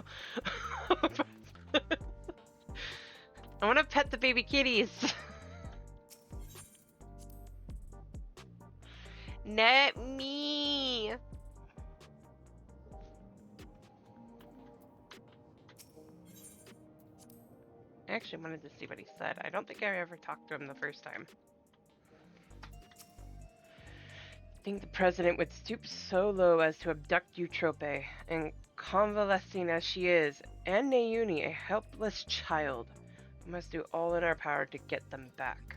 I want to pet the baby kitties. Not me. actually wanted to see what he said. I don't think I ever talked to him the first time. Think the president would stoop so low as to abduct Eutrope, and convalescing as she is, and Nayuni, a helpless child. We must do all in our power to get them back.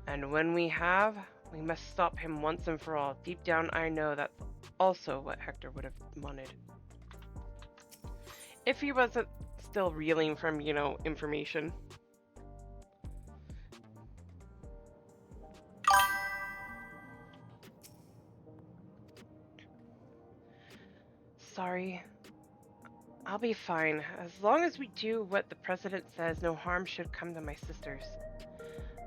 And when we have, we must stop him once and for all. Deep down, I know that's also what Hector would have wanted. If he wasn't still reeling from, you know, information. Sorry. I'll be fine. As long as we do what the president says, no harm should come to my sisters.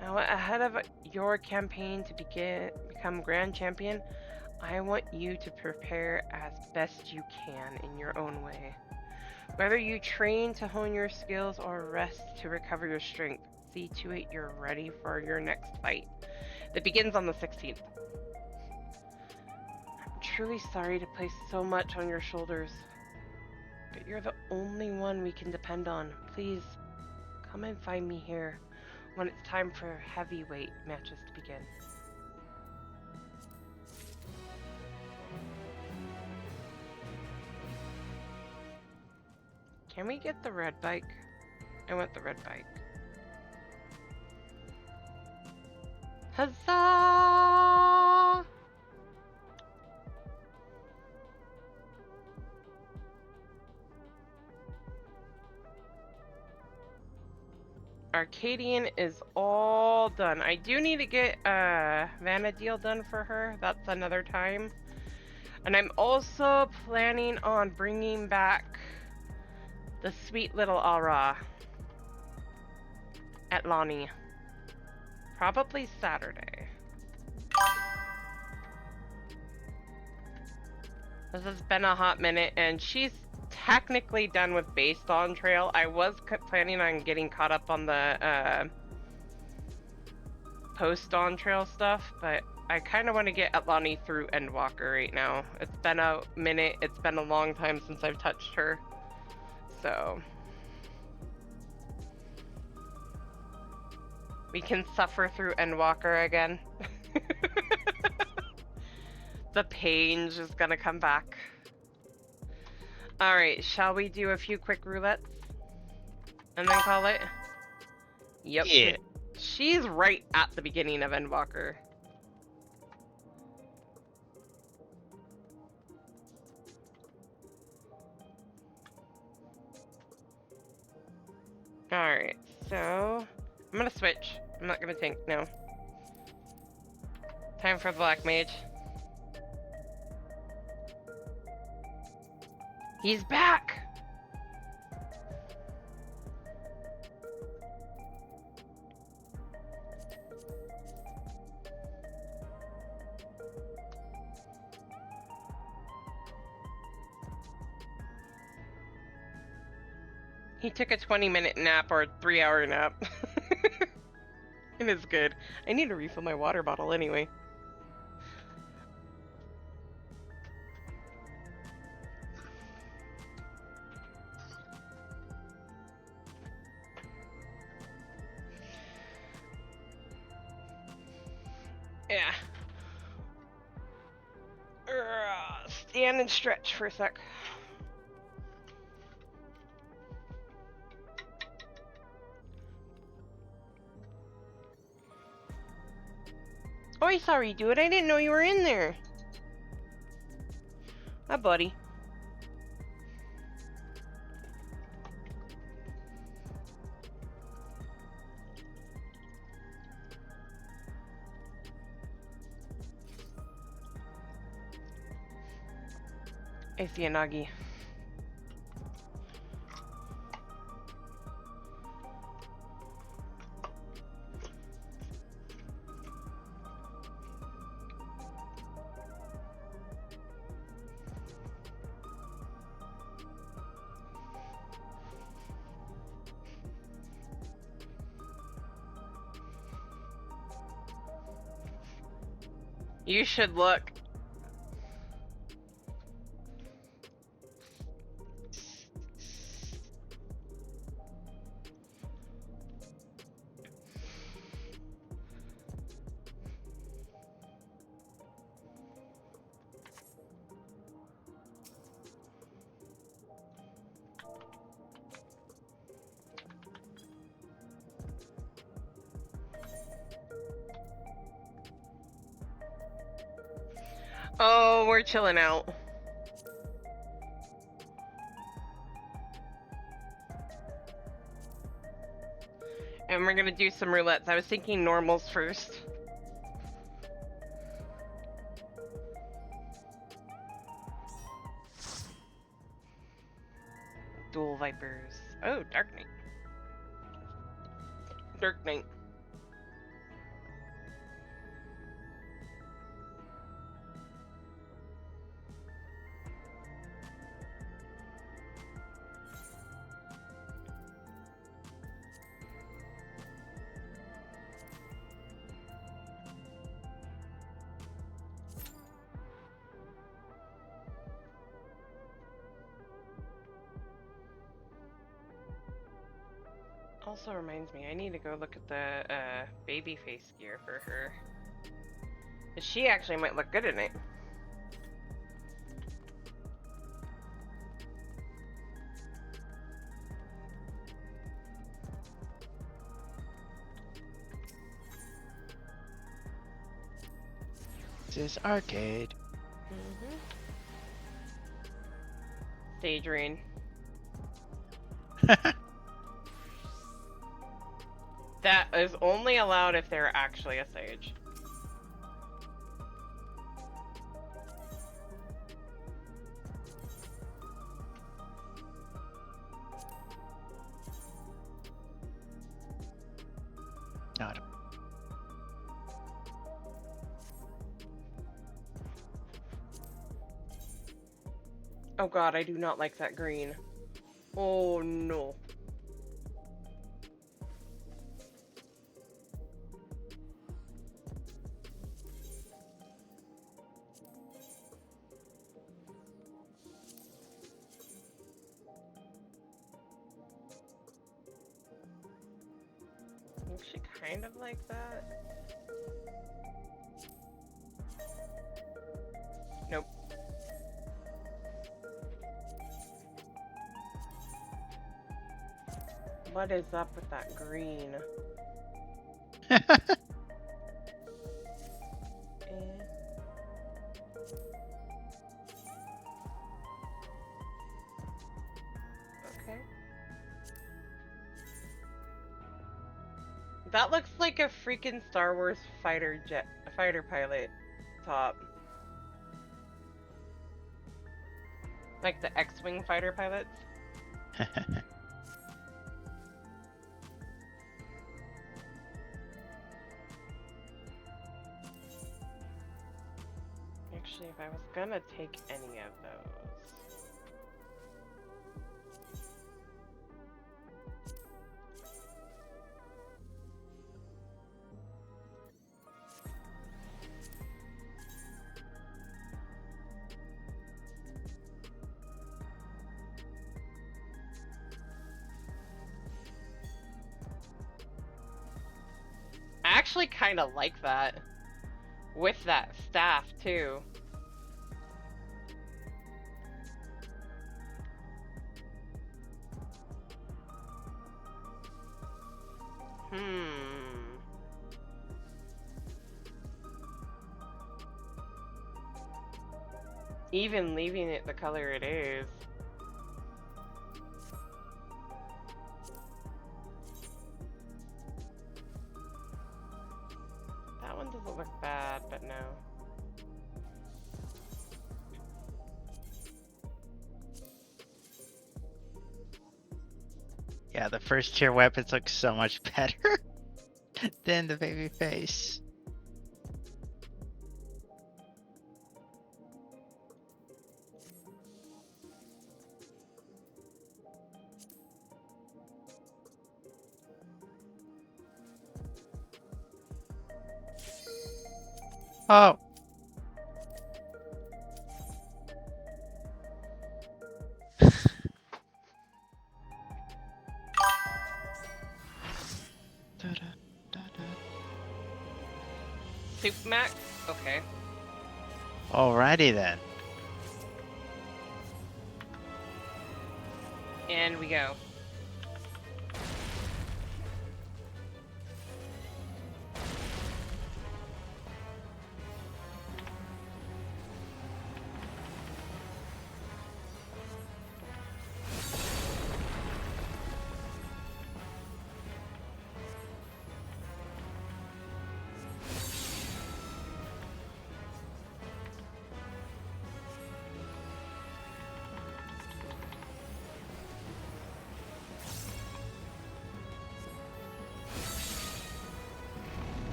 Now, ahead of your campaign to become Grand Champion, I want you to prepare as best you can in your own way. Whether you train to hone your skills or rest to recover your strength, see to it you're ready for your next fight. That begins on the 16th. I'm truly sorry to place so much on your shoulders, but you're the only one we can depend on. Please, come and find me here when it's time for heavyweight matches to begin. Can we get the red bike? I want the red bike. Huzzah! Arcadian is all done. I do need to get a Vanadil done for her. That's another time. And I'm also planning on bringing back the sweet little Aura at Lonnie. Probably Saturday. This has been a hot minute, and she's technically done with Base Dawn Trail. I was planning on getting caught up on the post Dawn Trail stuff, but I kind of want to get Atlani through Endwalker right now. It's been a minute. It's been a long time since I've touched her. So we can suffer through Endwalker again. The pain is gonna come back. Alright, shall we do a few quick roulettes? And then call it? Yep. Yeah. She's right at the beginning of Endwalker. Alright, so I'm gonna switch. I'm not gonna tank now. Time for Black Mage. He's back! He took a 20-minute nap or a 3-hour nap. It is good. I need to refill my water bottle anyway. Yeah. Stand and stretch for a sec. Oi, sorry, dude. I didn't know you were in there. Hi, buddy. I see a Nagi. You should look. Oh, we're chilling out. And we're gonna do some roulettes. I was thinking normals first. Dual Vipers. Oh, Dark Knight. Dark Knight. Also reminds me, I need to go look at the baby face gear for her. She actually might look good in it. This is arcade. Stage rain. That is only allowed if they're actually a sage. No. Oh god, I do not like that green. Oh no. She kind of like that. Nope. What is up with that green? Okay. That looks like a freaking Star Wars fighter pilot top. Like the X-Wing fighter pilots. Actually, if I was gonna take any of those. I actually kind of like that. With that staff, too. Even leaving it the color it is. That one doesn't look bad, but no. Yeah, the first tier weapons look so much better than the baby face. Oh. Soup Mac? Okay. Alrighty then. And we go.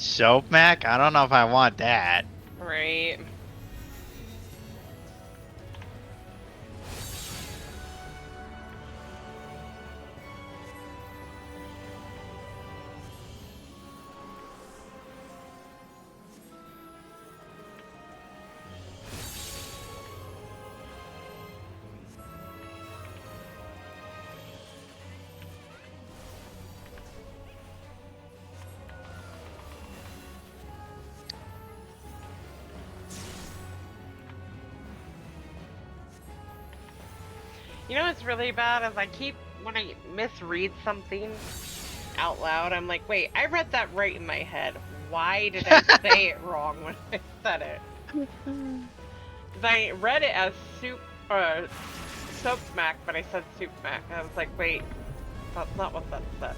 Soap Mac? I don't know if I want that. Right. You know what's really bad is when I misread something out loud, I'm like, wait, I read that right in my head. Why did I say it wrong when I said it? Because I read it as soap mac, but I said soup mac. And I was like, wait, that's not what that says.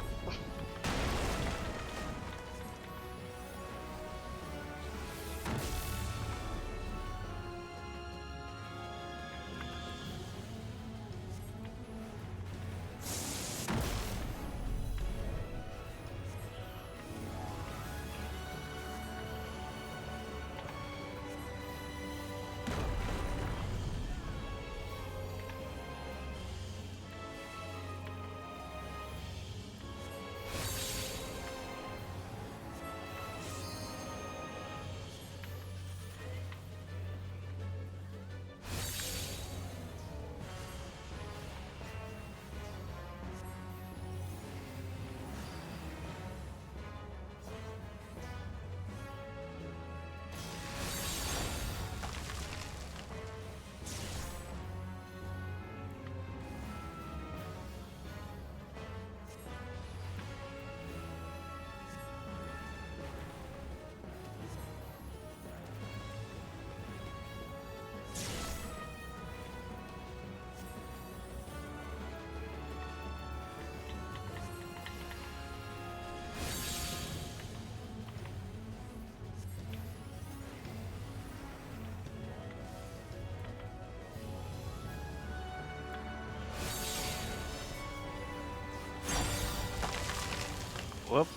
Whoop.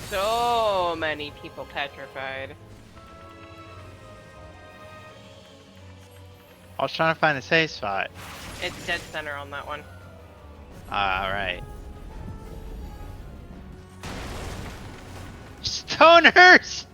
So many people petrified. I was trying to find a safe spot. It's dead center on that one. Alright. Stoners!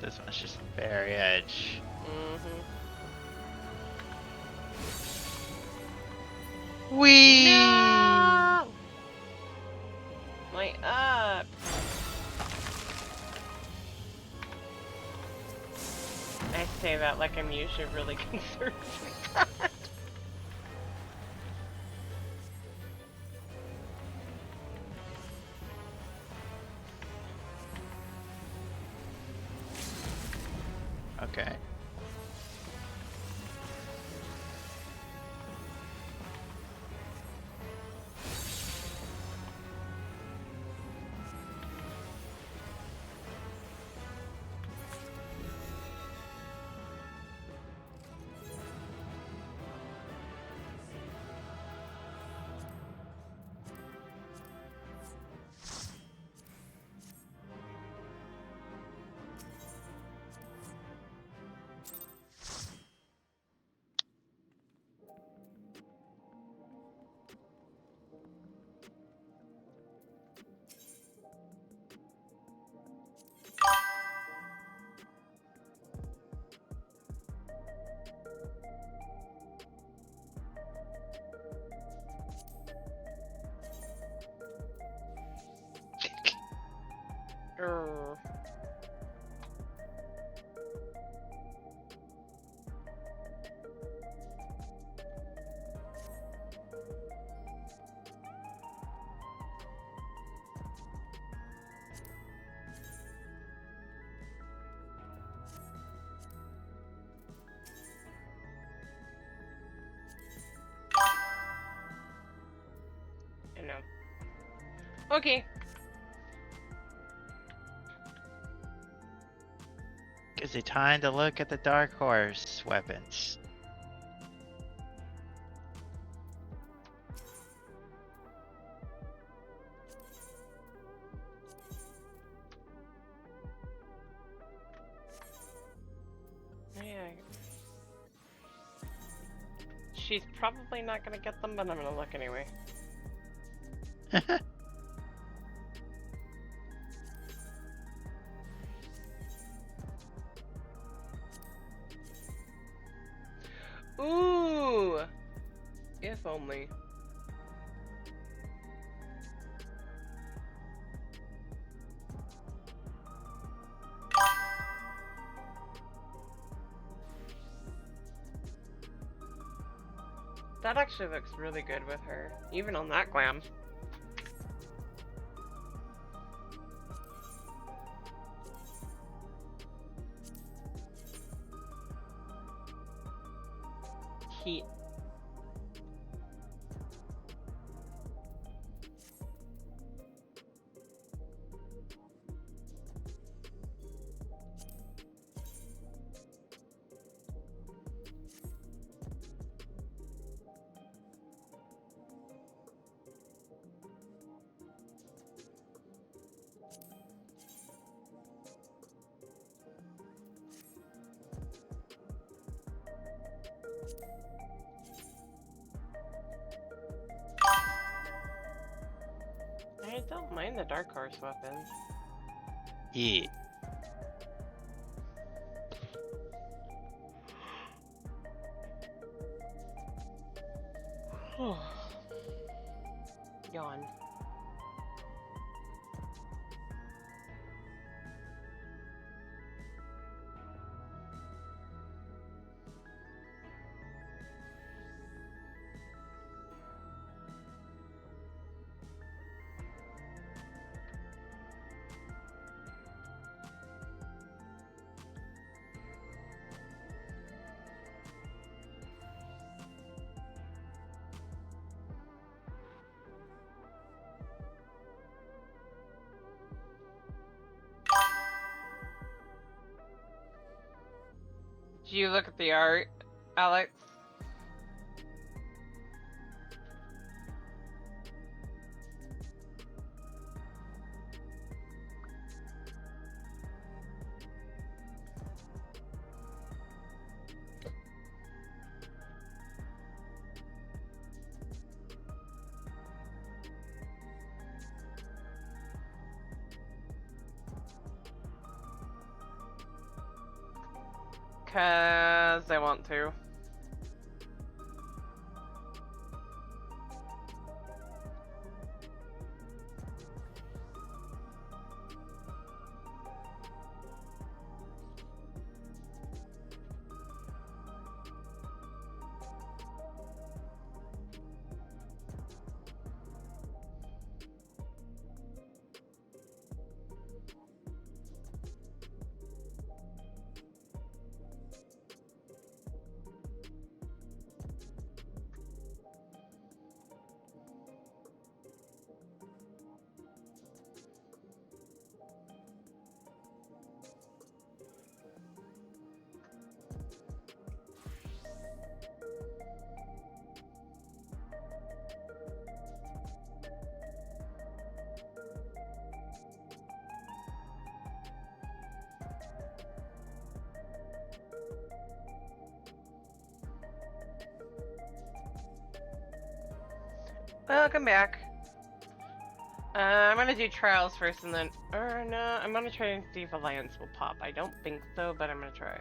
This one's just the very edge. Wee! No! My up. I say that like I'm usually really concerned with that. Okay. Okay. Gives you time to look at the Dark Horse weapons. Yeah. She's probably not gonna get them, but I'm gonna look anyway. Ooh! If only. That actually looks really good with her, even on that glam. Heat. I don't mind the Dark Horse weapons. Yeah. Yawn. Do you look at the art, Alex? Cause I want to. Welcome back. I'm gonna do trials first and then, or no, I'm gonna try and see if Alliance will pop. I don't think so, but I'm gonna try.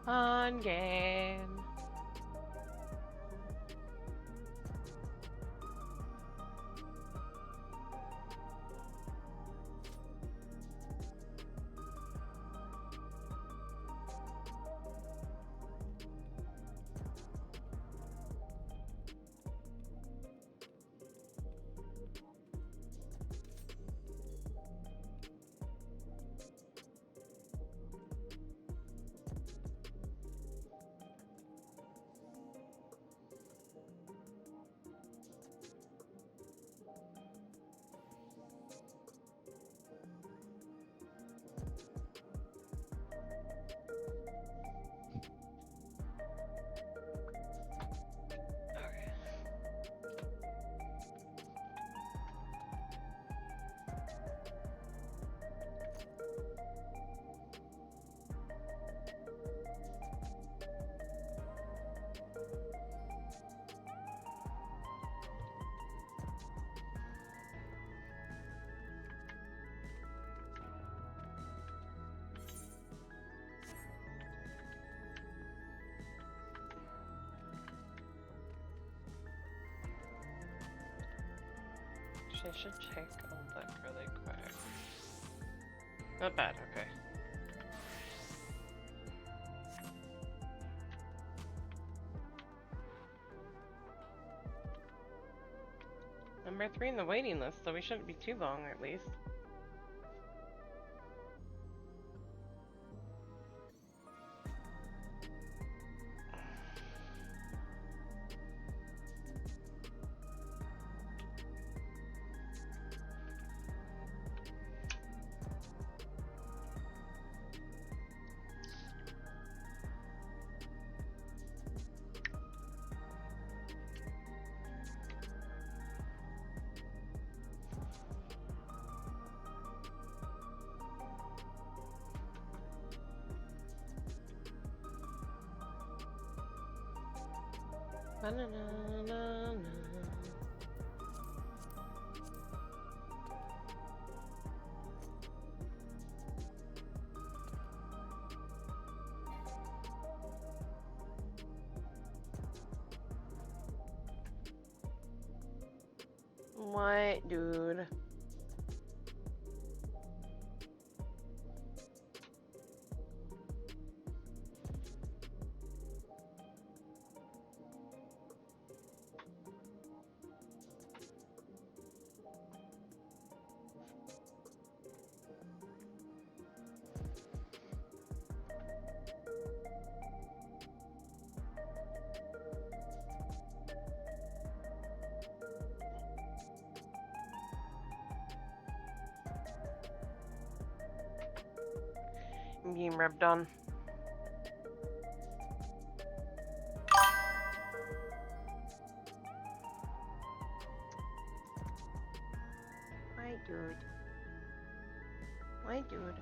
Fun game. I should check on that really quick. Not bad, okay. Number 3 in the waiting list, so we shouldn't be too long at least. Ba-na-na-na-na. What, dude? I'm getting rubbed on. Why, dude? Why, dude?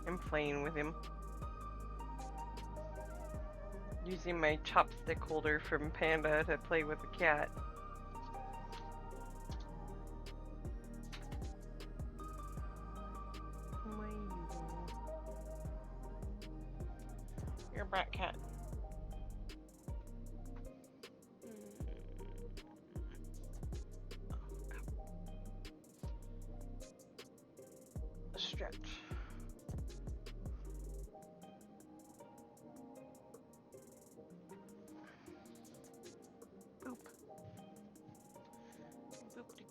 I'm playing with him. Using my chopstick holder from Panda to play with the cat. You're a brat cat. Stretch.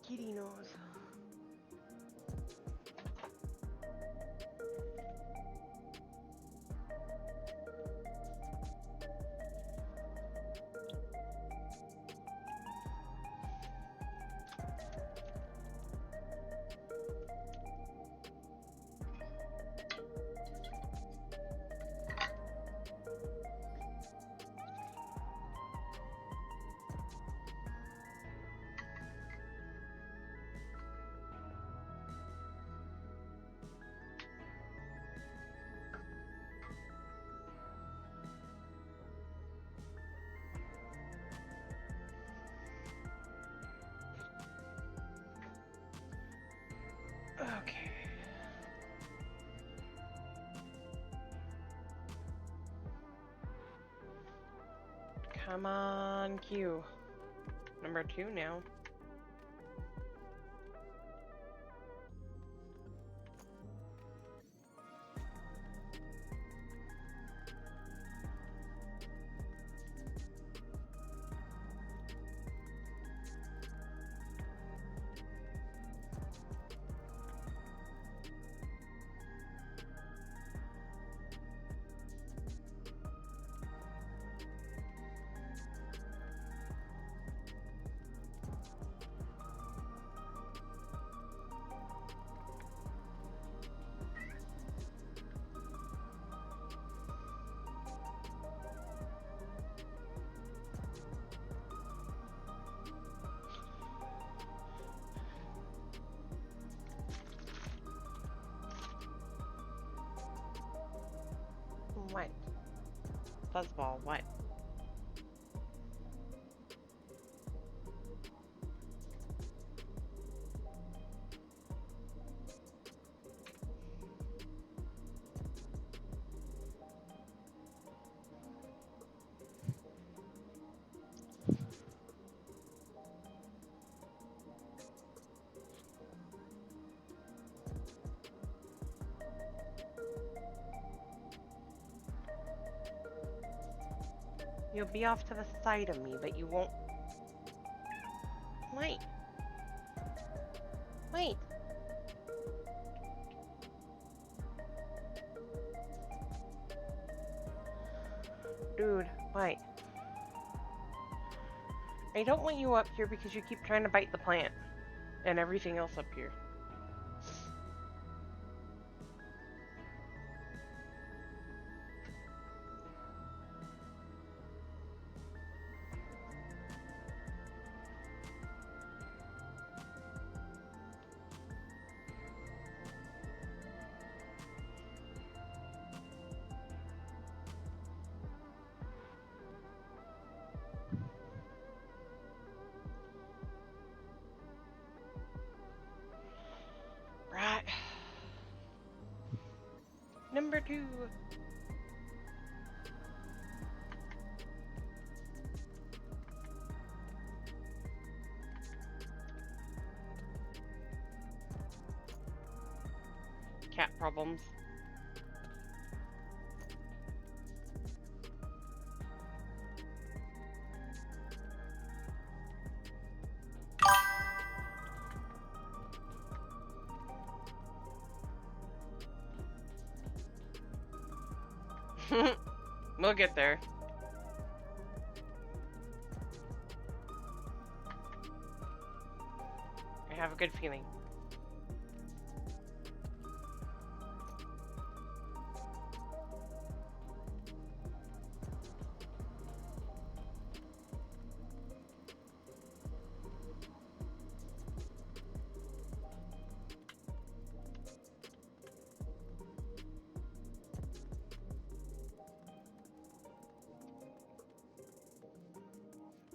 kitty knows. Okay. Come on, Q. Number 2 now. What? Fuzzball, what? You'll be off to the side of me, but you won't. Wait. Wait. Dude, wait. I don't want you up here because you keep trying to bite the plant and everything else up here. Right. Number 2. Cat problems. We'll get there. I have a good feeling.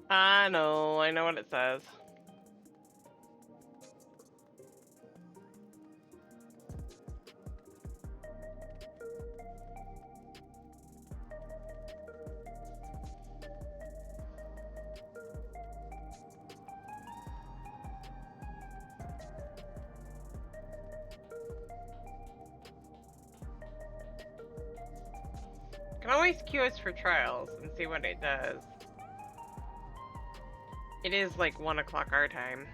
I know what it says. Can always queue us for trials and see what it does. It is like 1 o'clock our time.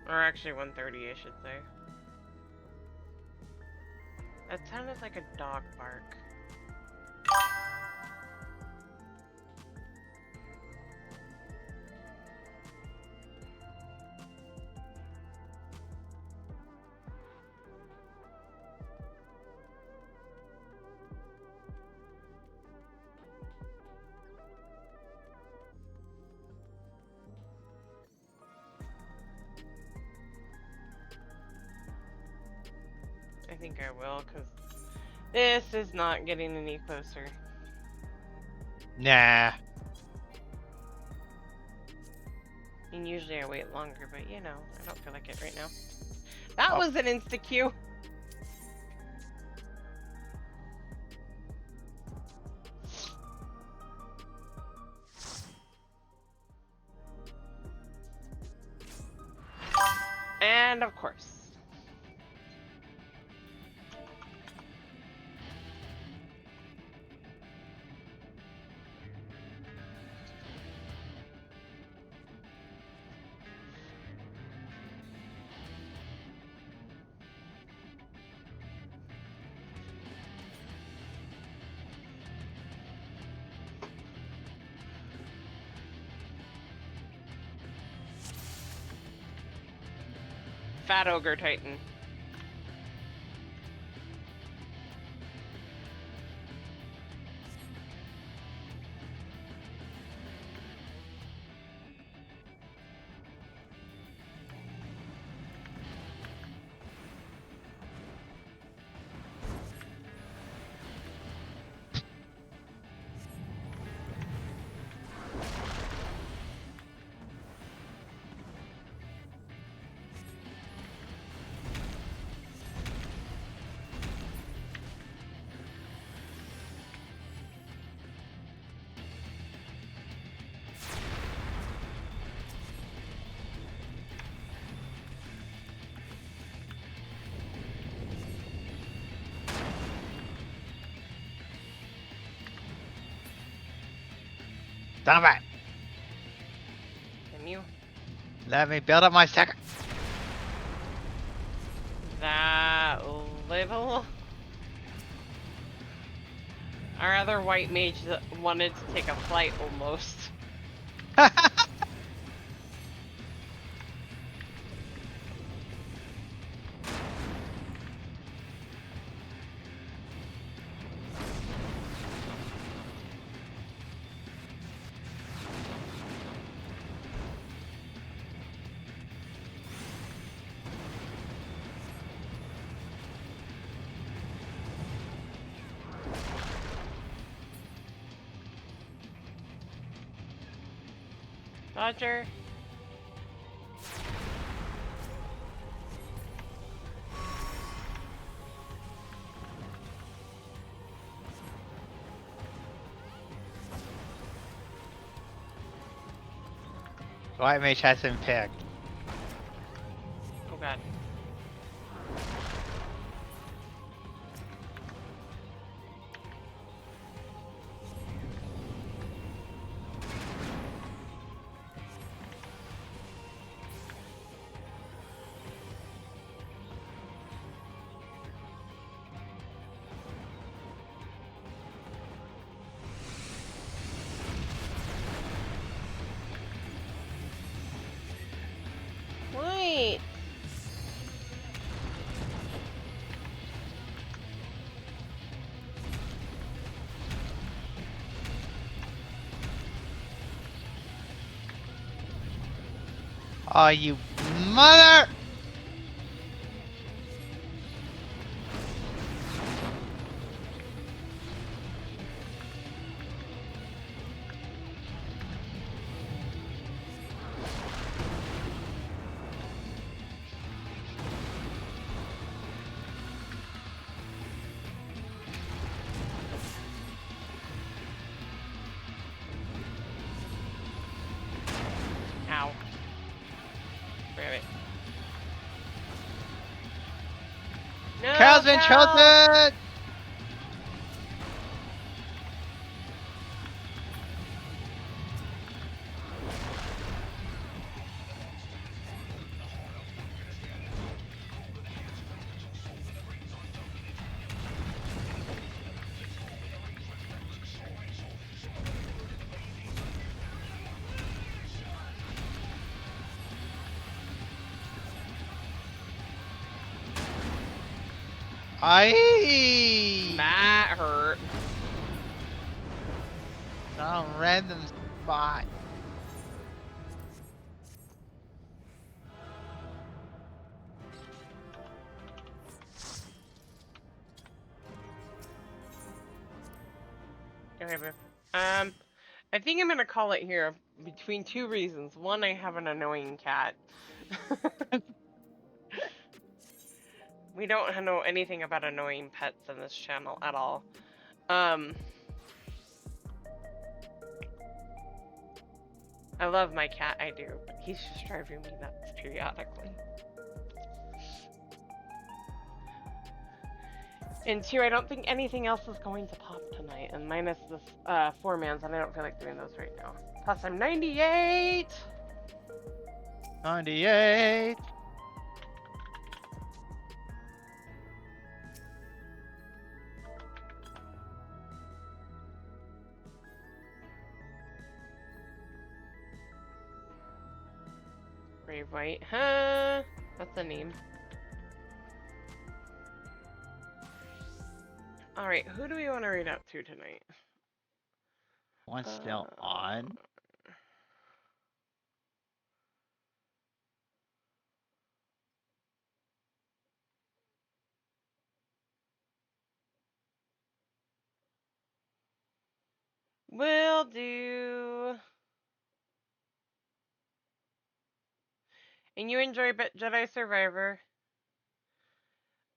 Or actually 1:30, I should say. That sounded like a dog bark. I think I will, because this is not getting any closer. Nah. And usually I wait longer, but you know, I don't feel like it right now. That Oh. was an insta-Q. And of course. Fat Ogre Titan. Damn it! Can you? Let me build up my second. That little. Our other white mage that wanted to take a flight almost. Roger. White mage has been picked. Oh god. Wait. Oh, you mother! Ow. Grab it. No, Cal's been Cal! chosen! Aye! That hurt. Some random spot. Okay, babe. I think I'm gonna call it here between two reasons. One, I have an annoying cat. We don't know anything about annoying pets in this channel at all. I love my cat, I do, but he's just driving me nuts periodically. And two, I don't think anything else is going to pop tonight, and minus this 4-mans, and I don't feel like doing those right now. Plus, I'm 98! 98! Brave White, huh? That's a name. Alright, who do we want to read out to tonight? One's still on. Will do. And you enjoy Jedi Survivor?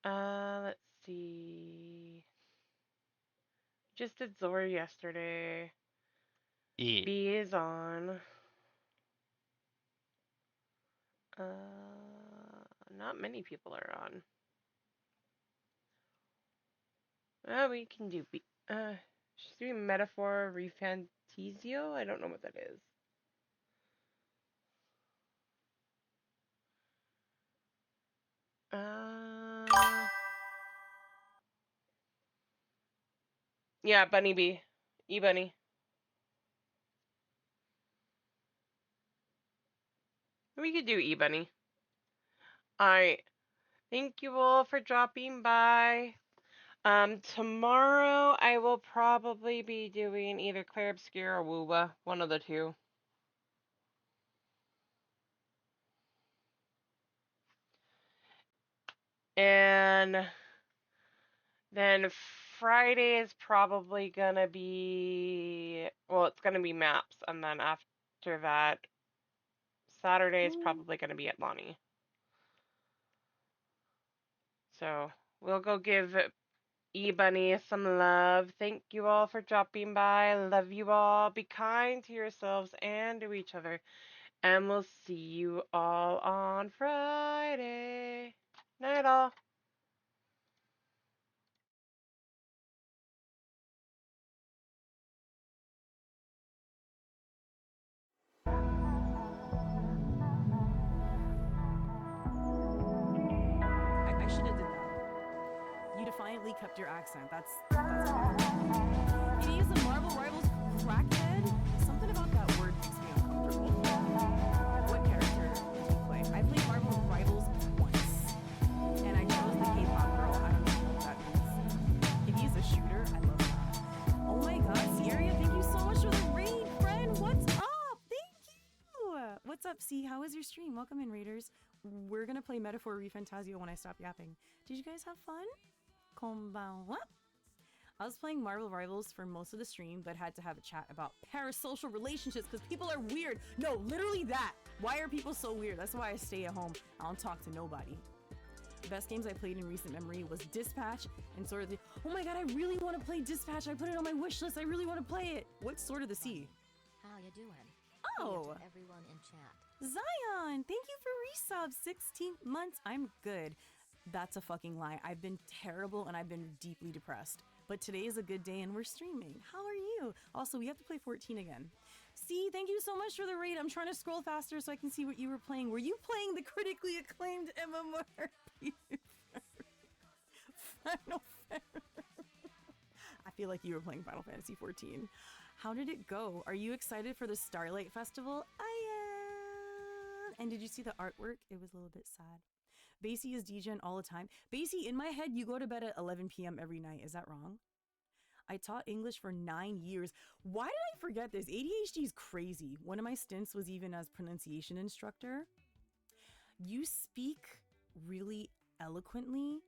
Let's see. Just did Zora yesterday. Yeah. B is on. Not many people are on. We can do B. She's doing Metaphor Refantasio? I don't know what that is. Yeah, Bunny B. E-Bunny. We could do E-Bunny. Alright. Thank you all for dropping by. Tomorrow I will probably be doing either Claire Obscure or Wooba. One of the two. And then Friday is probably gonna be, well, it's gonna be maps, and then after that, Saturday is probably gonna be at Lonnie. So we'll go give E-Bunny some love. Thank you all for dropping by. Love you all. Be kind to yourselves and to each other. And we'll see you all on Friday. Night all. I should have did that. You defiantly kept your accent. That's good. Did he use the Marvel Rivals crackhead? Something about that word makes me uncomfortable. What character did you play? I played Marvel Rivals once, and I chose the K-pop girl. I don't even know what that means. If he's a shooter, I love that. Oh my God, Sierra, thank you so much for the raid, friend. What's up? Thank you. What's up, C? How was your stream? Welcome in, raiders. We're gonna play Metaphor Refantasio when I stop yapping. Did you guys have fun? Konbanwa. I was playing Marvel Rivals for most of the stream, but had to have a chat about parasocial relationships because people are weird. No, literally that. Why are people so weird? That's why I stay at home. I don't talk to nobody. The best games I played in recent memory was Dispatch and Sword of the... Oh my God, I really want to play Dispatch. I put it on my wish list. I really want to play it. What's Sword of the Sea? How you doing? Oh. Everyone in chat. Zion, thank you for resub. 16 months. I'm good. That's a fucking lie. I've been terrible and I've been deeply depressed. But today is a good day and we're streaming. How are you? Also, we have to play 14 again. See, thank you so much for the raid. I'm trying to scroll faster so I can see what you were playing. Were you playing the critically acclaimed MMORPG? Final I feel like you were playing Final Fantasy 14. How did it go? Are you excited for the Starlight Festival? I am. And did you see the artwork? It was a little bit sad. Basie is DJing all the time. Basie, in my head, you go to bed at 11 p.m. every night. Is that wrong? I taught English for 9 years. Why did I forget this? ADHD is crazy. One of my stints was even as pronunciation instructor. You speak really eloquently,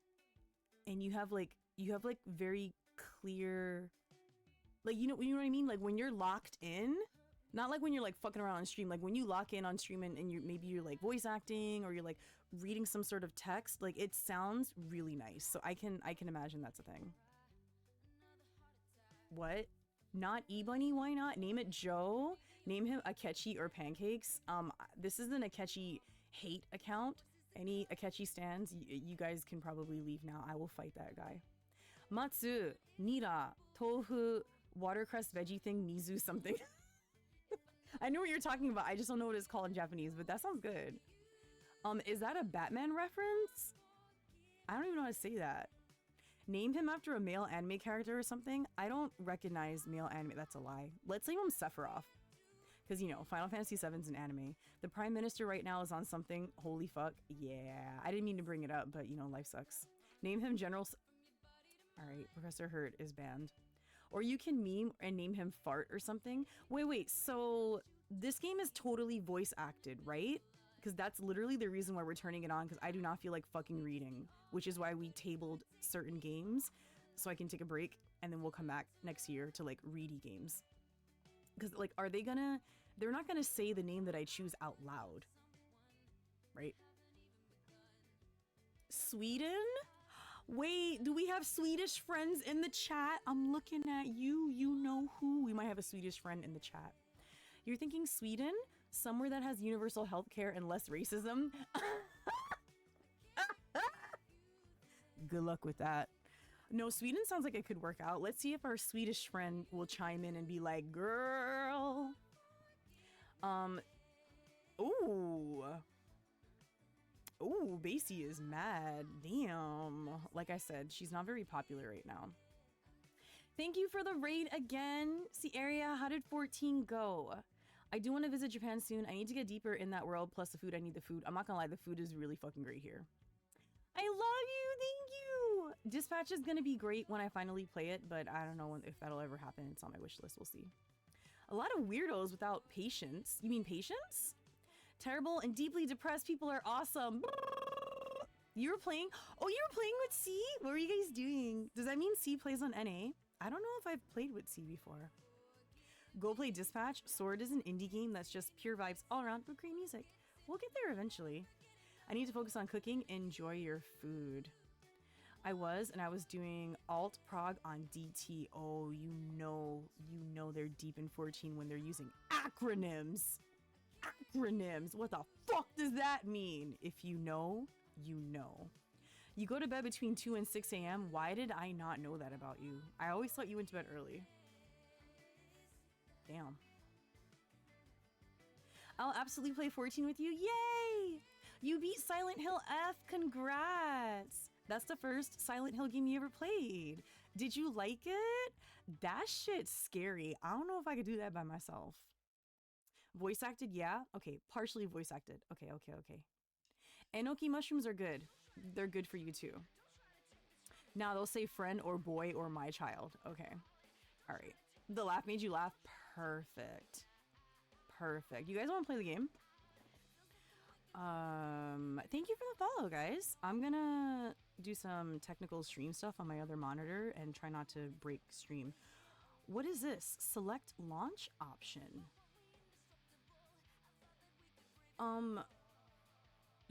and you have like very clear, like, you know what I mean? Like when you're locked in, not like when you're like fucking around on stream, like when you lock in on stream and you're like voice acting or you're like reading some sort of text, like it sounds really nice. So I can imagine that's a thing. What? Not E-Bunny? Why not? Name it Joe. Name him Akechi or Pancakes. This is an Akechi hate account. Any Akechi stands, you guys can probably leave now. I will fight that guy. Matsu, Nira, Tofu, watercress veggie thing, Mizu something. I know what you're talking about. I just don't know what it's called in Japanese, but that sounds good. Is that a Batman reference? I don't even know how to say that. Named him after a male anime character or something? I don't recognize male anime. That's a lie. Let's name him Sephiroth. Because, you know, Final Fantasy VII's an anime. The Prime Minister right now is on something. Holy fuck. Yeah. I didn't mean to bring it up, but, you know, life sucks. Name him General... Alright, Professor Hurt is banned. Or you can meme and name him Fart or something. Wait. So, this game is totally voice acted, right? Because that's literally the reason why we're turning it on, because I do not feel like fucking reading, which is why we tabled certain games so I can take a break and then we'll come back next year to like ready games. Because like, they're not gonna say the name that I choose out loud, right? Sweden? Wait, do we have Swedish friends in the chat? I'm looking at you, you know who. We might have a Swedish friend in the chat. You're thinking Sweden? Somewhere that has universal healthcare and less racism? Good luck with that. No, Sweden sounds like it could work out. Let's see if our Swedish friend will chime in and be like, girl. Ooh, Basie is mad. Damn. Like I said, she's not very popular right now. Thank you for the raid again. Sierra, how did 14 go? I do want to visit Japan soon. I need to get deeper in that world. Plus the food, I need the food. I'm not gonna lie, the food is really fucking great here. I love you, thank you. Dispatch is gonna be great when I finally play it, but I don't know if that'll ever happen. It's on my wish list, we'll see. A lot of weirdos without patience. You mean patience? Terrible and deeply depressed people are awesome. You were playing? Oh, you were playing with C? What were you guys doing? Does that mean C plays on NA? I don't know if I've played with C before. Go play Dispatch. Sword is an indie game that's just pure vibes all around with great music. We'll get there eventually. I need to focus on cooking. Enjoy your food. I was doing alt prog on DT. Oh, you know they're deep in 14 when they're using acronyms. Acronyms. What the fuck does that mean? If you know, you know. You go to bed between 2 and 6 a.m. Why did I not know that about you? I always thought you went to bed early. Damn. I'll absolutely play 14 with you. Yay! You beat Silent Hill F. Congrats! That's the first Silent Hill game you ever played. Did you like it? That shit's scary. I don't know if I could do that by myself. Voice acted, yeah? Okay, partially voice acted. Okay. Enoki mushrooms are good. They're good for you too. Now they'll say friend or boy or my child. Okay. All right. The laugh made you laugh. Perfect. You guys want to play the game? Thank you for the follow, guys. I'm gonna do some technical stream stuff on my other monitor and try not to break stream. What is this? Select launch option.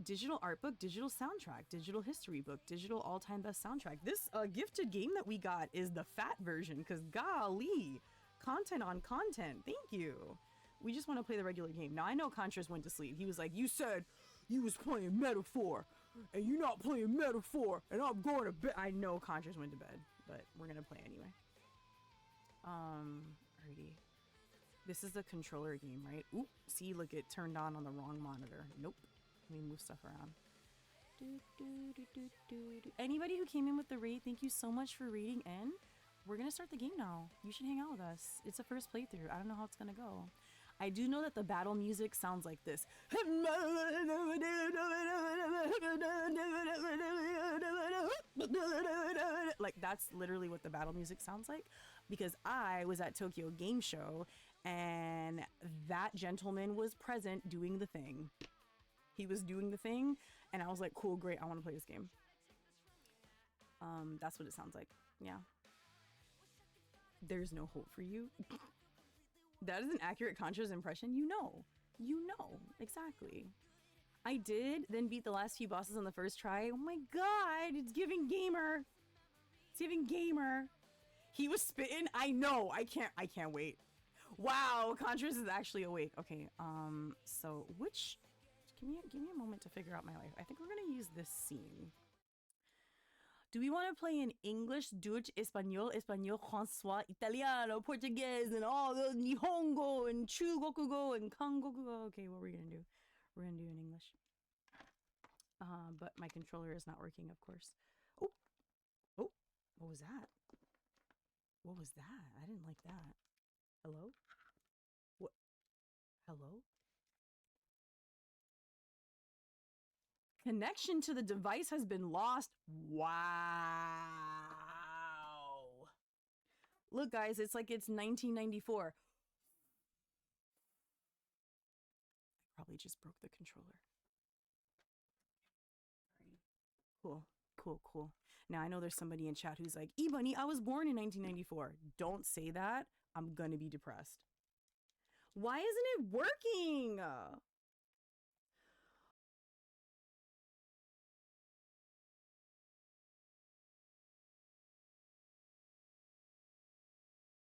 Digital art book, digital soundtrack, digital history book, digital all-time best soundtrack. This gifted game that we got is the fat version, because golly, content on content. Thank you. We just want to play the regular game. Now, I know Contras went to sleep. He was like, you said you was playing Metaphor, and you're not playing Metaphor, and I'm going to bed. I know Contras went to bed, but we're going to play anyway. Alrighty. This is the controller game, right? Oop, see, look, it turned on the wrong monitor. Nope. Let me move stuff around. Anybody who came in with the raid, thank you so much for raiding in. We're going to start the game now. You should hang out with us. It's a first playthrough. I don't know how it's going to go. I do know that the battle music sounds like this. Like, that's literally what the battle music sounds like, because I was at Tokyo Game Show and that gentleman was present doing the thing. He was doing the thing and I was like, cool, great, I want to play this game. That's what it sounds like. Yeah. There's no hope for you. That is an accurate Contra's impression. You know, exactly. I did then beat the last few bosses on the first try. Oh my god, it's giving gamer. It's giving gamer. He was spitting. I know. I can't wait. Wow, Contras is actually awake. Okay, so which give me a moment to figure out my life. I think we're gonna use this scene. Do we want to play in English, Dutch, Espanol, François, Italiano, Portuguese, and all the Nihongo and Chugokugo and Kangokugo? Okay, what are we gonna do? We're gonna do in English. But my controller is not working, of course. Oh, what was that? What was that? I didn't like that. Hello? What? Hello? Connection to the device has been lost. Wow. Look, guys, it's like it's 1994. I probably just broke the controller. Cool. Now, I know there's somebody in chat who's like, E-Bunny, I was born in 1994. Don't say that. I'm gonna be depressed. Why isn't it working?